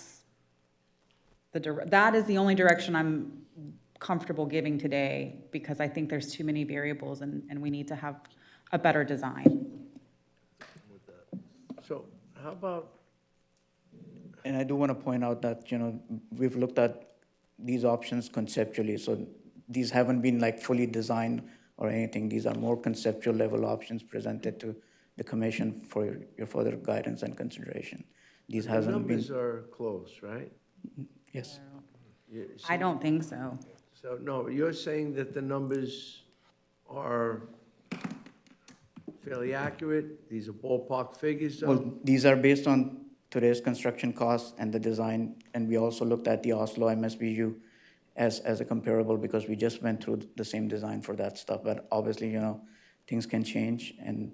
is the only direction I'm comfortable giving today, because I think there's too many variables and we need to have a better design. So, how about, And I do want to point out that, we've looked at these options conceptually, so these haven't been like fully designed or anything. These are more conceptual level options presented to the commission for your further guidance and consideration. These the hasn't been. numbers are close, right? Yes. I don't think so. So, no, you're saying that the numbers are fairly accurate? These are ballpark figures, though? Well, these are based on today's construction costs and the design, and we also looked at the Oslo MSBU as a comparable because we just went through the same design for that stuff. But obviously, things can change, and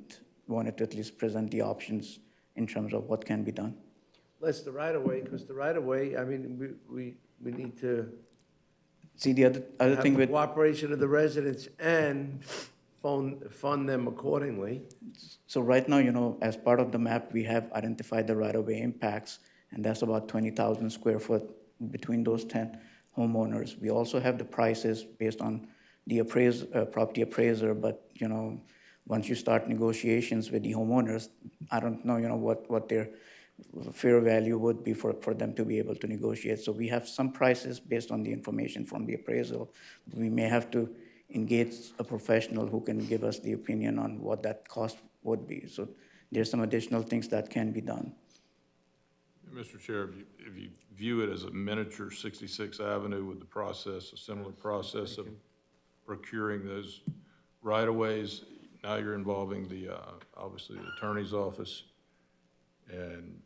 wanted to at least present the options in terms of what can be done. Less the right-of-way, because the right-of-way, I mean, we need to See, the other have thing the with, cooperation of the residents and fund them accordingly. so right now, as part of the map, we have identified the right-of-way impacts, and that's about 20,000 square foot between those 10 homeowners. We also have the prices based on the property appraiser, but, once you start negotiations with the homeowners, I don't know, what their fair value would be for them to be able to negotiate. So we have some prices based on the information from the appraisal. We may have to engage a professional who can give us the opinion on what that cost would be. So there's some additional things that can be done. Mr. Chair, if you view it as a miniature 66th Avenue with the process, a similar process of procuring those right-of-ways, now you're involving the, obviously, the attorney's office, and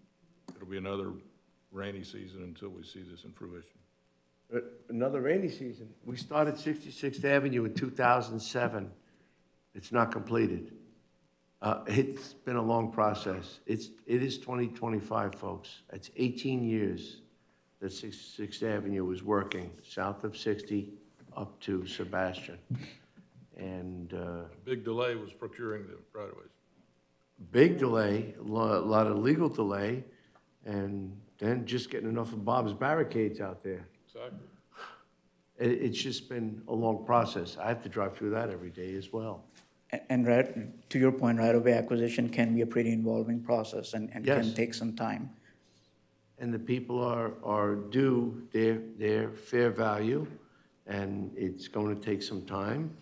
it'll be another rainy season until we see this in fruition. Another rainy season. We started 66th Avenue in 2007. It's not completed. It's been a long process. It is 2025, folks. It's 18 years that 66th Avenue was working, south of 60 up to Sebastian. And Big delay was procuring the right-of-ways. big delay, a lot of legal delay, and then just getting enough of Bob's barricades out there. Exactly. It's just been a long process. I have to drive through that every day as well. And to your point, right-of-way acquisition can be a pretty involving process and Yes. can take some time. And the people are due their fair value, and it's going to take some time.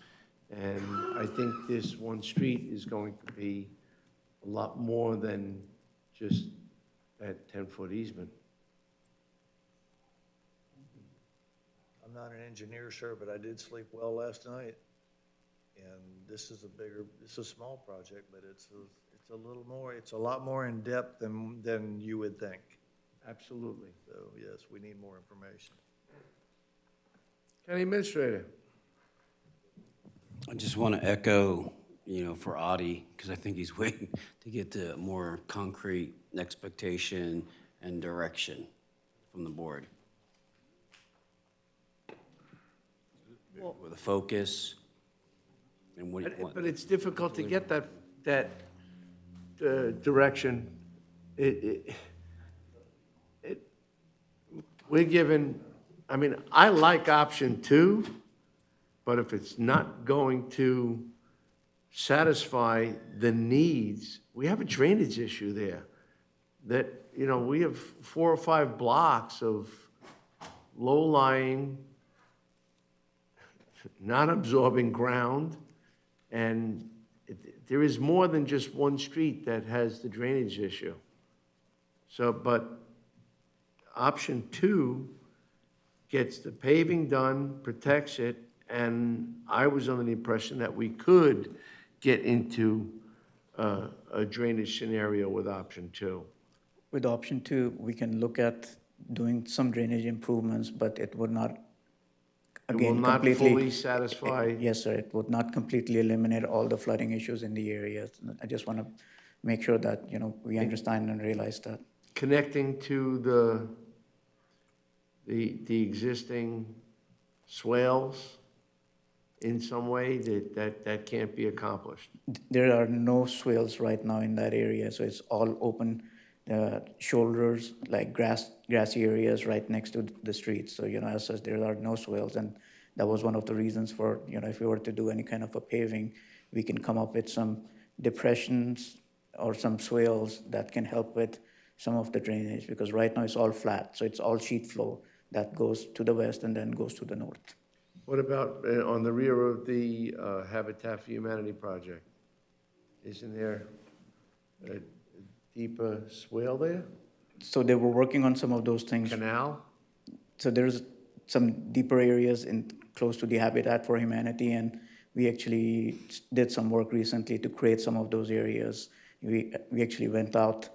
And I think this one street is going to be a lot more than just that 10-foot easement. I'm not an engineer, sir, but I did sleep well last night. And this is a small project, but it's a little more, it's a lot more in depth than you would think. Absolutely. So, yes, we need more information. County Administrator. I just want to echo, for Audie, because I think he's waiting to get the more concrete expectation and direction from the board. With a focus and what. But it's difficult to get that direction. We're given, I like option 2, but if it's not going to satisfy the needs, we have a drainage issue there. That, we have 4 or 5 blocks of low-lying, non-absorbing ground, and there is more than just one street that has the drainage issue. So, but option 2 gets the paving done, protects it, and I was under the impression that we could get into a drainage scenario with option 2. With option 2, we can look at doing some drainage improvements, but it would not, It will again, not completely. fully satisfy. Yes, sir, it would not completely eliminate all the flooding issues in the area. I just want to make sure that, we understand and realize that. Connecting to the existing swales in some way, that can't be accomplished. There are no swales right now in that area, so it's all open shoulders, like grassy areas right next to the streets. So, as such, there are no swales, and that was one of the reasons for, if we were to do any kind of a paving, we can come up with some depressions or some swales that can help with some of the drainage, because right now it's all flat, so it's all sheet flow that goes to the west and then goes to the north. What about on the rear of the Habitat for Humanity project? Isn't there a deeper swale there? So they were working on some of those things. Canal? So there's some deeper areas close to the Habitat for Humanity, and we actually did some work recently to create some of those areas. We actually went out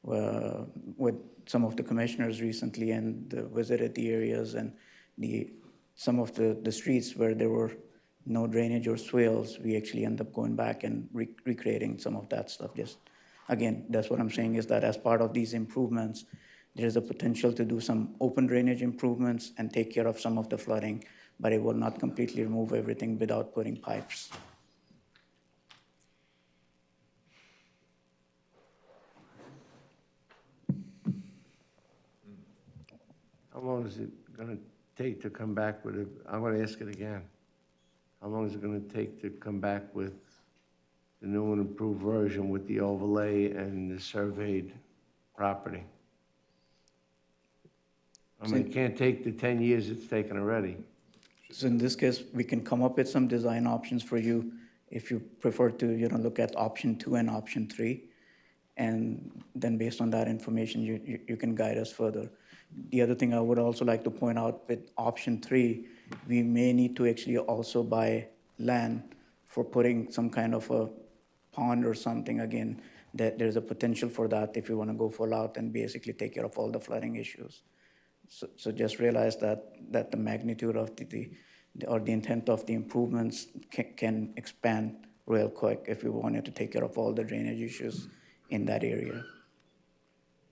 with some of the commissioners recently and visited the areas, and some of the streets where there were no drainage or swales, we actually end up going back and recreating some of that stuff. Just again, that's what I'm saying, is that as part of these improvements, there's a potential to do some open drainage improvements and take care of some of the flooding, but it will not completely remove everything without putting pipes. How long is it going to take to come back with it? I'm going to ask it again. How long is it going to take to come back with the new and improved version with the overlay and the surveyed property? It can't take the 10 years it's taken already. So in this case, we can come up with some design options for you if you prefer to, look at option 2 and option 3. And then based on that information, you can guide us further. The other thing I would also like to point out with option 3, we may need to actually also buy land for putting some kind of a pond or something. Again, that there's a potential for that if you want to go full out and basically take care of all the flooding issues. So just realize that the magnitude of the intent of the improvements can expand real quick if we wanted to take care of all the drainage issues in that area.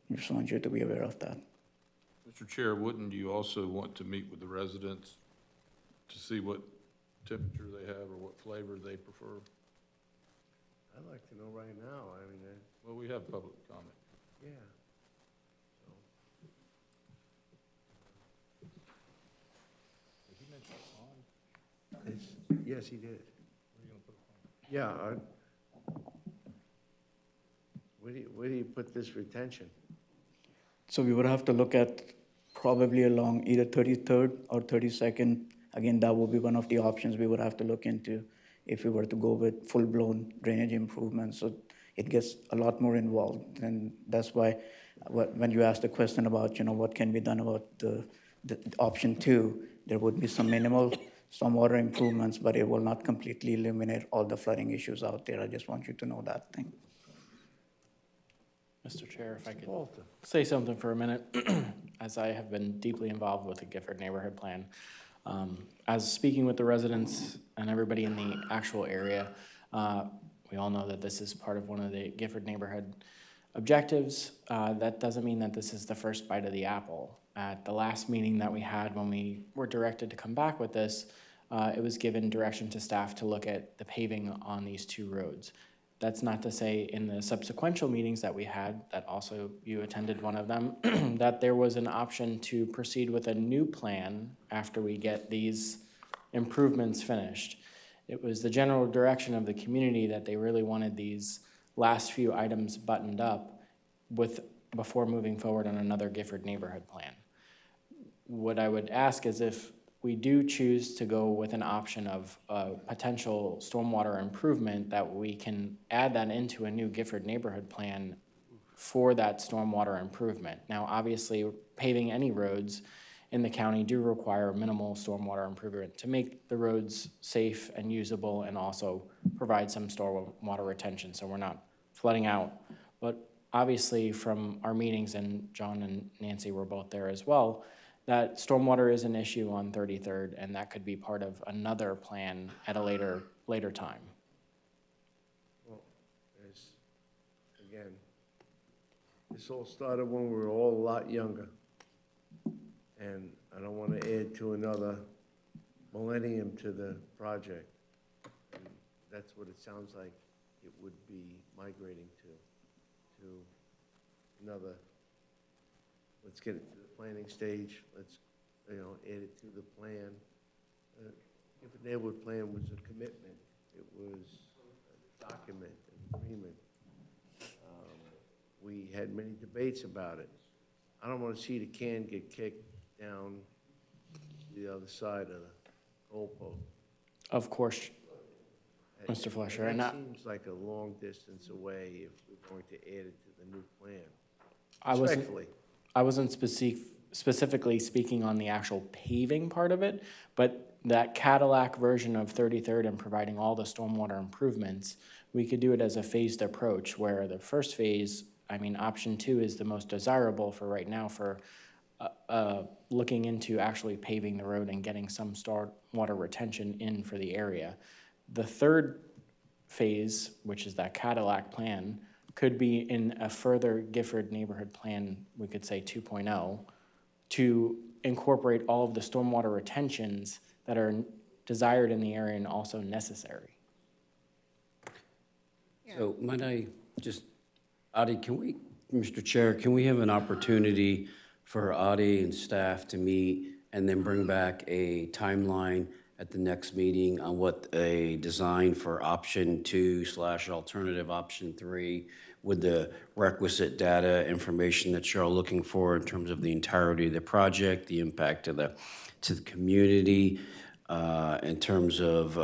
I just want you to be aware of that. Mr. Chair, wouldn't you also want to meet with the residents to see what temperature they have or what flavor they prefer? I'd like to know right now. Well, we have public comment. Yeah. Yes, he did. Yeah. Where do you put this retention? So we would have to look at probably along either 33rd or 32nd. Again, that would be one of the options we would have to look into. if we were to go with full-blown drainage improvements. So it gets a lot more involved. And that's why when you ask the question about, what can be done about the option 2, there would be some minimal stormwater improvements, but it will not completely eliminate all the flooding issues out there. I just want you to know that thing. Mr. Chair, if I could say something for a minute, as I have been deeply involved with the Gifford Neighborhood Plan. As speaking with the residents and everybody in the actual area, we all know that this is part of one of the Gifford Neighborhood objectives. That doesn't mean that this is the first bite of the apple. At the last meeting that we had when we were directed to come back with this, it was given direction to staff to look at the paving on these 2 roads. That's not to say in the subsequent meetings that we had, that also you attended one of them, that there was an option to proceed with a new plan after we get these improvements finished. It was the general direction of the community that they really wanted these last few items buttoned up before moving forward on another Gifford Neighborhood Plan. What I would ask is if we do choose to go with an option of potential stormwater improvement, that we can add that into a new Gifford Neighborhood Plan for that stormwater improvement. Now, obviously, paving any roads in the county do require minimal stormwater improvement to make the roads safe and usable and also provide some stormwater retention so we're not flooding out. But obviously, from our meetings, and John and Nancy were both there as well, that stormwater is an issue on 33rd, and that could be part of another plan at a later time. Well, again, this all started when we were all a lot younger. And I don't want to add to another millennium to the project. And that's what it sounds like it would be migrating to another, let's get it to the planning stage, let's, add it to the plan. If a neighborhood plan was a commitment, it was a document, an agreement. We had many debates about it. I don't want to see the can get kicked down the other side of the goalpost. Of course, Mr. Fleischer. That seems like a long distance away if we're going to add it to the new plan. Respectfully. I wasn't specifically speaking on the actual paving part of it, but that Cadillac version of 33rd and providing all the stormwater improvements, we could do it as a phased approach where the first phase, option 2 is the most desirable for right now for looking into actually paving the road and getting some stormwater retention in for the area. The third phase, which is that Cadillac plan, could be in a further Gifford Neighborhood Plan, we could say 2.0, to incorporate all of the stormwater retentions that are desired in the area and also necessary. So might I just, Adi, Mr. Chair, can we have an opportunity for Adi and staff to meet and then bring back a timeline at the next meeting on what a design for option 2/alternative option 3 with the requisite data information that you're all looking for in terms of the entirety of the project, the impact to the community, in terms of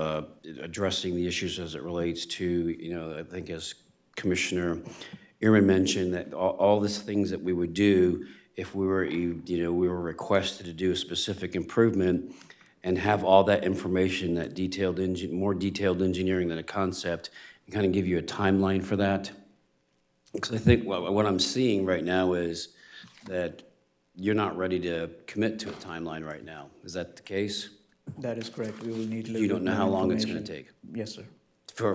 addressing the issues as it relates to, I think as Commissioner Ehrman mentioned, that all these things that we would do if we were requested to do a specific improvement and have all that information, that more detailed engineering than a concept, and kind of give you a timeline for that. Because I think what I'm seeing right now is that you're not ready to commit to a timeline right now. Is that the case? That is correct. We will need a little You don't know bit how more long it's going information. to take? Yes, sir.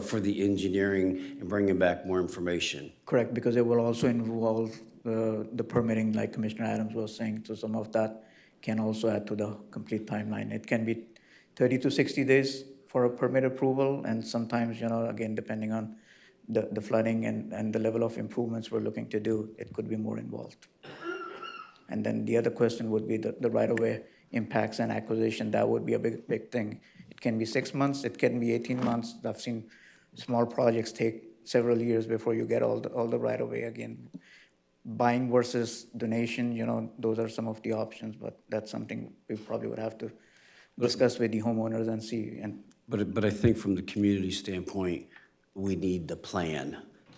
For the engineering and bringing back more information? Correct, because it will also involve the permitting, like Commissioner Adams was saying, so some of that can also add to the complete timeline. It can be 30 to 60 days for a permit approval, and sometimes, again, depending on the flooding and the level of improvements we're looking to do, it could be more involved. And then the other question would be the right-of-way impacts and acquisition. That would be a big thing. It can be 6 months, it can be 18 months. I've seen small projects take several years before you get all the right-of-way again. Buying versus donation, those are some of the options, but that's something we probably would have to discuss with the homeowners and see. And But I think from the community standpoint, we need the plan.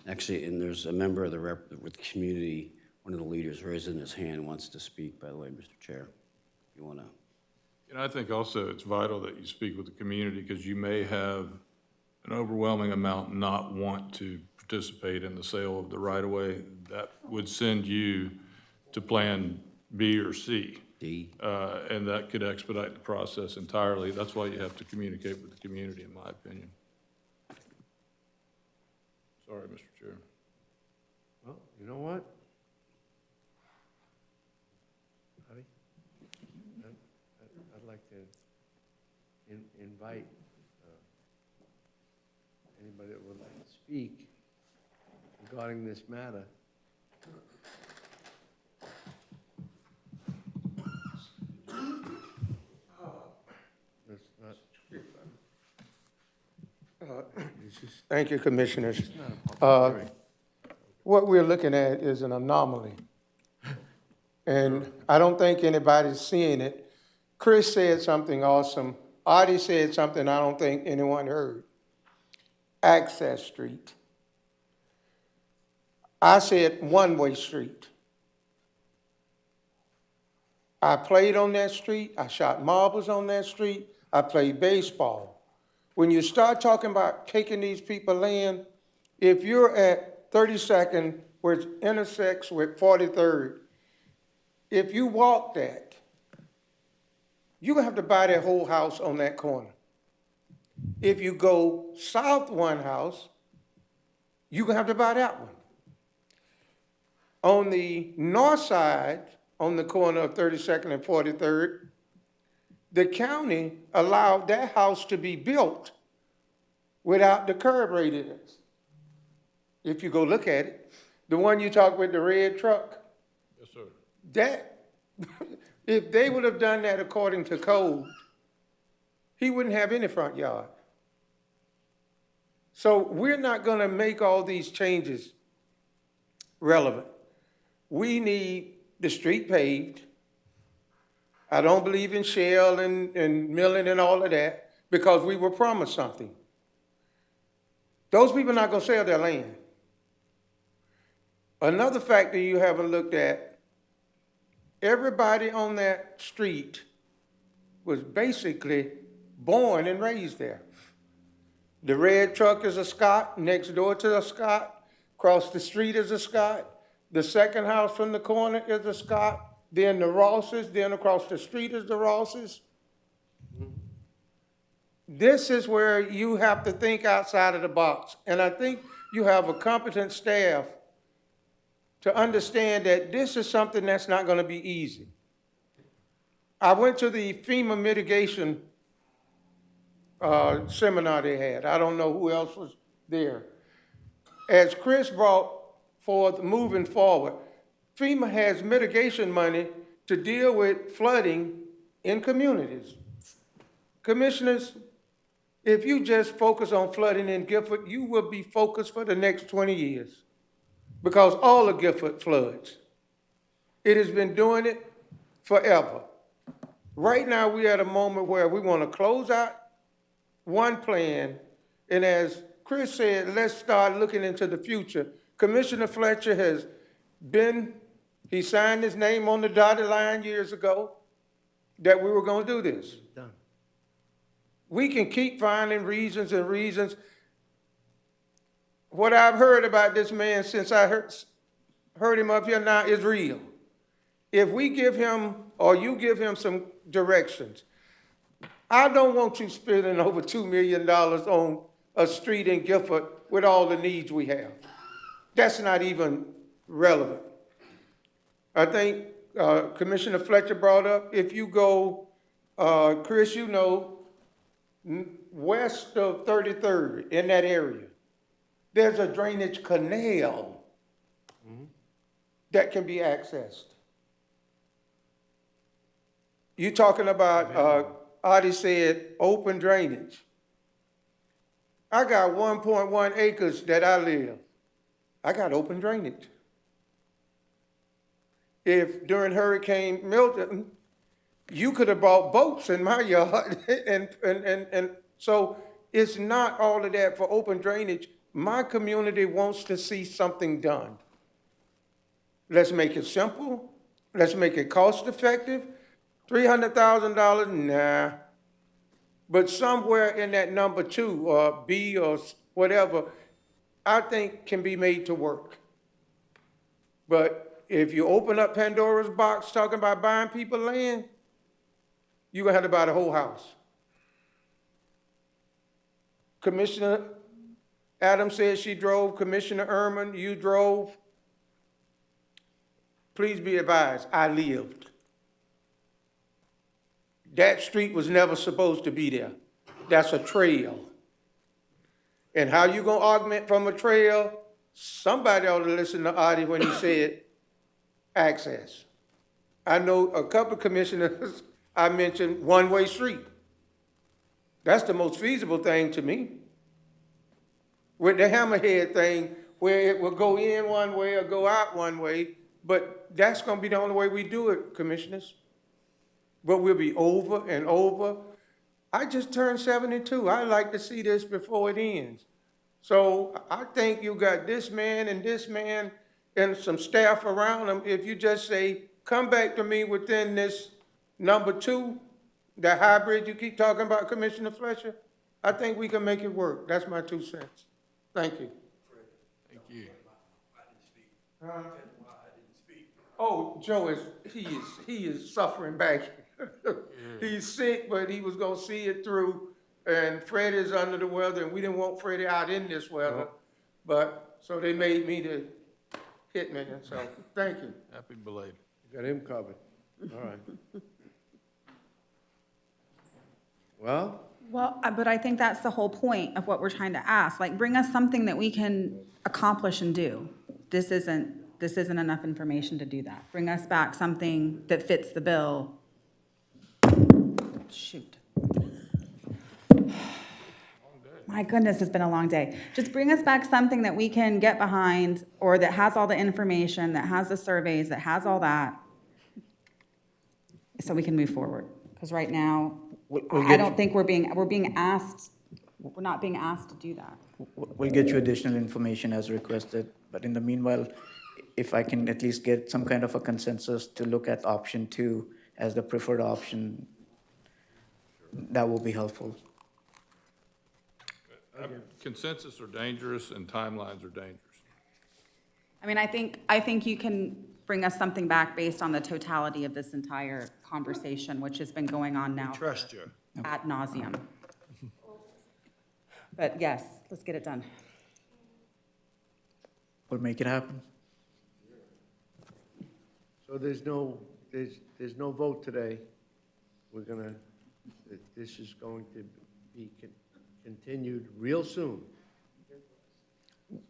Actually, and there's a member of the with the community, one of the leaders raising his hand, wants to speak, by the way, Mr. Chair. You want to? And I think also it's vital that you speak with the community, because you may have an overwhelming amount not want to participate in the sale of the right-of-way. That would send you to Plan B or C. D. And that could expedite the process entirely. That's why you have to communicate with the community, in my opinion. Sorry, Mr. Chair. Well, you know what? Howdy? I'd like to invite anybody that would like to speak regarding this matter. That's not. Thank you, Commissioners. It's not a public hearing. What we're looking at is an anomaly. And I don't think anybody's seeing it. Chris said something awesome. Artie said something I don't think anyone heard. Access Street. I said one-way street. I played on that street. I shot marbles on that street. I played baseball. When you start talking about taking these people land, if you're at 32nd, which intersects with 43rd, if you walk that, you're gonna have to buy that whole house on that corner. If you go south one house, you're gonna have to buy that one. On the north side, on the corner of 32nd and 43rd, the county allowed that house to be built without the curb radius. If you go look at it, the one you talk with the red truck, Yes, sir. that, if they would have done that according to code, he wouldn't have any front yard. So we're not gonna make all these changes relevant. We need the street paved. I don't believe in shell and milling and all of that because we were promised something. Those people are not gonna sell their land. Another factor you haven't looked at, everybody on that street was basically born and raised there. The red truck is a Scott, next door to a Scott, across the street is a Scott, the second house from the corner is a Scott, then the Rosses, then across the street is the Rosses. This is where you have to think outside of the box. And I think you have a competent staff to understand that this is something that's not gonna be easy. I went to the FEMA mitigation seminar they had. I don't know who else was there. As Chris brought forth moving forward, FEMA has mitigation money to deal with flooding in communities. Commissioners, if you just focus on flooding in Gifford, you will be focused for the next 20 years because all of Gifford floods. It has been doing it forever. Right now, we're at a moment where we want to close out one plan, and as Chris said, let's start looking into the future. Commissioner Fletcher has he signed his name on the dotted line years ago that we were going to do this. Done. We can keep finding reasons and reasons. What I've heard about this man since I heard him up here now is real. If we give him, or you give him some directions, I don't want you spending over $2 million on a street in Gifford with all the needs we have. That's not even relevant. I think Commissioner Fletcher brought up, if you go, Chris, you know, west of 33rd, in that area, there's a drainage canal that can be accessed. You talking about, Artie said, open drainage. I got 1.1 acres that I live. I got open drainage. If during Hurricane Milton, you could have bought boats in my yard and So it's not all of that for open drainage. My community wants to see something done. Let's make it simple. Let's make it cost-effective. $300,000, nah. But somewhere in that number 2 or B or whatever, I think can be made to work. But if you open up Pandora's box talking about buying people land, you're gonna have to buy the whole house. Commissioner Adams said she drove. Commissioner Erman, you drove. Please be advised, I lived. That street was never supposed to be there. That's a trail. And how you gonna augment from a trail? Somebody ought to listen to Artie when he said access. I know a couple of commissioners, I mentioned one-way street. That's the most feasible thing to me. With the hammerhead thing, where it will go in one way or go out one way, but that's gonna be the only way we do it, commissioners. But we'll be over and over. I just turned 72. I like to see this before it ends. So I think you got this man and some staff around them. If you just say, come back to me within this number 2, the hybrid you keep talking about, Commissioner Fletcher, I think we can make it work. That's my 2 cents. Thank you. Thank you. Oh, Joe he is suffering back. He's sick, but he was gonna see it through. And Fred is under the weather, and we didn't want Freddie out in this weather. But, so they made me the hitman, so thank you. Happy belated. Got him covered. All right. Well, Well, but I think that's the whole point of what we're trying to ask. Like, bring us something that we can accomplish and do. This isn't enough information to do that. Bring us back something that fits the bill. Shoot. My goodness, it's been a long day. Just bring us back something that we can get behind, or that has all the information, that has the surveys, that has all that, so we can move forward. Because right now, I don't think we're not being asked to do that. We'll get you additional information as requested, but in the meanwhile, if I can at least get some kind of a consensus to look at option 2 as the preferred option, that will be helpful. Consensus are dangerous and timelines are dangerous. I mean, I think you can bring us something back based on the totality of this entire conversation, which has been going on now. Trust you. Ad nauseum. But yes, let's get it done. We'll make it happen. so there's no vote today. This is going to be continued real soon.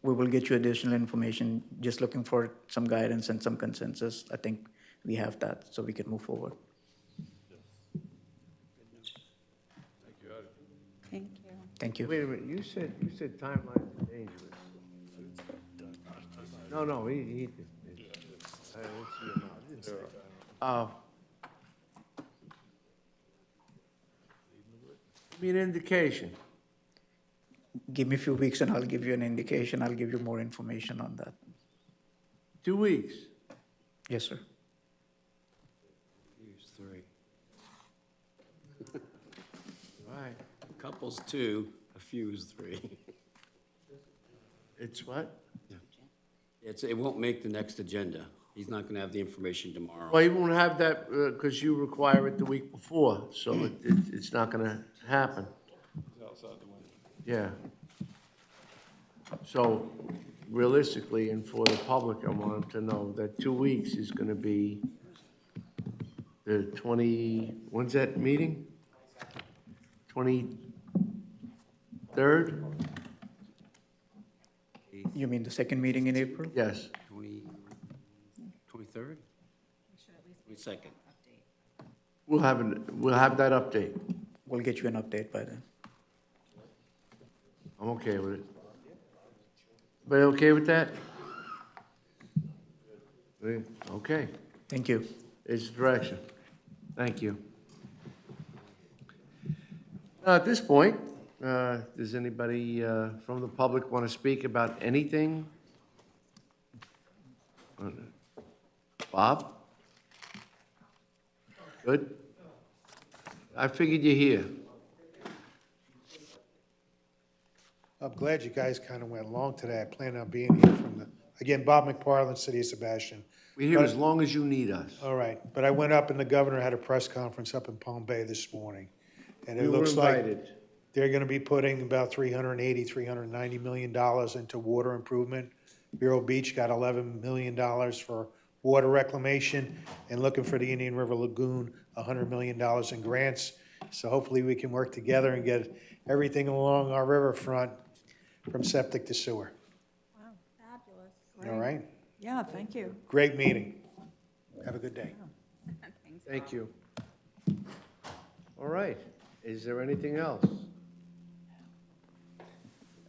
We will get you additional information, just looking for some guidance and some consensus. I think we have that, so we can move forward. Thank you. Thank you. Wait a minute, you said timelines are dangerous. No, he did. I don't see him now. I didn't say that. Give me an indication. Give me a few weeks and I'll give you an indication. I'll give you more information on that. 2 weeks. Yes, sir. Here's 3. All right. Couples 2, a few's 3. It's what? It won't make the next agenda. He's not gonna have the information tomorrow. Well, you won't have that because you require it the week before, so it's not going to happen. It's outside the window. Yeah. So realistically, and for the public, I want them to know that 2 weeks is going to be the when's that meeting? 23rd? You mean the second meeting in April? Yes. 23rd? 22nd. We'll have that update. We'll get you an update by then. I'm okay with it. Everybody okay with that? Okay. Thank you. It's the direction. Thank you. Now, at this point, Does anybody from the public want to speak about anything? Bob? Good? I figured you're here. I'm glad you guys kind of went along today. I plan on being here again, Bob McParland, City of Sebastian. We're here as long as you need us. All right, but I went up and the governor had a press conference up in Palm Bay this morning. And We it were looks like invited. they're going to be putting about $390 million into water improvement. Vero Beach got $11 million for water reclamation, and looking for the Indian River Lagoon, $100 million in grants. So hopefully we can work together and get everything along our riverfront from septic to sewer. Fabulous. All right? Yeah, thank you. Great meeting. Have a good day. Thank you. All right. Is there anything else?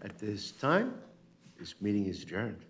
At this time, this meeting is adjourned.